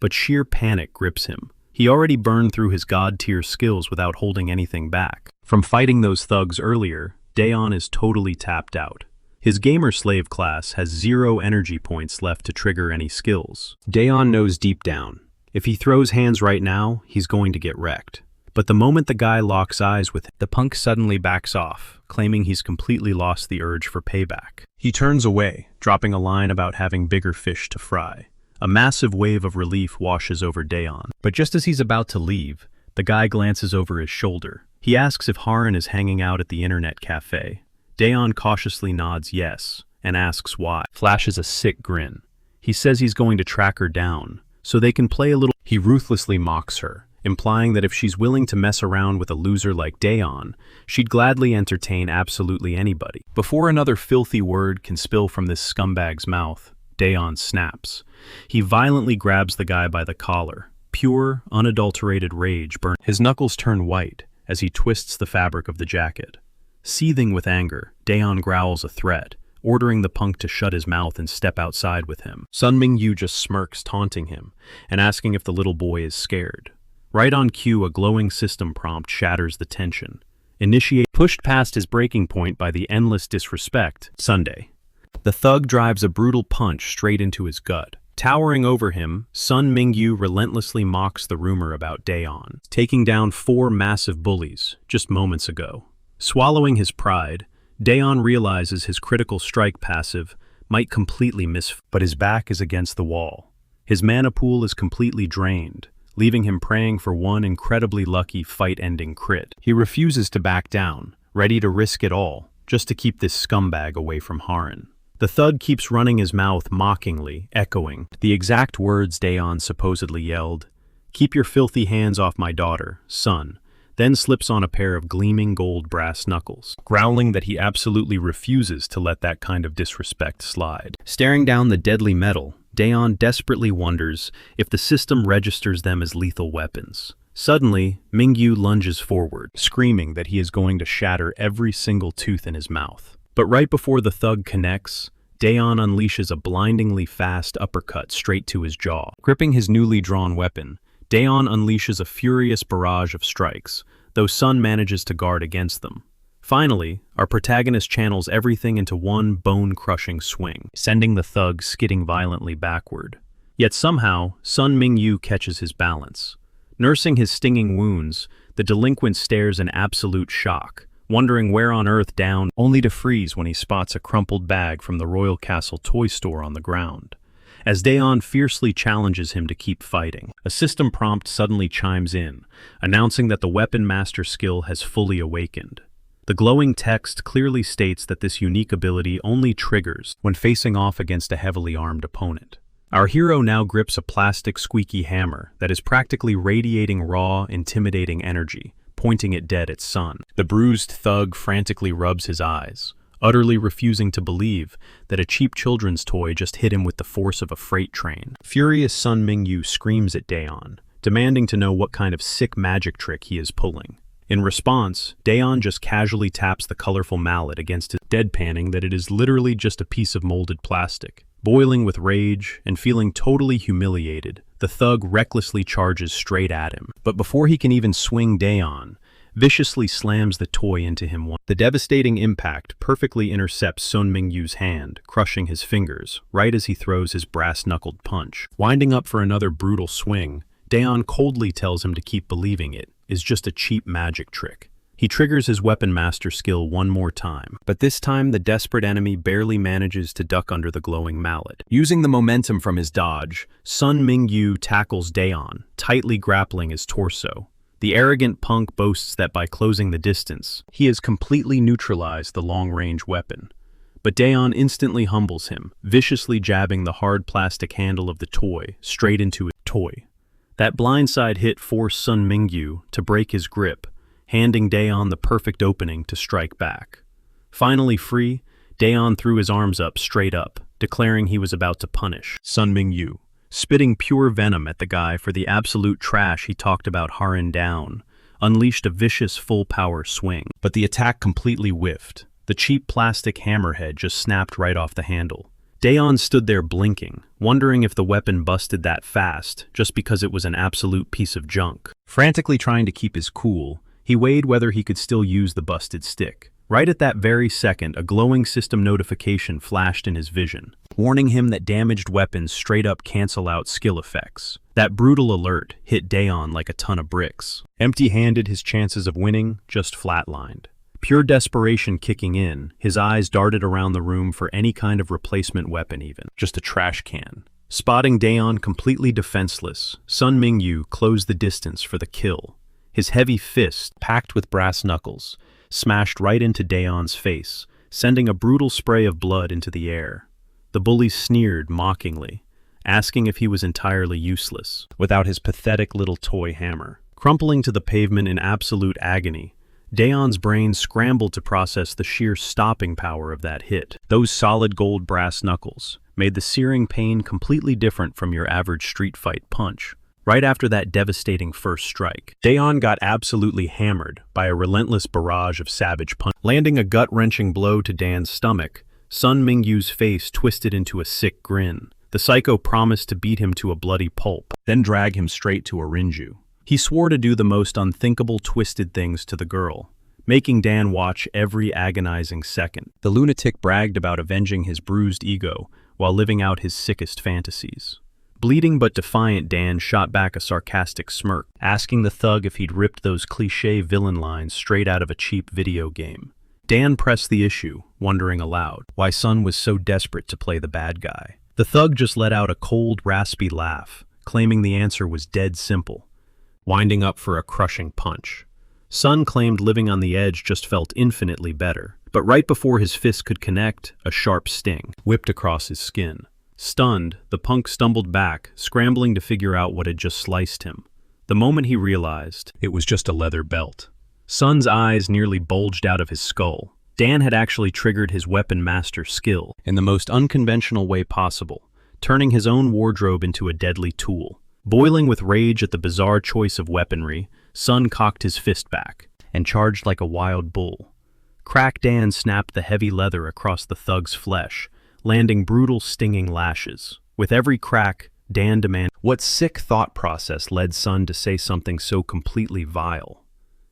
But sheer panic grips him. He already burned through his god-tier skills without holding anything back. From fighting those thugs earlier, Dayon is totally tapped out. His gamer-slave class has 0 energy points left to trigger any skills. Dayon knows deep down, if he throws hands right now, he's going to get wrecked. But the moment the guy locks eyes with him, the punk suddenly backs off, claiming he's completely lost the urge for payback. He turns away, dropping a line about having bigger fish to fry. A massive wave of relief washes over Dayon. But just as he's about to leave, the guy glances over his shoulder. He asks if Haran is hanging out at the internet cafe. Dayon cautiously nods yes, and asks why. Flashes a sick grin. He says he's going to track her down, so they can play a little. He ruthlessly mocks her, implying that if she's willing to mess around with a loser like Dayon, she'd gladly entertain absolutely anybody. Before another filthy word can spill from this scumbag's mouth, Dayon snaps. He violently grabs the guy by the collar. Pure, unadulterated rage burns. His knuckles turn white as he twists the fabric of the jacket. Seething with anger, Dayon growls a threat, ordering the punk to shut his mouth and step outside with him. Sun Mingyu just smirks, taunting him, and asking if the little boy is scared. Right on cue, a glowing system prompt shatters the tension. Pushed past his breaking point by the endless disrespect, Sunday. The thug drives a brutal punch straight into his gut. Towering over him, Sun Mingyu relentlessly mocks the rumor about Dayon, taking down 4 massive bullies just moments ago. Swallowing his pride, Dayon realizes his critical strike passive might completely miss, but his back is against the wall. His mana pool is completely drained, leaving him praying for one incredibly lucky fight-ending crit. He refuses to back down, ready to risk it all, just to keep this scumbag away from Haran. The thug keeps running his mouth mockingly, echoing the exact words Dayon supposedly yelled, "Keep your filthy hands off my daughter, son," then slips on a pair of gleaming gold brass knuckles, growling that he absolutely refuses to let that kind of disrespect slide. Staring down the deadly metal, Dayon desperately wonders if the system registers them as lethal weapons. Suddenly, Mingyu lunges forward, screaming that he is going to shatter every single tooth in his mouth. But right before the thug connects, Dayon unleashes a blindingly fast uppercut straight to his jaw. Gripping his newly drawn weapon, Dayon unleashes a furious barrage of strikes, though Sun manages to guard against them. Finally, our protagonist channels everything into one bone-crushing swing, sending the thug skidding violently backward. Yet somehow, Sun Mingyu catches his balance. Nursing his stinging wounds, the delinquent stares in absolute shock, wondering where on earth down, only to freeze when he spots a crumpled bag from the Royal Castle toy store on the ground. As Dayon fiercely challenges him to keep fighting, a system prompt suddenly chimes in, announcing that the Weapon Master skill has fully awakened. The glowing text clearly states that this unique ability only triggers when facing off against a heavily armed opponent. Our hero now grips a plastic squeaky hammer that is practically radiating raw, intimidating energy, pointing it dead at Sun. The bruised thug frantically rubs his eyes, utterly refusing to believe that a cheap children's toy just hit him with the force of a freight train. Furious Sun Mingyu screams at Dayon, demanding to know what kind of sick magic trick he is pulling. In response, Dayon just casually taps the colorful mallet against his, deadpanning that it is literally just a piece of molded plastic. Boiling with rage and feeling totally humiliated, the thug recklessly charges straight at him. But before he can even swing Dayon, viciously slams the toy into him. The devastating impact perfectly intercepts Sun Mingyu's hand, crushing his fingers, right as he throws his brass-knuckled punch. Winding up for another brutal swing, Daeon coldly tells him to keep believing it is just a cheap magic trick. He triggers his weapon master skill one more time, but this time the desperate enemy barely manages to duck under the glowing mallet. Using the momentum from his dodge, Sun Mingyu tackles Daeon, tightly grappling his torso. The arrogant punk boasts that by closing the distance, he has completely neutralized the long-range weapon. But Daeon instantly humbles him, viciously jabbing the hard plastic handle of the toy straight into his toy. That blindside hit forced Sun Mingyu to break his grip, handing Daeon the perfect opening to strike back. Finally free, Daeon threw his arms up straight up, declaring he was about to punish Sun Mingyu, spitting pure venom at the guy for the absolute trash he talked about Harin down, unleashed a vicious full-power swing. But the attack completely whiffed. The cheap plastic hammerhead just snapped right off the handle. Daeon stood there blinking, wondering if the weapon busted that fast just because it was an absolute piece of junk. Frantically trying to keep his cool, he weighed whether he could still use the busted stick. Right at that very second, a glowing system notification flashed in his vision, warning him that damaged weapons straight up cancel out skill effects. That brutal alert hit Daeon like a ton of bricks. Empty-handed, his chances of winning just flatlined. Pure desperation kicking in, his eyes darted around the room for any kind of replacement weapon even, just a trash can. Spotting Daeon completely defenseless, Sun Mingyu closed the distance for the kill. His heavy fist, packed with brass knuckles, smashed right into Daeon's face, sending a brutal spray of blood into the air. The bully sneered mockingly, asking if he was entirely useless, without his pathetic little toy hammer. Crumpling to the pavement in absolute agony, Daeon's brain scrambled to process the sheer stopping power of that hit. Those solid gold brass knuckles made the searing pain completely different from your average street fight punch. Right after that devastating first strike, Daeon got absolutely hammered by a relentless barrage of savage punches. Landing a gut-wrenching blow to Dan's stomach, Sun Mingyu's face twisted into a sick grin. The psycho promised to beat him to a bloody pulp, then drag him straight to a Rinju. He swore to do the most unthinkable twisted things to the girl, making Dan watch every agonizing second. The lunatic bragged about avenging his bruised ego while living out his sickest fantasies. Bleeding but defiant, Dan shot back a sarcastic smirk, asking the thug if he'd ripped those cliché villain lines straight out of a cheap video game. Dan pressed the issue, wondering aloud why Sun was so desperate to play the bad guy. The thug just let out a cold, raspy laugh, claiming the answer was dead simple, winding up for a crushing punch. Sun claimed living on the edge just felt infinitely better, but right before his fist could connect, a sharp sting whipped across his skin. Stunned, the punk stumbled back, scrambling to figure out what had just sliced him. The moment he realized, it was just a leather belt. Sun's eyes nearly bulged out of his skull. Dan had actually triggered his weapon master skill in the most unconventional way possible, turning his own wardrobe into a deadly tool. Boiling with rage at the bizarre choice of weaponry, Sun cocked his fist back and charged like a wild bull. Crack Dan snapped the heavy leather across the thug's flesh, landing brutal stinging lashes. With every crack, Dan demanded. What sick thought process led Sun to say something so completely vile?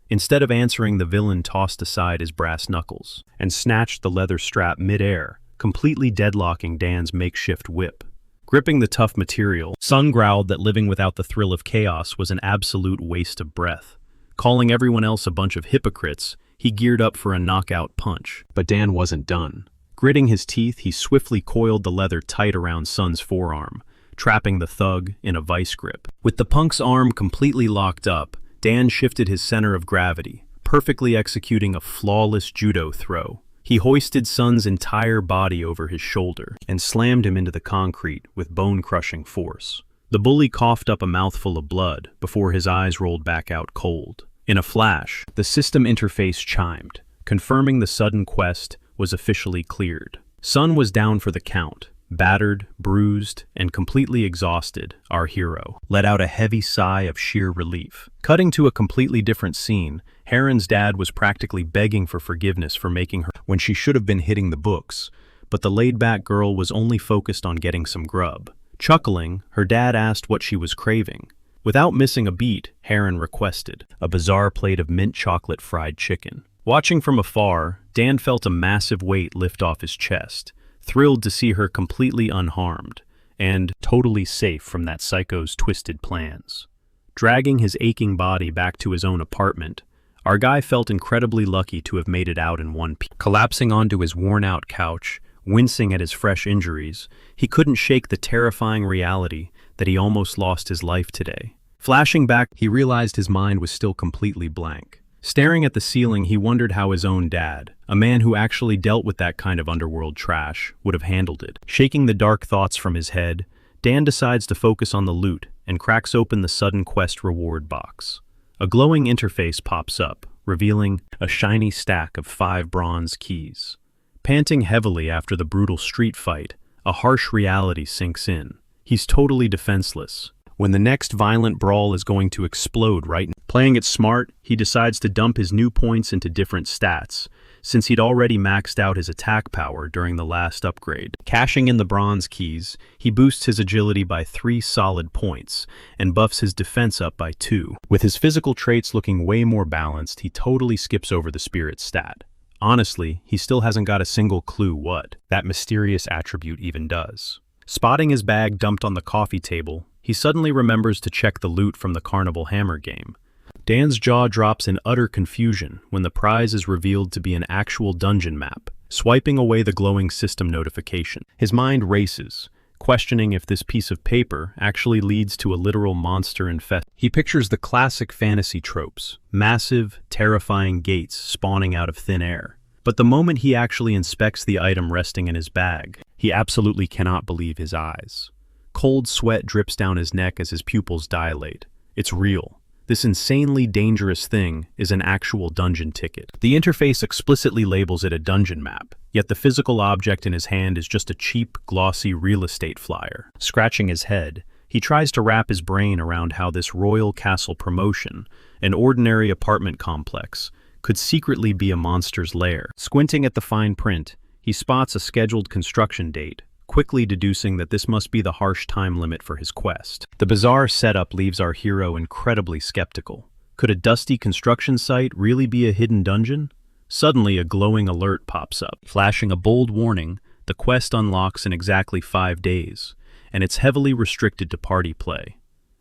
Instead of answering, the villain tossed aside his brass knuckles and snatched the leather strap mid-air, completely deadlocking Dan's makeshift whip. Gripping the tough material, Sun growled that living without the thrill of chaos was an absolute waste of breath. Calling everyone else a bunch of hypocrites, he geared up for a knockout punch. But Dan wasn't done. Gritting his teeth, he swiftly coiled the leather tight around Sun's forearm, trapping the thug in a vice grip. With the punk's arm completely locked up, Dan shifted his center of gravity, perfectly executing a flawless judo throw. He hoisted Sun's entire body over his shoulder and slammed him into the concrete with bone-crushing force. The bully coughed up a mouthful of blood before his eyes rolled back out cold. In a flash, the system interface chimed, confirming the sudden quest was officially cleared. Sun was down for the count. Battered, bruised, and completely exhausted, our hero let out a heavy sigh of sheer relief. Cutting to a completely different scene, Heron's dad was practically begging for forgiveness for making her when she should have been hitting the books, but the laid-back girl was only focused on getting some grub. Chuckling, her dad asked what she was craving. Without missing a beat, Heron requested a bizarre plate of mint chocolate fried chicken. Watching from afar, Dan felt a massive weight lift off his chest, thrilled to see her completely unharmed and totally safe from that psycho's twisted plans. Dragging his aching body back to his own apartment, our guy felt incredibly lucky to have made it out in one piece. Collapsing onto his worn-out couch, wincing at his fresh injuries, he couldn't shake the terrifying reality that he almost lost his life today. Flashing back, he realized his mind was still completely blank. Staring at the ceiling, he wondered how his own dad, a man who actually dealt with that kind of underworld trash, would have handled it. Shaking the dark thoughts from his head, Dan decides to focus on the loot and cracks open the sudden quest reward box. A glowing interface pops up, revealing a shiny stack of 5 bronze keys. Panting heavily after the brutal street fight, a harsh reality sinks in. He's totally defenseless, when the next violent brawl is going to explode right now. Playing it smart, he decides to dump his new points into different stats, since he'd already maxed out his attack power during the last upgrade. Cashing in the bronze keys, he boosts his agility by 3 solid points, and buffs his defense up by 2. With his physical traits looking way more balanced, he totally skips over the spirit stat. Honestly, he still hasn't got a single clue what that mysterious attribute even does. Spotting his bag dumped on the coffee table, he suddenly remembers to check the loot from the Carnival Hammer game. Dan's jaw drops in utter confusion when the prize is revealed to be an actual dungeon map, swiping away the glowing system notification. His mind races, questioning if this piece of paper actually leads to a literal monster infest. He pictures the classic fantasy tropes, massive, terrifying gates spawning out of thin air. But the moment he actually inspects the item resting in his bag, he absolutely cannot believe his eyes. Cold sweat drips down his neck as his pupils dilate. It's real. This insanely dangerous thing is an actual dungeon ticket. The interface explicitly labels it a dungeon map, yet the physical object in his hand is just a cheap, glossy real estate flyer. Scratching his head, he tries to wrap his brain around how this Royal Castle promotion, an ordinary apartment complex, could secretly be a monster's lair. Squinting at the fine print, he spots a scheduled construction date, quickly deducing that this must be the harsh time limit for his quest. The bizarre setup leaves our hero incredibly skeptical. Could a dusty construction site really be a hidden dungeon? Suddenly, a glowing alert pops up, flashing a bold warning: the quest unlocks in exactly 5 days, and it's heavily restricted to party play.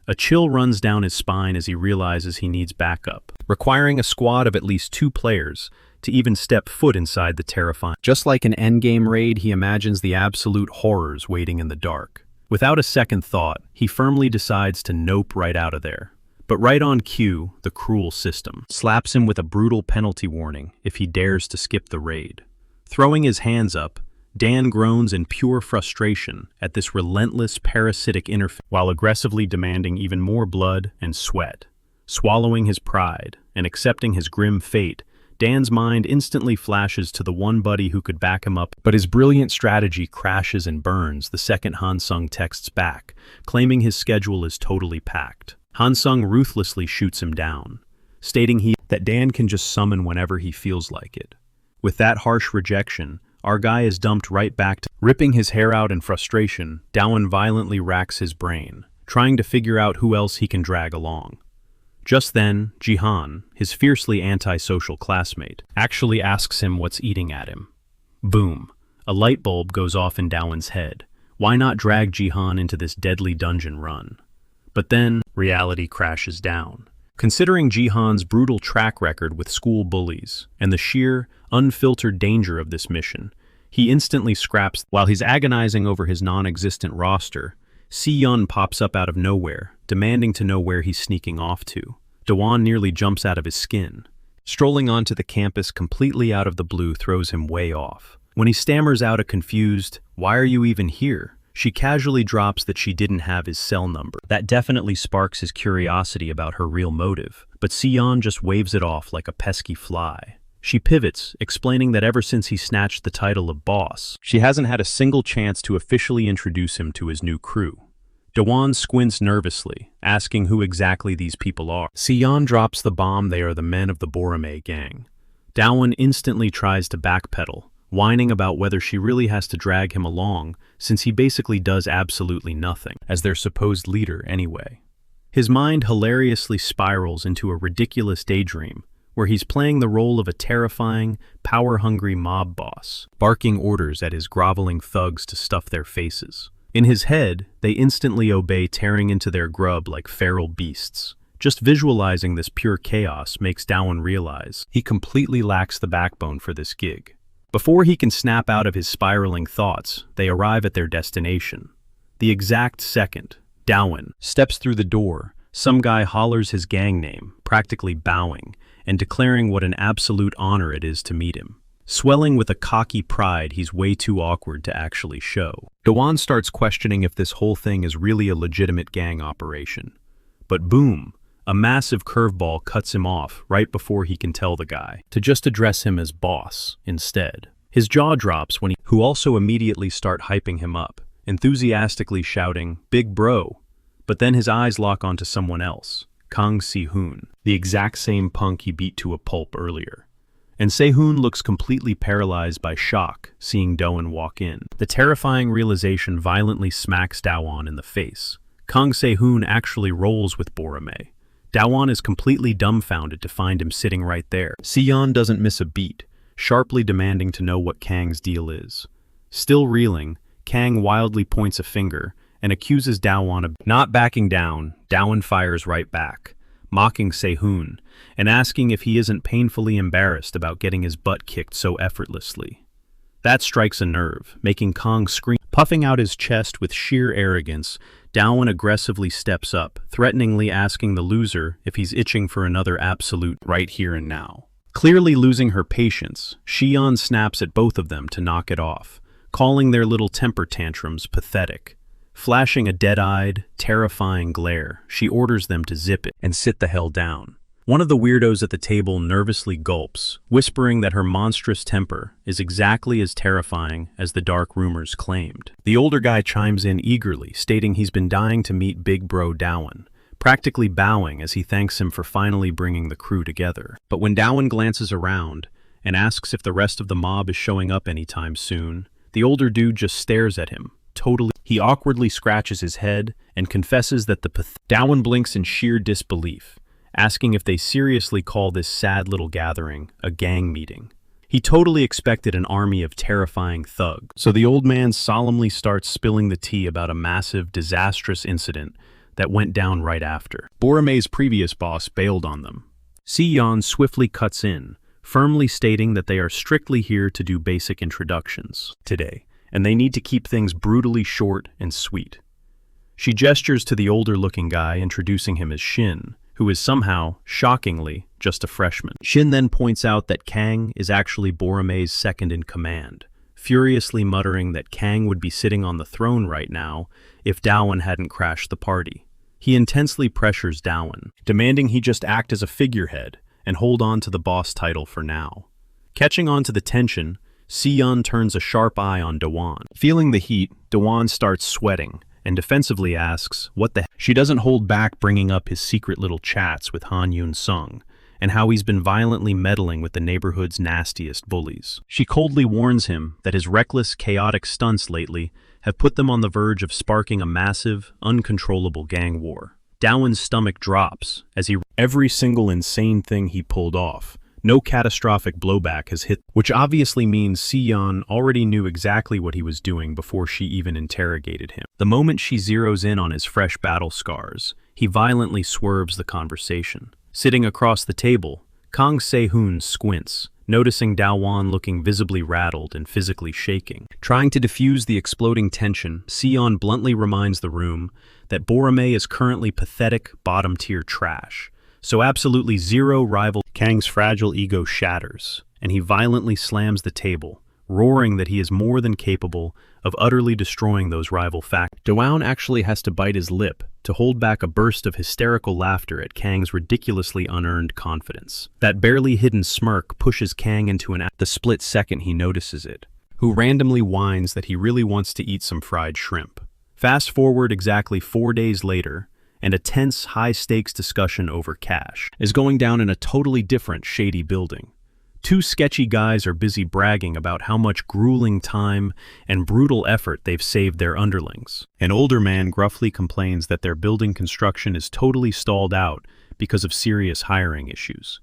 A chill runs down his spine as he realizes he needs backup, requiring a squad of at least 2 players to even step foot inside the terrifying. Just like an endgame raid, he imagines the absolute horrors waiting in the dark. Without a second thought, he firmly decides to nope right out of there. But right on cue, the cruel system slaps him with a brutal penalty warning if he dares to skip the raid. Throwing his hands up, Dan groans in pure frustration at this relentless parasitic interface while aggressively demanding even more blood and sweat. Swallowing his pride and accepting his grim fate, Dan's mind instantly flashes to the one buddy who could back him up, but his brilliant strategy crashes and burns the second Hansung texts back, claiming his schedule is totally packed. Hansung ruthlessly shoots him down, stating that Dan can just summon whenever he feels like it. With that harsh rejection, our guy is dumped right back to ripping his hair out in frustration. Dowan violently racks his brain, trying to figure out who else he can drag along. Just then, Jihan, his fiercely antisocial classmate, actually asks him what's eating at him. Boom. A light bulb goes off in Dowan's head. Why not drag Jihan into this deadly dungeon run? But then, reality crashes down. Considering Jihan's brutal track record with school bullies and the sheer, unfiltered danger of this mission, he instantly scraps. While he's agonizing over his non-existent roster, Si-yun pops up out of nowhere, demanding to know where he's sneaking off to. Dawan nearly jumps out of his skin. Strolling onto the campus completely out of the blue throws him way off. When he stammers out a confused, "Why are you even here?" she casually drops that she didn't have his cell number. That definitely sparks his curiosity about her real motive, but Si-yun just waves it off like a pesky fly. She pivots, explaining that ever since he snatched the title of boss, she hasn't had a single chance to officially introduce him to his new crew. Dawan squints nervously, asking who exactly these people are. Si-yun drops the bomb they are the men of the Borome gang. Dawan instantly tries to backpedal, whining about whether she really has to drag him along, since he basically does absolutely nothing, as their supposed leader anyway. His mind hilariously spirals into a ridiculous daydream, where he's playing the role of a terrifying, power-hungry mob boss, barking orders at his groveling thugs to stuff their faces. In his head, they instantly obey, tearing into their grub like feral beasts. Just visualizing this pure chaos makes Dawan realize he completely lacks the backbone for this gig. Before he can snap out of his spiraling thoughts, they arrive at their destination. The exact second Dawan steps through the door, some guy hollers his gang name, practically bowing, and declaring what an absolute honor it is to meet him. Swelling with a cocky pride he's way too awkward to actually show. Dawan starts questioning if this whole thing is really a legitimate gang operation. But boom, a massive curveball cuts him off right before he can tell the guy to just address him as boss instead. His jaw drops when who also immediately start hyping him up, enthusiastically shouting, "Big bro." But then his eyes lock onto someone else, Kang Si-hoon, the exact same punk he beat to a pulp earlier. And Se-hoon looks completely paralyzed by shock seeing Dawan walk in. The terrifying realization violently smacks Dawan in the face. Kang Se-hoon actually rolls with Borame. Dawan is completely dumbfounded to find him sitting right there. Sion doesn't miss a beat, sharply demanding to know what Kang's deal is. Still reeling, Kang wildly points a finger and accuses Dawan of not backing down. Dawan fires right back, mocking Se-hoon and asking if he isn't painfully embarrassed about getting his butt kicked so effortlessly. That strikes a nerve, making Kang scream. Puffing out his chest with sheer arrogance, Dawan aggressively steps up, threateningly asking the loser if he's itching for another absolute right here and now. Clearly losing her patience, Xian snaps at both of them to knock it off, calling their little temper tantrums pathetic. Flashing a dead-eyed, terrifying glare, she orders them to zip it and sit the hell down. One of the weirdos at the table nervously gulps, whispering that her monstrous temper is exactly as terrifying as the dark rumors claimed. The older guy chimes in eagerly, stating he's been dying to meet Big Bro Dawan, practically bowing as he thanks him for finally bringing the crew together. But when Dawan glances around and asks if the rest of the mob is showing up anytime soon, the older dude just stares at him. He awkwardly scratches his head and confesses that Dawan blinks in sheer disbelief, asking if they seriously call this sad little gathering a gang meeting. He totally expected an army of terrifying thugs. So the old man solemnly starts spilling the tea about a massive, disastrous incident that went down right after. Borame's previous boss bailed on them. Si-yeon swiftly cuts in, firmly stating that they are strictly here to do basic introductions today, and they need to keep things brutally short and sweet. She gestures to the older-looking guy, introducing him as Shin, who is somehow, shockingly, just a freshman. Shin then points out that Kang is actually Borame's second-in-command, furiously muttering that Kang would be sitting on the throne right now if Dawan hadn't crashed the party. He intensely pressures Dawan, demanding he just act as a figurehead and hold on to the boss title for now. Catching on to the tension, Si-yeon turns a sharp eye on Dawan. Feeling the heat, Dawan starts sweating and defensively asks what the heck. She doesn't hold back, bringing up his secret little chats with Han Yoon-sung and how he's been violently meddling with the neighborhood's nastiest bullies. She coldly warns him that his reckless, chaotic stunts lately have put them on the verge of sparking a massive, uncontrollable gang war. Dawan's stomach drops as every single insane thing he pulled off. No catastrophic blowback has hit, which obviously means Si-yeon already knew exactly what he was doing before she even interrogated him. The moment she zeroes in on his fresh battle scars, he violently swerves the conversation. Sitting across the table, Kang Se-hoon squints, noticing Dawan looking visibly rattled and physically shaking. Trying to diffuse the exploding tension, Si-yeon bluntly reminds the room that Borame is currently pathetic, bottom-tier trash. So absolutely zero rival. Kang's fragile ego shatters, and he violently slams the table, roaring that he is more than capable of utterly destroying those rival factions. Dawan actually has to bite his lip to hold back a burst of hysterical laughter at Kang's ridiculously unearned confidence. That barely hidden smirk pushes Kang into the split second he notices it, who randomly whines that he really wants to eat some fried shrimp. Fast forward exactly 4 days later, and a tense, high-stakes discussion over cash is going down in a totally different, shady building. Two sketchy guys are busy bragging about how much grueling time and brutal effort they've saved their underlings. An older man gruffly complains that their building construction is totally stalled out because of serious hiring issues.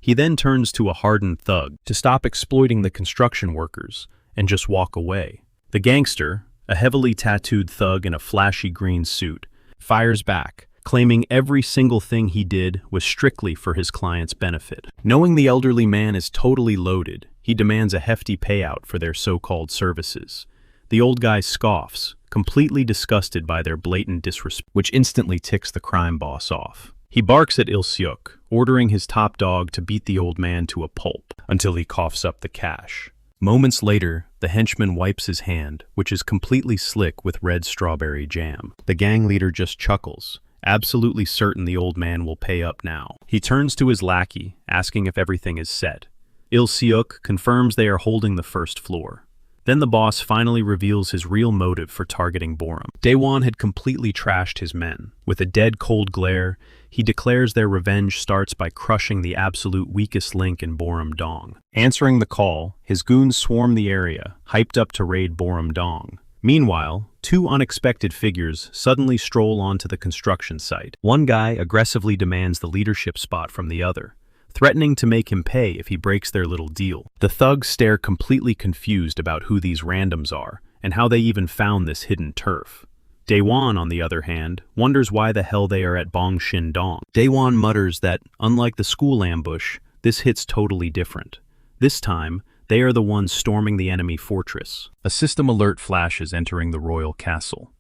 He then turns to a hardened thug to stop exploiting the construction workers and just walk away. The gangster, a heavily tattooed thug in a flashy green suit, fires back, claiming every single thing he did was strictly for his client's benefit. Knowing the elderly man is totally loaded, he demands a hefty payout for their so-called services. The old guy scoffs, completely disgusted by their blatant disrespect, which instantly ticks the crime boss off. He barks at Il-seok, ordering his top dog to beat the old man to a pulp until he coughs up the cash. Moments later, the henchman wipes his hand, which is completely slick with red strawberry jam. The gang leader just chuckles, absolutely certain the old man will pay up now. He turns to his lackey, asking if everything is set. Il-seok confirms they are holding the first floor. Then the boss finally reveals his real motive for targeting Borum. Daewon had completely trashed his men. With a dead cold glare, he declares their revenge starts by crushing the absolute weakest link in Borum Dong. Answering the call, his goons swarm the area, hyped up to raid Borum Dong. Meanwhile, two unexpected figures suddenly stroll onto the construction site. One guy aggressively demands the leadership spot from the other, threatening to make him pay if he breaks their little deal. The thugs stare completely confused about who these randoms are and how they even found this hidden turf. Daewon, on the other hand, wonders why the hell they are at Bongshin Dong. Daewon mutters that, unlike the school ambush, this hit's totally different. This time, they are the ones storming the enemy fortress. A system alert flashes entering the royal castle.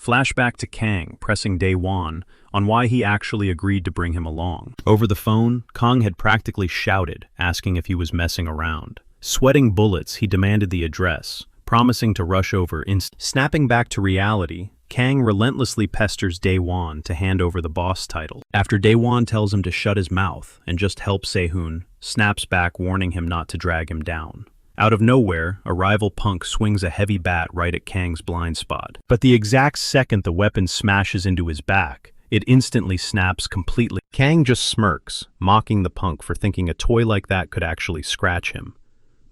Flashback to Kang pressing Daewon on why he actually agreed to bring him along. Over the phone, Kang had practically shouted, asking if he was messing around. Sweating bullets, he demanded the address, promising to rush over instantly. Snapping back to reality, Kang relentlessly pesters Daewon to hand over the boss title. After Daewon tells him to shut his mouth and just help Sehun, snaps back warning him not to drag him down. Out of nowhere, a rival punk swings a heavy bat right at Kang's blind spot. But the exact second the weapon smashes into his back, it instantly snaps completely. Kang just smirks, mocking the punk for thinking a toy like that could actually scratch him.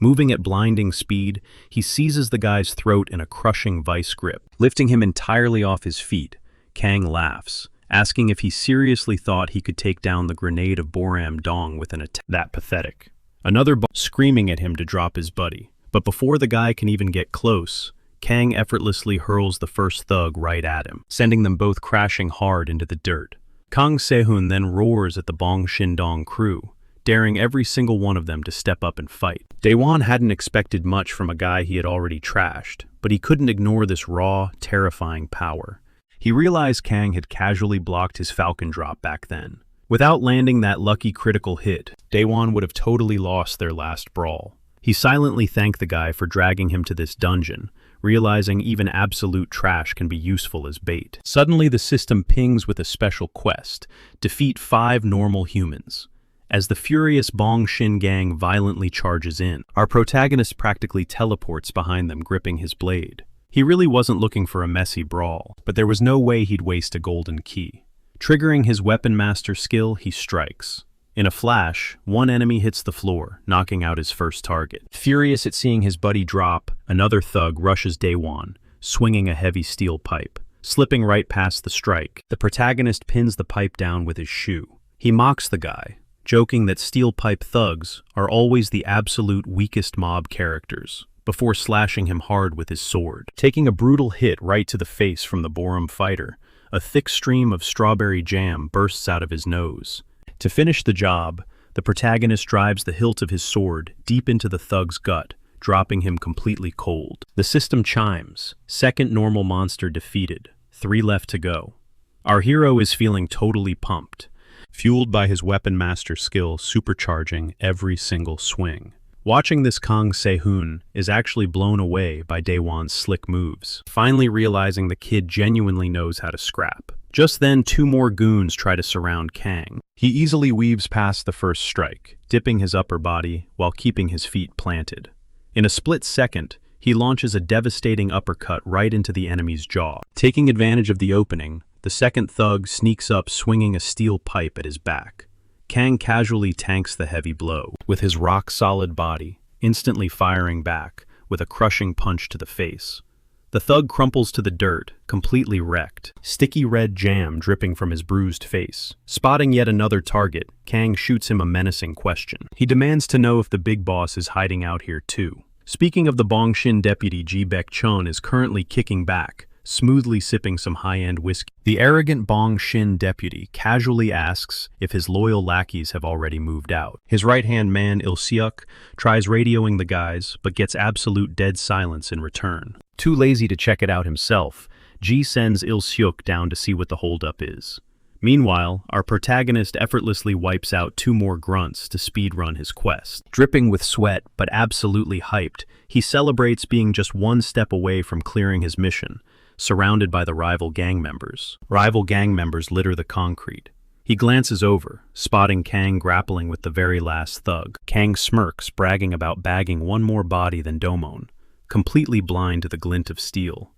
Moving at blinding speed, he seizes the guy's throat in a crushing vice grip. Lifting him entirely off his feet, Kang laughs, asking if he seriously thought he could take down the grenade of Borum Dong with an attack. That pathetic. Another screaming at him to drop his buddy. But before the guy can even get close, Kang effortlessly hurls the first thug right at him, sending them both crashing hard into the dirt. Kang Sehun then roars at the Bongshin Dong crew, daring every single one of them to step up and fight. Daewon hadn't expected much from a guy he had already trashed, but he couldn't ignore this raw, terrifying power. He realized Kang had casually blocked his falcon drop back then. Without landing that lucky critical hit, Daewon would have totally lost their last brawl. He silently thanked the guy for dragging him to this dungeon, realizing even absolute trash can be useful as bait. Suddenly the system pings with a special quest: defeat 5 normal humans. As the furious Bongshin gang violently charges in, our protagonist practically teleports behind them, gripping his blade. He really wasn't looking for a messy brawl, but there was no way he'd waste a golden key. Triggering his weapon master skill, he strikes. In a flash, one enemy hits the floor, knocking out his first target. Furious at seeing his buddy drop, another thug rushes Daewon, swinging a heavy steel pipe. Slipping right past the strike, the protagonist pins the pipe down with his shoe. He mocks the guy, joking that steel pipe thugs are always the absolute weakest mob characters, before slashing him hard with his sword. Taking a brutal hit right to the face from the Borum fighter, a thick stream of strawberry jam bursts out of his nose. To finish the job, the protagonist drives the hilt of his sword deep into the thug's gut, dropping him completely cold. The system chimes. Second normal monster defeated. 3 left to go. Our hero is feeling totally pumped, fueled by his weapon master skill supercharging every single swing. Watching this, Kang Sehun is actually blown away by Daewon's slick moves, finally realizing the kid genuinely knows how to scrap. Just then, 2 more goons try to surround Kang. He easily weaves past the first strike, dipping his upper body while keeping his feet planted. In a split second, he launches a devastating uppercut right into the enemy's jaw. Taking advantage of the opening, the second thug sneaks up swinging a steel pipe at his back. Kang casually tanks the heavy blow with his rock-solid body, instantly firing back with a crushing punch to the face. The thug crumples to the dirt, completely wrecked, sticky red jam dripping from his bruised face. Spotting yet another target, Kang shoots him a menacing question. He demands to know if the big boss is hiding out here too. Speaking of the Bongshin deputy, Ji-Baek Chun is currently kicking back, smoothly sipping some high-end whiskey. The arrogant Bongshin deputy casually asks if his loyal lackeys have already moved out. His right-hand man, Il-seok, tries radioing the guys, but gets absolute dead silence in return. Too lazy to check it out himself, Ji sends Il-seok down to see what the holdup is. Meanwhile, our protagonist effortlessly wipes out 2 more grunts to speedrun his quest. Dripping with sweat, but absolutely hyped, he celebrates being just 1 step away from clearing his mission, surrounded by the rival gang members. Rival gang members litter the concrete. He glances over, spotting Kang grappling with the very last thug. Kang smirks, bragging about bagging 1 more body than Domon, completely blind to the glint of steel.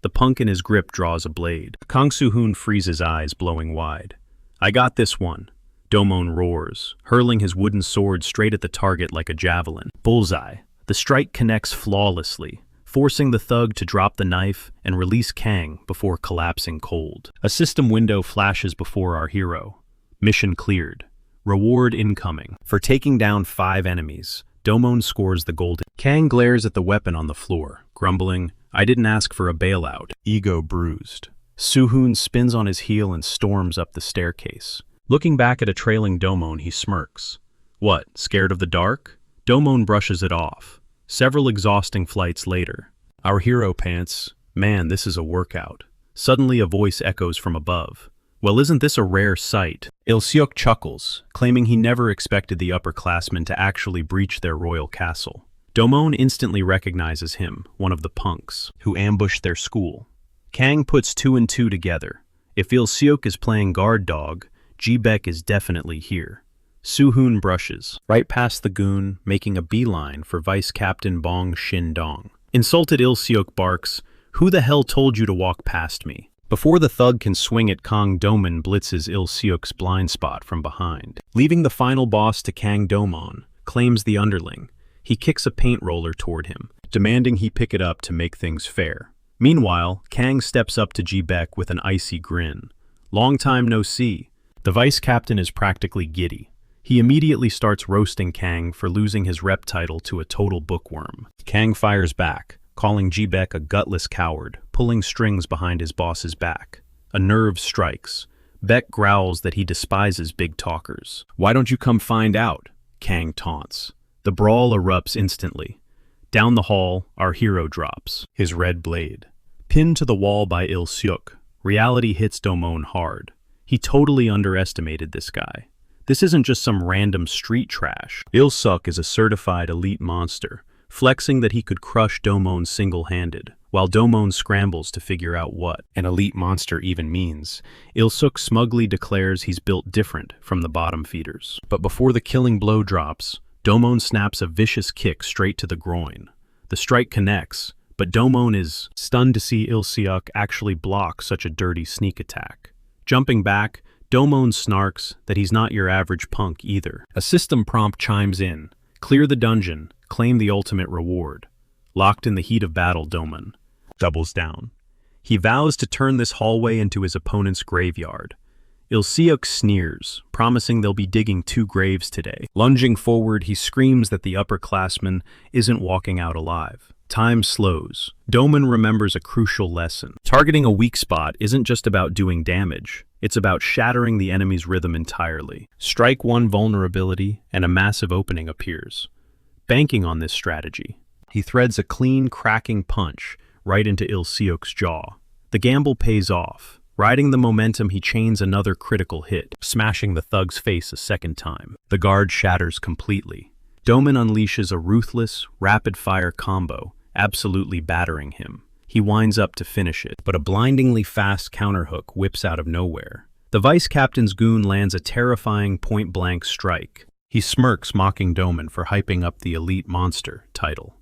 The punk in his grip draws a blade. Kang Soo-hoon freezes eyes, blowing wide. "I got this one," Domon roars, hurling his wooden sword straight at the target like a javelin. Bullseye. The strike connects flawlessly, forcing the thug to drop the knife and release Kang before collapsing cold. A system window flashes before our hero. Mission cleared. Reward incoming. For taking down 5 enemies, Domon scores the golden. Kang glares at the weapon on the floor, grumbling, "I didn't ask for a bailout." Ego bruised. Soo-hoon spins on his heel and storms up the staircase. Looking back at a trailing Domon, he smirks. "What, scared of the dark?" Domon brushes it off. Several exhausting flights later, our hero pants, "Man, this is a workout." Suddenly a voice echoes from above. "Well, isn't this a rare sight?" Il-seok chuckles, claiming he never expected the upperclassmen to actually breach their royal castle. Domon instantly recognizes him, one of the punks, who ambushed their school. Kang puts 2 and 2 together. If Il-seok is playing guard dog, Ji-Baek is definitely here. Soo-hoon brushes, right past the goon, making a beeline for Vice Captain Bong Shin-dong. Insulted Il-seok barks, "Who the hell told you to walk past me?" Before the thug can swing it, Kang Domon blitzes Il-seok's blind spot from behind. Leaving the final boss to Kang Domon, claims the underling. He kicks a paint roller toward him, demanding he pick it up to make things fair. Meanwhile, Kang steps up to Ji-Baek with an icy grin. "Long time no see." The vice captain is practically giddy. He immediately starts roasting Kang for losing his rep title to a total bookworm. Kang fires back, calling Ji-Baek a gutless coward, pulling strings behind his boss's back. A nerve strikes. Baek growls that he despises big talkers. "Why don't you come find out?" Kang taunts. The brawl erupts instantly. Down the hall, our hero drops, his red blade. Pinned to the wall by Il-seok, reality hits Domon hard. He totally underestimated this guy. This isn't just some random street trash. Il-seok is a certified elite monster, flexing that he could crush Domon single-handed, while Domon scrambles to figure out what an elite monster even means. Il-seok smugly declares he's built different from the bottom feeders. But before the killing blow drops, Domon snaps a vicious kick straight to the groin. The strike connects, but Domon is stunned to see Il-seok actually block such a dirty sneak attack. Jumping back, Domon snarks that he's not your average punk either. A system prompt chimes in. Clear the dungeon, claim the ultimate reward. Locked in the heat of battle, Domon doubles down. He vows to turn this hallway into his opponent's graveyard. Il-seok sneers, promising they'll be digging 2 graves today. Lunging forward, he screams that the upperclassman isn't walking out alive. Time slows. Domon remembers a crucial lesson. Targeting a weak spot isn't just about doing damage. It's about shattering the enemy's rhythm entirely. Strike one vulnerability, and a massive opening appears. Banking on this strategy, he threads a clean, cracking punch right into Il-seok's jaw. The gamble pays off. Riding the momentum, he chains another critical hit, smashing the thug's face a second time. The guard shatters completely. Domon unleashes a ruthless, rapid-fire combo, absolutely battering him. He winds up to finish it, but a blindingly fast counterhook whips out of nowhere. The vice captain's goon lands a terrifying point-blank strike. He smirks, mocking Domon for hyping up the elite monster title.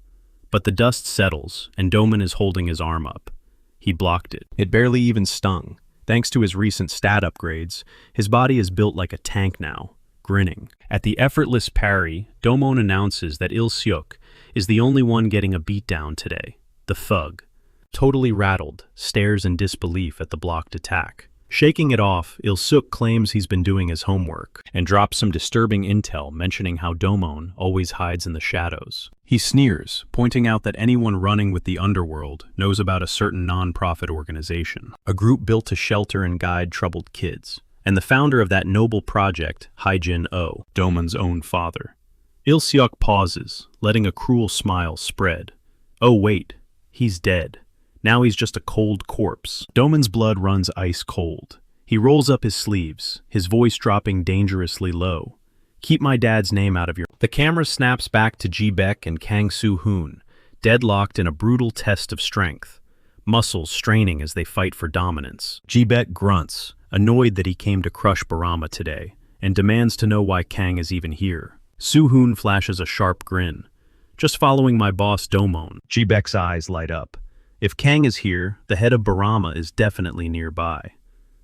But the dust settles, and Domon is holding his arm up. He blocked it. It barely even stung. Thanks to his recent stat upgrades, his body is built like a tank now. grinning. At the effortless parry, Domon announces that Il-seok is the only one getting a beatdown today. The thug, totally rattled, stares in disbelief at the blocked attack. Shaking it off, Il-seok claims he's been doing his homework and drops some disturbing intel mentioning how Domon always hides in the shadows. He sneers, pointing out that anyone running with the underworld knows about a certain non-profit organization, a group built to shelter and guide troubled kids, and the founder of that noble project, Haijin-Oh, Domon's own father. Il-seok pauses, letting a cruel smile spread. Oh wait, he's dead. Now he's just a cold corpse. Domon's blood runs ice cold. He rolls up his sleeves, his voice dropping dangerously low. Keep my dad's name out of your... The camera snaps back to Ji-baek and Kang Soo-hoon, deadlocked in a brutal test of strength, muscles straining as they fight for dominance. Ji-baek grunts, annoyed that he came to crush Barama today, and demands to know why Kang is even here. Soo-hoon flashes a sharp grin. Just following my boss Domon. Ji-baek's eyes light up. If Kang is here, the head of Barama is definitely nearby.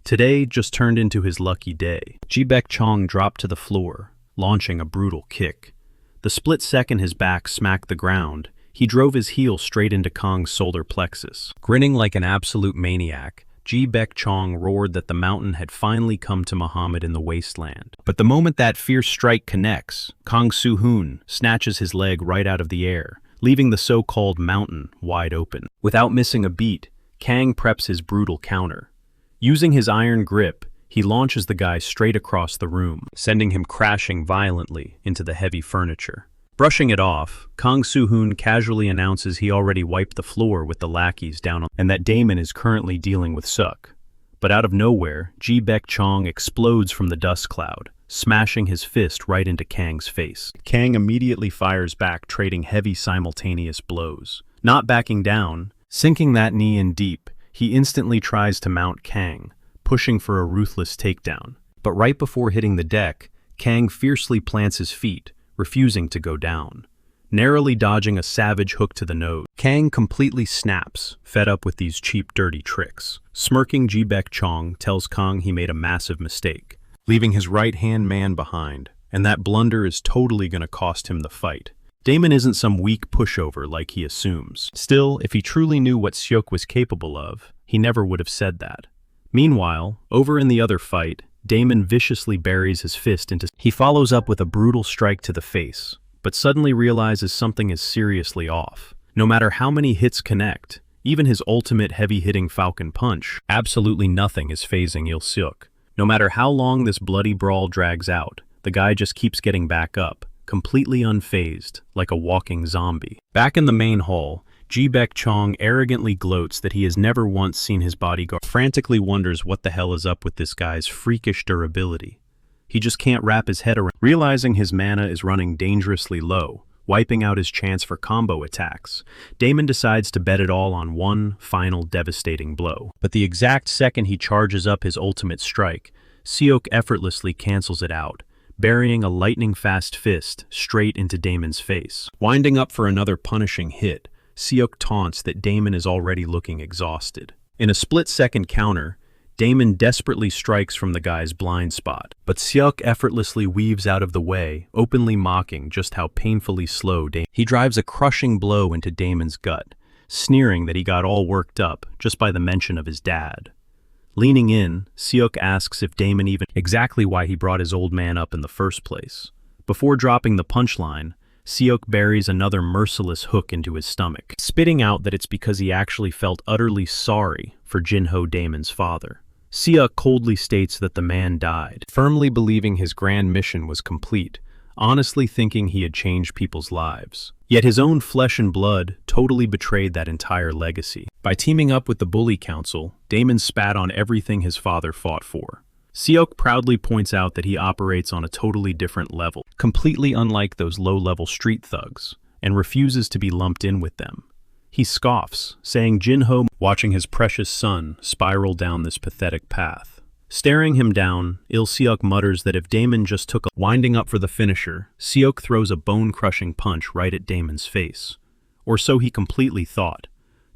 Today just turned into his lucky day. Ji-baek Chong dropped to the floor, launching a brutal kick. The split second his back smacked the ground, he drove his heel straight into Kang's solar plexus. Grinning like an absolute maniac, Ji-baek Chong roared that the mountain had finally come to Muhammad in the wasteland. But the moment that fierce strike connects, Kang Soo-hoon snatches his leg right out of the air, leaving the so-called mountain wide open. Without missing a beat, Kang preps his brutal counter. Using his iron grip, he launches the guy straight across the room, sending him crashing violently into the heavy furniture. Brushing it off, Kang Soo-hoon casually announces he already wiped the floor with the lackeys down on, and that Damon is currently dealing with Suk. But out of nowhere, Ji-baek Chong explodes from the dust cloud, smashing his fist right into Kang's face. Kang immediately fires back, trading heavy simultaneous blows. Not backing down, sinking that knee in deep, he instantly tries to mount Kang, pushing for a ruthless takedown. But right before hitting the deck, Kang fiercely plants his feet, refusing to go down. Narrowly dodging a savage hook to the nose, Kang completely snaps, fed up with these cheap, dirty tricks. Smirking, Ji-baek Chong tells Kang he made a massive mistake, leaving his right-hand man behind, and that blunder is totally gonna cost him the fight. Damon isn't some weak pushover like he assumes. Still, if he truly knew what Seok was capable of, he never would have said that. Meanwhile, over in the other fight, Damon viciously buries his fist into... He follows up with a brutal strike to the face, but suddenly realizes something is seriously off. No matter how many hits connect, even his ultimate heavy-hitting Falcon Punch, absolutely nothing is phasing Il-seok. No matter how long this bloody brawl drags out, the guy just keeps getting back up, completely unfazed, like a walking zombie. Back in the main hall, Ji-baek Chong arrogantly gloats that he has never once seen his bodyguard, frantically wonders what the hell is up with this guy's freakish durability. He just can't wrap his head around. Realizing his mana is running dangerously low, wiping out his chance for combo attacks, Damon decides to bet it all on one final devastating blow. But the exact second he charges up his ultimate strike, Seok effortlessly cancels it out, burying a lightning-fast fist straight into Damon's face. Winding up for another punishing hit, Seok taunts that Damon is already looking exhausted. In a split-second counter, Damon desperately strikes from the guy's blind spot, but Seok effortlessly weaves out of the way, openly mocking just how painfully slow Damon. He drives a crushing blow into Damon's gut, sneering that he got all worked up just by the mention of his dad. Leaning in, Seok asks if Damon even exactly why he brought his old man up in the first place. Before dropping the punchline, Seok buries another merciless hook into his stomach, spitting out that it's because he actually felt utterly sorry for Jinho Damon's father. Seok coldly states that the man died, firmly believing his grand mission was complete, honestly thinking he had changed people's lives. Yet his own flesh and blood totally betrayed that entire legacy. By teaming up with the Bully Council, Damon spat on everything his father fought for. Seok proudly points out that he operates on a totally different level, completely unlike those low-level street thugs, and refuses to be lumped in with them. He scoffs, saying Jinho, watching his precious son spiral down this pathetic path. Staring him down, Il-seok mutters that if Damon just took a... Winding up for the finisher, Seok throws a bone-crushing punch right at Damon's face. Or so he completely thought.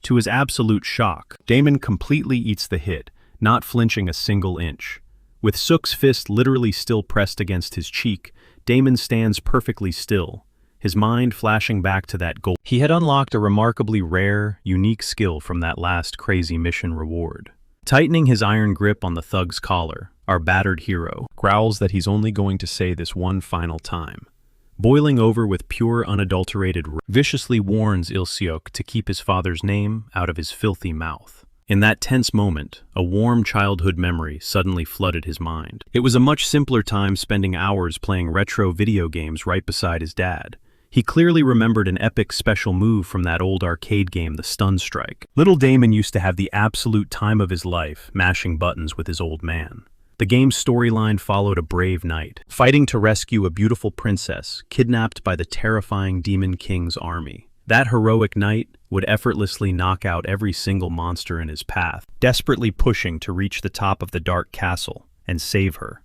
To his absolute shock, Damon completely eats the hit, not flinching a single inch. With Sook's fist literally still pressed against his cheek, Damon stands perfectly still, his mind flashing back to that goal. He had unlocked a remarkably rare, unique skill from that last crazy mission reward. Tightening his iron grip on the thug's collar, our battered hero growls that he's only going to say this one final time. Boiling over with pure unadulterated viciously warns Il-seok to keep his father's name out of his filthy mouth. In that tense moment, a warm childhood memory suddenly flooded his mind. It was a much simpler time spending hours playing retro video games right beside his dad. He clearly remembered an epic special move from that old arcade game, the Stun Strike. Little Damon used to have the absolute time of his life mashing buttons with his old man. The game's storyline followed a brave knight, fighting to rescue a beautiful princess kidnapped by the terrifying Demon King's army. That heroic knight would effortlessly knock out every single monster in his path, desperately pushing to reach the top of the dark castle and save her.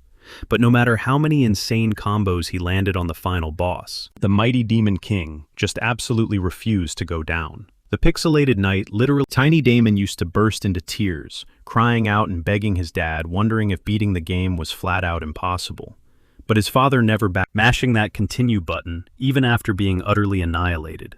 But no matter how many insane combos he landed on the final boss, the mighty Demon King just absolutely refused to go down. The pixelated knight literally... Tiny Damon used to burst into tears, crying out and begging his dad, wondering if beating the game was flat out impossible. But his father never backed, mashing that continue button even after being utterly annihilated.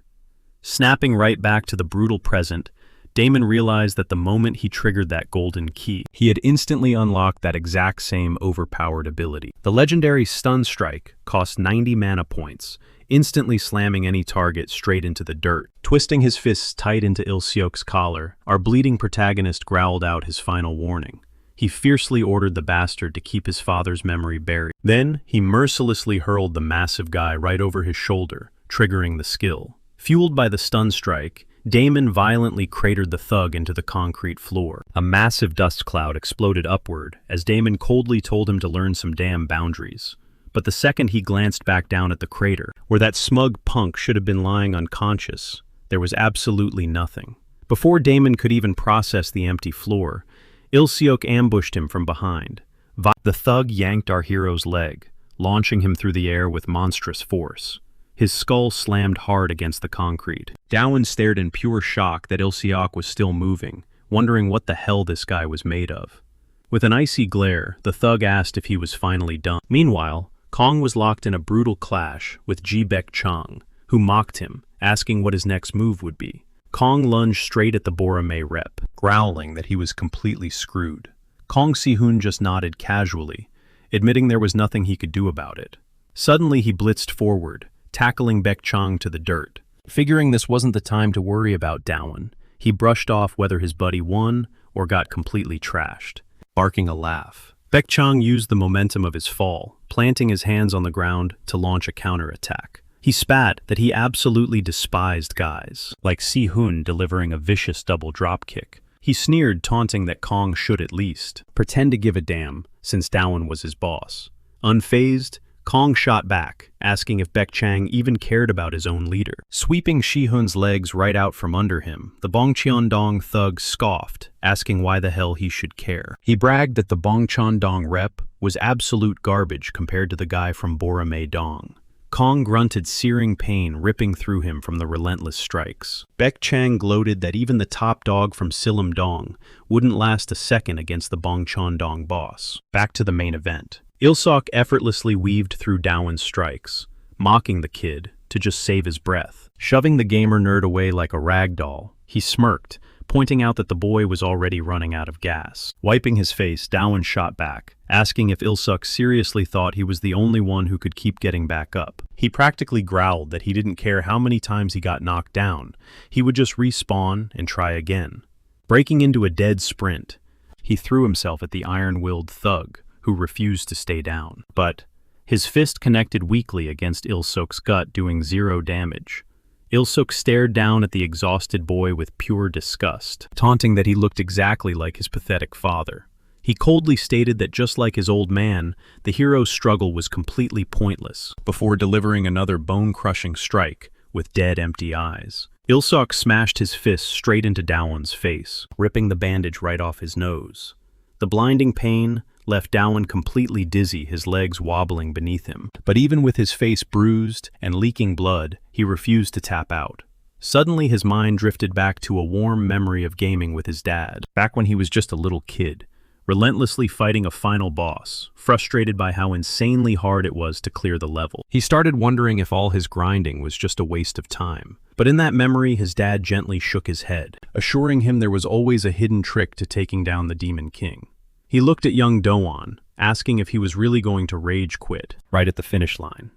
Snapping right back to the brutal present, Damon realized that the moment he triggered that golden key, he had instantly unlocked that exact same overpowered ability. The legendary Stun Strike cost 90 mana points, instantly slamming any target straight into the dirt. Twisting his fists tight into Il-seok's collar, our bleeding protagonist growled out his final warning. He fiercely ordered the bastard to keep his father's memory buried. Then, he mercilessly hurled the massive guy right over his shoulder, triggering the skill. Fueled by the Stun Strike, Damon violently cratered the thug into the concrete floor. A massive dust cloud exploded upward as Damon coldly told him to learn some damn boundaries. But the second he glanced back down at the crater, where that smug punk should have been lying unconscious, there was absolutely nothing. Before Damon could even process the empty floor, Il-seok ambushed him from behind. The thug yanked our hero's leg, launching him through the air with monstrous force. His skull slammed hard against the concrete. Dowan stared in pure shock that Il-seok was still moving, wondering what the hell this guy was made of. With an icy glare, the thug asked if he was finally done. Meanwhile, Kong was locked in a brutal clash with Baek Chang, who mocked him, asking what his next move would be. Kong lunged straight at the Boromei rep, growling that he was completely screwed. Kong Si-hoon just nodded casually, admitting there was nothing he could do about it. Suddenly he blitzed forward, tackling Baek Chang to the dirt. Figuring this wasn't the time to worry about Dowan, he brushed off whether his buddy won or got completely trashed, barking a laugh. Baek Chang used the momentum of his fall, planting his hands on the ground to launch a counterattack. He spat that he absolutely despised guys, like Si-hoon delivering a vicious double dropkick. He sneered, taunting that Kong should at least pretend to give a damn, since Dowan was his boss. Unfazed, Kong shot back, asking if Baek Chang even cared about his own leader. Sweeping Si-hoon's legs right out from under him, the Bongcheon-dong thug scoffed, asking why the hell he should care. He bragged that the Bongcheon-dong rep was absolute garbage compared to the guy from Boromei-dong. Kong grunted searing pain ripping through him from the relentless strikes. Baek Chang gloated that even the top dog from Sillim-dong wouldn't last a second against the Bongcheon-dong boss. Back to the main event. Il-seok effortlessly weaved through Dowan's strikes, mocking the kid to just save his breath. Shoving the gamer nerd away like a rag doll, he smirked, pointing out that the boy was already running out of gas. Wiping his face, Dowan shot back, asking if Il-seok seriously thought he was the only one who could keep getting back up. He practically growled that he didn't care how many times he got knocked down, he would just respawn and try again. Breaking into a dead sprint, he threw himself at the iron-willed thug, who refused to stay down. But his fist connected weakly against Il-seok's gut, doing 0 damage. Il-seok stared down at the exhausted boy with pure disgust, taunting that he looked exactly like his pathetic father. He coldly stated that just like his old man, the hero's struggle was completely pointless, before delivering another bone-crushing strike with dead, empty eyes. Il-seok smashed his fist straight into Dowan's face, ripping the bandage right off his nose. The blinding pain left Dowan completely dizzy, his legs wobbling beneath him. But even with his face bruised and leaking blood, he refused to tap out. Suddenly his mind drifted back to a warm memory of gaming with his dad, back when he was just a little kid, relentlessly fighting a final boss, frustrated by how insanely hard it was to clear the level. He started wondering if all his grinding was just a waste of time. But in that memory, his dad gently shook his head, assuring him there was always a hidden trick to taking down the Demon King. He looked at young Do-hwan, asking if he was really going to rage quit right at the finish line.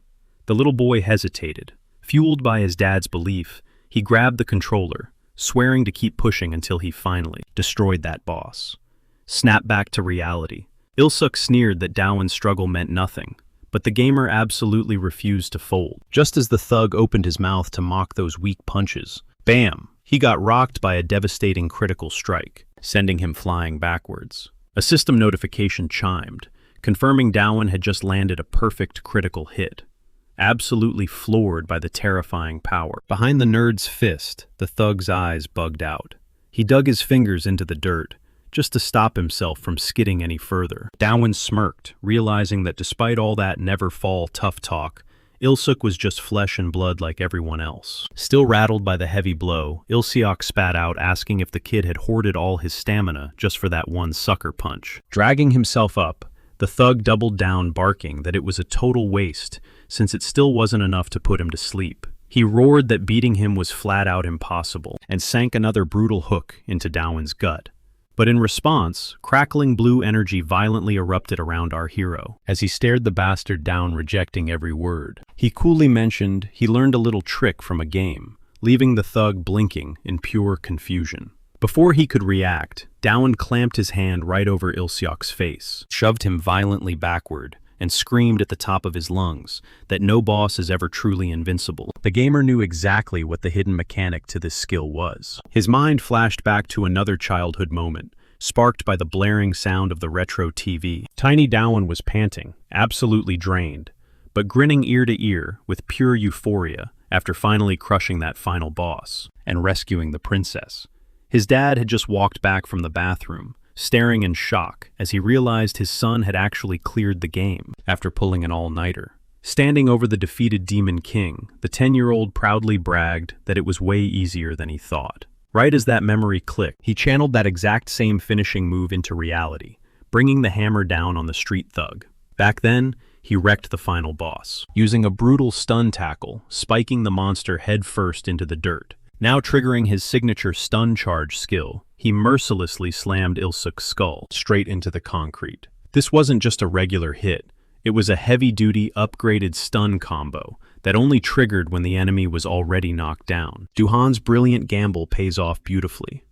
The little boy hesitated. Fueled by his dad's belief, he grabbed the controller, swearing to keep pushing until he finally destroyed that boss. Snap back to reality. Il-suk sneered that Do-hwan's struggle meant nothing, but the gamer absolutely refused to fold. Just as the thug opened his mouth to mock those weak punches, bam! He got rocked by a devastating critical strike, sending him flying backwards. A system notification chimed, confirming Do-hwan had just landed a perfect critical hit. Absolutely floored by the terrifying power. Behind the nerd's fist, the thug's eyes bugged out. He dug his fingers into the dirt, just to stop himself from skidding any further. Do-hwan smirked, realizing that despite all that never-fall tough talk, Il-suk was just flesh and blood like everyone else. Still rattled by the heavy blow, Il-seok spat out, asking if the kid had hoarded all his stamina just for that one sucker punch. Dragging himself up, the thug doubled down, barking that it was a total waste, since it still wasn't enough to put him to sleep. He roared that beating him was flat-out impossible, and sank another brutal hook into Do-hwan's gut. But in response, crackling blue energy violently erupted around our hero, as he stared the bastard down, rejecting every word. He coolly mentioned he learned a little trick from a game, leaving the thug blinking in pure confusion. Before he could react, Do-hwan clamped his hand right over Il-seok's face, shoved him violently backward, and screamed at the top of his lungs that no boss is ever truly invincible. The gamer knew exactly what the hidden mechanic to this skill was. His mind flashed back to another childhood moment, sparked by the blaring sound of the retro TV. Tiny Do-hwan was panting, absolutely drained, but grinning ear to ear with pure euphoria after finally crushing that final boss and rescuing the princess. His dad had just walked back from the bathroom, staring in shock as he realized his son had actually cleared the game after pulling an all-nighter. Standing over the defeated Demon King, the 10-year-old proudly bragged that it was way easier than he thought. Right as that memory clicked, he channeled that exact same finishing move into reality, bringing the hammer down on the street thug. Back then, he wrecked the final boss, using a brutal stun tackle, spiking the monster headfirst into the dirt. Now triggering his signature stun charge skill, he mercilessly slammed Il-suk's skull straight into the concrete. This wasn't just a regular hit, it was a heavy-duty, upgraded stun combo that only triggered when the enemy was already knocked down. Do-hwan's brilliant gamble pays off beautifully.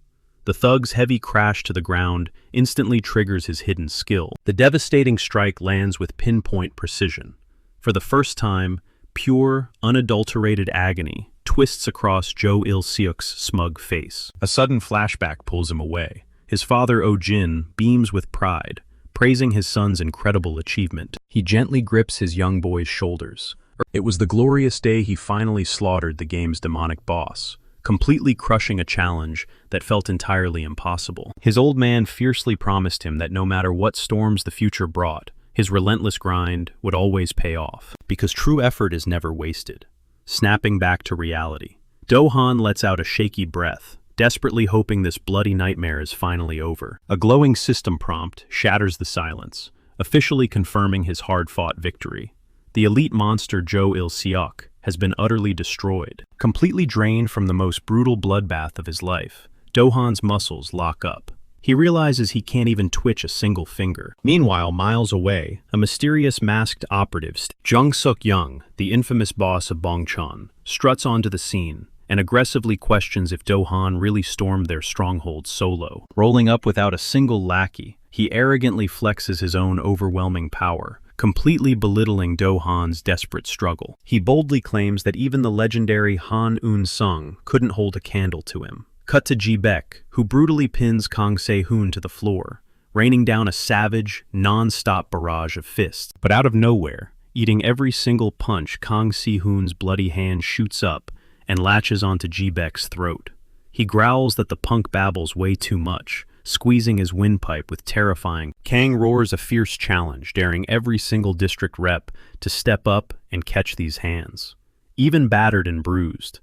The thug's heavy crash to the ground instantly triggers his hidden skill. The devastating strike lands with pinpoint precision. For the first time, pure, unadulterated agony twists across Jo Il-seok's smug face. A sudden flashback pulls him away. His father, Oh-jin, beams with pride, praising his son's incredible achievement. He gently grips his young boy's shoulders. It was the glorious day he finally slaughtered the game's demonic boss, completely crushing a challenge that felt entirely impossible. His old man fiercely promised him that no matter what storms the future brought, his relentless grind would always pay off, because true effort is never wasted. Snapping back to reality, Do-hwan lets out a shaky breath, desperately hoping this bloody nightmare is finally over. A glowing system prompt shatters the silence, officially confirming his hard-fought victory. The elite monster Jo Il-seok has been utterly destroyed. Completely drained from the most brutal bloodbath of his life, Do-hwan's muscles lock up. He realizes he can't even twitch a single finger. Meanwhile, miles away, a mysterious masked operative, Jung Suk-young, the infamous boss of Bongchon, struts onto the scene and aggressively questions if Do-hwan really stormed their stronghold solo. Rolling up without a single lackey, he arrogantly flexes his own overwhelming power, completely belittling Do-hwan's desperate struggle. He boldly claims that even the legendary Han Un-sung couldn't hold a candle to him. Cut to Ji-baek, who brutally pins Kang Se-hoon to the floor, raining down a savage, non-stop barrage of fists. But out of nowhere, eating every single punch, Kang Se-hoon's bloody hand shoots up and latches onto Ji-baek's throat. He growls that the punk babbles way too much, squeezing his windpipe with terrifying. Kang roars a fierce challenge, daring every single district rep to step up and catch these hands. Even battered and bruised,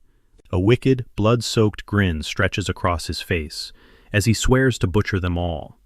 a wicked, blood-soaked grin stretches across his face as he swears to butcher them all.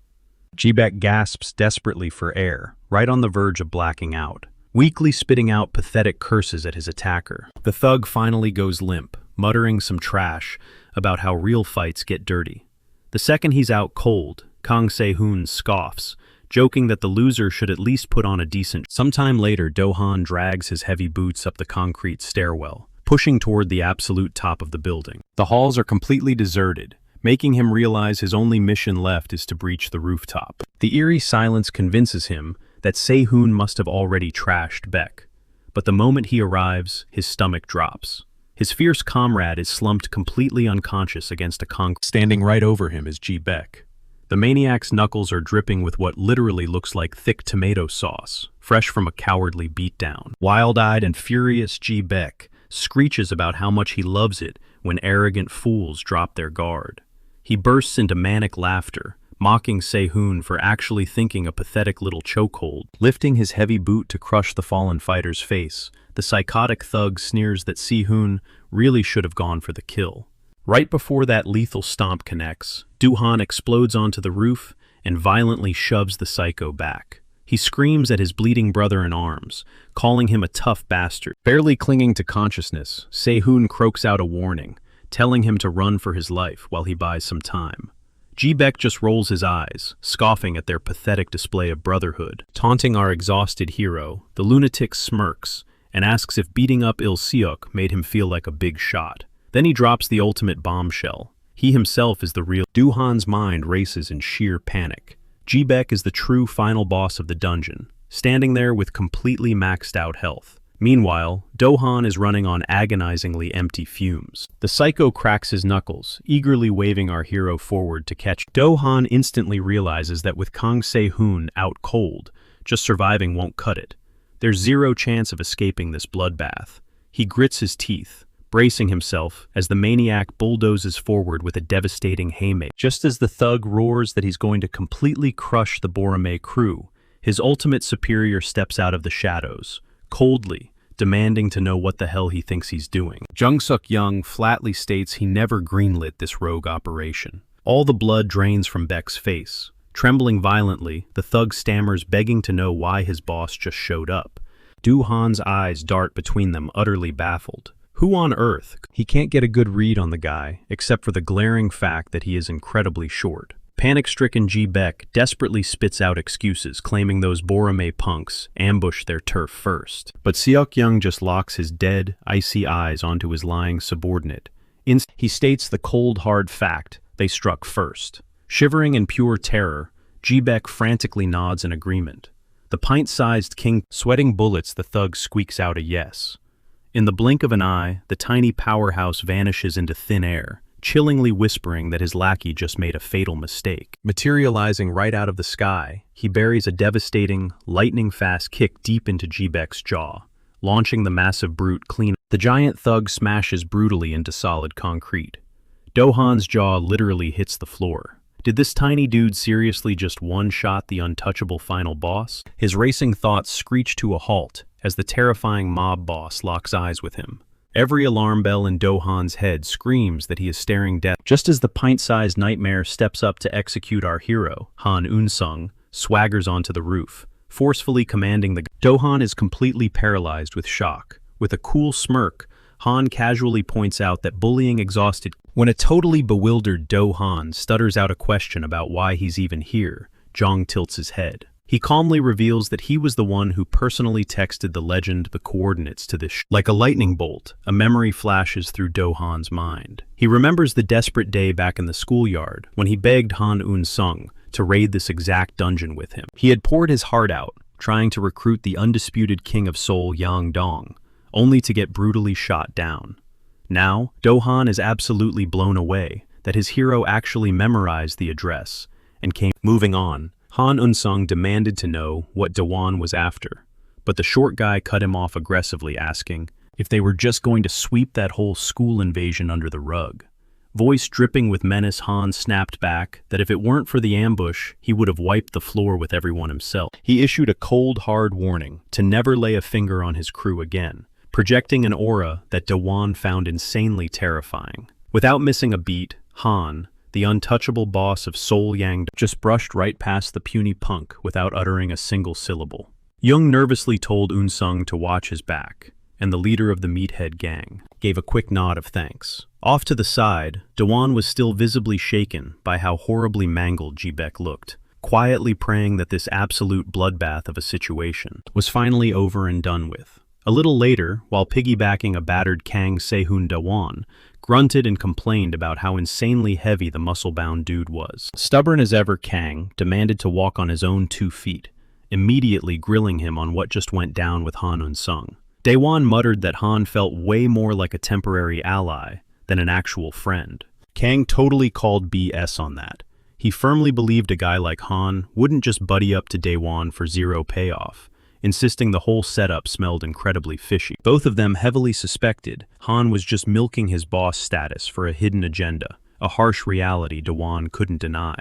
Ji-baek gasps desperately for air, right on the verge of blacking out, weakly spitting out pathetic curses at his attacker. The thug finally goes limp, muttering some trash about how real fights get dirty. The second he's out cold, Kang Se-hoon scoffs, joking that the loser should at least put on a decent. Sometime later, Do-han drags his heavy boots up the concrete stairwell, pushing toward the absolute top of the building. The halls are completely deserted, making him realize his only mission left is to breach the rooftop. The eerie silence convinces him that Se-hoon must have already trashed Baek. But the moment he arrives, his stomach drops. His fierce comrade is slumped completely unconscious against a concrete. Standing right over him is Ji-baek. The maniac's knuckles are dripping with what literally looks like thick tomato sauce, fresh from a cowardly beatdown. Wild-eyed and furious Ji-baek screeches about how much he loves it when arrogant fools drop their guard. He bursts into manic laughter, mocking Se-hoon for actually thinking a pathetic little chokehold. Lifting his heavy boot to crush the fallen fighter's face, the psychotic thug sneers that Se-hoon really should have gone for the kill. Right before that lethal stomp connects, Do-han explodes onto the roof and violently shoves the psycho back. He screams at his bleeding brother in arms, calling him a tough bastard. Barely clinging to consciousness, Se-hoon croaks out a warning, telling him to run for his life while he buys some time. Ji-baek just rolls his eyes, scoffing at their pathetic display of brotherhood. Taunting our exhausted hero, the lunatic smirks and asks if beating up Il-seok made him feel like a big shot. Then he drops the ultimate bombshell. He himself is the real. Do-han's mind races in sheer panic. Ji-baek is the true final boss of the dungeon, standing there with completely maxed out health. Meanwhile, Do-han is running on agonizingly empty fumes. The psycho cracks his knuckles, eagerly waving our hero forward to catch. Do-han instantly realizes that with Kang Se-hoon out cold, just surviving won't cut it. There's zero chance of escaping this bloodbath. He grits his teeth, bracing himself as the maniac bulldozes forward with a devastating haymaker. Just as the thug roars that he's going to completely crush the Borome crew, his ultimate superior steps out of the shadows, coldly, demanding to know what the hell he thinks he's doing. Jung Suk-young flatly states he never greenlit this rogue operation. All the blood drains from Baek's face. Trembling violently, the thug stammers, begging to know why his boss just showed up. Do-han's eyes dart between them, utterly baffled. Who on earth? He can't get a good read on the guy, except for the glaring fact that he is incredibly short. Panic-stricken Ji-baek desperately spits out excuses, claiming those Borome punks ambushed their turf first. But Seok-young just locks his dead, icy eyes onto his lying subordinate. He states the cold, hard fact: they struck first. Shivering in pure terror, Ji-baek frantically nods in agreement. The pint-sized king sweating bullets, the thug squeaks out a yes. In the blink of an eye, the tiny powerhouse vanishes into thin air, chillingly whispering that his lackey just made a fatal mistake. Materializing right out of the sky, he buries a devastating, lightning-fast kick deep into Ji-baek's jaw, launching the massive brute clean. The giant thug smashes brutally into solid concrete. Do-han's jaw literally hits the floor. Did this tiny dude seriously just one-shot the untouchable final boss? His racing thoughts screech to a halt as the terrifying mob boss locks eyes with him. Every alarm bell in Do-han's head screams that he is staring death. Just as the pint-sized nightmare steps up to execute our hero, Han Eun-sung swaggers onto the roof, forcefully commanding the. Do-han is completely paralyzed with shock. With a cool smirk, Han casually points out that bullying exhausted. When a totally bewildered Do-han stutters out a question about why he's even here, Jong tilts his head. He calmly reveals that he was the one who personally texted the legend the coordinates to this. Like a lightning bolt, a memory flashes through Do-han's mind. He remembers the desperate day back in the schoolyard when he begged Han Eun-sung to raid this exact dungeon with him. He had poured his heart out, trying to recruit the undisputed king of Seoul, Yang Dong, only to get brutally shot down. Now, Do-han is absolutely blown away that his hero actually memorized the address and came. Moving on, Han Eun-sung demanded to know what Do-won was after, but the short guy cut him off aggressively, asking if they were just going to sweep that whole school invasion under the rug. Voice dripping with menace, Han snapped back that if it weren't for the ambush, he would have wiped the floor with everyone himself. He issued a cold, hard warning to never lay a finger on his crew again, projecting an aura that Do-won found insanely terrifying. Without missing a beat, Han, the untouchable boss of Seoul Yang, just brushed right past the puny punk without uttering a single syllable. Jung nervously told Eun-sung to watch his back, and the leader of the meathead gang gave a quick nod of thanks. Off to the side, Dawon was still visibly shaken by how horribly mangled Ji-baek looked, quietly praying that this absolute bloodbath of a situation was finally over and done with. A little later, while piggybacking a battered Kang Se-hoon, Dawon grunted and complained about how insanely heavy the muscle-bound dude was. Stubborn as ever, Kang demanded to walk on his own 2 feet, immediately grilling him on what just went down with Han Eun-sung. Daewon muttered that Han felt way more like a temporary ally than an actual friend. Kang totally called BS on that. He firmly believed a guy like Han wouldn't just buddy up to Daewon for zero payoff, insisting the whole setup smelled incredibly fishy. Both of them heavily suspected Han was just milking his boss status for a hidden agenda, a harsh reality Daewon couldn't deny.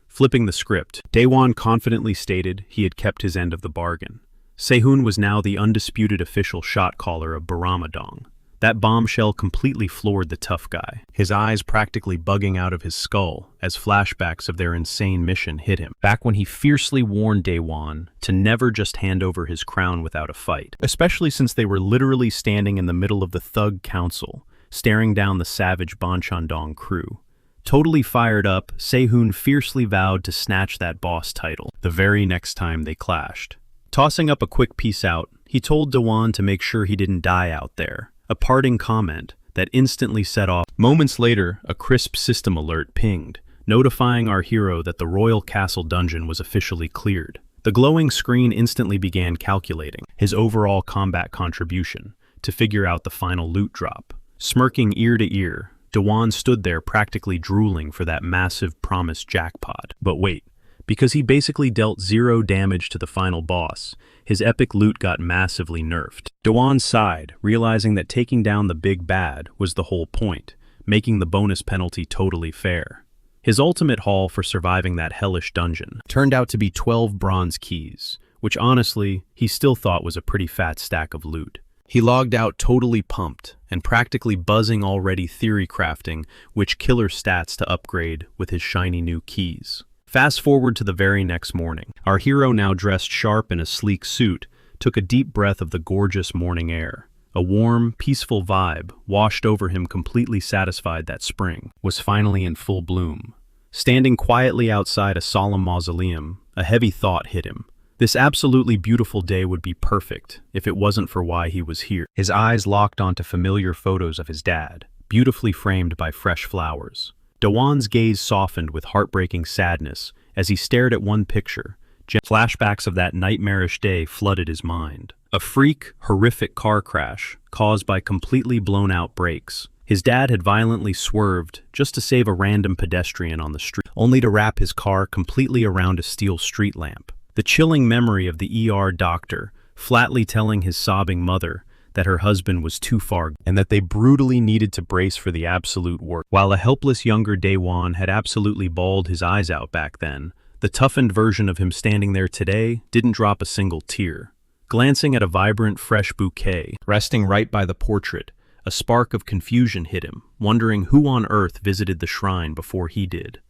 Flipping the script, Daewon confidently stated he had kept his end of the bargain. Se-hoon was now the undisputed official shot caller of Baramadong. That bombshell completely floored the tough guy, his eyes practically bugging out of his skull as flashbacks of their insane mission hit him. Back when he fiercely warned Daewon to never just hand over his crown without a fight, especially since they were literally standing in the middle of the Thug Council, staring down the savage Banchandong crew. Totally fired up, Se-hoon fiercely vowed to snatch that boss title the very next time they clashed. Tossing up a quick peace out, he told Daewon to make sure he didn't die out there, a parting comment that instantly set off. Moments later, a crisp system alert pinged, notifying our hero that the Royal Castle dungeon was officially cleared. The glowing screen instantly began calculating his overall combat contribution to figure out the final loot drop. Smirking ear to ear, Daewon stood there practically drooling for that massive promised jackpot. But wait. Because he basically dealt 0 damage to the final boss, his epic loot got massively nerfed. Daewon sighed, realizing that taking down the big bad was the whole point, making the bonus penalty totally fair. His ultimate haul for surviving that hellish dungeon turned out to be 12 bronze keys, which honestly, he still thought was a pretty fat stack of loot. He logged out totally pumped and practically buzzing, already theory crafting which killer stats to upgrade with his shiny new keys. Fast forward to the very next morning. Our hero, now dressed sharp in a sleek suit, took a deep breath of the gorgeous morning air. A warm, peaceful vibe washed over him, completely satisfied that spring was finally in full bloom. Standing quietly outside a solemn mausoleum, a heavy thought hit him. This absolutely beautiful day would be perfect if it wasn't for why he was here. His eyes locked onto familiar photos of his dad, beautifully framed by fresh flowers. Daewon's gaze softened with heartbreaking sadness as he stared at one picture. Flashbacks of that nightmarish day flooded his mind. A freak, horrific car crash caused by completely blown-out brakes. His dad had violently swerved just to save a random pedestrian on the street, only to wrap his car completely around a steel street lamp. The chilling memory of the ER doctor flatly telling his sobbing mother that her husband was too far and that they brutally needed to brace for the absolute worst. While a helpless younger Daewon had absolutely bawled his eyes out back then, the toughened version of him standing there today didn't drop a single tear. Glancing at a vibrant, fresh bouquet resting right by the portrait, a spark of confusion hit him, wondering who on earth visited the shrine before he did.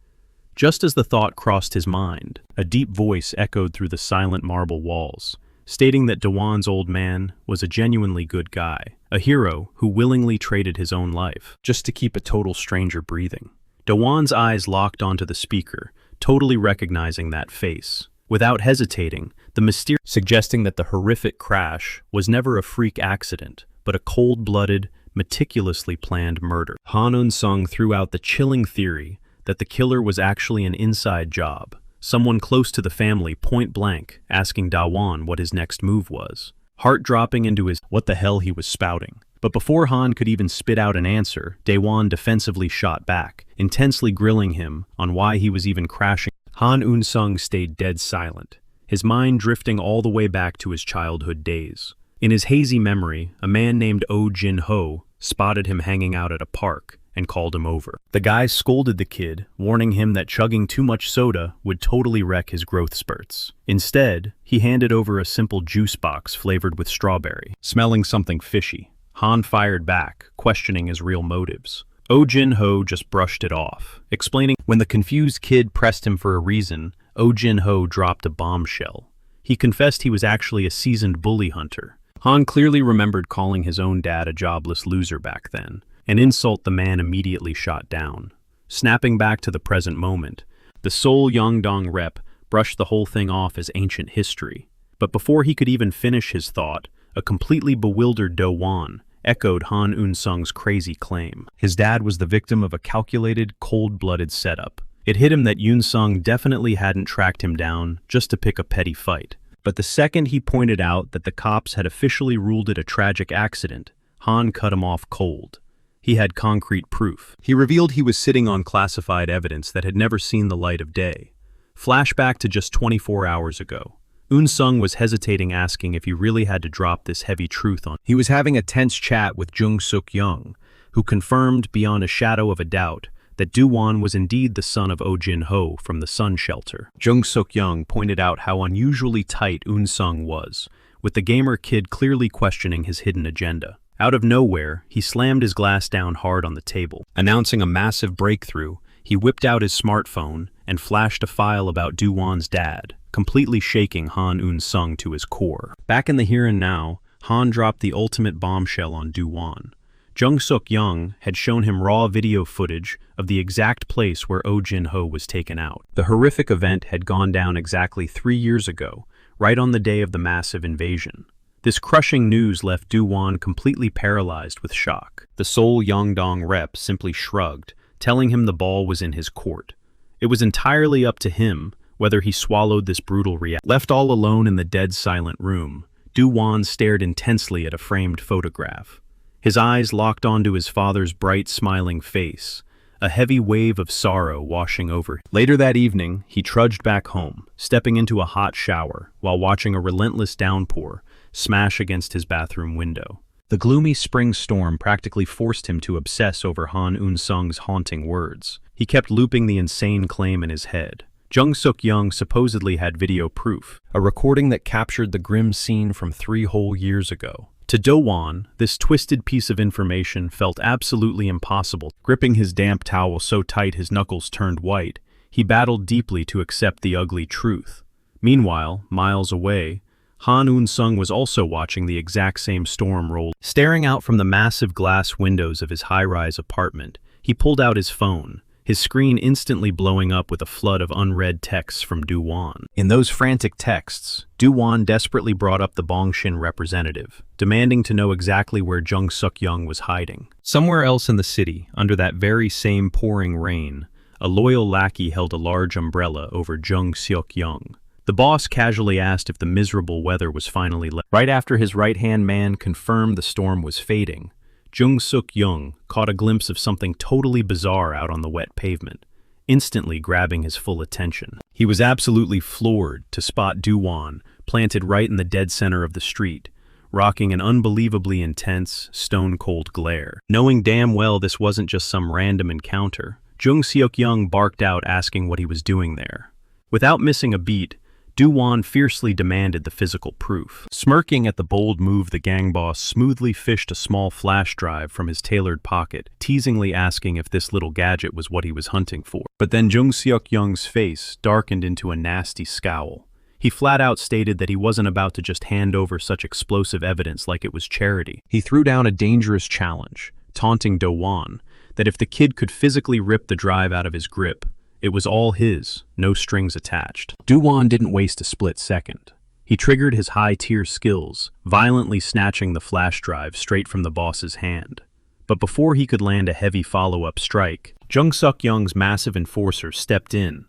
Just as the thought crossed his mind, a deep voice echoed through the silent marble walls, stating that Daewon's old man was a genuinely good guy, a hero who willingly traded his own life just to keep a total stranger breathing. Daewon's eyes locked onto the speaker, totally recognizing that face. Without hesitating, the mysterious suggesting that the horrific crash was never a freak accident, but a cold-blooded, meticulously planned murder. Han Eun-sung threw out the chilling theory that the killer was actually an inside job, someone close to the family point blank asking Daewon what his next move was, heart dropping into his what the hell he was spouting. But before Han could even spit out an answer, Daewon defensively shot back, intensely grilling him on why he was even crashing. Han Eun-sung stayed dead silent, his mind drifting all the way back to his childhood days. In his hazy memory, a man named Oh Jin-ho spotted him hanging out at a park and called him over. The guy scolded the kid, warning him that chugging too much soda would totally wreck his growth spurts. Instead, he handed over a simple juice box flavored with strawberry. Smelling something fishy, Han fired back, questioning his real motives. Oh Jin-ho just brushed it off, explaining when the confused kid pressed him for a reason. Oh Jin-ho dropped a bombshell. He confessed he was actually a seasoned bully hunter. Han clearly remembered calling his own dad a jobless loser back then, an insult the man immediately shot down. Snapping back to the present moment, the Seoul Yongdong rep brushed the whole thing off as ancient history. But before he could even finish his thought, a completely bewildered Do-won echoed Han Un-sung's crazy claim. His dad was the victim of a calculated, cold-blooded setup. It hit him that Yoon-sung definitely hadn't tracked him down just to pick a petty fight. But the second he pointed out that the cops had officially ruled it a tragic accident, Han cut him off cold. He had concrete proof. He revealed he was sitting on classified evidence that had never seen the light of day. Flashback to just 24 hours ago. Un-sung was hesitating, asking if he really had to drop this heavy truth on. He was having a tense chat with Jung Suk-young, who confirmed beyond a shadow of a doubt that Do-won was indeed the son of Oh Jin-ho from the Sun Shelter. Jung Suk-young pointed out how unusually tight Un-sung was, with the gamer kid clearly questioning his hidden agenda. Out of nowhere, he slammed his glass down hard on the table. Announcing a massive breakthrough, he whipped out his smartphone and flashed a file about Do-won's dad, completely shaking Han Un-sung to his core. Back in the here and now, Han dropped the ultimate bombshell on Do-won. Jung Suk-young had shown him raw video footage of the exact place where Oh Jin-ho was taken out. The horrific event had gone down exactly 3 years ago, right on the day of the massive invasion. This crushing news left Do-won completely paralyzed with shock. The Seoul Yongdong rep simply shrugged, telling him the ball was in his court. It was entirely up to him whether he swallowed this brutal reality. Left all alone in the dead silent room, Do-won stared intensely at a framed photograph. His eyes locked onto his father's bright, smiling face, a heavy wave of sorrow washing over him. Later that evening, he trudged back home, stepping into a hot shower while watching a relentless downpour smash against his bathroom window. The gloomy spring storm practically forced him to obsess over Han Un-sung's haunting words. He kept looping the insane claim in his head. Jung Suk-young supposedly had video proof, a recording that captured the grim scene from 3 whole years ago. To Do-won, this twisted piece of information felt absolutely impossible. Gripping his damp towel so tight his knuckles turned white, he battled deeply to accept the ugly truth. Meanwhile, miles away, Han Un-sung was also watching the exact same storm roll. Staring out from the massive glass windows of his high-rise apartment, he pulled out his phone, his screen instantly blowing up with a flood of unread texts from Do-won. In those frantic texts, Do-won desperately brought up the Bongshin representative, demanding to know exactly where Jung Suk-young was hiding. Somewhere else in the city, under that very same pouring rain, a loyal lackey held a large umbrella over Jung Suk-young. The boss casually asked if the miserable weather was finally left. Right after his right-hand man confirmed the storm was fading, Jung Suk-young caught a glimpse of something totally bizarre out on the wet pavement, instantly grabbing his full attention. He was absolutely floored to spot Do-won planted right in the dead center of the street, rocking an unbelievably intense, stone-cold glare. Knowing damn well this wasn't just some random encounter, Jung Suk-young barked out asking what he was doing there. Without missing a beat, Do-won fiercely demanded the physical proof. Smirking at the bold move, the gang boss smoothly fished a small flash drive from his tailored pocket, teasingly asking if this little gadget was what he was hunting for. But then Jung Suk-young's face darkened into a nasty scowl. He flat out stated that he wasn't about to just hand over such explosive evidence like it was charity. He threw down a dangerous challenge, taunting Do-won that if the kid could physically rip the drive out of his grip, it was all his, no strings attached. Do-won didn't waste a split second. He triggered his high-tier skills, violently snatching the flash drive straight from the boss's hand. But before he could land a heavy follow-up strike, Jung Suk-young's massive enforcer stepped in,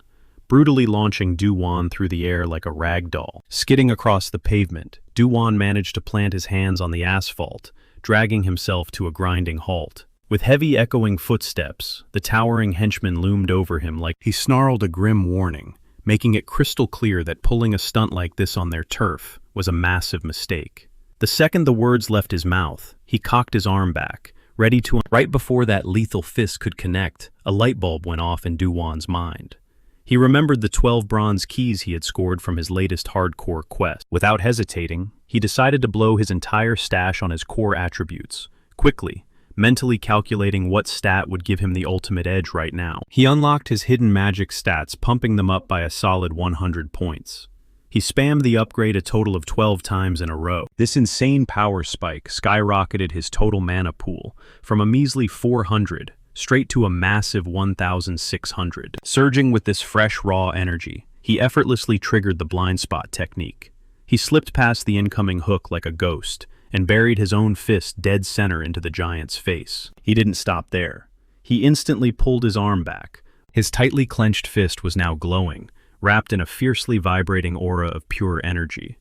brutally launching Do-won through the air like a rag doll. Skidding across the pavement, Do-won managed to plant his hands on the asphalt, dragging himself to a grinding halt. With heavy echoing footsteps, the towering henchman loomed over him like he snarled a grim warning, making it crystal clear that pulling a stunt like this on their turf was a massive mistake. The second the words left his mouth, he cocked his arm back, ready to— Right before that lethal fist could connect, a light bulb went off in Do-won's mind. He remembered the 12 bronze keys he had scored from his latest hardcore quest. Without hesitating, he decided to blow his entire stash on his core attributes, quickly, mentally calculating what stat would give him the ultimate edge right now. He unlocked his hidden magic stats, pumping them up by a solid 100 points. He spammed the upgrade a total of 12 times in a row. This insane power spike skyrocketed his total mana pool from a measly 400 straight to a massive 1,600. Surging with this fresh, raw energy, he effortlessly triggered the blind spot technique. He slipped past the incoming hook like a ghost and buried his own fist dead center into the giant's face. He didn't stop there. He instantly pulled his arm back. His tightly clenched fist was now glowing, wrapped in a fiercely vibrating aura of pure energy.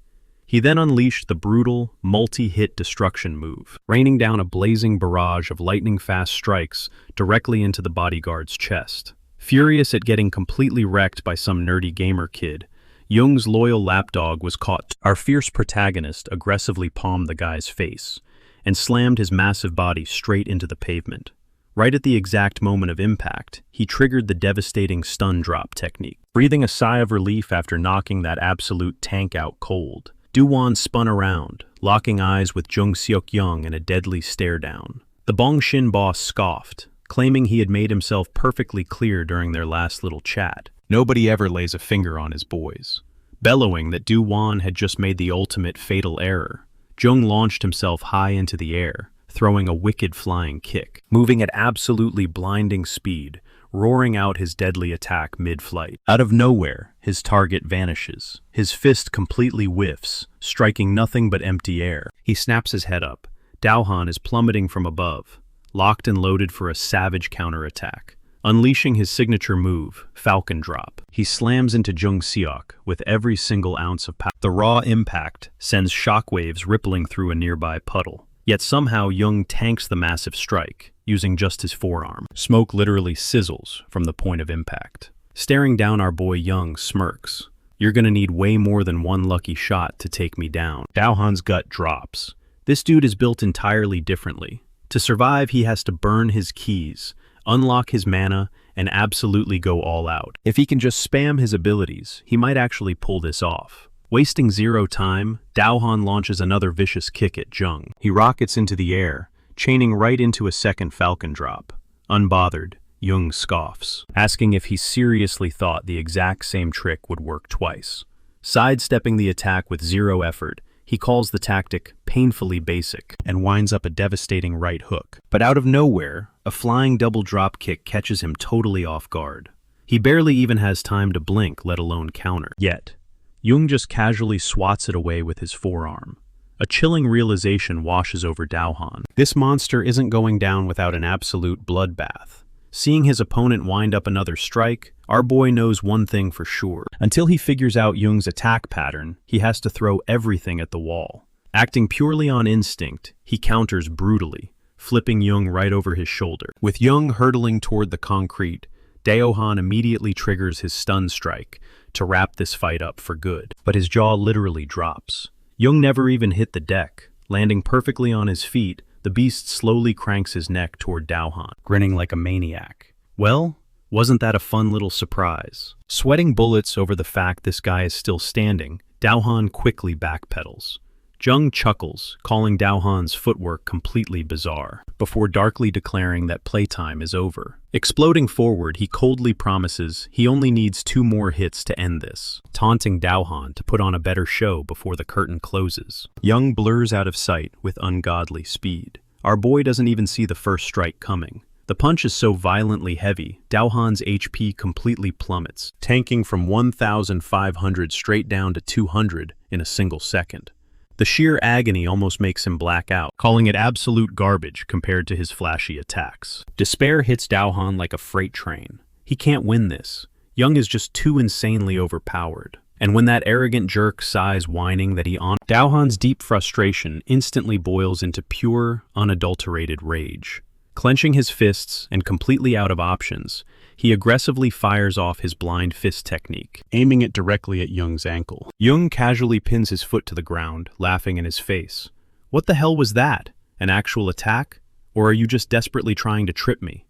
He then unleashed the brutal, multi-hit destruction move, raining down a blazing barrage of lightning-fast strikes directly into the bodyguard's chest. Furious at getting completely wrecked by some nerdy gamer kid, Jung's loyal lapdog was caught. Our fierce protagonist aggressively palmed the guy's face and slammed his massive body straight into the pavement. Right at the exact moment of impact, he triggered the devastating stun drop technique. Breathing a sigh of relief after knocking that absolute tank out cold, Du-won spun around, locking eyes with Jung Seok-young in a deadly stare-down. The Bongshin boss scoffed, claiming he had made himself perfectly clear during their last little chat. Nobody ever lays a finger on his boys. Bellowing that Du-won had just made the ultimate fatal error, Jung launched himself high into the air, throwing a wicked flying kick. Moving at absolutely blinding speed, roaring out his deadly attack mid-flight. Out of nowhere, his target vanishes. His fist completely whiffs, striking nothing but empty air. He snaps his head up. Daohan is plummeting from above, locked and loaded for a savage counterattack. Unleashing his signature move, Falcon Drop, he slams into Jung Seok with every single ounce of power. The raw impact sends shockwaves rippling through a nearby puddle. Yet somehow Jung tanks the massive strike, using just his forearm. Smoke literally sizzles from the point of impact. Staring down, our boy Jung smirks. "You're gonna need way more than one lucky shot to take me down." Daohan's gut drops. This dude is built entirely differently. To survive, he has to burn his keys, unlock his mana, and absolutely go all out. If he can just spam his abilities, he might actually pull this off. Wasting zero time, Daohan launches another vicious kick at Jung. He rockets into the air, chaining right into a second Falcon Drop. Unbothered, Jung scoffs, asking if he seriously thought the exact same trick would work twice. Sidestepping the attack with zero effort, he calls the tactic painfully basic and winds up a devastating right hook. But out of nowhere, a flying double drop kick catches him totally off guard. He barely even has time to blink, let alone counter. Yet, Jung just casually swats it away with his forearm. A chilling realization washes over Daohan. This monster isn't going down without an absolute bloodbath. Seeing his opponent wind up another strike, our boy knows one thing for sure. Until he figures out Jung's attack pattern, he has to throw everything at the wall. Acting purely on instinct, he counters brutally, flipping Jung right over his shoulder. With Jung hurtling toward the concrete, Daohan immediately triggers his stun strike to wrap this fight up for good. But his jaw literally drops. Jung never even hit the deck. Landing perfectly on his feet, the beast slowly cranks his neck toward Daohan, grinning like a maniac. Well, wasn't that a fun little surprise? Sweating bullets over the fact this guy is still standing, Daohan quickly backpedals. Jung chuckles, calling Daohan's footwork completely bizarre, before darkly declaring that playtime is over. Exploding forward, he coldly promises he only needs 2 more hits to end this, taunting Daohan to put on a better show before the curtain closes. Jung blurs out of sight with ungodly speed. Our boy doesn't even see the first strike coming. The punch is so violently heavy, Daohan's HP completely plummets, tanking from 1,500 straight down to 200 in a single second. The sheer agony almost makes him black out, calling it absolute garbage compared to his flashy attacks. Despair hits Daohan like a freight train. He can't win this. Jung is just too insanely overpowered. And when that arrogant jerk sighs whining that Daohan's deep frustration instantly boils into pure, unadulterated rage. Clenching his fists and completely out of options, he aggressively fires off his blind fist technique, aiming it directly at Jung's ankle. Jung casually pins his foot to the ground, laughing in his face. "What the hell was that? An actual attack? Or are you just desperately trying to trip me?"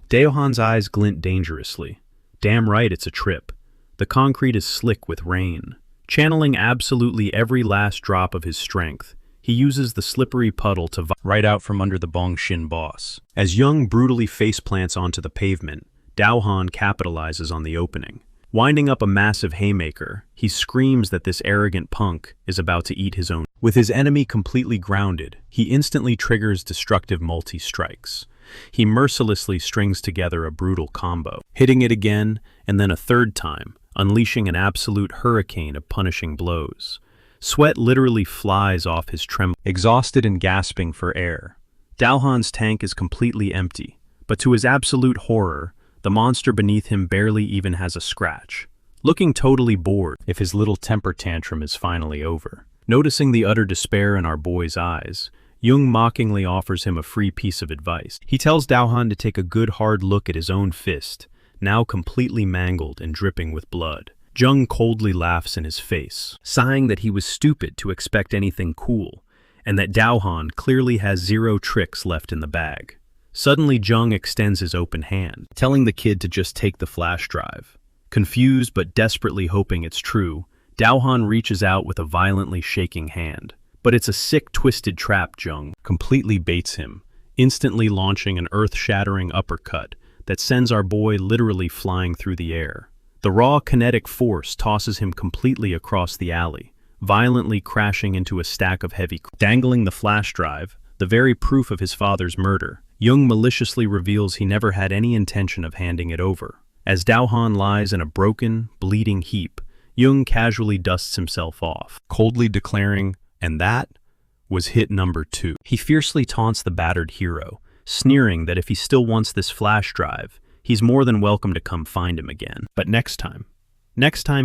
Daohan's eyes glint dangerously. Damn right it's a trip. The concrete is slick with rain. Channeling absolutely every last drop of his strength, He uses the slippery puddle to right out from under the Bongshin boss. As Young brutally faceplants onto the pavement, Daohan capitalizes on the opening. Winding up a massive haymaker, he screams that this arrogant punk is about to eat his own. With his enemy completely grounded, he instantly triggers destructive multi-strikes. He mercilessly strings together a brutal combo, hitting it again and then a third time, unleashing an absolute hurricane of punishing blows. Sweat literally flies off his trembling, exhausted and gasping for air. Daohan's tank is completely empty, but to his absolute horror, the monster beneath him barely even has a scratch, looking totally bored if his little temper tantrum is finally over. Noticing the utter despair in our boy's eyes, Jung mockingly offers him a free piece of advice. He tells Daohan to take a good hard look at his own fist, now completely mangled and dripping with blood. Jung coldly laughs in his face, sighing that he was stupid to expect anything cool, and that Daohan clearly has zero tricks left in the bag. Suddenly Jung extends his open hand, telling the kid to just take the flash drive. Confused but desperately hoping it's true, Daohan reaches out with a violently shaking hand. But it's a sick, twisted trap. Jung completely baits him, instantly launching an earth-shattering uppercut that sends our boy literally flying through the air. The raw kinetic force tosses him completely across the alley, violently crashing into a stack of heavy. Dangling the flash drive, the very proof of his father's murder, Jung maliciously reveals he never had any intention of handing it over. As Daohan lies in a broken, bleeding heap, Jung casually dusts himself off, coldly declaring, "And that was hit number 2. He fiercely taunts the battered hero, sneering that if he still wants this flash drive, he's more than welcome to come find him again. But next time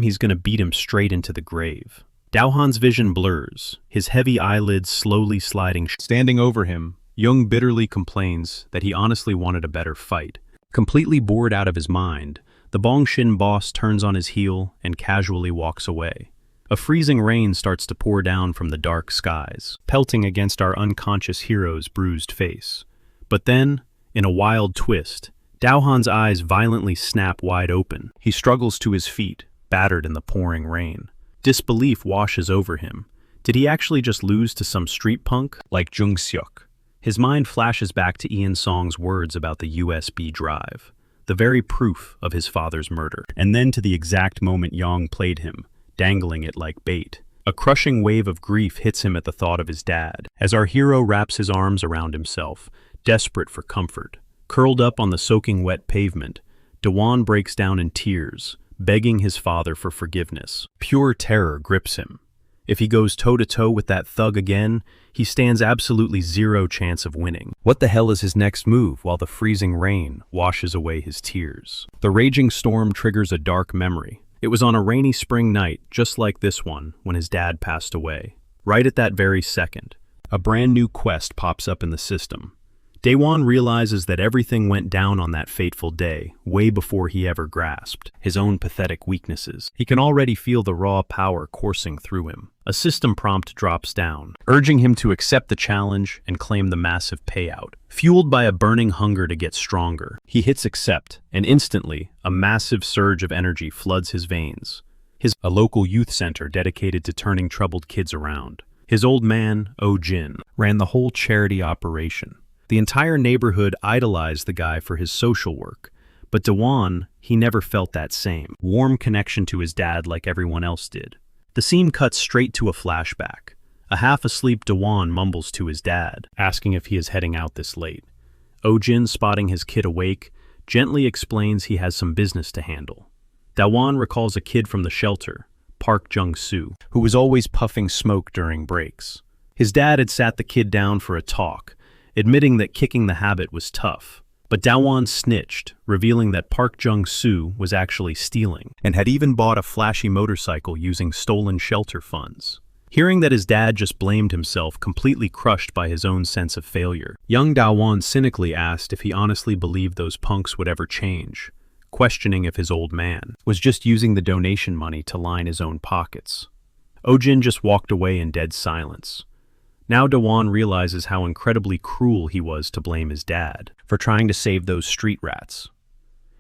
he's gonna beat him straight into the grave. Daohan's vision blurs, his heavy eyelids slowly sliding. Standing over him, Jung bitterly complains that he honestly wanted a better fight. Completely bored out of his mind, the Bongshin boss turns on his heel and casually walks away. A freezing rain starts to pour down from the dark skies, pelting against our unconscious hero's bruised face. But then, in a wild twist, Daohan's eyes violently snap wide open. He struggles to his feet, battered in the pouring rain. Disbelief washes over him. Did he actually just lose to some street punk like Jung Seok? His mind flashes back to Ian Song's words about the USB drive, the very proof of his father's murder, and then to the exact moment Yang played him, dangling it like bait. A crushing wave of grief hits him at the thought of his dad, as our hero wraps his arms around himself, desperate for comfort. Curled up on the soaking wet pavement, Dawan breaks down in tears, begging his father for forgiveness. Pure terror grips him. If he goes toe-to-toe with that thug again, he stands absolutely zero chance of winning. What the hell is his next move while the freezing rain washes away his tears? The raging storm triggers a dark memory. It was on a rainy spring night, just like this one, when his dad passed away. Right at that very second, a brand new quest pops up in the system. Daewon realizes that everything went down on that fateful day, way before he ever grasped his own pathetic weaknesses. He can already feel the raw power coursing through him. A system prompt drops down, urging him to accept the challenge and claim the massive payout. Fueled by a burning hunger to get stronger, he hits accept, and instantly, a massive surge of energy floods his veins. A local youth center dedicated to turning troubled kids around. His old man, Oh Jin, ran the whole charity operation. The entire neighborhood idolized the guy for his social work, but Dawan, he never felt that same warm connection to his dad like everyone else did. The scene cuts straight to a flashback. A half-asleep Dawan mumbles to his dad, asking if he is heading out this late. Oh-jin, spotting his kid awake, gently explains he has some business to handle. Dawan recalls a kid from the shelter, Park Jung-soo, who was always puffing smoke during breaks. His dad had sat the kid down for a talk, admitting that kicking the habit was tough. But Dawan snitched, revealing that Park Jung-soo was actually stealing, and had even bought a flashy motorcycle using stolen shelter funds. Hearing that his dad just blamed himself, completely crushed by his own sense of failure, young Dawan cynically asked if he honestly believed those punks would ever change, questioning if his old man was just using the donation money to line his own pockets. Oh-jin just walked away in dead silence. Now Dawan realizes how incredibly cruel he was to blame his dad for trying to save those street rats.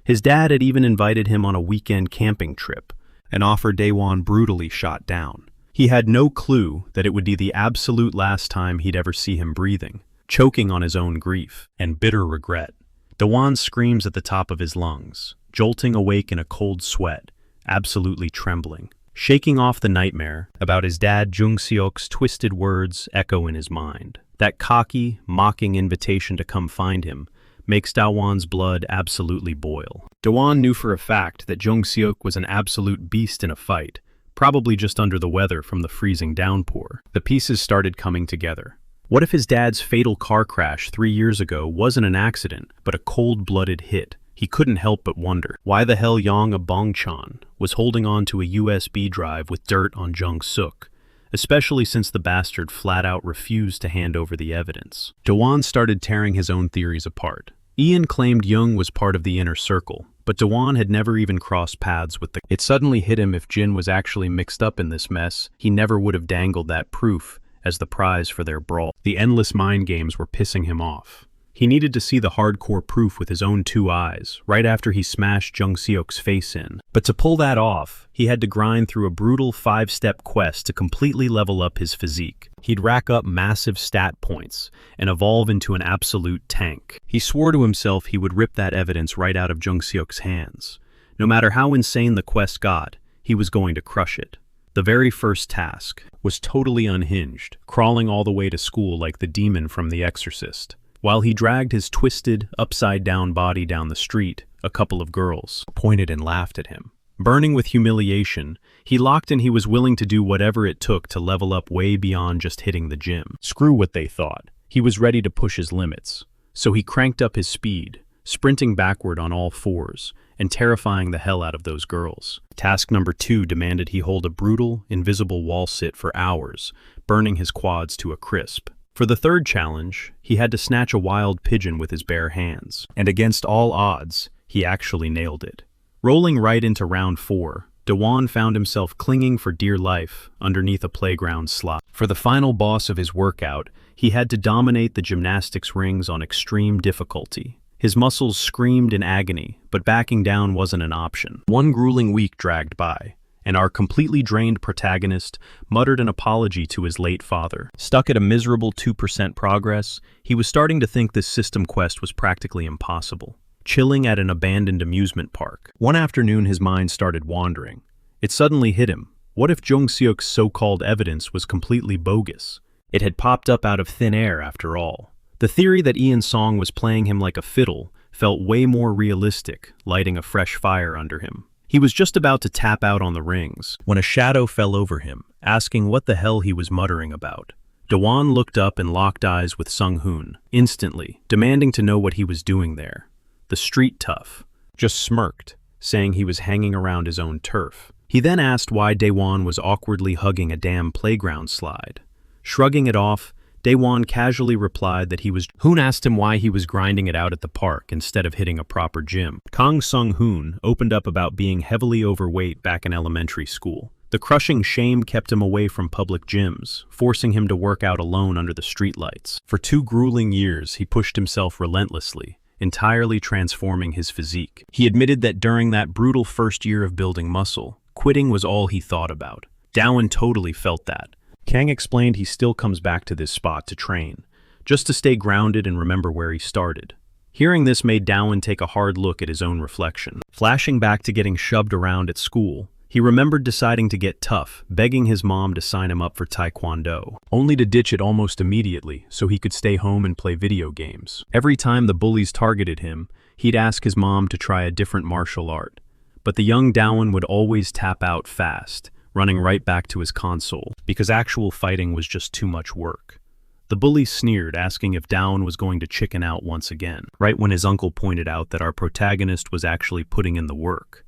His dad had even invited him on a weekend camping trip, an offer Dawan brutally shot down. He had no clue that it would be the absolute last time he'd ever see him breathing, choking on his own grief and bitter regret. Dawan screams at the top of his lungs, jolting awake in a cold sweat, absolutely trembling. Shaking off the nightmare about his dad Jung-seok's twisted words echo in his mind. That cocky, mocking invitation to come find him makes Dawan's blood absolutely boil. Dawan knew for a fact that Jung-seok was an absolute beast in a fight, probably just under the weather from the freezing downpour. The pieces started coming together. What if his dad's fatal car crash 3 years ago wasn't an accident, but a cold-blooded hit? He couldn't help but wonder why the hell Yang Abongchan was holding on to a USB drive with dirt on Jung-seok, especially since the bastard flat-out refused to hand over the evidence. Dawan started tearing his own theories apart. Ian claimed Jung was part of the inner circle, but Dawan had never even crossed paths with the— It suddenly hit him if Jin was actually mixed up in this mess, he never would have dangled that proof as the prize for their brawl. The endless mind games were pissing him off. He needed to see the hardcore proof with his own 2 eyes, right after he smashed Jung-seok's face in. But to pull that off, he had to grind through a brutal 5-step quest to completely level up his physique. He'd rack up massive stat points and evolve into an absolute tank. He swore to himself he would rip that evidence right out of Jung-seok's hands. No matter how insane the quest got, he was going to crush it. The very first task was totally unhinged, crawling all the way to school like the demon from The Exorcist. While he dragged his twisted, upside-down body down the street, a couple of girls pointed and laughed at him. Burning with humiliation, he locked in he was willing to do whatever it took to level up way beyond just hitting the gym. Screw what they thought. He was ready to push his limits. So he cranked up his speed, sprinting backward on all fours, and terrifying the hell out of those girls. Task number 2 demanded he hold a brutal, invisible wall sit for hours, burning his quads to a crisp. For the third challenge, he had to snatch a wild pigeon with his bare hands, and against all odds, he actually nailed it. Rolling right into round 4, Dawan found himself clinging for dear life underneath a playground slide. For the final boss of his workout, he had to dominate the gymnastics rings on extreme difficulty. His muscles screamed in agony, but backing down wasn't an option. One grueling week dragged by, and our completely drained protagonist muttered an apology to his late father. Stuck at a miserable 2% progress, he was starting to think this system quest was practically impossible. Chilling at an abandoned amusement park. One afternoon his mind started wandering. It suddenly hit him. What if Jung-seok's so-called evidence was completely bogus? It had popped up out of thin air after all. The theory that Ian Song was playing him like a fiddle felt way more realistic, lighting a fresh fire under him. He was just about to tap out on the rings when a shadow fell over him, asking what the hell he was muttering about. Dawan looked up and locked eyes with Sung-hoon, instantly, demanding to know what he was doing there. The street tough just smirked, saying he was hanging around his own turf. He then asked why Daewon was awkwardly hugging a damn playground slide. Shrugging it off, Daewon casually replied that he was— Hoon asked him why he was grinding it out at the park instead of hitting a proper gym. Kang Sung-hoon opened up about being heavily overweight back in elementary school. The crushing shame kept him away from public gyms, forcing him to work out alone under the streetlights. For 2 grueling years, he pushed himself relentlessly, entirely transforming his physique. He admitted that during that brutal first year of building muscle, quitting was all he thought about. Daewon totally felt that. Kang explained he still comes back to this spot to train, just to stay grounded and remember where he started. Hearing this made Daewon take a hard look at his own reflection. Flashing back to getting shoved around at school, he remembered deciding to get tough, begging his mom to sign him up for Taekwondo, only to ditch it almost immediately so he could stay home and play video games. Every time the bullies targeted him, he'd ask his mom to try a different martial art. But the young Daewon would always tap out fast, running right back to his console, because actual fighting was just too much work. The bully sneered, asking if Daewon was going to chicken out once again, right when his uncle pointed out that our protagonist was actually putting in the work.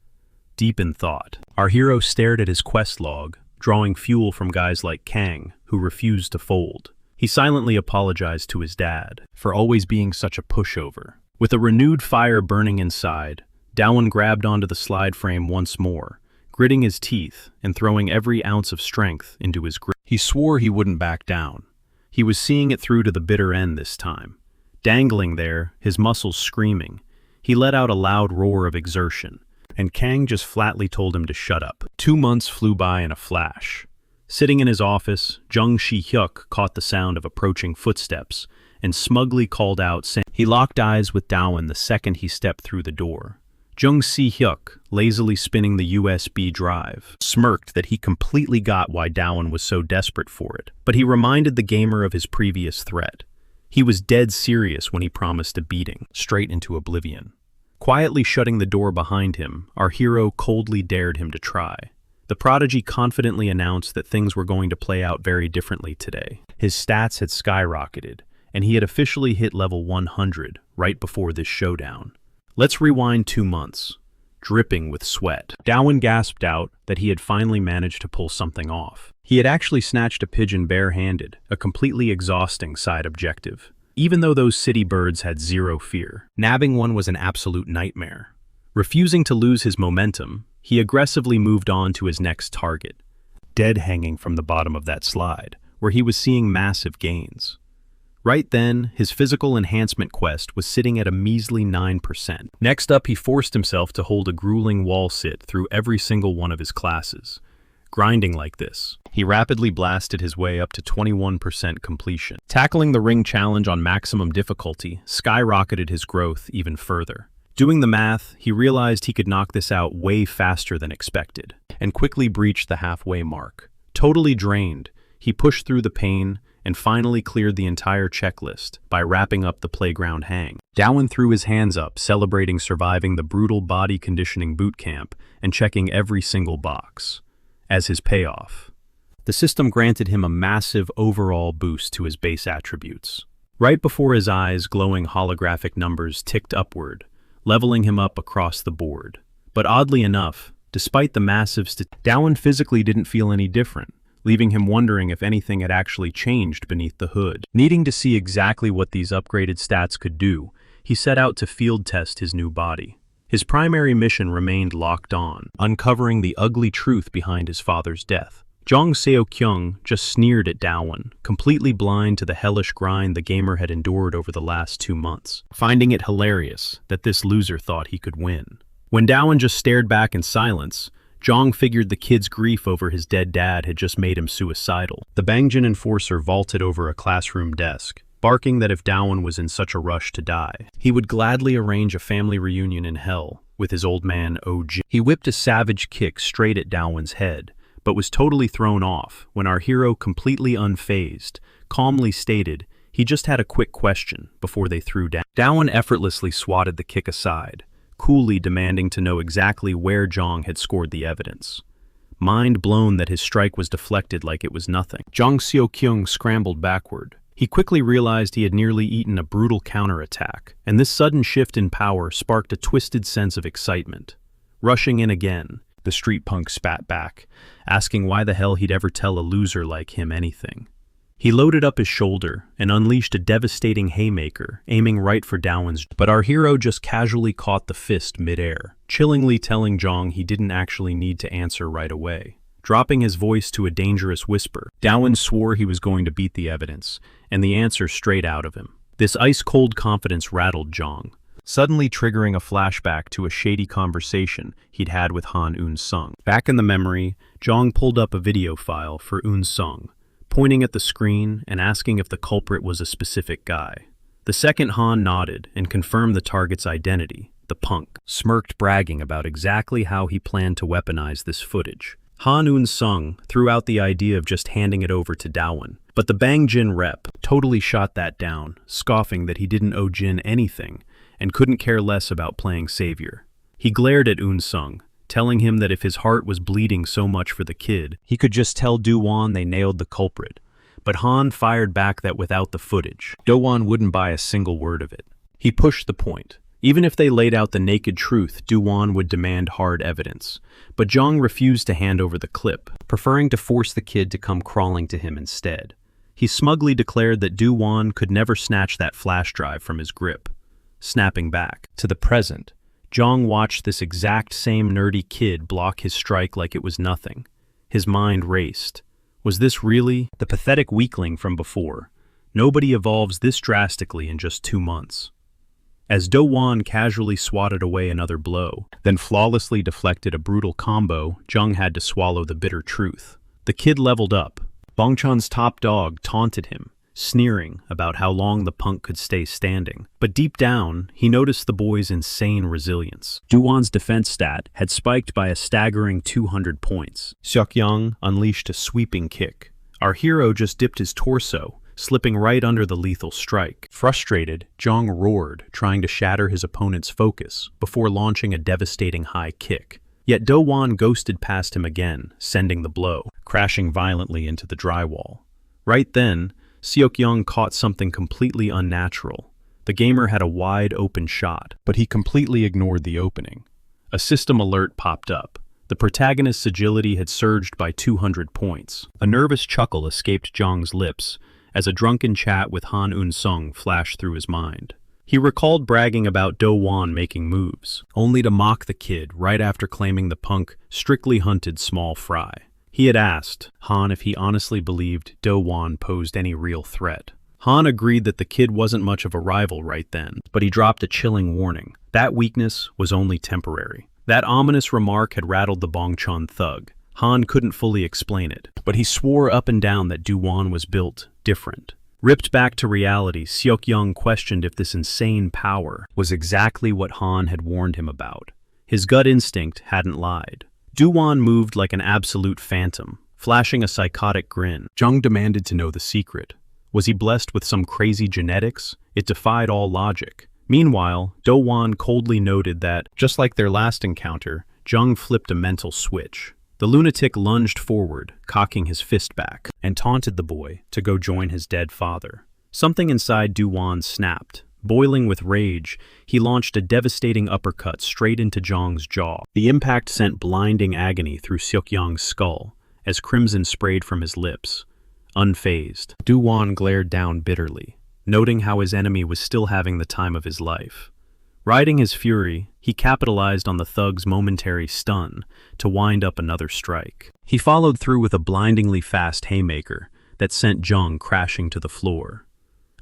Deep in thought, our hero stared at his quest log, drawing fuel from guys like Kang, who refused to fold. He silently apologized to his dad for always being such a pushover. With a renewed fire burning inside, Daewon grabbed onto the slide frame once more, gritting his teeth and throwing every ounce of strength into his grip. He swore he wouldn't back down. He was seeing it through to the bitter end this time. Dangling there, his muscles screaming, he let out a loud roar of exertion, and Kang just flatly told him to shut up. 2 months flew by in a flash. Sitting in his office, Jung Si-hyuk caught the sound of approaching footsteps and smugly called out, saying he locked eyes with Dawon the second he stepped through the door. Jung Si-hyuk, lazily spinning the USB drive, smirked that he completely got why Dawon was so desperate for it, but he reminded the gamer of his previous threat. He was dead serious when he promised a beating, straight into oblivion. Quietly shutting the door behind him, our hero coldly dared him to try. The prodigy confidently announced that things were going to play out very differently today. His stats had skyrocketed, and he had officially hit level 100 right before this showdown. Let's rewind 2 months, dripping with sweat. Dawon gasped out that he had finally managed to pull something off. He had actually snatched a pigeon bare-handed, a completely exhausting side objective. Even though those city birds had zero fear, nabbing one was an absolute nightmare. Refusing to lose his momentum, he aggressively moved on to his next target, dead hanging from the bottom of that slide, where he was seeing massive gains. Right then, his physical enhancement quest was sitting at a measly 9%. Next up, he forced himself to hold a grueling wall sit through every single one of his classes. Grinding like this, he rapidly blasted his way up to 21% completion. Tackling the ring challenge on maximum difficulty skyrocketed his growth even further. Doing the math, he realized he could knock this out way faster than expected, and quickly breached the halfway mark. Totally drained, he pushed through the pain and finally cleared the entire checklist by wrapping up the playground hang. Dawon threw his hands up, celebrating surviving the brutal body conditioning boot camp and checking every single box. As his payoff, the system granted him a massive overall boost to his base attributes. Right before his eyes, glowing holographic numbers ticked upward, leveling him up across the board. But oddly enough, despite the massive Dawon physically didn't feel any different, leaving him wondering if anything had actually changed beneath the hood. Needing to see exactly what these upgraded stats could do, he set out to field test his new body. His primary mission remained locked on, uncovering the ugly truth behind his father's death. Jong Seo-kyung just sneered at Dawon, completely blind to the hellish grind the gamer had endured over the last 2 months, finding it hilarious that this loser thought he could win. When Dawon just stared back in silence, Jong figured the kid's grief over his dead dad had just made him suicidal. The Bangjin enforcer vaulted over a classroom desk, barking that if Dawon was in such a rush to die, he would gladly arrange a family reunion in hell with his old man OG. He whipped a savage kick straight at Dawon's head, but was totally thrown off when our hero, completely unfazed, calmly stated he just had a quick question before they threw down. Dawon effortlessly swatted the kick aside, coolly demanding to know exactly where Jong had scored the evidence. Mind blown that his strike was deflected like it was nothing, Jong Seo-kyung scrambled backward. He quickly realized he had nearly eaten a brutal counterattack, and this sudden shift in power sparked a twisted sense of excitement. Rushing in again, the street punk spat back, asking why the hell he'd ever tell a loser like him anything. He loaded up his shoulder and unleashed a devastating haymaker, aiming right for Dawon's, but our hero just casually caught the fist mid-air, chillingly telling Jong he didn't actually need to answer right away. Dropping his voice to a dangerous whisper, Dawon swore he was going to beat the evidence, and the answer straight out of him. This ice-cold confidence rattled Jong, suddenly triggering a flashback to a shady conversation he'd had with Han Eun-sung. Back in the memory, Jong pulled up a video file for Eun-sung, pointing at the screen and asking if the culprit was a specific guy. The second Han nodded and confirmed the target's identity, the punk, smirked, bragging about exactly how he planned to weaponize this footage. Han Eun-sung threw out the idea of just handing it over to Dawon, but the Bangjin rep totally shot that down, scoffing that he didn't owe Jin anything and couldn't care less about playing savior. He glared at Eun-sung, telling him that if his heart was bleeding so much for the kid, he could just tell Do-won they nailed the culprit. But Han fired back that without the footage, Do-won wouldn't buy a single word of it. He pushed the point. Even if they laid out the naked truth, Do-won would demand hard evidence. But Jong refused to hand over the clip, preferring to force the kid to come crawling to him instead. He smugly declared that Do-won could never snatch that flash drive from his grip. Snapping back to the present, Jong watched this exact same nerdy kid block his strike like it was nothing. His mind raced. Was this really the pathetic weakling from before? Nobody evolves this drastically in just 2 months. As Do-won casually swatted away another blow, then flawlessly deflected a brutal combo, Jung had to swallow the bitter truth. The kid leveled up. Bongchon's top dog taunted him, sneering about how long the punk could stay standing. But deep down, he noticed the boy's insane resilience. Duwan's defense stat had spiked by a staggering 200 points. Seok-young unleashed a sweeping kick. Our hero just dipped his torso, slipping right under the lethal strike. Frustrated, Jong roared, trying to shatter his opponent's focus before launching a devastating high kick. Yet Do-won ghosted past him again, sending the blow, crashing violently into the drywall. Right then, Seok-young caught something completely unnatural. The gamer had a wide open shot, but he completely ignored the opening. A system alert popped up. The protagonist's agility had surged by 200 points. A nervous chuckle escaped Jong's lips as a drunken chat with Han Un-sung flashed through his mind. He recalled bragging about Do-won making moves, only to mock the kid right after claiming the punk strictly hunted small fry. He had asked Han if he honestly believed Do-won posed any real threat. Han agreed that the kid wasn't much of a rival right then, but he dropped a chilling warning. That weakness was only temporary. That ominous remark had rattled the Bongchon thug. Han couldn't fully explain it, but he swore up and down that Do-won was built different. Ripped back to reality, Seok-young questioned if this insane power was exactly what Han had warned him about. His gut instinct hadn't lied. Do-won moved like an absolute phantom, flashing a psychotic grin. Jung demanded to know the secret. Was he blessed with some crazy genetics? It defied all logic. Meanwhile, Do-won coldly noted that, just like their last encounter, Jung flipped a mental switch. The lunatic lunged forward, cocking his fist back, and taunted the boy to go join his dead father. Something inside Do-won snapped. Boiling with rage, he launched a devastating uppercut straight into Jong's jaw. The impact sent blinding agony through Seok-young's skull, as crimson sprayed from his lips. Unfazed, Do-won glared down bitterly, noting how his enemy was still having the time of his life. Riding his fury, he capitalized on the thug's momentary stun to wind up another strike. He followed through with a blindingly fast haymaker that sent Jung crashing to the floor.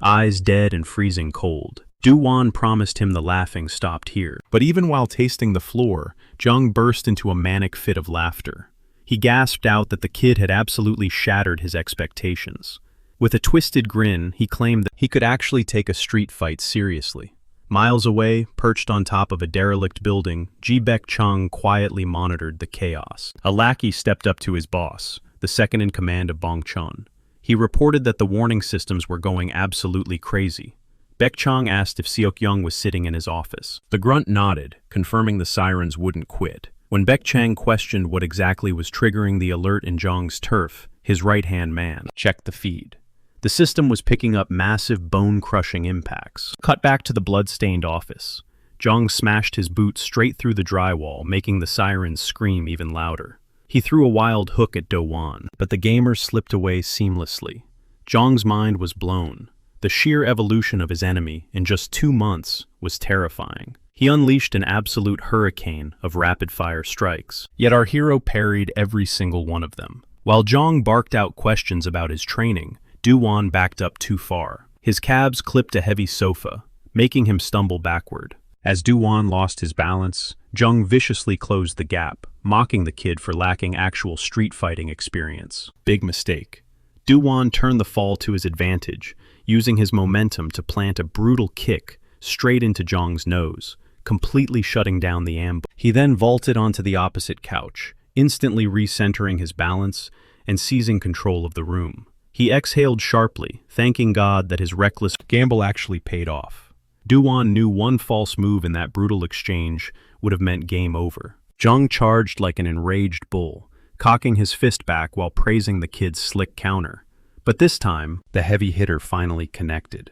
Eyes dead and freezing cold, Do-won promised him the laughing stopped here. But even while tasting the floor, Jung burst into a manic fit of laughter. He gasped out that the kid had absolutely shattered his expectations. With a twisted grin, he claimed that he could actually take a street fight seriously. Miles away, perched on top of a derelict building, Ji Baek-chung quietly monitored the chaos. A lackey stepped up to his boss, the second in command of Bongchon. He reported that the warning systems were going absolutely crazy. Baek-chung asked if Seok-young was sitting in his office. The grunt nodded, confirming the sirens wouldn't quit. When Baek-chung questioned what exactly was triggering the alert in Jong's turf, his right-hand man checked the feed. The system was picking up massive bone-crushing impacts. Cut back to the blood-stained office. Jong smashed his boot straight through the drywall, making the sirens scream even louder. He threw a wild hook at Do-won, but the gamer slipped away seamlessly. Jong's mind was blown. The sheer evolution of his enemy in just 2 months was terrifying. He unleashed an absolute hurricane of rapid-fire strikes. Yet our hero parried every single one of them. While Jong barked out questions about his training, Do-won backed up too far. His calves clipped a heavy sofa, making him stumble backward. As Do-won lost his balance, Jung viciously closed the gap, mocking the kid for lacking actual street fighting experience. Big mistake. Do-won turned the fall to his advantage, using his momentum to plant a brutal kick straight into Jong's nose, completely shutting down the ambush. He then vaulted onto the opposite couch, instantly recentering his balance and seizing control of the room. He exhaled sharply, thanking God that his reckless gamble actually paid off. Do-won knew one false move in that brutal exchange would have meant game over. Jung charged like an enraged bull, cocking his fist back while praising the kid's slick counter. But this time, the heavy hitter finally connected.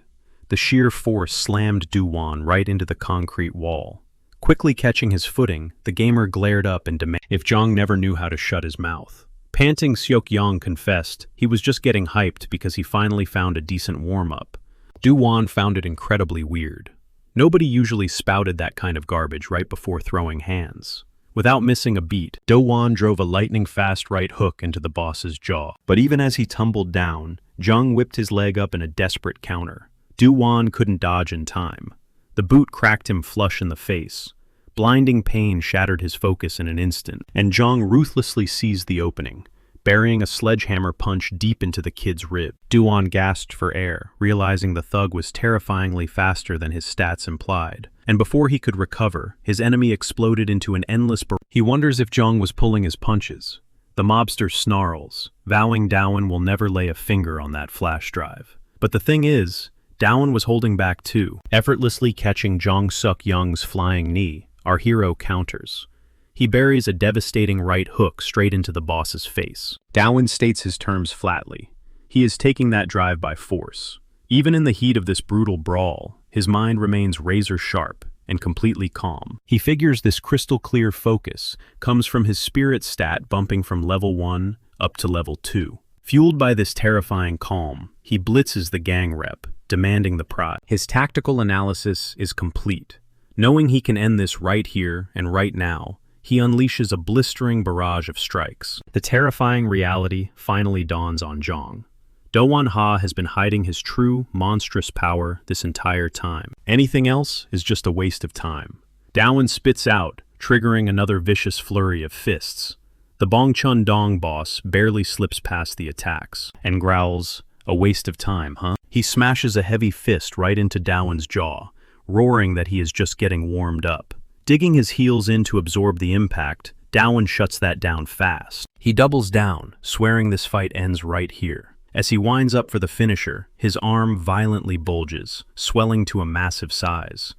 The sheer force slammed Do-won right into the concrete wall. Quickly catching his footing, the gamer glared up and demanded if Jung never knew how to shut his mouth. Panting, Seok-young confessed he was just getting hyped because he finally found a decent warm-up. Do-won found it incredibly weird. Nobody usually spouted that kind of garbage right before throwing hands. Without missing a beat, Do-won drove a lightning-fast right hook into the boss's jaw. But even as he tumbled down, Jung whipped his leg up in a desperate counter. Do-won couldn't dodge in time. The boot cracked him flush in the face. Blinding pain shattered his focus in an instant, and Jung ruthlessly seized the opening, burying a sledgehammer punch deep into the kid's rib. Duan gasped for air, realizing the thug was terrifyingly faster than his stats implied. And before he could recover, his enemy exploded into an endless barrage. He wonders if Jung was pulling his punches. The mobster snarls, vowing Dowan will never lay a finger on that flash drive. But the thing is, Dowan was holding back too. Effortlessly catching Jong Suk Young's flying knee, our hero counters. He buries a devastating right hook straight into the boss's face. Dowan states his terms flatly. He is taking that drive by force. Even in the heat of this brutal brawl, his mind remains razor sharp and completely calm. He figures this crystal clear focus comes from his spirit stat bumping from level 1 up to level 2. Fueled by this terrifying calm, he blitzes the gang rep, demanding the prize. His tactical analysis is complete. Knowing he can end this right here and right now, he unleashes a blistering barrage of strikes. The terrifying reality finally dawns on Jong. Do-won Ha has been hiding his true, monstrous power this entire time. Anything else is just a waste of time. Dowan spits out, triggering another vicious flurry of fists. The Bongchun Dong boss barely slips past the attacks, and growls, "A waste of time, huh?" He smashes a heavy fist right into Dowan's jaw, roaring that he is just getting warmed up. Digging his heels in to absorb the impact, Dowan shuts that down fast. He doubles down, swearing this fight ends right here. As he winds up for the finisher, his arm violently bulges, swelling to a massive size.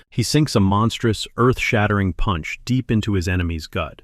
He sinks a monstrous, earth-shattering punch deep into his enemy's gut.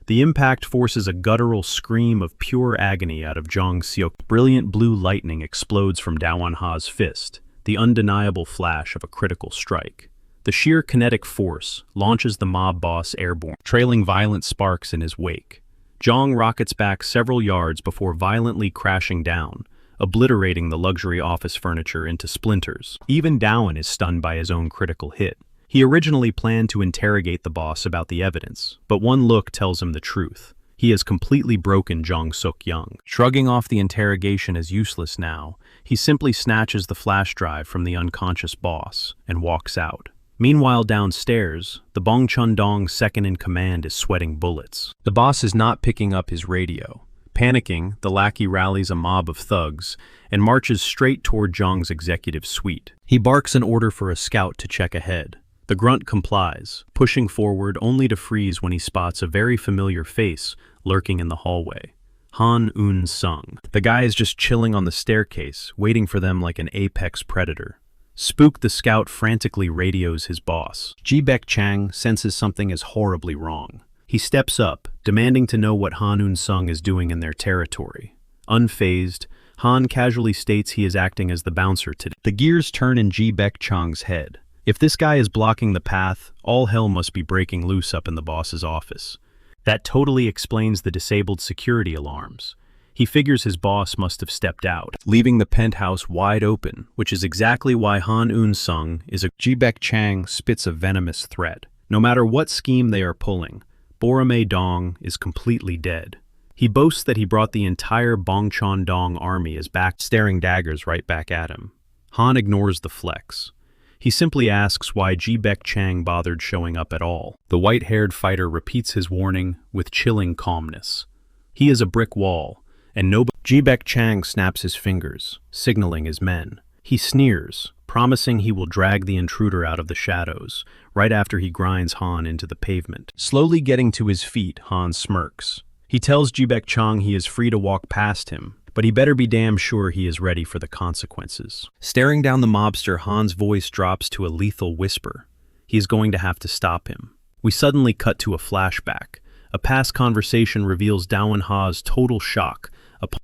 The impact forces a guttural scream of pure agony out of Jong Seok. Brilliant blue lightning explodes from Do-won Ha's fist, the undeniable flash of a critical strike. The sheer kinetic force launches the mob boss airborne, trailing violent sparks in his wake. Jong rockets back several yards before violently crashing down, obliterating the luxury office furniture into splinters. Even Dowan is stunned by his own critical hit. He originally planned to interrogate the boss about the evidence, but one look tells him the truth. He has completely broken Jong Suk Young. Shrugging off the interrogation as useless now, he simply snatches the flash drive from the unconscious boss and walks out. Meanwhile, downstairs, the Bongchun Dong's second-in-command is sweating bullets. The boss is not picking up his radio. Panicking, the lackey rallies a mob of thugs and marches straight toward Jong's executive suite. He barks an order for a scout to check ahead. The grunt complies, pushing forward only to freeze when he spots a very familiar face lurking in the hallway. Han Un-sung. The guy is just chilling on the staircase, waiting for them like an apex predator. Spooked, the scout frantically radios his boss. Ji-Bek Chang senses something is horribly wrong. He steps up, demanding to know what Han Un-sung is doing in their territory. Unfazed, Han casually states he is acting as the bouncer today. The gears turn in Ji-Bek Chang's head. If this guy is blocking the path, all hell must be breaking loose up in the boss's office. That totally explains the disabled security alarms. He figures his boss must have stepped out, leaving the penthouse wide open, which is exactly why Han Un-sung is a Ji-Bek Chang spits a venomous threat. No matter what scheme they are pulling, Borame Dong is completely dead. He boasts that he brought the entire Bongchon Dong army as back, staring daggers right back at him. Han ignores the flex. He simply asks why Ji-Bek Chang bothered showing up at all. The white-haired fighter repeats his warning with chilling calmness. He is a brick wall, and nobody. Ji-Bek Chang snaps his fingers, signaling his men. He sneers, promising he will drag the intruder out of the shadows, right after he grinds Han into the pavement. Slowly getting to his feet, Han smirks. He tells Ji-Bek Chang he is free to walk past him, but he better be damn sure he is ready for the consequences. Staring down the mobster, Han's voice drops to a lethal whisper. He is going to have to stop him. We suddenly cut to a flashback. A past conversation reveals Do-won Ha's total shock.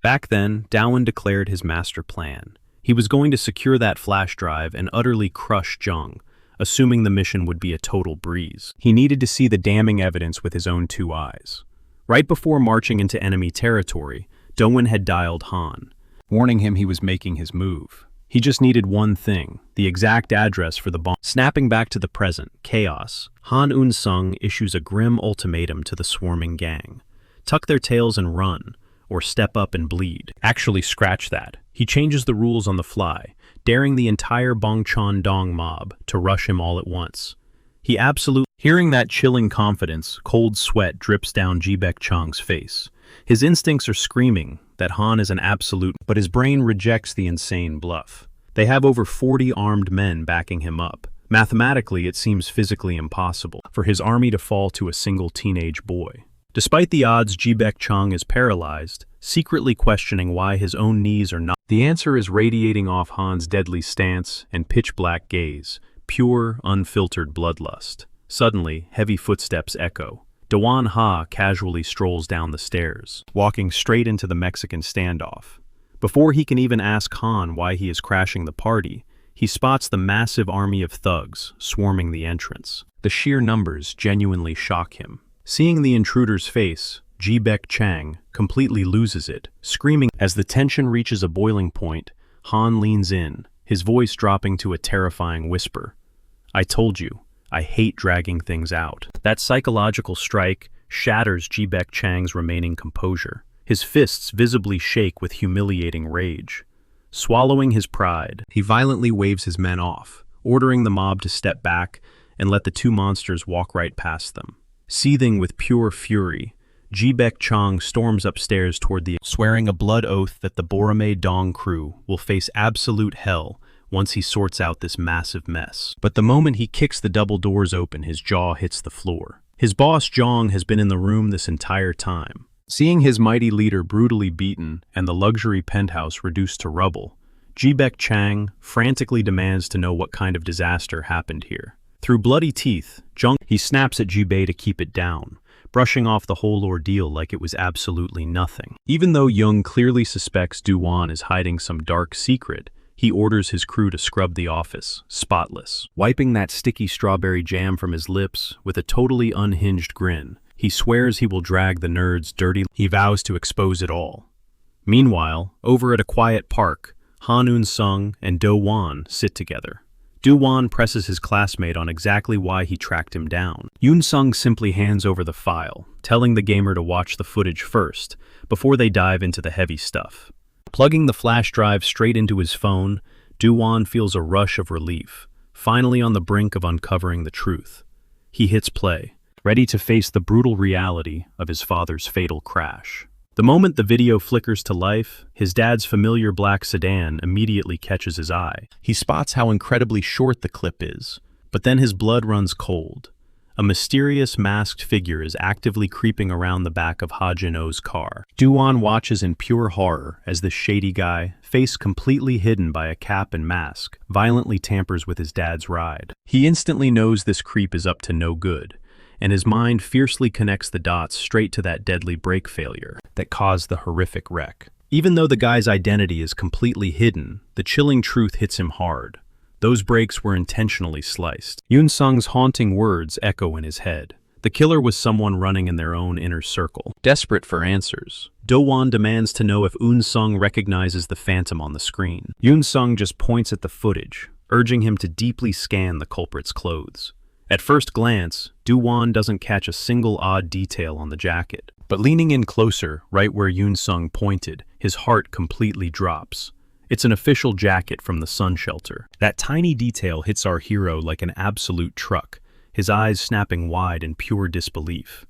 Back then, Do-won declared his master plan. He was going to secure that flash drive and utterly crush Jung, assuming the mission would be a total breeze. He needed to see the damning evidence with his own two eyes. Right before marching into enemy territory, Do-won had dialed Han, warning him he was making his move. He just needed one thing, the exact address for the bomb. Snapping back to the present, chaos, Han Un-sung issues a grim ultimatum to the swarming gang. Tuck their tails and run, or step up and bleed. Actually, scratch that. He changes the rules on the fly, daring the entire Bongchon Dong mob to rush him all at once. Hearing that chilling confidence, cold sweat drips down Ji-Bek Chang's face. His instincts are screaming that Han is an absolute, but his brain rejects the insane bluff. They have over 40 armed men backing him up. Mathematically, it seems physically impossible for his army to fall to a single teenage boy. Despite the odds, Ji-Baek Chung is paralyzed, secretly questioning why his own knees are not. The answer is radiating off Han's deadly stance and pitch-black gaze, pure, unfiltered bloodlust. Suddenly, heavy footsteps echo. Dewan Ha casually strolls down the stairs, walking straight into the Mexican standoff. Before he can even ask Han why he is crashing the party, he spots the massive army of thugs swarming the entrance. The sheer numbers genuinely shock him. Seeing the intruder's face, Ji-Baek Chang completely loses it, screaming. As the tension reaches a boiling point, Han leans in, his voice dropping to a terrifying whisper. "I told you, I hate dragging things out." That psychological strike shatters Ji-Baek Chang's remaining composure. His fists visibly shake with humiliating rage. Swallowing his pride, he violently waves his men off, ordering the mob to step back and let the two monsters walk right past them. Seething with pure fury, Ji-Baek Chang storms upstairs toward swearing a blood oath that the Borome Dong crew will face absolute hell once he sorts out this massive mess. But the moment he kicks the double doors open, his jaw hits the floor. His boss Zhang has been in the room this entire time. Seeing his mighty leader brutally beaten and the luxury penthouse reduced to rubble, Ji-Baek Chang frantically demands to know what kind of disaster happened here. Through bloody teeth, he snaps at Ji-Bae to keep it down, brushing off the whole ordeal like it was absolutely nothing. Even though Young clearly suspects Du-Wan is hiding some dark secret, he orders his crew to scrub the office, spotless. Wiping that sticky strawberry jam from his lips with a totally unhinged grin, he swears he will drag the nerds dirty. He vows to expose it all. Meanwhile, over at a quiet park, Han Eun-sung and Do-Wan sit together. Du-Wan presses his classmate on exactly why he tracked him down. Eun-sung simply hands over the file, telling the gamer to watch the footage first, before they dive into the heavy stuff. Plugging the flash drive straight into his phone, Du-Wan feels a rush of relief, finally on the brink of uncovering the truth. He hits play, ready to face the brutal reality of his father's fatal crash. The moment the video flickers to life, his dad's familiar black sedan immediately catches his eye. He spots how incredibly short the clip is, but then his blood runs cold. A mysterious masked figure is actively creeping around the back of Ha Jin-Oh's car. Du-Wan watches in pure horror as this shady guy, face completely hidden by a cap and mask, violently tampers with his dad's ride. He instantly knows this creep is up to no good, and his mind fiercely connects the dots straight to that deadly brake failure that caused the horrific wreck. Even though the guy's identity is completely hidden, the chilling truth hits him hard. Those brakes were intentionally sliced. Eun-sung's haunting words echo in his head. The killer was someone running in their own inner circle. Desperate for answers, Do-Wan demands to know if Eun-sung recognizes the phantom on the screen. Eun-sung just points at the footage, urging him to deeply scan the culprit's clothes. At first glance, Du-Wan doesn't catch a single odd detail on the jacket. But leaning in closer, right where Eun-sung pointed, his heart completely drops. It's an official jacket from the sun shelter. That tiny detail hits our hero like an absolute truck, his eyes snapping wide in pure disbelief.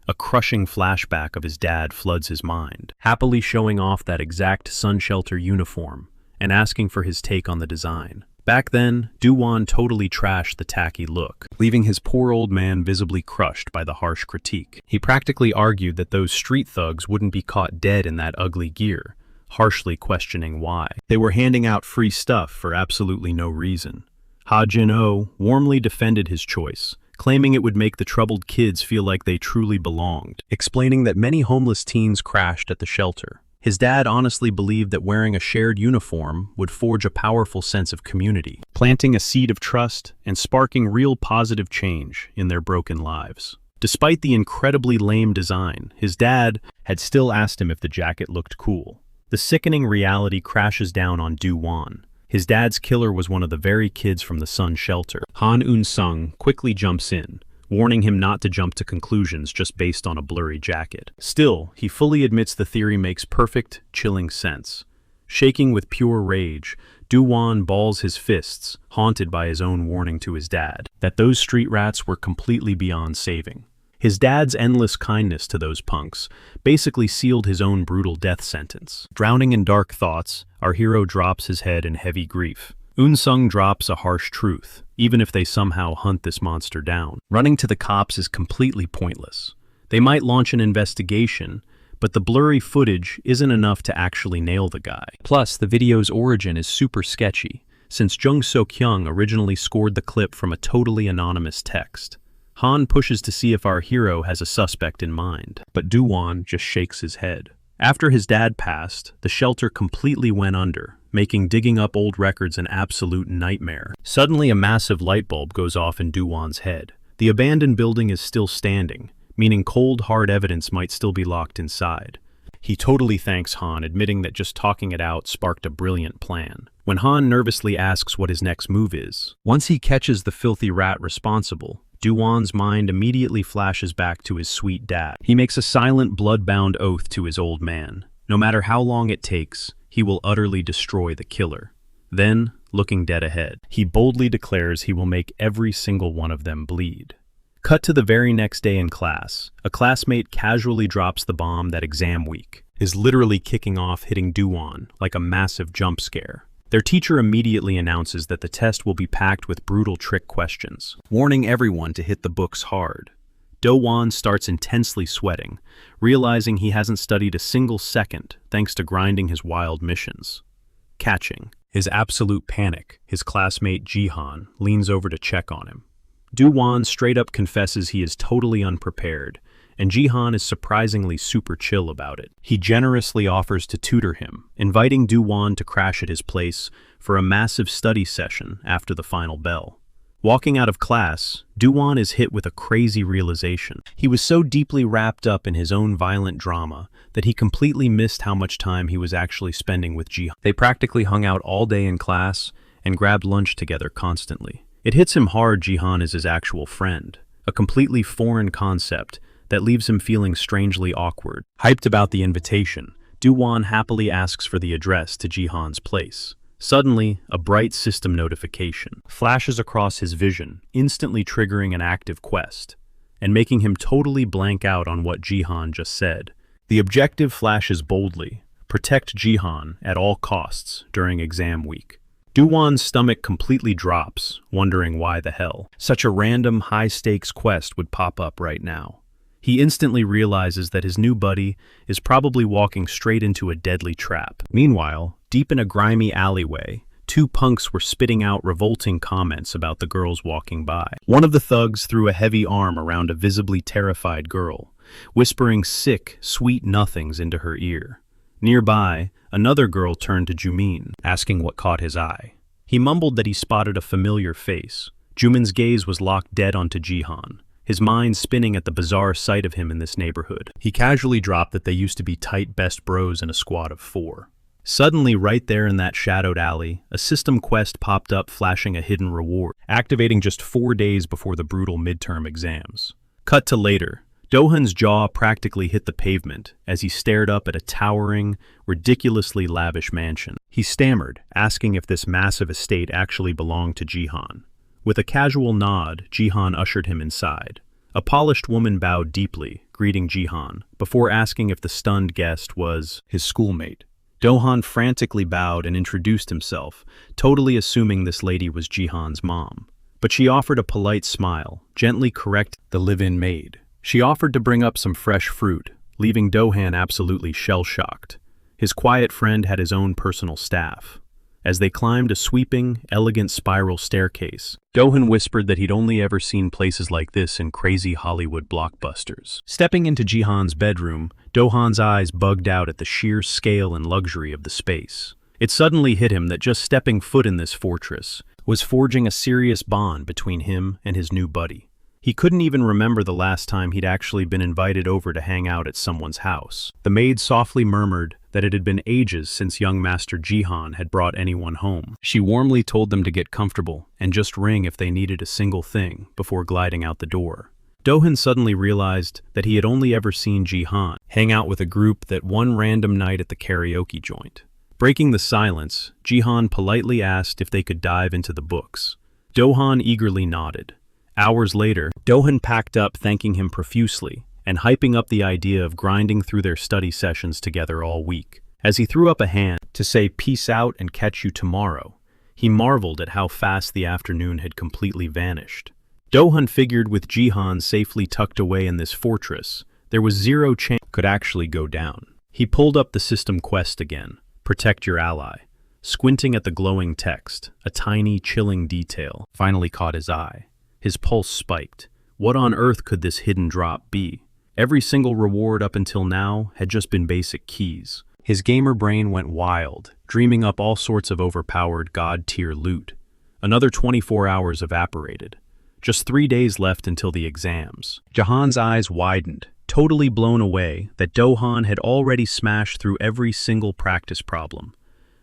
A crushing flashback of his dad floods his mind, happily showing off that exact sun shelter uniform and asking for his take on the design. Back then, Du-Wan totally trashed the tacky look, leaving his poor old man visibly crushed by the harsh critique. He practically argued that those street thugs wouldn't be caught dead in that ugly gear, harshly questioning why. They were handing out free stuff for absolutely no reason. Ha Jin-Oh warmly defended his choice, claiming it would make the troubled kids feel like they truly belonged, explaining that many homeless teens crashed at the shelter. His dad honestly believed that wearing a shared uniform would forge a powerful sense of community, planting a seed of trust and sparking real positive change in their broken lives. Despite the incredibly lame design, his dad had still asked him if the jacket looked cool. The sickening reality crashes down on Du-Wan. His dad's killer was one of the very kids from the sun shelter. Han Eun-sung quickly jumps in, warning him not to jump to conclusions just based on a blurry jacket. Still, he fully admits the theory makes perfect, chilling sense. Shaking with pure rage, Du-Wan balls his fists, haunted by his own warning to his dad, that those street rats were completely beyond saving. His dad's endless kindness to those punks basically sealed his own brutal death sentence. Drowning in dark thoughts, our hero drops his head in heavy grief. Eun-sung drops a harsh truth, even if they somehow hunt this monster down. Running to the cops is completely pointless. They might launch an investigation, but the blurry footage isn't enough to actually nail the guy. Plus, the video's origin is super sketchy, since Jung So-kyung originally scored the clip from a totally anonymous text. Han pushes to see if our hero has a suspect in mind, but Do-won just shakes his head. After his dad passed, the shelter completely went under, making digging up old records an absolute nightmare. Suddenly, a massive light bulb goes off in Do-won's head. The abandoned building is still standing, meaning cold, hard evidence might still be locked inside. He totally thanks Han, admitting that just talking it out sparked a brilliant plan. When Han nervously asks what his next move is, once he catches the filthy rat responsible, Do-won's mind immediately flashes back to his sweet dad. He makes a silent, blood-bound oath to his old man. No matter how long it takes, he will utterly destroy the killer. Then, looking dead ahead, he boldly declares he will make every single one of them bleed. Cut to the very next day in class. A classmate casually drops the bomb that exam week is literally kicking off, hitting Do-won like a massive jump scare. Their teacher immediately announces that the test will be packed with brutal trick questions, warning everyone to hit the books hard. Do-won starts intensely sweating, realizing he hasn't studied a single second thanks to grinding his wild missions. Catching his absolute panic, his classmate Jihan leans over to check on him. Do-won straight up confesses he is totally unprepared, and Jihan is surprisingly super chill about it. He generously offers to tutor him, inviting Do-won to crash at his place for a massive study session after the final bell. Walking out of class, Do-won is hit with a crazy realization. He was so deeply wrapped up in his own violent drama that he completely missed how much time he was actually spending with Jihan. They practically hung out all day in class and grabbed lunch together constantly. It hits him hard Jihan is his actual friend, a completely foreign concept that leaves him feeling strangely awkward. Hyped about the invitation, Do-won happily asks for the address to Jihan's place. Suddenly, a bright system notification flashes across his vision, instantly triggering an active quest, and making him totally blank out on what Jihan just said. The objective flashes boldly: protect Jihan at all costs during exam week. Do-won's stomach completely drops, wondering why the hell such a random high-stakes quest would pop up right now. He instantly realizes that his new buddy is probably walking straight into a deadly trap. Meanwhile, deep in a grimy alleyway, two punks were spitting out revolting comments about the girls walking by. One of the thugs threw a heavy arm around a visibly terrified girl, whispering sick, sweet nothings into her ear. Nearby, another girl turned to Jumin, asking what caught his eye. He mumbled that he spotted a familiar face. Jumin's gaze was locked dead onto Jihan, his mind spinning at the bizarre sight of him in this neighborhood. He casually dropped that they used to be tight best bros in a squad of 4. Suddenly, right there in that shadowed alley, a system quest popped up flashing a hidden reward, activating just 4 days before the brutal midterm exams. Cut to later. Dohan's jaw practically hit the pavement as he stared up at a towering, ridiculously lavish mansion. He stammered, asking if this massive estate actually belonged to Jihan. With a casual nod, Jihan ushered him inside. A polished woman bowed deeply, greeting Jihan, before asking if the stunned guest was his schoolmate. Dohan frantically bowed and introduced himself, totally assuming this lady was Jihan's mom. But she offered a polite smile, gently correcting the live-in maid. She offered to bring up some fresh fruit, leaving Dohan absolutely shell-shocked. His quiet friend had his own personal staff. As they climbed a sweeping, elegant spiral staircase, Dohan whispered that he'd only ever seen places like this in crazy Hollywood blockbusters. Stepping into Jihan's bedroom, Dohan's eyes bugged out at the sheer scale and luxury of the space. It suddenly hit him that just stepping foot in this fortress was forging a serious bond between him and his new buddy. He couldn't even remember the last time he'd actually been invited over to hang out at someone's house. The maid softly murmured that it had been ages since young Master Jihan had brought anyone home. She warmly told them to get comfortable and just ring if they needed a single thing before gliding out the door. Dohan suddenly realized that he had only ever seen Jihan hang out with a group that one random night at the karaoke joint. Breaking the silence, Jihan politely asked if they could dive into the books. Dohan eagerly nodded. Hours later, Do-hun packed up thanking him profusely and hyping up the idea of grinding through their study sessions together all week. As he threw up a hand to say peace out and catch you tomorrow, he marveled at how fast the afternoon had completely vanished. Do-hun figured with Jihan safely tucked away in this fortress, there was zero chance could actually go down. He pulled up the system quest again, protect your ally. Squinting at the glowing text, a tiny, chilling detail finally caught his eye. His pulse spiked. What on earth could this hidden drop be? Every single reward up until now had just been basic keys. His gamer brain went wild, dreaming up all sorts of overpowered god-tier loot. Another 24 hours evaporated. Just 3 days left until the exams. Jihan's eyes widened, totally blown away that Do-han had already smashed through every single practice problem.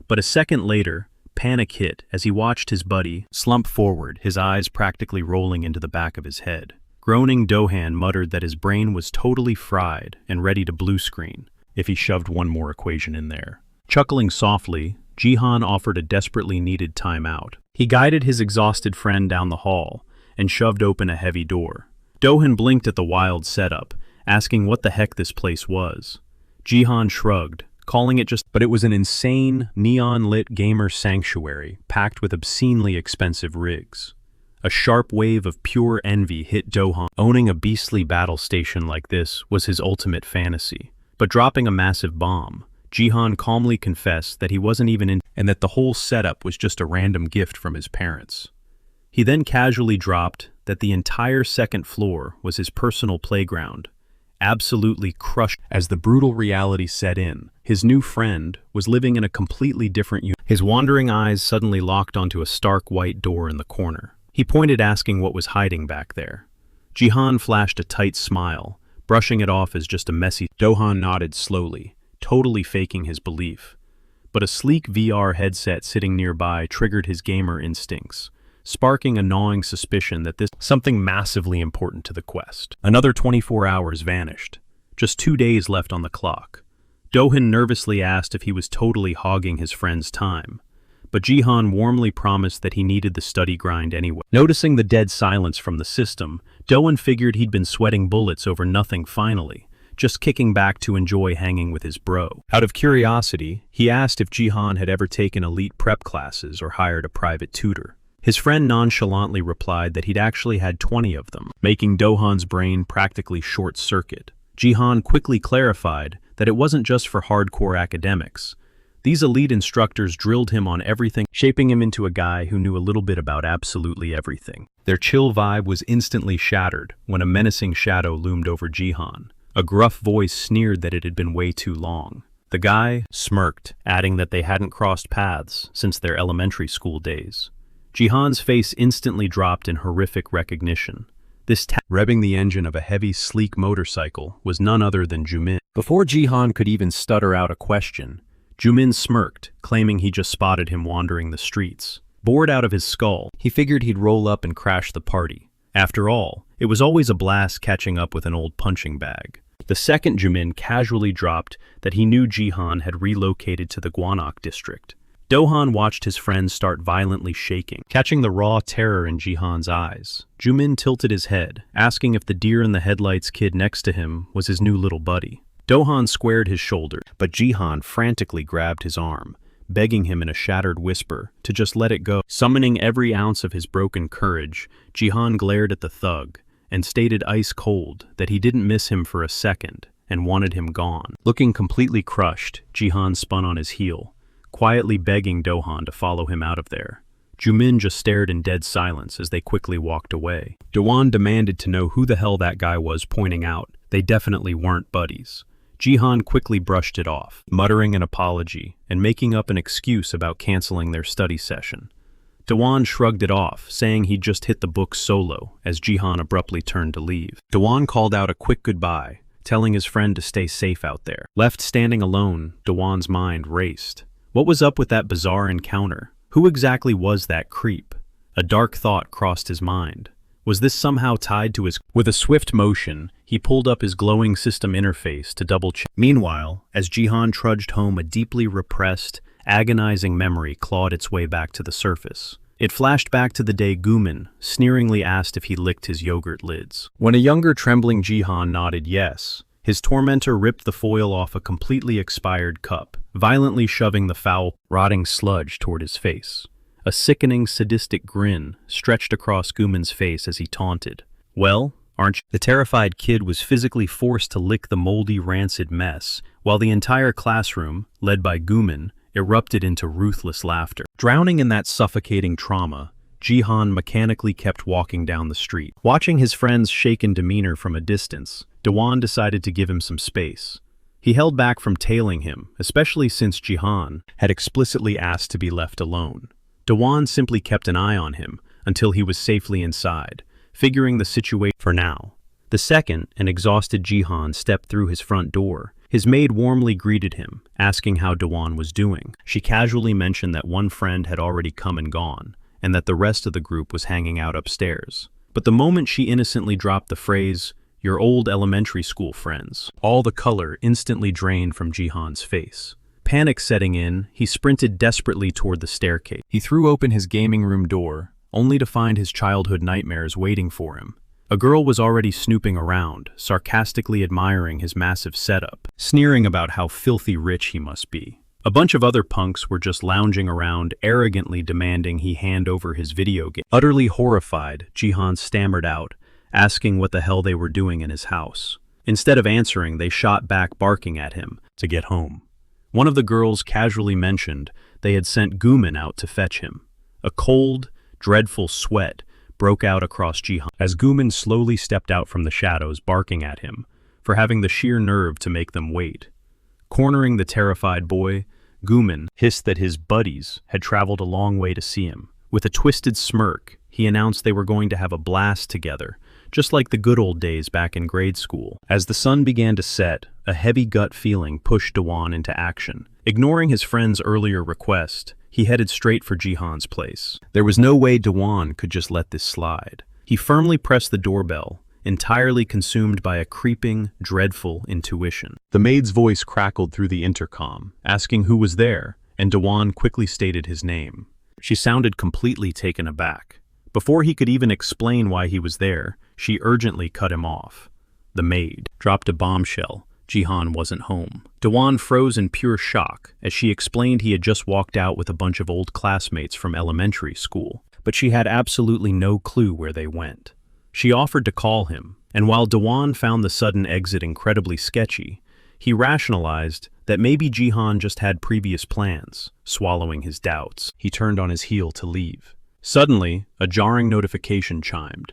But a second later, panic hit as he watched his buddy slump forward, his eyes practically rolling into the back of his head. Groaning, Do-han muttered that his brain was totally fried and ready to blue screen if he shoved one more equation in there. Chuckling softly, Jihan offered a desperately needed timeout. He guided his exhausted friend down the hall and shoved open a heavy door. Do-han blinked at the wild setup, asking what the heck this place was. Jihan shrugged, calling it but it was an insane, neon-lit gamer sanctuary packed with obscenely expensive rigs. A sharp wave of pure envy hit Do-han. Owning a beastly battle station like this was his ultimate fantasy. But dropping a massive bomb, Jihan calmly confessed that he wasn't even in and that the whole setup was just a random gift from his parents. He then casually dropped that the entire second floor was his personal playground, absolutely crushed as the brutal reality set in. His new friend was living in a completely different universe. His wandering eyes suddenly locked onto a stark white door in the corner. He pointed, asking what was hiding back there. Jihan flashed a tight smile, brushing it off as just a messy. Do-han nodded slowly, totally faking his belief. But a sleek VR headset sitting nearby triggered his gamer instincts, sparking a gnawing suspicion that this something massively important to the quest. Another 24 hours vanished. Just 2 days left on the clock. Do-han nervously asked if he was totally hogging his friend's time, but Jihan warmly promised that he needed the study grind anyway. Noticing the dead silence from the system, Do-han figured he'd been sweating bullets over nothing finally, just kicking back to enjoy hanging with his bro. Out of curiosity, he asked if Jihan had ever taken elite prep classes or hired a private tutor. His friend nonchalantly replied that he'd actually had 20 of them, making Do-han's brain practically short-circuit. Jihan quickly clarified that it wasn't just for hardcore academics. These elite instructors drilled him on everything, shaping him into a guy who knew a little bit about absolutely everything. Their chill vibe was instantly shattered when a menacing shadow loomed over Jihan. A gruff voice sneered that it had been way too long. The guy smirked, adding that they hadn't crossed paths since their elementary school days. Jihan's face instantly dropped in horrific recognition. This revving the engine of a heavy, sleek motorcycle was none other than Jumin. Before Jihan could even stutter out a question, Jumin smirked, claiming he just spotted him wandering the streets. Bored out of his skull, he figured he'd roll up and crash the party. After all, it was always a blast catching up with an old punching bag. The second Jumin casually dropped that he knew Jihan had relocated to the Gwanak district. Do-han watched his friend start violently shaking, catching the raw terror in Jihan's eyes. Jumin tilted his head, asking if the deer-in-the-headlights kid next to him was his new little buddy. Do-han squared his shoulders, but Jihan frantically grabbed his arm, begging him in a shattered whisper to just let it go. Summoning every ounce of his broken courage, Jihan glared at the thug and stated ice cold that he didn't miss him for a second and wanted him gone. Looking completely crushed, Jihan spun on his heel, quietly begging Do-han to follow him out of there. Jumin just stared in dead silence as they quickly walked away. Do-han demanded to know who the hell that guy was, pointing out they definitely weren't buddies. Jihan quickly brushed it off, muttering an apology and making up an excuse about canceling their study session. Do-han shrugged it off, saying he'd just hit the books solo as Jihan abruptly turned to leave. Do-han called out a quick goodbye, telling his friend to stay safe out there. Left standing alone, Do-han's mind raced. What was up with that bizarre encounter? Who exactly was that creep? A dark thought crossed his mind. Was this somehow tied to his... With a swift motion, he pulled up his glowing system interface to double-check. Meanwhile, as Jihan trudged home, a deeply repressed, agonizing memory clawed its way back to the surface. It flashed back to the day Gumin sneeringly asked if he licked his yogurt lids. When a younger, trembling Jihan nodded yes, his tormentor ripped the foil off a completely expired cup, violently shoving the foul, rotting sludge toward his face. A sickening, sadistic grin stretched across Gumin's face as he taunted. "Well, aren't you?" The terrified kid was physically forced to lick the moldy, rancid mess, while the entire classroom, led by Gumin, erupted into ruthless laughter. Drowning in that suffocating trauma, Jihan mechanically kept walking down the street. Watching his friend's shaken demeanor from a distance, Dewan decided to give him some space. He held back from tailing him, especially since Jihan had explicitly asked to be left alone. Dewan simply kept an eye on him until he was safely inside, figuring the situation for now. The second, an exhausted Jihan stepped through his front door. His maid warmly greeted him, asking how Dewan was doing. She casually mentioned that one friend had already come and gone, and that the rest of the group was hanging out upstairs. But the moment she innocently dropped the phrase, "your old elementary school friends," all the color instantly drained from Jihan's face. Panic setting in, he sprinted desperately toward the staircase. He threw open his gaming room door, only to find his childhood nightmares waiting for him. A girl was already snooping around, sarcastically admiring his massive setup, sneering about how filthy rich he must be. A bunch of other punks were just lounging around, arrogantly demanding he hand over his video game. Utterly horrified, Jihan stammered out, asking what the hell they were doing in his house. Instead of answering, they shot back, barking at him to get home. One of the girls casually mentioned they had sent Gumin out to fetch him. A cold, dreadful sweat broke out across Jihan as Gumin slowly stepped out from the shadows, barking at him for having the sheer nerve to make them wait. Cornering the terrified boy, Gumin hissed that his buddies had traveled a long way to see him. With a twisted smirk, he announced they were going to have a blast together, just like the good old days back in grade school. As the sun began to set, a heavy gut feeling pushed Dewan into action. Ignoring his friend's earlier request, he headed straight for Jihan's place. There was no way Dewan could just let this slide. He firmly pressed the doorbell, entirely consumed by a creeping, dreadful intuition. The maid's voice crackled through the intercom, asking who was there, and Dewan quickly stated his name. She sounded completely taken aback. Before he could even explain why he was there, she urgently cut him off. The maid dropped a bombshell. Jihan wasn't home. Dewan froze in pure shock as she explained he had just walked out with a bunch of old classmates from elementary school, but she had absolutely no clue where they went. She offered to call him, and while Dewan found the sudden exit incredibly sketchy, he rationalized that maybe Jihan just had previous plans. Swallowing his doubts, he turned on his heel to leave. Suddenly, a jarring notification chimed.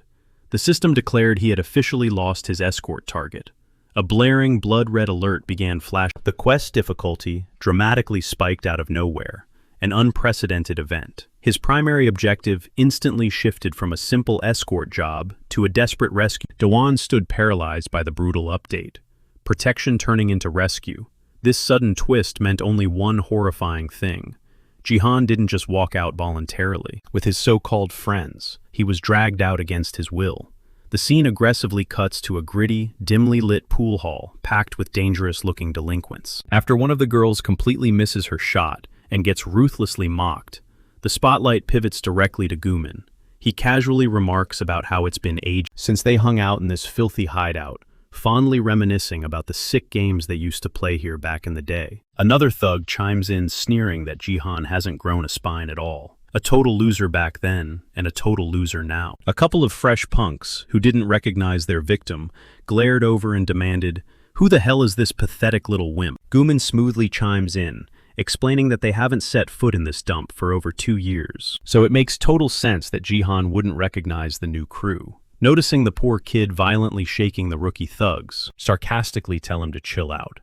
The system declared he had officially lost his escort target. A blaring, blood-red alert began flashing. The quest difficulty dramatically spiked out of nowhere, an unprecedented event. His primary objective instantly shifted from a simple escort job to a desperate rescue. Dewan stood paralyzed by the brutal update. Protection turning into rescue. This sudden twist meant only one horrifying thing. Jihan didn't just walk out voluntarily. With his so-called friends, he was dragged out against his will. The scene aggressively cuts to a gritty, dimly lit pool hall packed with dangerous-looking delinquents. After one of the girls completely misses her shot and gets ruthlessly mocked, the spotlight pivots directly to Gumin. He casually remarks about how it's been ages since they hung out in this filthy hideout, fondly reminiscing about the sick games they used to play here back in the day. Another thug chimes in, sneering that Jihan hasn't grown a spine at all. A total loser back then, and a total loser now. A couple of fresh punks, who didn't recognize their victim, glared over and demanded, "Who the hell is this pathetic little wimp?" Gumin smoothly chimes in, explaining that they haven't set foot in this dump for over 2 years. So it makes total sense that Jihan wouldn't recognize the new crew. Noticing the poor kid violently shaking the rookie thugs, sarcastically tell him to chill out.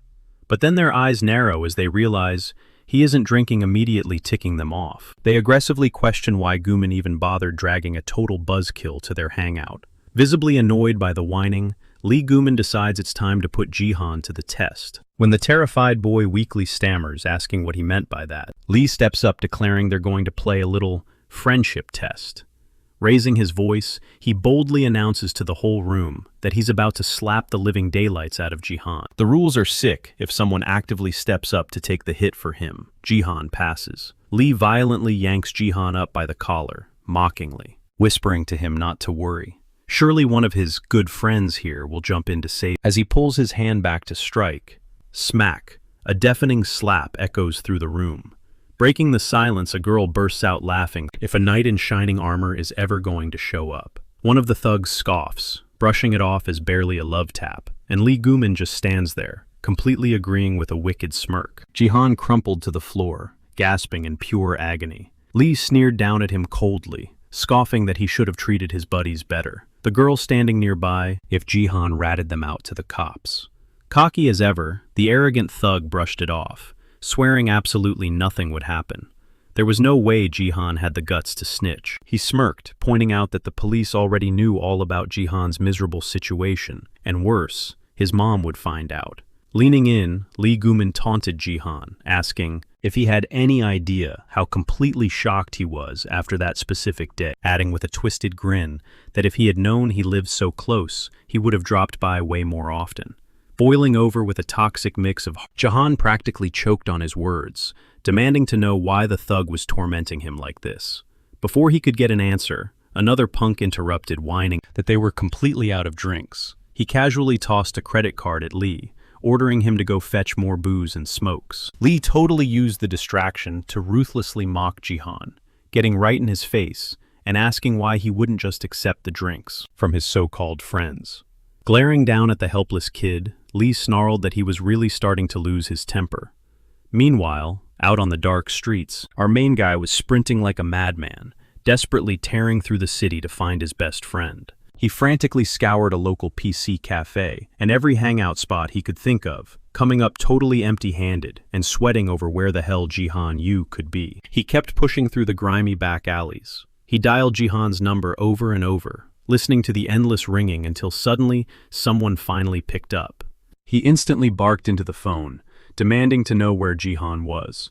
But then their eyes narrow as they realize he isn't drinking, immediately ticking them off. They aggressively question why Gumin even bothered dragging a total buzzkill to their hangout. Visibly annoyed by the whining, Lee Gumin decides it's time to put Jihan to the test. When the terrified boy weakly stammers, asking what he meant by that, Lee steps up, declaring they're going to play a little friendship test. Raising his voice, he boldly announces to the whole room that he's about to slap the living daylights out of Jihan. The rules are sick if someone actively steps up to take the hit for him. Jihan passes. Lee violently yanks Jihan up by the collar, mockingly, whispering to him not to worry. Surely one of his good friends here will jump in to save. As he pulls his hand back to strike, smack, a deafening slap echoes through the room. Breaking the silence, a girl bursts out laughing. If a knight in shining armor is ever going to show up. One of the thugs scoffs, brushing it off as barely a love tap, and Lee Gumin just stands there, completely agreeing with a wicked smirk. Jihan crumpled to the floor, gasping in pure agony. Lee sneered down at him coldly, scoffing that he should have treated his buddies better. The girl standing nearby, if Jihan ratted them out to the cops. Cocky as ever, the arrogant thug brushed it off, swearing absolutely nothing would happen. There was no way Jihan had the guts to snitch. He smirked, pointing out that the police already knew all about Jihan's miserable situation, and worse, his mom would find out. Leaning in, Lee Gumin taunted Jihan, asking if he had any idea how completely shocked he was after that specific day, adding with a twisted grin that if he had known he lived so close, he would have dropped by way more often. Boiling over with a toxic mix of Jihan practically choked on his words, demanding to know why the thug was tormenting him like this. Before he could get an answer, another punk interrupted, whining that they were completely out of drinks. He casually tossed a credit card at Lee, ordering him to go fetch more booze and smokes. Lee totally used the distraction to ruthlessly mock Jihan, getting right in his face and asking why he wouldn't just accept the drinks from his so-called friends. Glaring down at the helpless kid, Lee snarled that he was really starting to lose his temper. Meanwhile, out on the dark streets, our main guy was sprinting like a madman, desperately tearing through the city to find his best friend. He frantically scoured a local PC cafe and every hangout spot he could think of, coming up totally empty-handed and sweating over where the hell Jihan Yu could be. He kept pushing through the grimy back alleys. He dialed Jihan's number over and over, listening to the endless ringing until suddenly someone finally picked up. He instantly barked into the phone, demanding to know where Jihan was.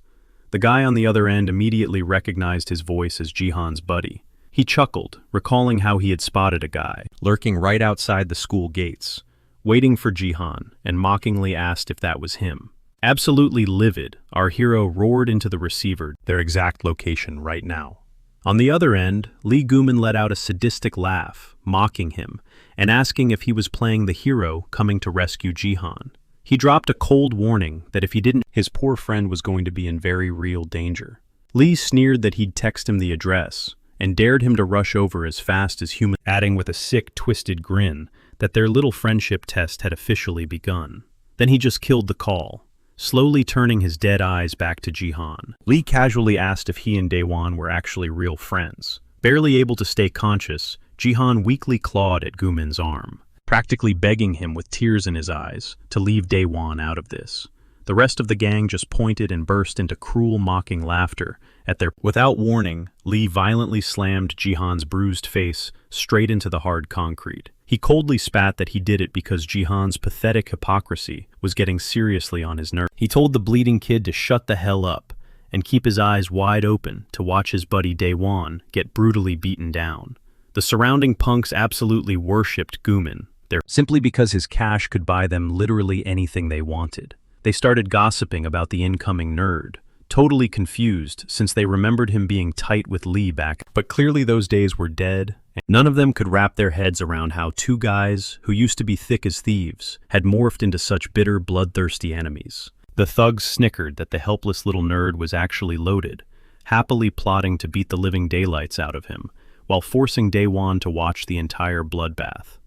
The guy on the other end immediately recognized his voice as Jihan's buddy. He chuckled, recalling how he had spotted a guy lurking right outside the school gates, waiting for Jihan, and mockingly asked if that was him. Absolutely livid, our hero roared into the receiver their exact location right now. On the other end, Lee Gumin let out a sadistic laugh, mocking him, and asking if he was playing the hero coming to rescue Jihan. He dropped a cold warning that if he didn't, his poor friend was going to be in very real danger. Lee sneered that he'd text him the address, and dared him to rush over as fast as human, adding with a sick, twisted grin that their little friendship test had officially begun. Then he just killed the call, slowly turning his dead eyes back to Jihan. Lee casually asked if he and Daewon were actually real friends. Barely able to stay conscious, Jihan weakly clawed at Gumin's arm, practically begging him with tears in his eyes to leave Daewon out of this. The rest of the gang just pointed and burst into cruel, mocking laughter at their. Without warning, Lee violently slammed Jihan's bruised face straight into the hard concrete. He coldly spat that he did it because Jihan's pathetic hypocrisy was getting seriously on his nerves. He told the bleeding kid to shut the hell up and keep his eyes wide open to watch his buddy Daewon get brutally beaten down. The surrounding punks absolutely worshipped Gumin, simply because his cash could buy them literally anything they wanted. They started gossiping about the incoming nerd, totally confused since they remembered him being tight with Lee back, but clearly those days were dead, and none of them could wrap their heads around how two guys who used to be thick as thieves had morphed into such bitter, bloodthirsty enemies. The thugs snickered that the helpless little nerd was actually loaded, happily plotting to beat the living daylights out of him, while forcing Daewon to watch the entire bloodbath.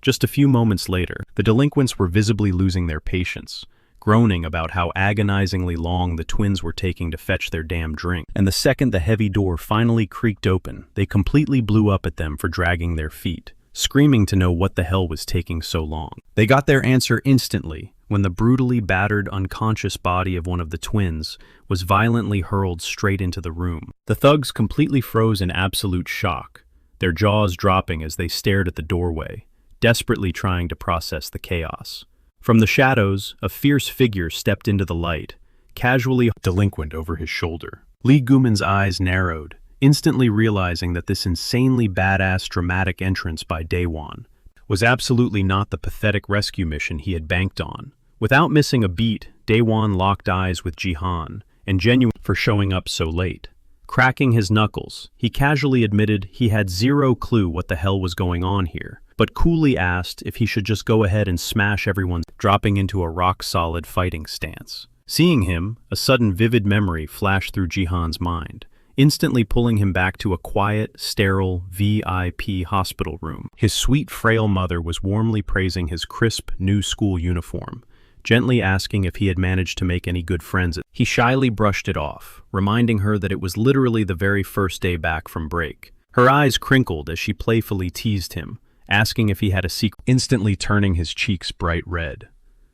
Just a few moments later, the delinquents were visibly losing their patience, groaning about how agonizingly long the twins were taking to fetch their damn drink. And the second the heavy door finally creaked open, they completely blew up at them for dragging their feet, screaming to know what the hell was taking so long. They got their answer instantly when the brutally battered, unconscious body of one of the twins was violently hurled straight into the room. The thugs completely froze in absolute shock, their jaws dropping as they stared at the doorway, desperately trying to process the chaos. From the shadows, a fierce figure stepped into the light, casually delinquent over his shoulder. Lee Gumin's eyes narrowed, instantly realizing that this insanely badass dramatic entrance by Daewon was absolutely not the pathetic rescue mission he had banked on. Without missing a beat, Daewon locked eyes with Jihan, and genuine for showing up so late. Cracking his knuckles, he casually admitted he had zero clue what the hell was going on here, but coolly asked if he should just go ahead and smash everyone, dropping into a rock-solid fighting stance. Seeing him, a sudden vivid memory flashed through Jihan's mind, instantly pulling him back to a quiet, sterile, VIP hospital room. His sweet, frail mother was warmly praising his crisp, new school uniform, gently asking if he had managed to make any good friends. He shyly brushed it off, reminding her that it was literally the very first day back from break. Her eyes crinkled as she playfully teased him, asking if he had a secret, instantly turning his cheeks bright red.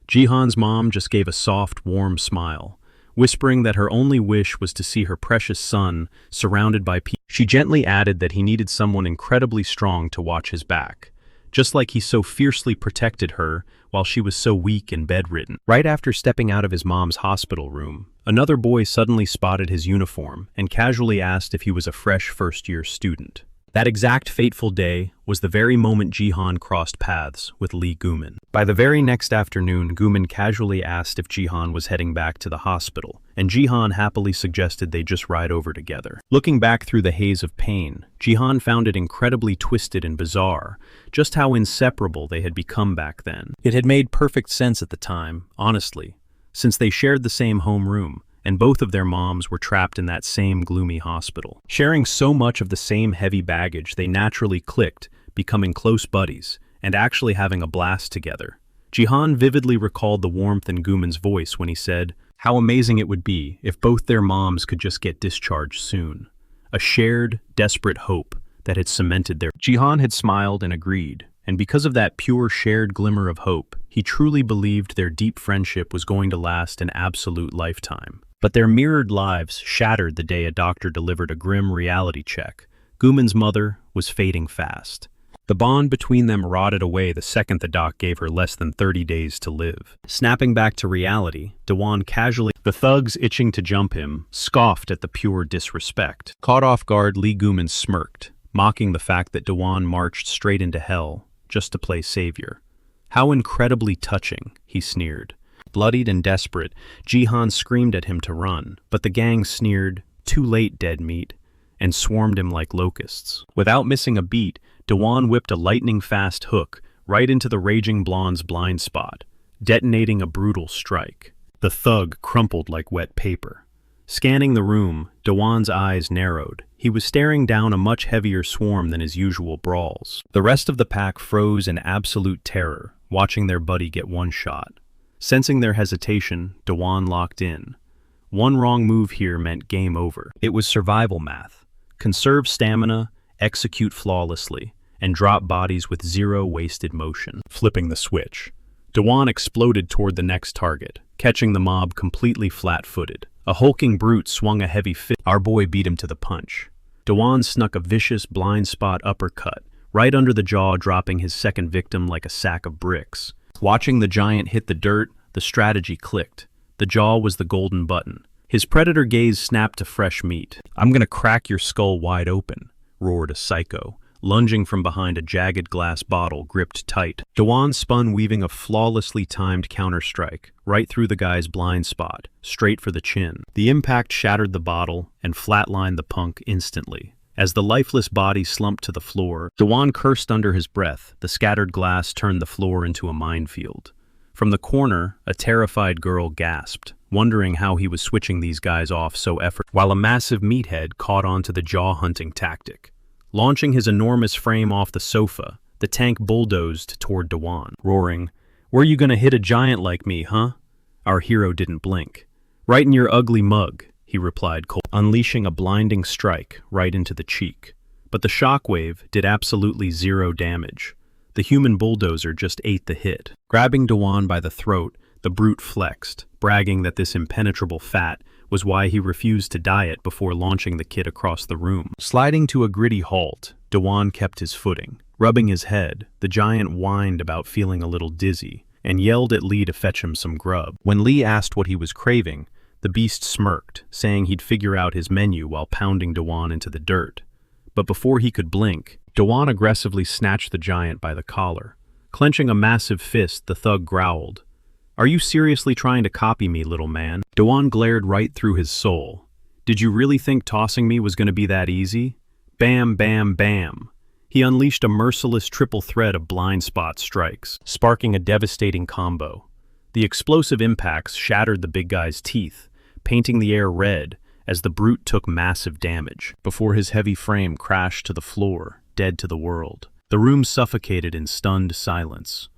Jihan's mom just gave a soft, warm smile, whispering that her only wish was to see her precious son surrounded by people. She gently added that he needed someone incredibly strong to watch his back, just like he so fiercely protected her while she was so weak and bedridden. Right after stepping out of his mom's hospital room, another boy suddenly spotted his uniform and casually asked if he was a fresh first-year student. That exact fateful day was the very moment Jihan crossed paths with Lee Gumin. By the very next afternoon, Gumin casually asked if Jihan was heading back to the hospital, and Jihan happily suggested they just ride over together. Looking back through the haze of pain, Jihan found it incredibly twisted and bizarre, just how inseparable they had become back then. It had made perfect sense at the time, honestly, since they shared the same homeroom, and both of their moms were trapped in that same gloomy hospital. Sharing so much of the same heavy baggage, they naturally clicked, becoming close buddies, and actually having a blast together. Jihan vividly recalled the warmth in Gumin's voice when he said how amazing it would be if both their moms could just get discharged soon. A shared, desperate hope that had cemented their... Jihan had smiled and agreed, and because of that pure shared glimmer of hope, he truly believed their deep friendship was going to last an absolute lifetime. But their mirrored lives shattered the day a doctor delivered a grim reality check. Gumin's mother was fading fast. The bond between them rotted away the second the doc gave her less than 30 days to live. Snapping back to reality, Dewan casually... The thugs itching to jump him scoffed at the pure disrespect. Caught off guard, Lee Gumin smirked, mocking the fact that Dewan marched straight into hell just to play savior. How incredibly touching, he sneered. Bloodied and desperate, Jihan screamed at him to run, but the gang sneered, "Too late, dead meat," and swarmed him like locusts. Without missing a beat, Dewan whipped a lightning-fast hook right into the raging blonde's blind spot, detonating a brutal strike. The thug crumpled like wet paper. Scanning the room, Dewan's eyes narrowed. He was staring down a much heavier swarm than his usual brawls. The rest of the pack froze in absolute terror, watching their buddy get one shot. Sensing their hesitation, Dewan locked in. One wrong move here meant game over. It was survival math. Conserve stamina, execute flawlessly, and drop bodies with zero wasted motion. Flipping the switch, Dewan exploded toward the next target, catching the mob completely flat-footed. A hulking brute swung a heavy fist. Our boy beat him to the punch. Dewan snuck a vicious blind spot uppercut, right under the jaw, dropping his second victim like a sack of bricks. Watching the giant hit the dirt, the strategy clicked. The jaw was the golden button. His predator gaze snapped to fresh meat. "I'm gonna crack your skull wide open," roared a psycho, lunging from behind a jagged glass bottle gripped tight. Dewan spun, weaving a flawlessly timed counterstrike, right through the guy's blind spot, straight for the chin. The impact shattered the bottle and flatlined the punk instantly. As the lifeless body slumped to the floor, Dewan cursed under his breath. The scattered glass turned the floor into a minefield. From the corner, a terrified girl gasped, wondering how he was switching these guys off so effortlessly, while a massive meathead caught on to the jaw-hunting tactic. Launching his enormous frame off the sofa, the tank bulldozed toward Dewan, roaring, "Where you gonna hit a giant like me, huh?" Our hero didn't blink. "Right in your ugly mug," he replied coldly, unleashing a blinding strike right into the cheek. But the shockwave did absolutely zero damage. The human bulldozer just ate the hit. Grabbing Dewan by the throat, the brute flexed, bragging that this impenetrable fat was why he refused to diet before launching the kid across the room. Sliding to a gritty halt, Dewan kept his footing. Rubbing his head, the giant whined about feeling a little dizzy, and yelled at Lee to fetch him some grub. When Lee asked what he was craving, the beast smirked, saying he'd figure out his menu while pounding Dewan into the dirt. But before he could blink, Dewan aggressively snatched the giant by the collar. Clenching a massive fist, the thug growled, "Are you seriously trying to copy me, little man?" Dewan glared right through his soul. Did you really think tossing me was going to be that easy? Bam, bam, bam. He unleashed a merciless triple threat of blind spot strikes, sparking a devastating combo. The explosive impacts shattered the big guy's teeth, painting the air red as the brute took massive damage, before his heavy frame crashed to the floor, dead to the world. The room suffocated in stunned silence.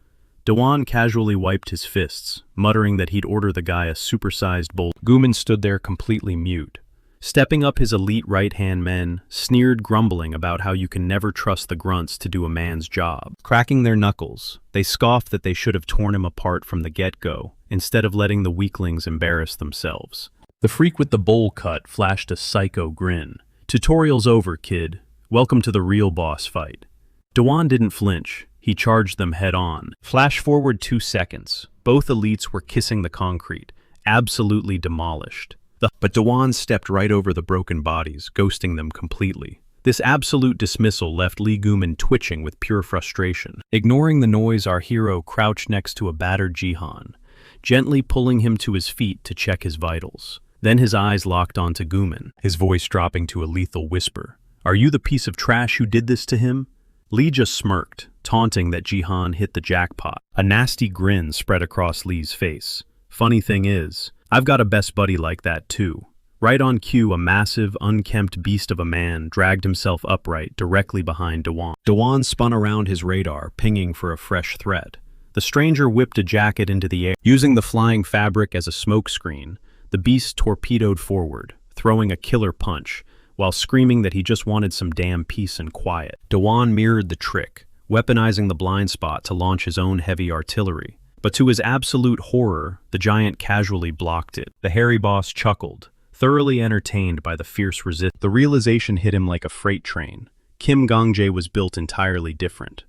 Dewan casually wiped his fists, muttering that he'd order the guy a supersized bowl. Guman stood there completely mute. Stepping up his elite right-hand men, sneered grumbling about how you can never trust the grunts to do a man's job. Cracking their knuckles, they scoffed that they should have torn him apart from the get-go, instead of letting the weaklings embarrass themselves. The freak with the bowl cut flashed a psycho grin. Tutorial's over, kid. Welcome to the real boss fight. Dewan didn't flinch. He charged them head-on. Flash forward 2 seconds. Both elites were kissing the concrete, absolutely demolished. But Dewan stepped right over the broken bodies, ghosting them completely. This absolute dismissal left Lee Guman twitching with pure frustration. Ignoring the noise, our hero crouched next to a battered Jihan, gently pulling him to his feet to check his vitals. Then his eyes locked onto Guman, his voice dropping to a lethal whisper. "Are you the piece of trash who did this to him?" Lee just smirked, taunting that Jihan hit the jackpot. A nasty grin spread across Lee's face. Funny thing is, I've got a best buddy like that too. Right on cue, a massive, unkempt beast of a man dragged himself upright directly behind Dewan. Dewan spun around his radar, pinging for a fresh threat. The stranger whipped a jacket into the air. Using the flying fabric as a smokescreen, the beast torpedoed forward, throwing a killer punch, while screaming that he just wanted some damn peace and quiet. Dewan mirrored the trick, weaponizing the blind spot to launch his own heavy artillery. But to his absolute horror, the giant casually blocked it. The hairy boss chuckled, thoroughly entertained by the fierce resistance. The realization hit him like a freight train. Kim Gangjae was built entirely different.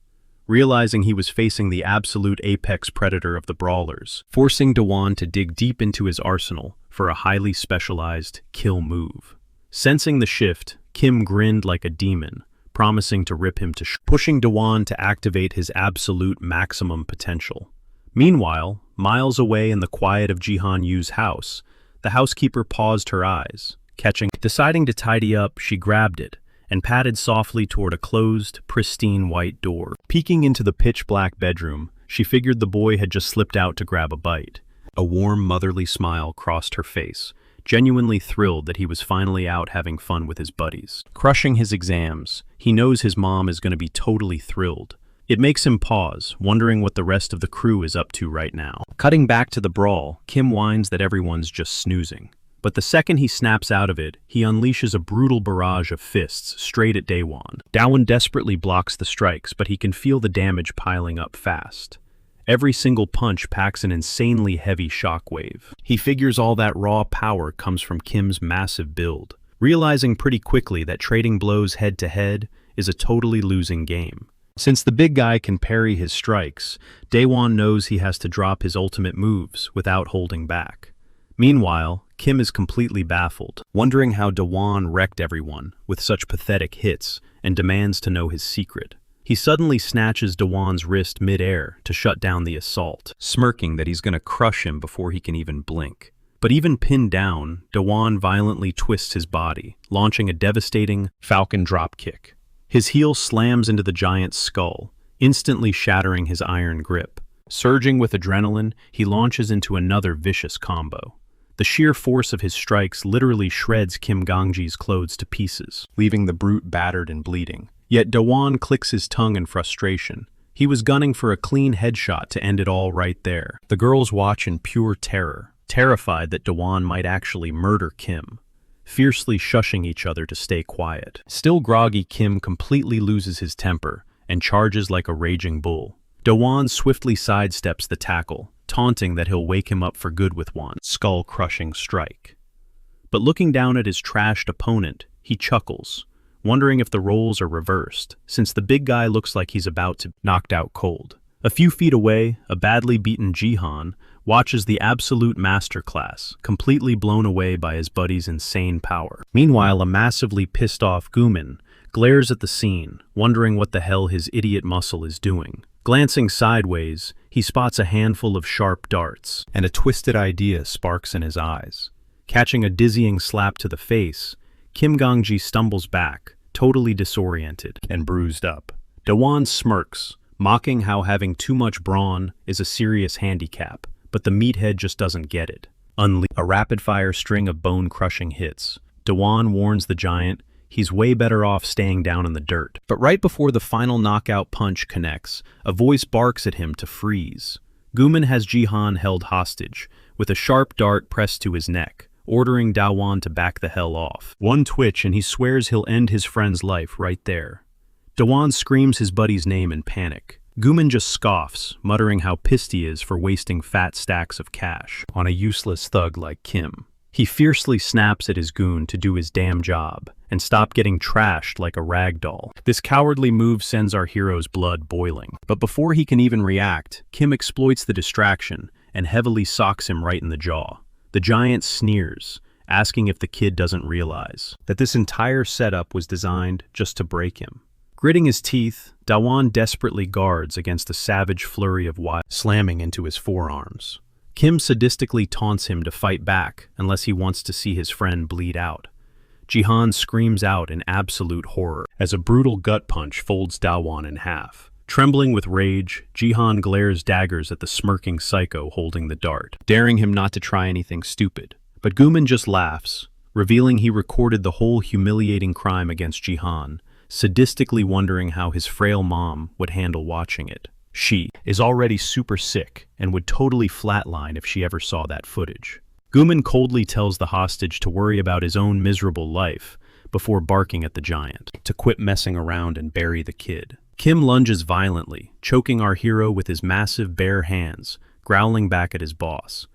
Realizing he was facing the absolute apex predator of the brawlers, forcing Dewan to dig deep into his arsenal for a highly specialized kill move. Sensing the shift, Kim grinned like a demon, promising to rip him to pushing Dewan to activate his absolute maximum potential. Meanwhile, miles away in the quiet of Jihan Yu's house, the housekeeper paused her eyes, deciding to tidy up, she grabbed it and padded softly toward a closed, pristine white door. Peeking into the pitch-black bedroom, she figured the boy had just slipped out to grab a bite. A warm, motherly smile crossed her face, genuinely thrilled that he was finally out having fun with his buddies. Crushing his exams, he knows his mom is going to be totally thrilled. It makes him pause, wondering what the rest of the crew is up to right now. Cutting back to the brawl, Kim whines that everyone's just snoozing. But the second he snaps out of it, he unleashes a brutal barrage of fists straight at Daewon. Daewon desperately blocks the strikes, but he can feel the damage piling up fast. Every single punch packs an insanely heavy shockwave. He figures all that raw power comes from Kim's massive build, realizing pretty quickly that trading blows head-to-head is a totally losing game. Since the big guy can parry his strikes, Daewon knows he has to drop his ultimate moves without holding back. Meanwhile, Kim is completely baffled, wondering how Daewon wrecked everyone with such pathetic hits and demands to know his secret. He suddenly snatches Daewon's wrist mid-air to shut down the assault, smirking that he's going to crush him before he can even blink. But even pinned down, Daewon violently twists his body, launching a devastating falcon dropkick. His heel slams into the giant's skull, instantly shattering his iron grip. Surging with adrenaline, he launches into another vicious combo. The sheer force of his strikes literally shreds Kim Gangjae's clothes to pieces, leaving the brute battered and bleeding. Yet Daewon clicks his tongue in frustration. He was gunning for a clean headshot to end it all right there. The girls watch in pure terror, terrified that Daewon might actually murder Kim, fiercely shushing each other to stay quiet. Still groggy, Kim completely loses his temper and charges like a raging bull. Daewon swiftly sidesteps the tackle, taunting that he'll wake him up for good with one skull-crushing strike. But looking down at his trashed opponent, he chuckles, wondering if the roles are reversed, since the big guy looks like he's about to be knocked out cold. A few feet away, a badly beaten Jihan watches the absolute masterclass, completely blown away by his buddy's insane power. Meanwhile, a massively pissed-off Guman glares at the scene, wondering what the hell his idiot muscle is doing. Glancing sideways, he spots a handful of sharp darts, and a twisted idea sparks in his eyes. Catching a dizzying slap to the face, Kim Gong-ji stumbles back, totally disoriented and bruised up. Dawon smirks, mocking how having too much brawn is a serious handicap, but the meathead just doesn't get it. A rapid-fire string of bone-crushing hits. Dawon warns the giant he's way better off staying down in the dirt. But right before the final knockout punch connects, a voice barks at him to freeze. Gumin has Jihan held hostage, with a sharp dart pressed to his neck, ordering Dawon to back the hell off. One twitch and he swears he'll end his friend's life right there. Dawon screams his buddy's name in panic. Gumin just scoffs, muttering how pissed he is for wasting fat stacks of cash on a useless thug like Kim. He fiercely snaps at his goon to do his damn job and stop getting trashed like a rag doll. This cowardly move sends our hero's blood boiling. But before he can even react, Kim exploits the distraction and heavily socks him right in the jaw. The giant sneers, asking if the kid doesn't realize that this entire setup was designed just to break him. Gritting his teeth, Dawon desperately guards against a savage flurry of slamming into his forearms. Kim sadistically taunts him to fight back unless he wants to see his friend bleed out. Jihan screams out in absolute horror as a brutal gut punch folds Dawon in half. Trembling with rage, Jihan glares daggers at the smirking psycho holding the dart, daring him not to try anything stupid. But Gumin just laughs, revealing he recorded the whole humiliating crime against Jihan, sadistically wondering how his frail mom would handle watching it. She is already super sick and would totally flatline if she ever saw that footage. Gumin coldly tells the hostage to worry about his own miserable life before barking at the giant to quit messing around and bury the kid. Kim lunges violently, choking our hero with his massive bare hands, growling back at his boss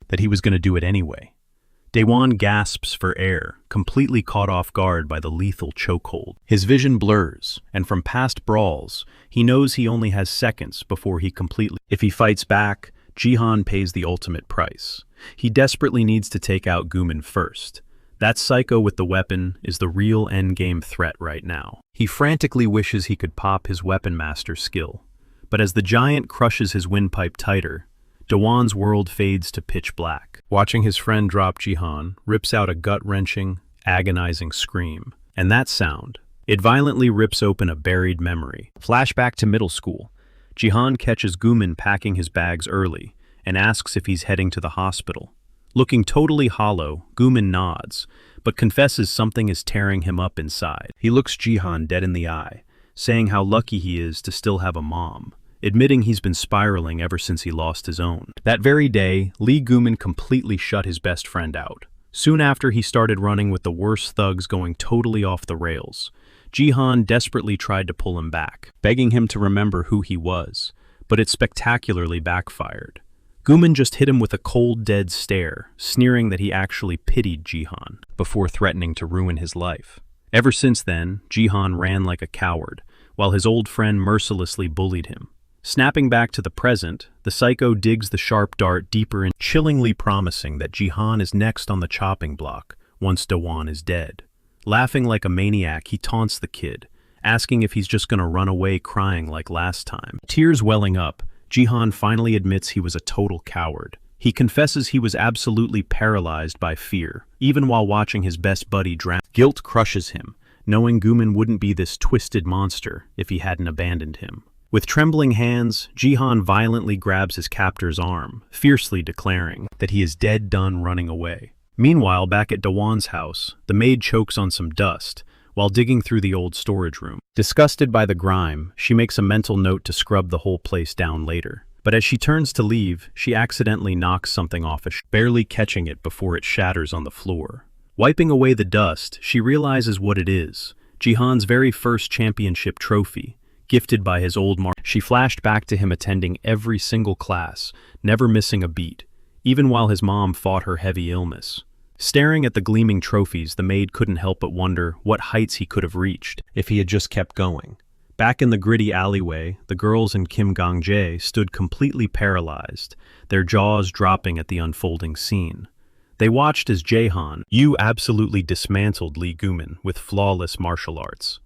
that he was going to do it anyway. Dawon gasps for air, completely caught off guard by the lethal chokehold. His vision blurs, and from past brawls, he knows he only has seconds before he completely... If he fights back, Jihan pays the ultimate price. He desperately needs to take out Gumin first. That psycho with the weapon is the real endgame threat right now. He frantically wishes he could pop his weapon master skill, but as the giant crushes his windpipe tighter, Dawon's world fades to pitch black. Watching his friend drop, Jihan rips out a gut-wrenching, agonizing scream. And that sound, it violently rips open a buried memory. Flashback to middle school. Jihan catches Gumin packing his bags early and asks if he's heading to the hospital. Looking totally hollow, Gumin nods, but confesses something is tearing him up inside. He looks Jihan dead in the eye, saying how lucky he is to still have a mom, admitting he's been spiraling ever since he lost his own. That very day, Lee Gumin completely shut his best friend out. Soon after, he started running with the worst thugs going totally off the rails. Jihan desperately tried to pull him back, begging him to remember who he was, but it spectacularly backfired. Gumin just hit him with a cold, dead stare, sneering that he actually pitied Jihan, before threatening to ruin his life. Ever since then, Jihan ran like a coward, while his old friend mercilessly bullied him. Snapping back to the present, the psycho digs the sharp dart deeper in, chillingly promising that Jihan is next on the chopping block once Dawon is dead. Laughing like a maniac, he taunts the kid, asking if he's just gonna run away crying like last time. Tears welling up, Jihan finally admits he was a total coward. He confesses he was absolutely paralyzed by fear, even while watching his best buddy drown. Guilt crushes him, knowing Gumin wouldn't be this twisted monster if he hadn't abandoned him. With trembling hands, Jihan violently grabs his captor's arm, fiercely declaring that he is dead done running away. Meanwhile, back at Dawon's house, the maid chokes on some dust while digging through the old storage room. Disgusted by the grime, she makes a mental note to scrub the whole place down later. But as she turns to leave, she accidentally knocks something off, barely catching it before it shatters on the floor. Wiping away the dust, she realizes what it is: Jihan's very first championship trophy, gifted by his old mark. She flashed back to him attending every single class, never missing a beat, even while his mom fought her heavy illness. Staring at the gleaming trophies, the maid couldn't help but wonder what heights he could have reached if he had just kept going. Back in the gritty alleyway, the girls and Kim Gong-jae stood completely paralyzed, their jaws dropping at the unfolding scene. They watched as Jaehan absolutely dismantled Lee Gumin with flawless martial arts.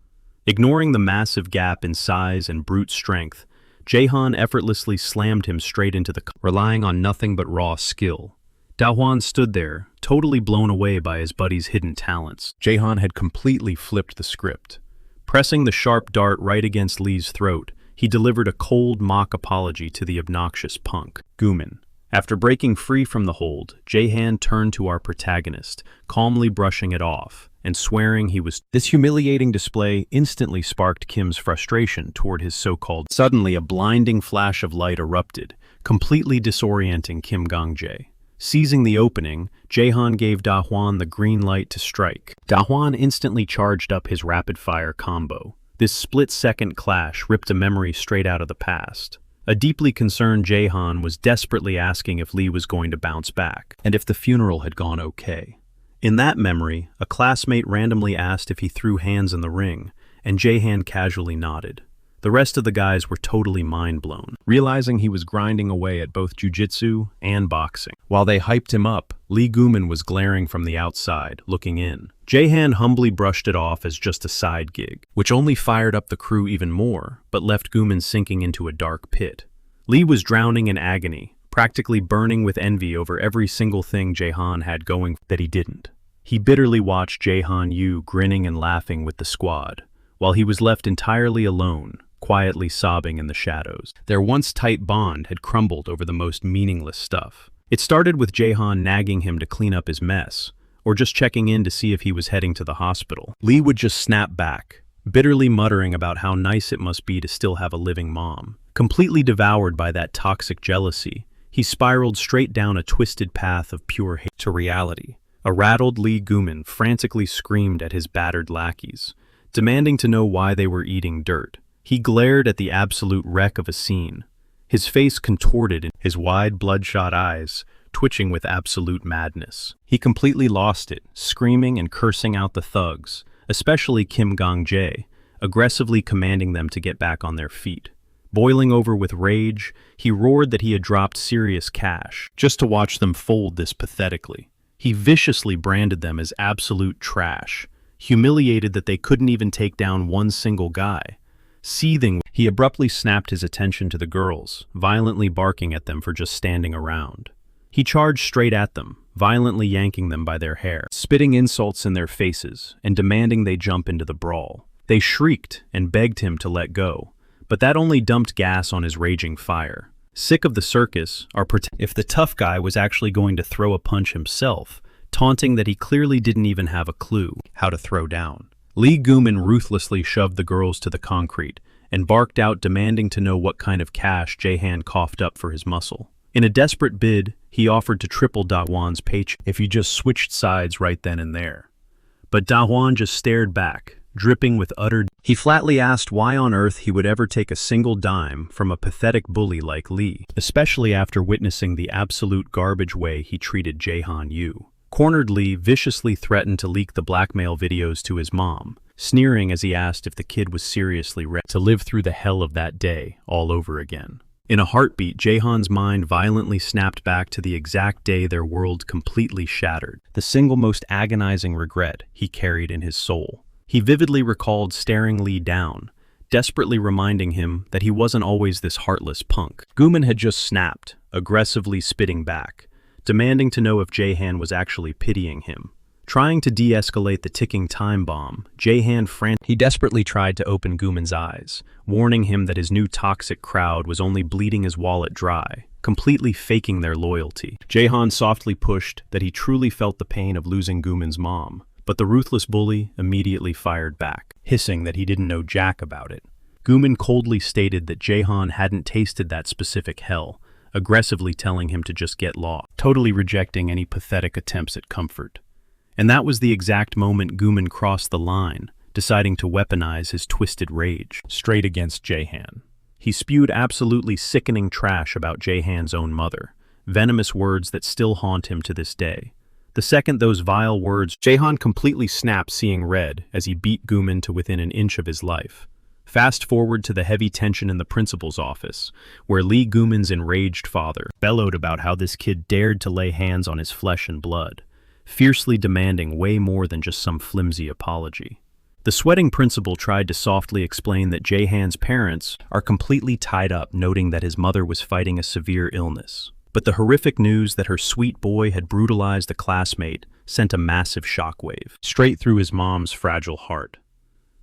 Ignoring the massive gap in size and brute strength, Jaehan effortlessly slammed him straight into the relying on nothing but raw skill. Dahuan stood there, totally blown away by his buddy's hidden talents. Jaehan had completely flipped the script. Pressing the sharp dart right against Lee's throat, he delivered a cold mock apology to the obnoxious punk, Gumin. After breaking free from the hold, Jaehan turned to our protagonist, calmly brushing it off, and swearing he was. This humiliating display instantly sparked Kim's frustration toward his so-called. Suddenly, a blinding flash of light erupted, completely disorienting Kim Gangjae. Seizing the opening, Jaehan gave Dahuan the green light to strike. Dahuan instantly charged up his rapid-fire combo. This split-second clash ripped a memory straight out of the past. A deeply concerned Jaehan was desperately asking if Lee was going to bounce back, and if the funeral had gone okay. In that memory, a classmate randomly asked if he threw hands in the ring, and Jaehan casually nodded. The rest of the guys were totally mind-blown, realizing he was grinding away at both jiu-jitsu and boxing. While they hyped him up, Lee Gumin was glaring from the outside, looking in. Jaehan humbly brushed it off as just a side gig, which only fired up the crew even more, but left Gumin sinking into a dark pit. Lee was drowning in agony, practically burning with envy over every single thing Jaehan had going that he didn't. He bitterly watched Jaehan Yu grinning and laughing with the squad, while he was left entirely alone, quietly sobbing in the shadows. Their once tight bond had crumbled over the most meaningless stuff. It started with Jaehan nagging him to clean up his mess, or just checking in to see if he was heading to the hospital. Lee would just snap back, bitterly muttering about how nice it must be to still have a living mom. Completely devoured by that toxic jealousy, he spiraled straight down a twisted path of pure hate to reality. A rattled Lee Gumin frantically screamed at his battered lackeys, demanding to know why they were eating dirt. He glared at the absolute wreck of a scene, his face contorted in his wide bloodshot eyes, twitching with absolute madness. He completely lost it, screaming and cursing out the thugs, especially Kim Gangjae, aggressively commanding them to get back on their feet. Boiling over with rage, he roared that he had dropped serious cash, just to watch them fold this pathetically. He viciously branded them as absolute trash, humiliated that they couldn't even take down one single guy. Seething, he abruptly snapped his attention to the girls, violently barking at them for just standing around. He charged straight at them, violently yanking them by their hair, spitting insults in their faces, and demanding they jump into the brawl. They shrieked and begged him to let go, but that only dumped gas on his raging fire. Sick of the circus, if the tough guy was actually going to throw a punch himself, taunting that he clearly didn't even have a clue how to throw down. Lee Gumin ruthlessly shoved the girls to the concrete and barked out, demanding to know what kind of cash Jaehan coughed up for his muscle. In a desperate bid, he offered to triple Dahuan's paycheck if he just switched sides right then and there. But Dahuan just stared back, dripping with utter. He flatly asked why on earth he would ever take a single dime from a pathetic bully like Lee, especially after witnessing the absolute garbage way he treated Jaehan Yu. Cornered Lee viciously threatened to leak the blackmail videos to his mom, sneering as he asked if the kid was seriously ready to live through the hell of that day all over again. In a heartbeat, Jaehan's mind violently snapped back to the exact day their world completely shattered, the single most agonizing regret he carried in his soul. He vividly recalled staring Lee down, desperately reminding him that he wasn't always this heartless punk. Gumin had just snapped, aggressively spitting back, demanding to know if Jaehan was actually pitying him. Trying to de-escalate the ticking time bomb, Jaehan he desperately tried to open Gumin's eyes, warning him that his new toxic crowd was only bleeding his wallet dry, completely faking their loyalty. Jaehan softly pushed that he truly felt the pain of losing Gumin's mom, but the ruthless bully immediately fired back, hissing that he didn't know jack about it. Gumin coldly stated that Jaehan hadn't tasted that specific hell, aggressively telling him to just get lost, totally rejecting any pathetic attempts at comfort. And that was the exact moment Gumin crossed the line, deciding to weaponize his twisted rage straight against Jaehan. He spewed absolutely sickening trash about Jaehan's own mother, venomous words that still haunt him to this day. The second those vile words, Jaehan completely snapped, seeing red as he beat Gumin to within an inch of his life. Fast forward to the heavy tension in the principal's office, where Lee Gumin's enraged father bellowed about how this kid dared to lay hands on his flesh and blood, fiercely demanding way more than just some flimsy apology. The sweating principal tried to softly explain that Jaehan's parents are completely tied up, noting that his mother was fighting a severe illness. but the horrific news that her sweet boy had brutalized a classmate sent a massive shockwave straight through his mom's fragile heart.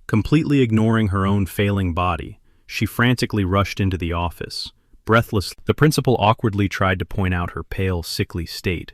Completely ignoring her own failing body, she frantically rushed into the office. Breathless, the principal awkwardly tried to point out her pale, sickly state,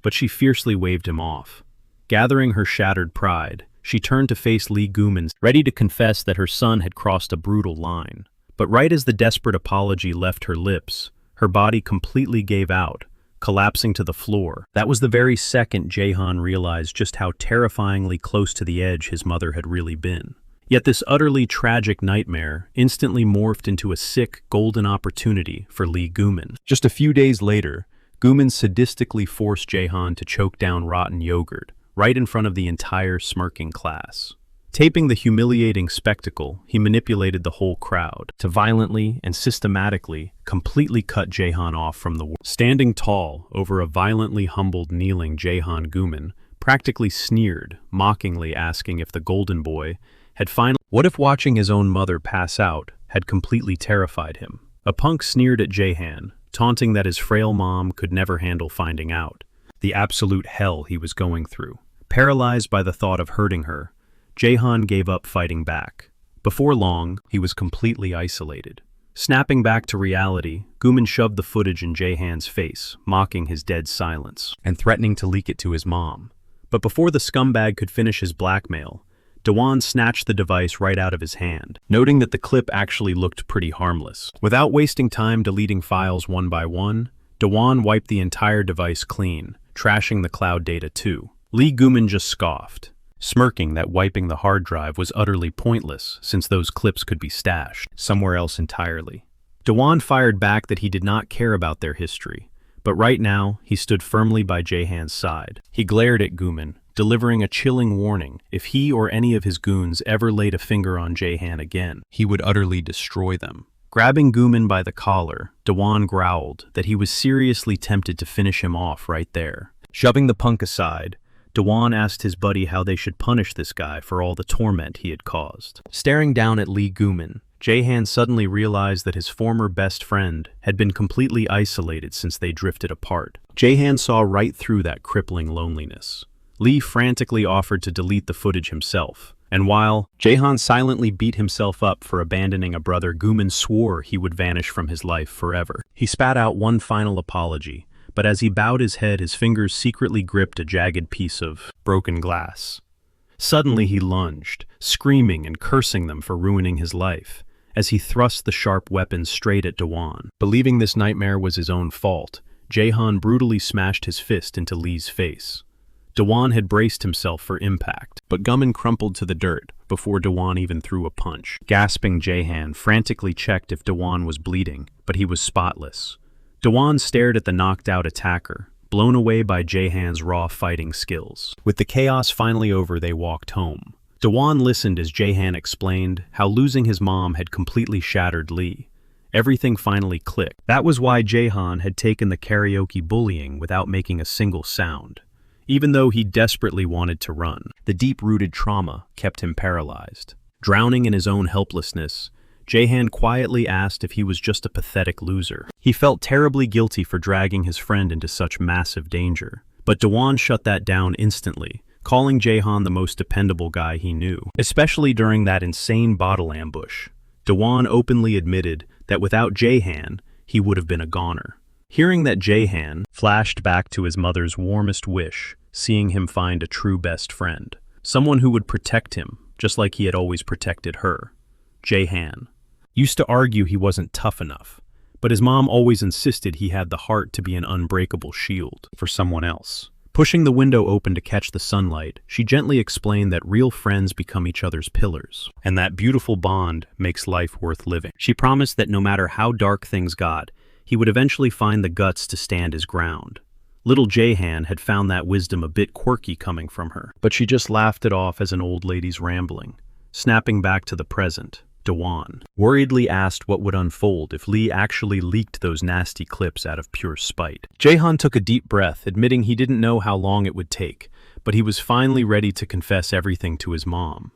but she fiercely waved him off. Gathering her shattered pride, she turned to face Lee Guman, ready to confess that her son had crossed a brutal line. But right as the desperate apology left her lips, her body completely gave out, collapsing to the floor. That was the very second Jaehan realized just how terrifyingly close to the edge his mother had really been. Yet this utterly tragic nightmare instantly morphed into a sick, golden opportunity for Lee Guman. Just a few days later, Guman sadistically forced Jaehan to choke down rotten yogurt, right in front of the entire smirking class. Taping the humiliating spectacle, he manipulated the whole crowd to violently and systematically completely cut Jaehan off from the world. Standing tall over a violently humbled kneeling Jaehan, Guman practically sneered, mockingly asking if the golden boy had finally— what if watching his own mother pass out had completely terrified him? A punk sneered at Jaehan, taunting that his frail mom could never handle finding out the absolute hell he was going through. Paralyzed by the thought of hurting her, Jaehan gave up fighting back. Before long, he was completely isolated. Snapping back to reality, Guman shoved the footage in Jaehan's face, mocking his dead silence, and threatening to leak it to his mom. But before the scumbag could finish his blackmail, Dewan snatched the device right out of his hand, noting that the clip actually looked pretty harmless. Without wasting time deleting files one by one, Dewan wiped the entire device clean, trashing the cloud data too. Lee Guman just scoffed, smirking that wiping the hard drive was utterly pointless since those clips could be stashed somewhere else entirely. Dewan fired back that he did not care about their history, but right now he stood firmly by Jaehan's side. He glared at Guman, delivering a chilling warning: if he or any of his goons ever laid a finger on Jaehan again, he would utterly destroy them. Grabbing Guman by the collar, Dewan growled that he was seriously tempted to finish him off right there. Shoving the punk aside, Dewan asked his buddy how they should punish this guy for all the torment he had caused. Staring down at Lee Guman, Jaehan suddenly realized that his former best friend had been completely isolated since they drifted apart. Jaehan saw right through that crippling loneliness. Lee frantically offered to delete the footage himself, and while Jaehan silently beat himself up for abandoning a brother, Guman swore he would vanish from his life forever. He spat out one final apology, but as he bowed his head, his fingers secretly gripped a jagged piece of broken glass. Suddenly he lunged, screaming and cursing them for ruining his life, as he thrust the sharp weapon straight at Dewan. Believing this nightmare was his own fault, Jaehan brutally smashed his fist into Lee's face. Dewan had braced himself for impact, but Guman crumpled to the dirt before Dewan even threw a punch. Gasping, Jaehan frantically checked if Dewan was bleeding, but he was spotless. Dewan stared at the knocked-out attacker, blown away by Jaehan's raw fighting skills. With the chaos finally over, they walked home. Dewan listened as Jaehan explained how losing his mom had completely shattered Lee. Everything finally clicked. That was why Jaehan had taken the karaoke bullying without making a single sound. Even though he desperately wanted to run, the deep-rooted trauma kept him paralyzed. Drowning in his own helplessness, Jaehan quietly asked if he was just a pathetic loser. He felt terribly guilty for dragging his friend into such massive danger, but Dewan shut that down instantly, calling Jaehan the most dependable guy he knew, especially during that insane bottle ambush. Dewan openly admitted that without Jaehan, he would have been a goner. Hearing that, Jaehan flashed back to his mother's warmest wish, seeing him find a true best friend, someone who would protect him, just like he had always protected her. Jaehan used to argue he wasn't tough enough, but his mom always insisted he had the heart to be an unbreakable shield for someone else. Pushing the window open to catch the sunlight, she gently explained that real friends become each other's pillars, and that beautiful bond makes life worth living. She promised that no matter how dark things got, he would eventually find the guts to stand his ground. Little Jaehan had found that wisdom a bit quirky coming from her, but she just laughed it off as an old lady's rambling. Snapping back to the present, Dewan worriedly asked what would unfold if Lee actually leaked those nasty clips out of pure spite. Jaehan took a deep breath, admitting he didn't know how long it would take, but he was finally ready to confess everything to his mom,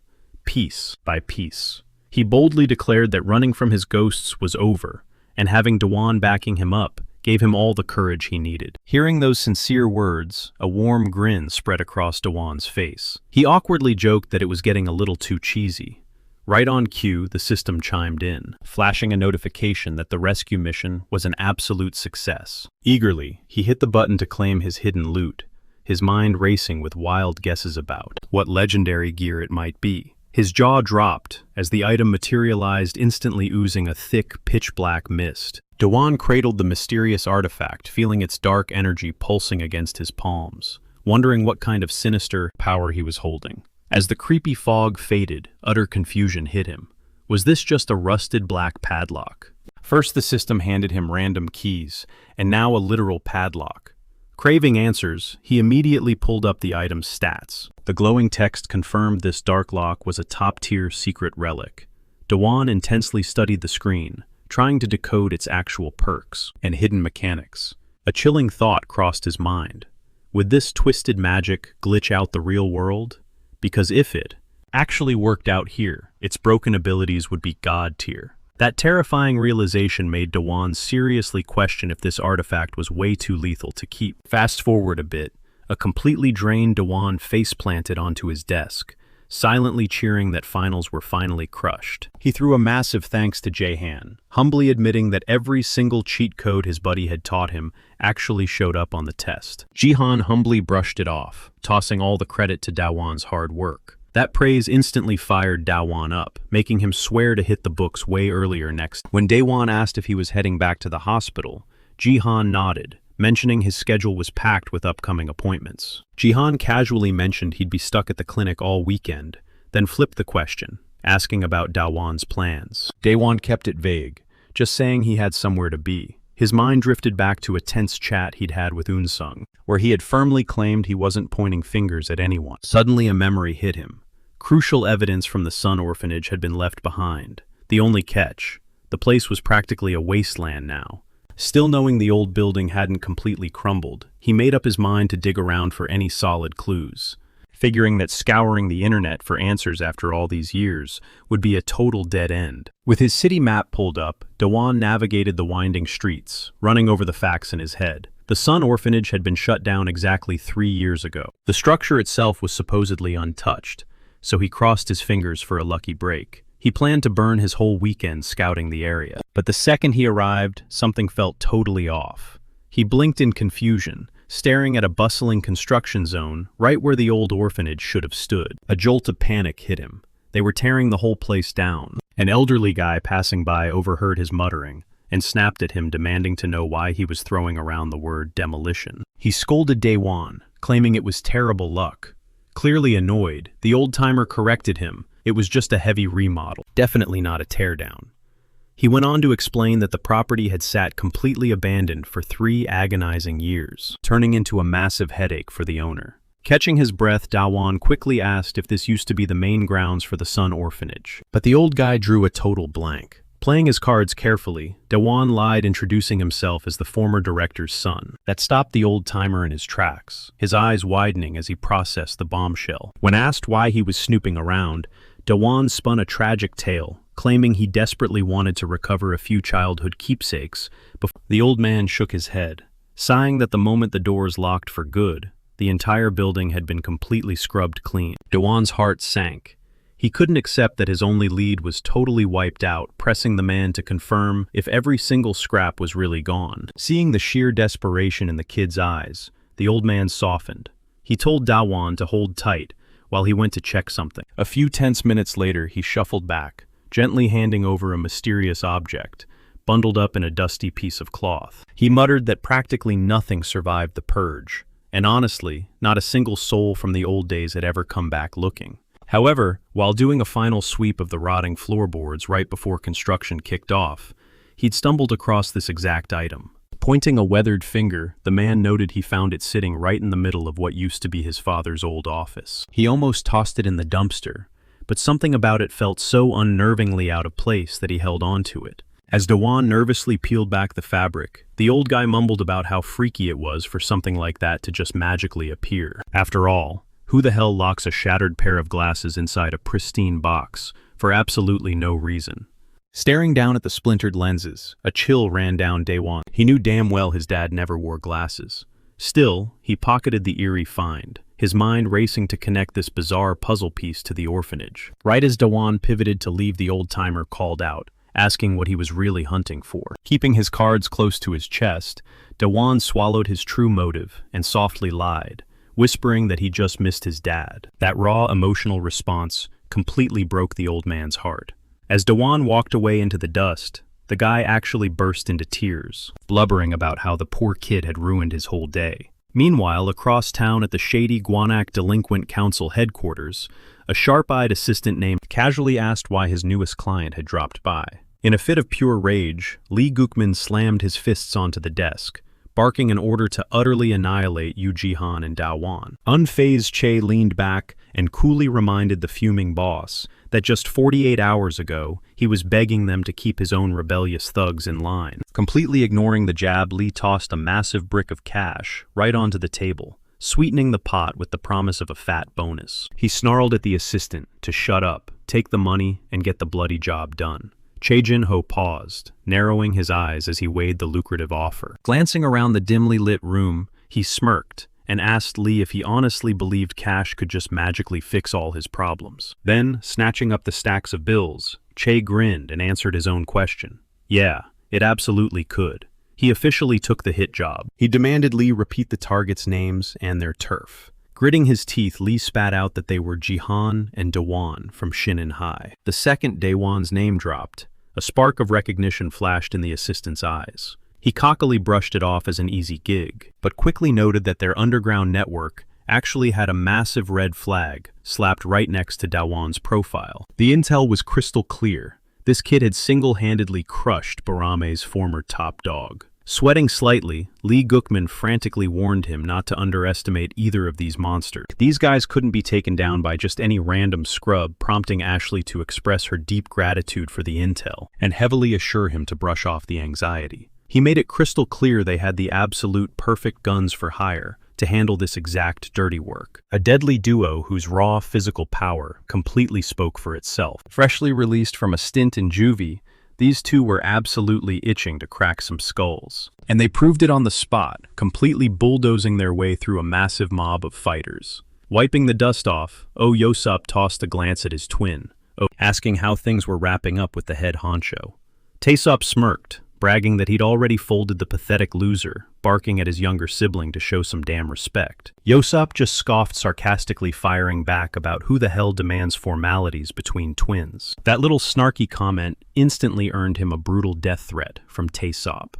piece by piece. He boldly declared that running from his ghosts was over, and having Dewan backing him up gave him all the courage he needed. Hearing those sincere words, a warm grin spread across Dawan's face. He awkwardly joked that it was getting a little too cheesy. Right on cue, the system chimed in, flashing a notification that the rescue mission was an absolute success. Eagerly, he hit the button to claim his hidden loot, his mind racing with wild guesses about what legendary gear it might be. His jaw dropped as the item materialized, instantly oozing a thick, pitch-black mist. Dawan cradled the mysterious artifact, feeling its dark energy pulsing against his palms, wondering what kind of sinister power he was holding. As the creepy fog faded, utter confusion hit him. Was this just a rusted black padlock? First the system handed him random keys, and now a literal padlock. Craving answers, he immediately pulled up the item's stats. The glowing text confirmed this dark lock was a top-tier secret relic. Dawan intensely studied the screen, trying to decode its actual perks and hidden mechanics. A chilling thought crossed his mind. Would this twisted magic glitch out the real world? Because if it actually worked out here, its broken abilities would be god tier. That terrifying realization made Dawan seriously question if this artifact was way too lethal to keep. Fast forward a bit, a completely drained Dawan face-planted onto his desk, silently cheering that finals were finally crushed. He threw a massive thanks to Jahan, humbly admitting that every single cheat code his buddy had taught him actually showed up on the test. Jihan humbly brushed it off, tossing all the credit to Dawan's hard work. That praise instantly fired Dawan up, making him swear to hit the books way earlier next. When Dawan asked if he was heading back to the hospital, Jihan nodded, mentioning his schedule was packed with upcoming appointments. Jihan casually mentioned he'd be stuck at the clinic all weekend, then flipped the question, asking about Dawan's plans. Dawan kept it vague, just saying he had somewhere to be. His mind drifted back to a tense chat he'd had with Unsung, where he had firmly claimed he wasn't pointing fingers at anyone. Suddenly a memory hit him. Crucial evidence from the Sun orphanage had been left behind. The only catch, the place was practically a wasteland now. Still knowing the old building hadn't completely crumbled, he made up his mind to dig around for any solid clues, figuring that scouring the internet for answers after all these years would be a total dead end. With his city map pulled up, Dawan navigated the winding streets, running over the facts in his head. The Sun orphanage had been shut down exactly 3 years ago. The structure itself was supposedly untouched, so he crossed his fingers for a lucky break. He planned to burn his whole weekend scouting the area. But the second he arrived, something felt totally off. He blinked in confusion, staring at a bustling construction zone right where the old orphanage should have stood. A jolt of panic hit him. They were tearing the whole place down. An elderly guy passing by overheard his muttering and snapped at him, demanding to know why he was throwing around the word demolition. He scolded Dawan, claiming it was terrible luck. Clearly annoyed, the old-timer corrected him. It was just a heavy remodel, definitely not a teardown. He went on to explain that the property had sat completely abandoned for 3 agonizing years, turning into a massive headache for the owner. Catching his breath, Dawan quickly asked if this used to be the main grounds for the Sun orphanage. But the old guy drew a total blank. Playing his cards carefully, Dawan lied, introducing himself as the former director's son. That stopped the old-timer in his tracks, his eyes widening as he processed the bombshell. When asked why he was snooping around, Dawan spun a tragic tale, claiming he desperately wanted to recover a few childhood keepsakes. The old man shook his head, sighing that the moment the doors locked for good, the entire building had been completely scrubbed clean. Dawan's heart sank. He couldn't accept that his only lead was totally wiped out, pressing the man to confirm if every single scrap was really gone. Seeing the sheer desperation in the kid's eyes, the old man softened. He told Dawan to hold tight while he went to check something. A few tense minutes later, he shuffled back, gently handing over a mysterious object, bundled up in a dusty piece of cloth. He muttered that practically nothing survived the purge, and honestly, not a single soul from the old days had ever come back looking. However, while doing a final sweep of the rotting floorboards right before construction kicked off, he'd stumbled across this exact item. Pointing a weathered finger, the man noted he found it sitting right in the middle of what used to be his father's old office. He almost tossed it in the dumpster, but something about it felt so unnervingly out of place that he held on to it. As Dawan nervously peeled back the fabric, the old guy mumbled about how freaky it was for something like that to just magically appear. After all, who the hell locks a shattered pair of glasses inside a pristine box for absolutely no reason? Staring down at the splintered lenses, a chill ran down Daewon. He knew damn well his dad never wore glasses. Still, he pocketed the eerie find, his mind racing to connect this bizarre puzzle piece to the orphanage. Right as Daewon pivoted to leave, the old-timer called out, asking what he was really hunting for. Keeping his cards close to his chest, Daewon swallowed his true motive and softly lied, whispering that he just missed his dad. That raw emotional response completely broke the old man's heart. As Daewon walked away into the dust, the guy actually burst into tears, blubbering about how the poor kid had ruined his whole day. Meanwhile, across town at the shady Gwanak Delinquent Council headquarters, a sharp-eyed assistant named casually asked why his newest client had dropped by. In a fit of pure rage, Lee Gukman slammed his fists onto the desk, barking an order to utterly annihilate Yu Jihan and Daewon. Unfazed, Che leaned back and coolly reminded the fuming boss that just 48 hours ago, he was begging them to keep his own rebellious thugs in line. Completely ignoring the jab, Lee tossed a massive brick of cash right onto the table, sweetening the pot with the promise of a fat bonus. He snarled at the assistant to shut up, take the money, and get the bloody job done. Che Jin-ho paused, narrowing his eyes as he weighed the lucrative offer. Glancing around the dimly lit room, he smirked and asked Lee if he honestly believed cash could just magically fix all his problems. Then, snatching up the stacks of bills, Che grinned and answered his own question. Yeah, it absolutely could. He officially took the hit job. He demanded Lee repeat the targets' names and their turf. Gritting his teeth, Lee spat out that they were Jihan and Daewon from Shinin High. The second Daewon's name dropped. A spark of recognition flashed in the assistant's eyes. He cockily brushed it off as an easy gig, but quickly noted that their underground network actually had a massive red flag slapped right next to Daewon's profile. The intel was crystal clear. This kid had single-handedly crushed Barame's former top dog. Sweating slightly, Lee Gukman frantically warned him not to underestimate either of these monsters. These guys couldn't be taken down by just any random scrub, prompting Ashley to express her deep gratitude for the intel and heavily assure him to brush off the anxiety. He made it crystal clear they had the absolute perfect guns for hire to handle this exact dirty work. A deadly duo whose raw physical power completely spoke for itself. Freshly released from a stint in juvie, these two were absolutely itching to crack some skulls. And they proved it on the spot, completely bulldozing their way through a massive mob of fighters. Wiping the dust off, Yosop tossed a glance at his twin, asking how things were wrapping up with the head honcho. Taesop smirked, bragging that he'd already folded the pathetic loser, barking at his younger sibling to show some damn respect. Yosop just scoffed, sarcastically firing back about who the hell demands formalities between twins. That little snarky comment instantly earned him a brutal death threat from Taesop.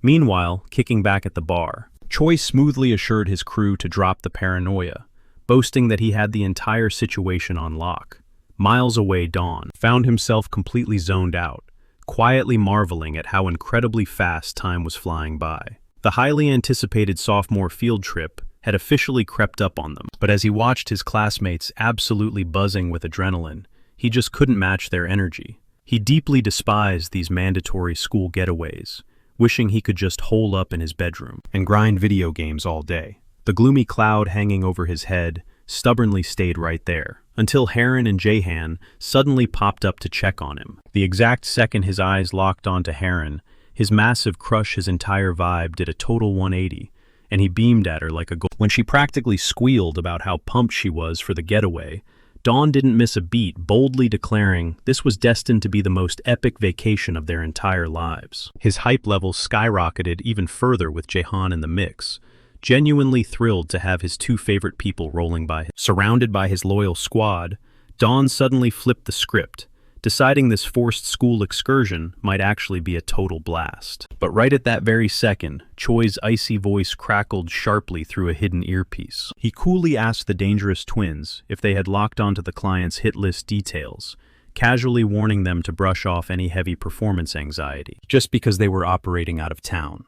Meanwhile, kicking back at the bar, Choi smoothly assured his crew to drop the paranoia, boasting that he had the entire situation on lock. Miles away, Dawn found himself completely zoned out, quietly marveling at how incredibly fast time was flying by. The highly anticipated sophomore field trip had officially crept up on them, but as he watched his classmates absolutely buzzing with adrenaline, he just couldn't match their energy. He deeply despised these mandatory school getaways, wishing he could just hole up in his bedroom and grind video games all day. The gloomy cloud hanging over his head stubbornly stayed right there, until Heron and Jahan suddenly popped up to check on him. The exact second his eyes locked onto Heron, his massive crush, his entire vibe did a total 180, and he beamed at her like a gold. When she practically squealed about how pumped she was for the getaway, Dawn didn't miss a beat, boldly declaring this was destined to be the most epic vacation of their entire lives. His hype levels skyrocketed even further with Jahan in the mix, genuinely thrilled to have his two favorite people rolling by him. Surrounded by his loyal squad, Dawn suddenly flipped the script, deciding this forced school excursion might actually be a total blast. But right at that very second, Choi's icy voice crackled sharply through a hidden earpiece. He coolly asked the dangerous twins if they had locked onto the client's hit list details, casually warning them to brush off any heavy performance anxiety, just because they were operating out of town.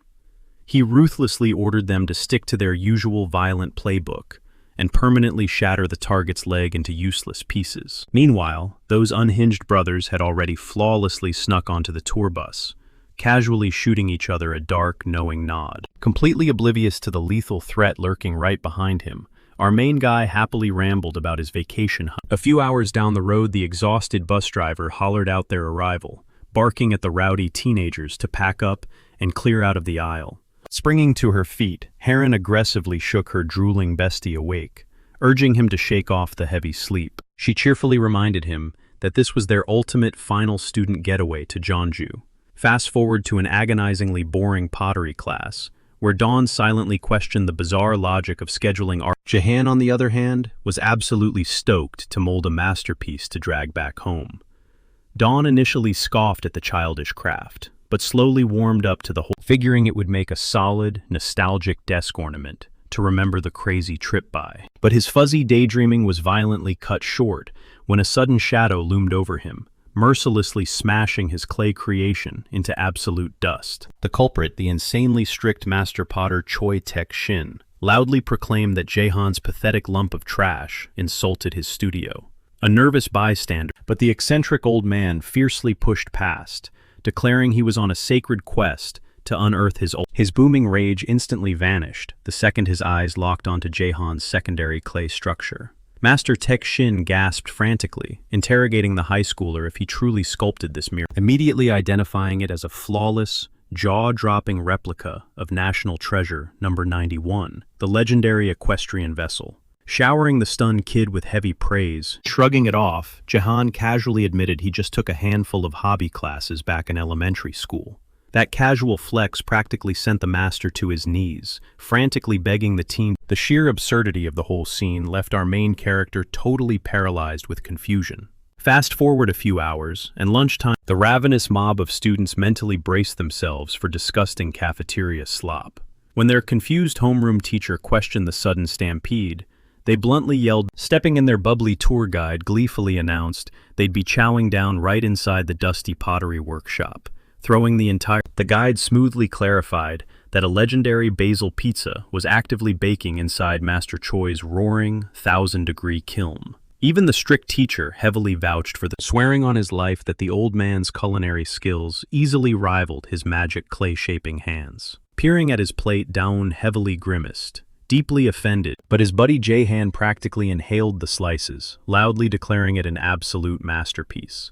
He ruthlessly ordered them to stick to their usual violent playbook and permanently shatter the target's leg into useless pieces. Meanwhile, those unhinged brothers had already flawlessly snuck onto the tour bus, casually shooting each other a dark, knowing nod. Completely oblivious to the lethal threat lurking right behind him, our main guy happily rambled about his vacation hunt. A few hours down the road, the exhausted bus driver hollered out their arrival, barking at the rowdy teenagers to pack up and clear out of the aisle. Springing to her feet, Heron aggressively shook her drooling bestie awake, urging him to shake off the heavy sleep. She cheerfully reminded him that this was their ultimate final student getaway to Jeonju. Fast forward to an agonizingly boring pottery class, where Dawn silently questioned the bizarre logic of scheduling art. Jahan, on the other hand, was absolutely stoked to mold a masterpiece to drag back home. Dawn initially scoffed at the childish craft, but slowly warmed up to the whole, figuring it would make a solid, nostalgic desk ornament to remember the crazy trip by. But his fuzzy daydreaming was violently cut short when a sudden shadow loomed over him, mercilessly smashing his clay creation into absolute dust. The culprit, the insanely strict master potter Choi Taek-shin, loudly proclaimed that Jahan's pathetic lump of trash insulted his studio. A nervous bystander, but the eccentric old man fiercely pushed past, declaring he was on a sacred quest to unearth his booming rage instantly vanished the second his eyes locked onto Jahan's secondary clay structure. Master Taek-shin gasped frantically, interrogating the high schooler if he truly sculpted this mirror, immediately identifying it as a flawless, jaw-dropping replica of National Treasure number 91, the legendary equestrian vessel. Showering the stunned kid with heavy praise, shrugging it off, Jahan casually admitted he just took a handful of hobby classes back in elementary school. That casual flex practically sent the master to his knees, frantically begging the teen. The sheer absurdity of the whole scene left our main character totally paralyzed with confusion. Fast forward a few hours, and lunchtime, the ravenous mob of students mentally braced themselves for disgusting cafeteria slop. When their confused homeroom teacher questioned the sudden stampede, they bluntly yelled. Stepping in their bubbly tour guide gleefully announced they'd be chowing down right inside the dusty pottery workshop, throwing the entire... The guide smoothly clarified that a legendary basil pizza was actively baking inside Master Choi's roaring, 1,000-degree kiln. Even the strict teacher heavily vouched for the... swearing on his life that the old man's culinary skills easily rivaled his magic clay-shaping hands. Peering at his plate, Dawn heavily grimaced, deeply offended, but his buddy Jahan practically inhaled the slices, loudly declaring it an absolute masterpiece.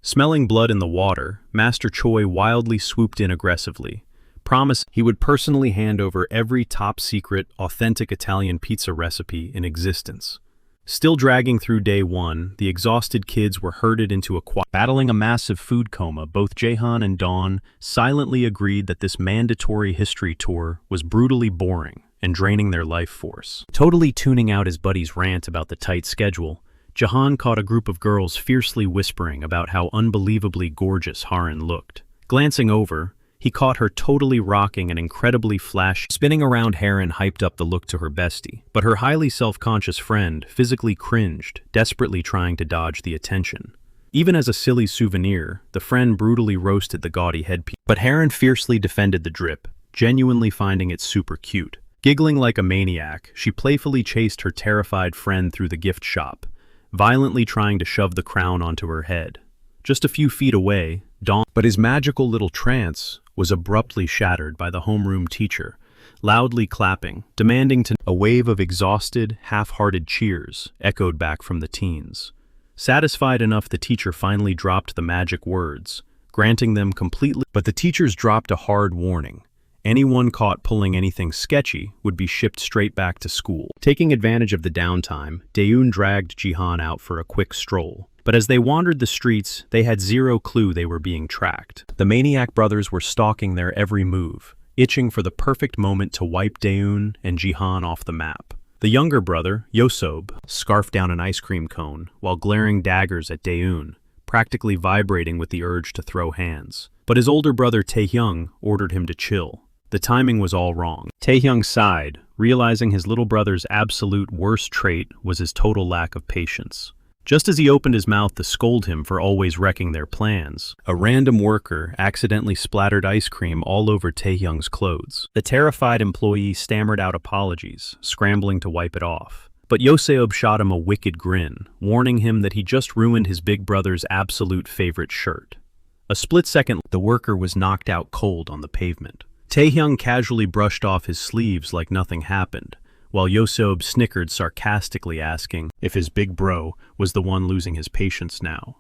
Smelling blood in the water, Master Choi wildly swooped in aggressively, promising he would personally hand over every top-secret, authentic Italian pizza recipe in existence. Still dragging through day one, the exhausted kids were herded into a battling a massive food coma. Both Jahan and Dawn silently agreed that this mandatory history tour was brutally boring and draining their life force. Totally tuning out his buddy's rant about the tight schedule, Jahan caught a group of girls fiercely whispering about how unbelievably gorgeous Haran looked. Glancing over, he caught her totally rocking an incredibly flashy. Spinning around, Heron hyped up the look to her bestie, but her highly self-conscious friend physically cringed, desperately trying to dodge the attention. Even as a silly souvenir, the friend brutally roasted the gaudy headpiece, but Heron fiercely defended the drip, genuinely finding it super cute. Giggling like a maniac, she playfully chased her terrified friend through the gift shop, violently trying to shove the crown onto her head. Just a few feet away, Dawn, but his magical little trance was abruptly shattered by the homeroom teacher, loudly clapping, demanding to... A wave of exhausted, half-hearted cheers echoed back from the teens. Satisfied enough, the teacher finally dropped the magic words, granting them completely... But the teachers dropped a hard warning. Anyone caught pulling anything sketchy would be shipped straight back to school. Taking advantage of the downtime, Daeun dragged Jihan out for a quick stroll. But as they wandered the streets, they had zero clue they were being tracked. The Maniac brothers were stalking their every move, itching for the perfect moment to wipe Daeun and Jihan off the map. The younger brother, Yosob, scarfed down an ice cream cone while glaring daggers at Daeun, practically vibrating with the urge to throw hands. But his older brother Taehyung ordered him to chill. The timing was all wrong. Taehyung sighed, realizing his little brother's absolute worst trait was his total lack of patience. Just as he opened his mouth to scold him for always wrecking their plans, a random worker accidentally splattered ice cream all over Taehyung's clothes. The terrified employee stammered out apologies, scrambling to wipe it off. But Yoseob shot him a wicked grin, warning him that he just ruined his big brother's absolute favorite shirt. A split second, the worker was knocked out cold on the pavement. Taehyung casually brushed off his sleeves like nothing happened, while Yosob snickered, sarcastically asking if his big bro was the one losing his patience now.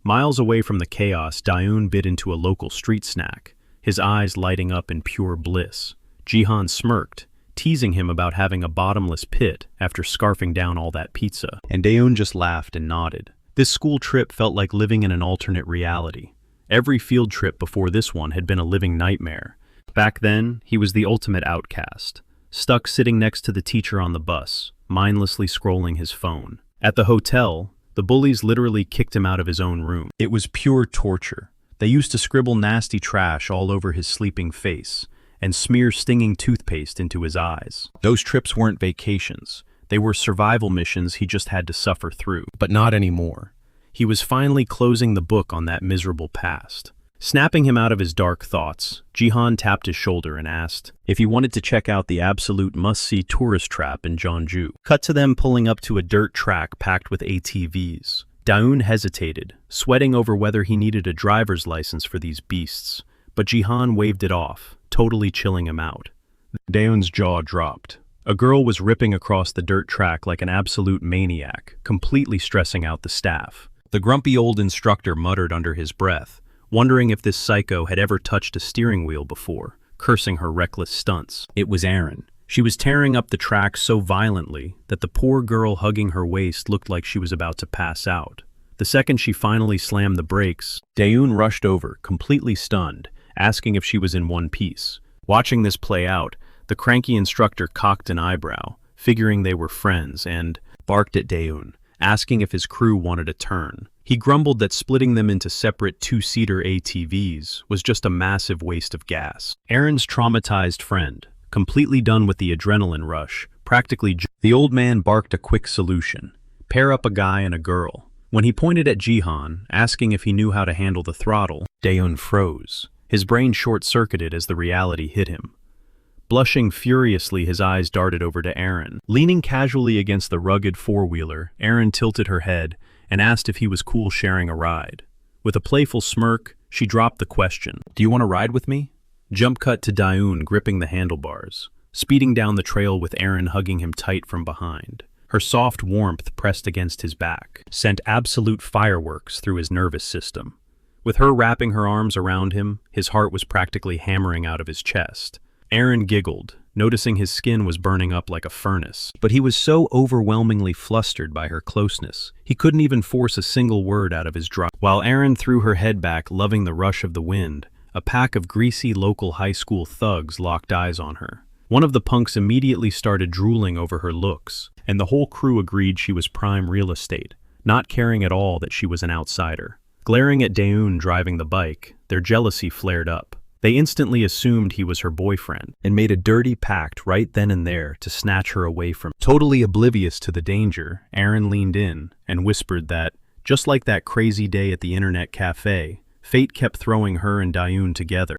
Miles away from the chaos, Daeun bit into a local street snack, his eyes lighting up in pure bliss. Jihan smirked, teasing him about having a bottomless pit after scarfing down all that pizza, and Daeun just laughed and nodded. This school trip felt like living in an alternate reality. Every field trip before this one had been a living nightmare. Back then, he was the ultimate outcast, stuck sitting next to the teacher on the bus, mindlessly scrolling his phone. At the hotel, the bullies literally kicked him out of his own room. It was pure torture. They used to scribble nasty trash all over his sleeping face and smear stinging toothpaste into his eyes. Those trips weren't vacations. They were survival missions he just had to suffer through. But not anymore. He was finally closing the book on that miserable past. Snapping him out of his dark thoughts, Jihan tapped his shoulder and asked if he wanted to check out the absolute must-see tourist trap in Jeonju. Cut to them pulling up to a dirt track packed with ATVs. Daeun hesitated, sweating over whether he needed a driver's license for these beasts, but Jihan waved it off, totally chilling him out. Daeun's jaw dropped. A girl was ripping across the dirt track like an absolute maniac, completely stressing out the staff. The grumpy old instructor muttered under his breath, wondering if this psycho had ever touched a steering wheel before, cursing her reckless stunts. It was Erin. She was tearing up the track so violently that the poor girl hugging her waist looked like she was about to pass out. The second she finally slammed the brakes, Daeun rushed over, completely stunned, asking if she was in one piece. Watching this play out, the cranky instructor cocked an eyebrow, figuring they were friends, and barked at Daeun, asking if his crew wanted a turn. He grumbled that splitting them into separate two-seater ATVs was just a massive waste of gas. Erin's traumatized friend, completely done with the adrenaline rush, the old man barked a quick solution. Pair up a guy and a girl. When he pointed at Jihan, asking if he knew how to handle the throttle, Daeun froze. His brain short-circuited as the reality hit him. Blushing furiously, his eyes darted over to Erin. Leaning casually against the rugged four-wheeler, Erin tilted her head and asked if he was cool sharing a ride. With a playful smirk, she dropped the question. "Do you want to ride with me?" Jump cut to Daeun gripping the handlebars, speeding down the trail with Erin hugging him tight from behind. Her soft warmth pressed against his back, sent absolute fireworks through his nervous system. With her wrapping her arms around him, his heart was practically hammering out of his chest. Erin giggled, noticing his skin was burning up like a furnace. But he was so overwhelmingly flustered by her closeness, he couldn't even force a single word out of his dry. While Erin threw her head back, loving the rush of the wind, a pack of greasy local high school thugs locked eyes on her. One of the punks immediately started drooling over her looks, and the whole crew agreed she was prime real estate, not caring at all that she was an outsider. Glaring at Daeun driving the bike, their jealousy flared up. They instantly assumed he was her boyfriend and made a dirty pact right then and there to snatch her away from him. Totally oblivious to the danger, Erin leaned in and whispered that, just like that crazy day at the internet cafe, fate kept throwing her and Daeun together.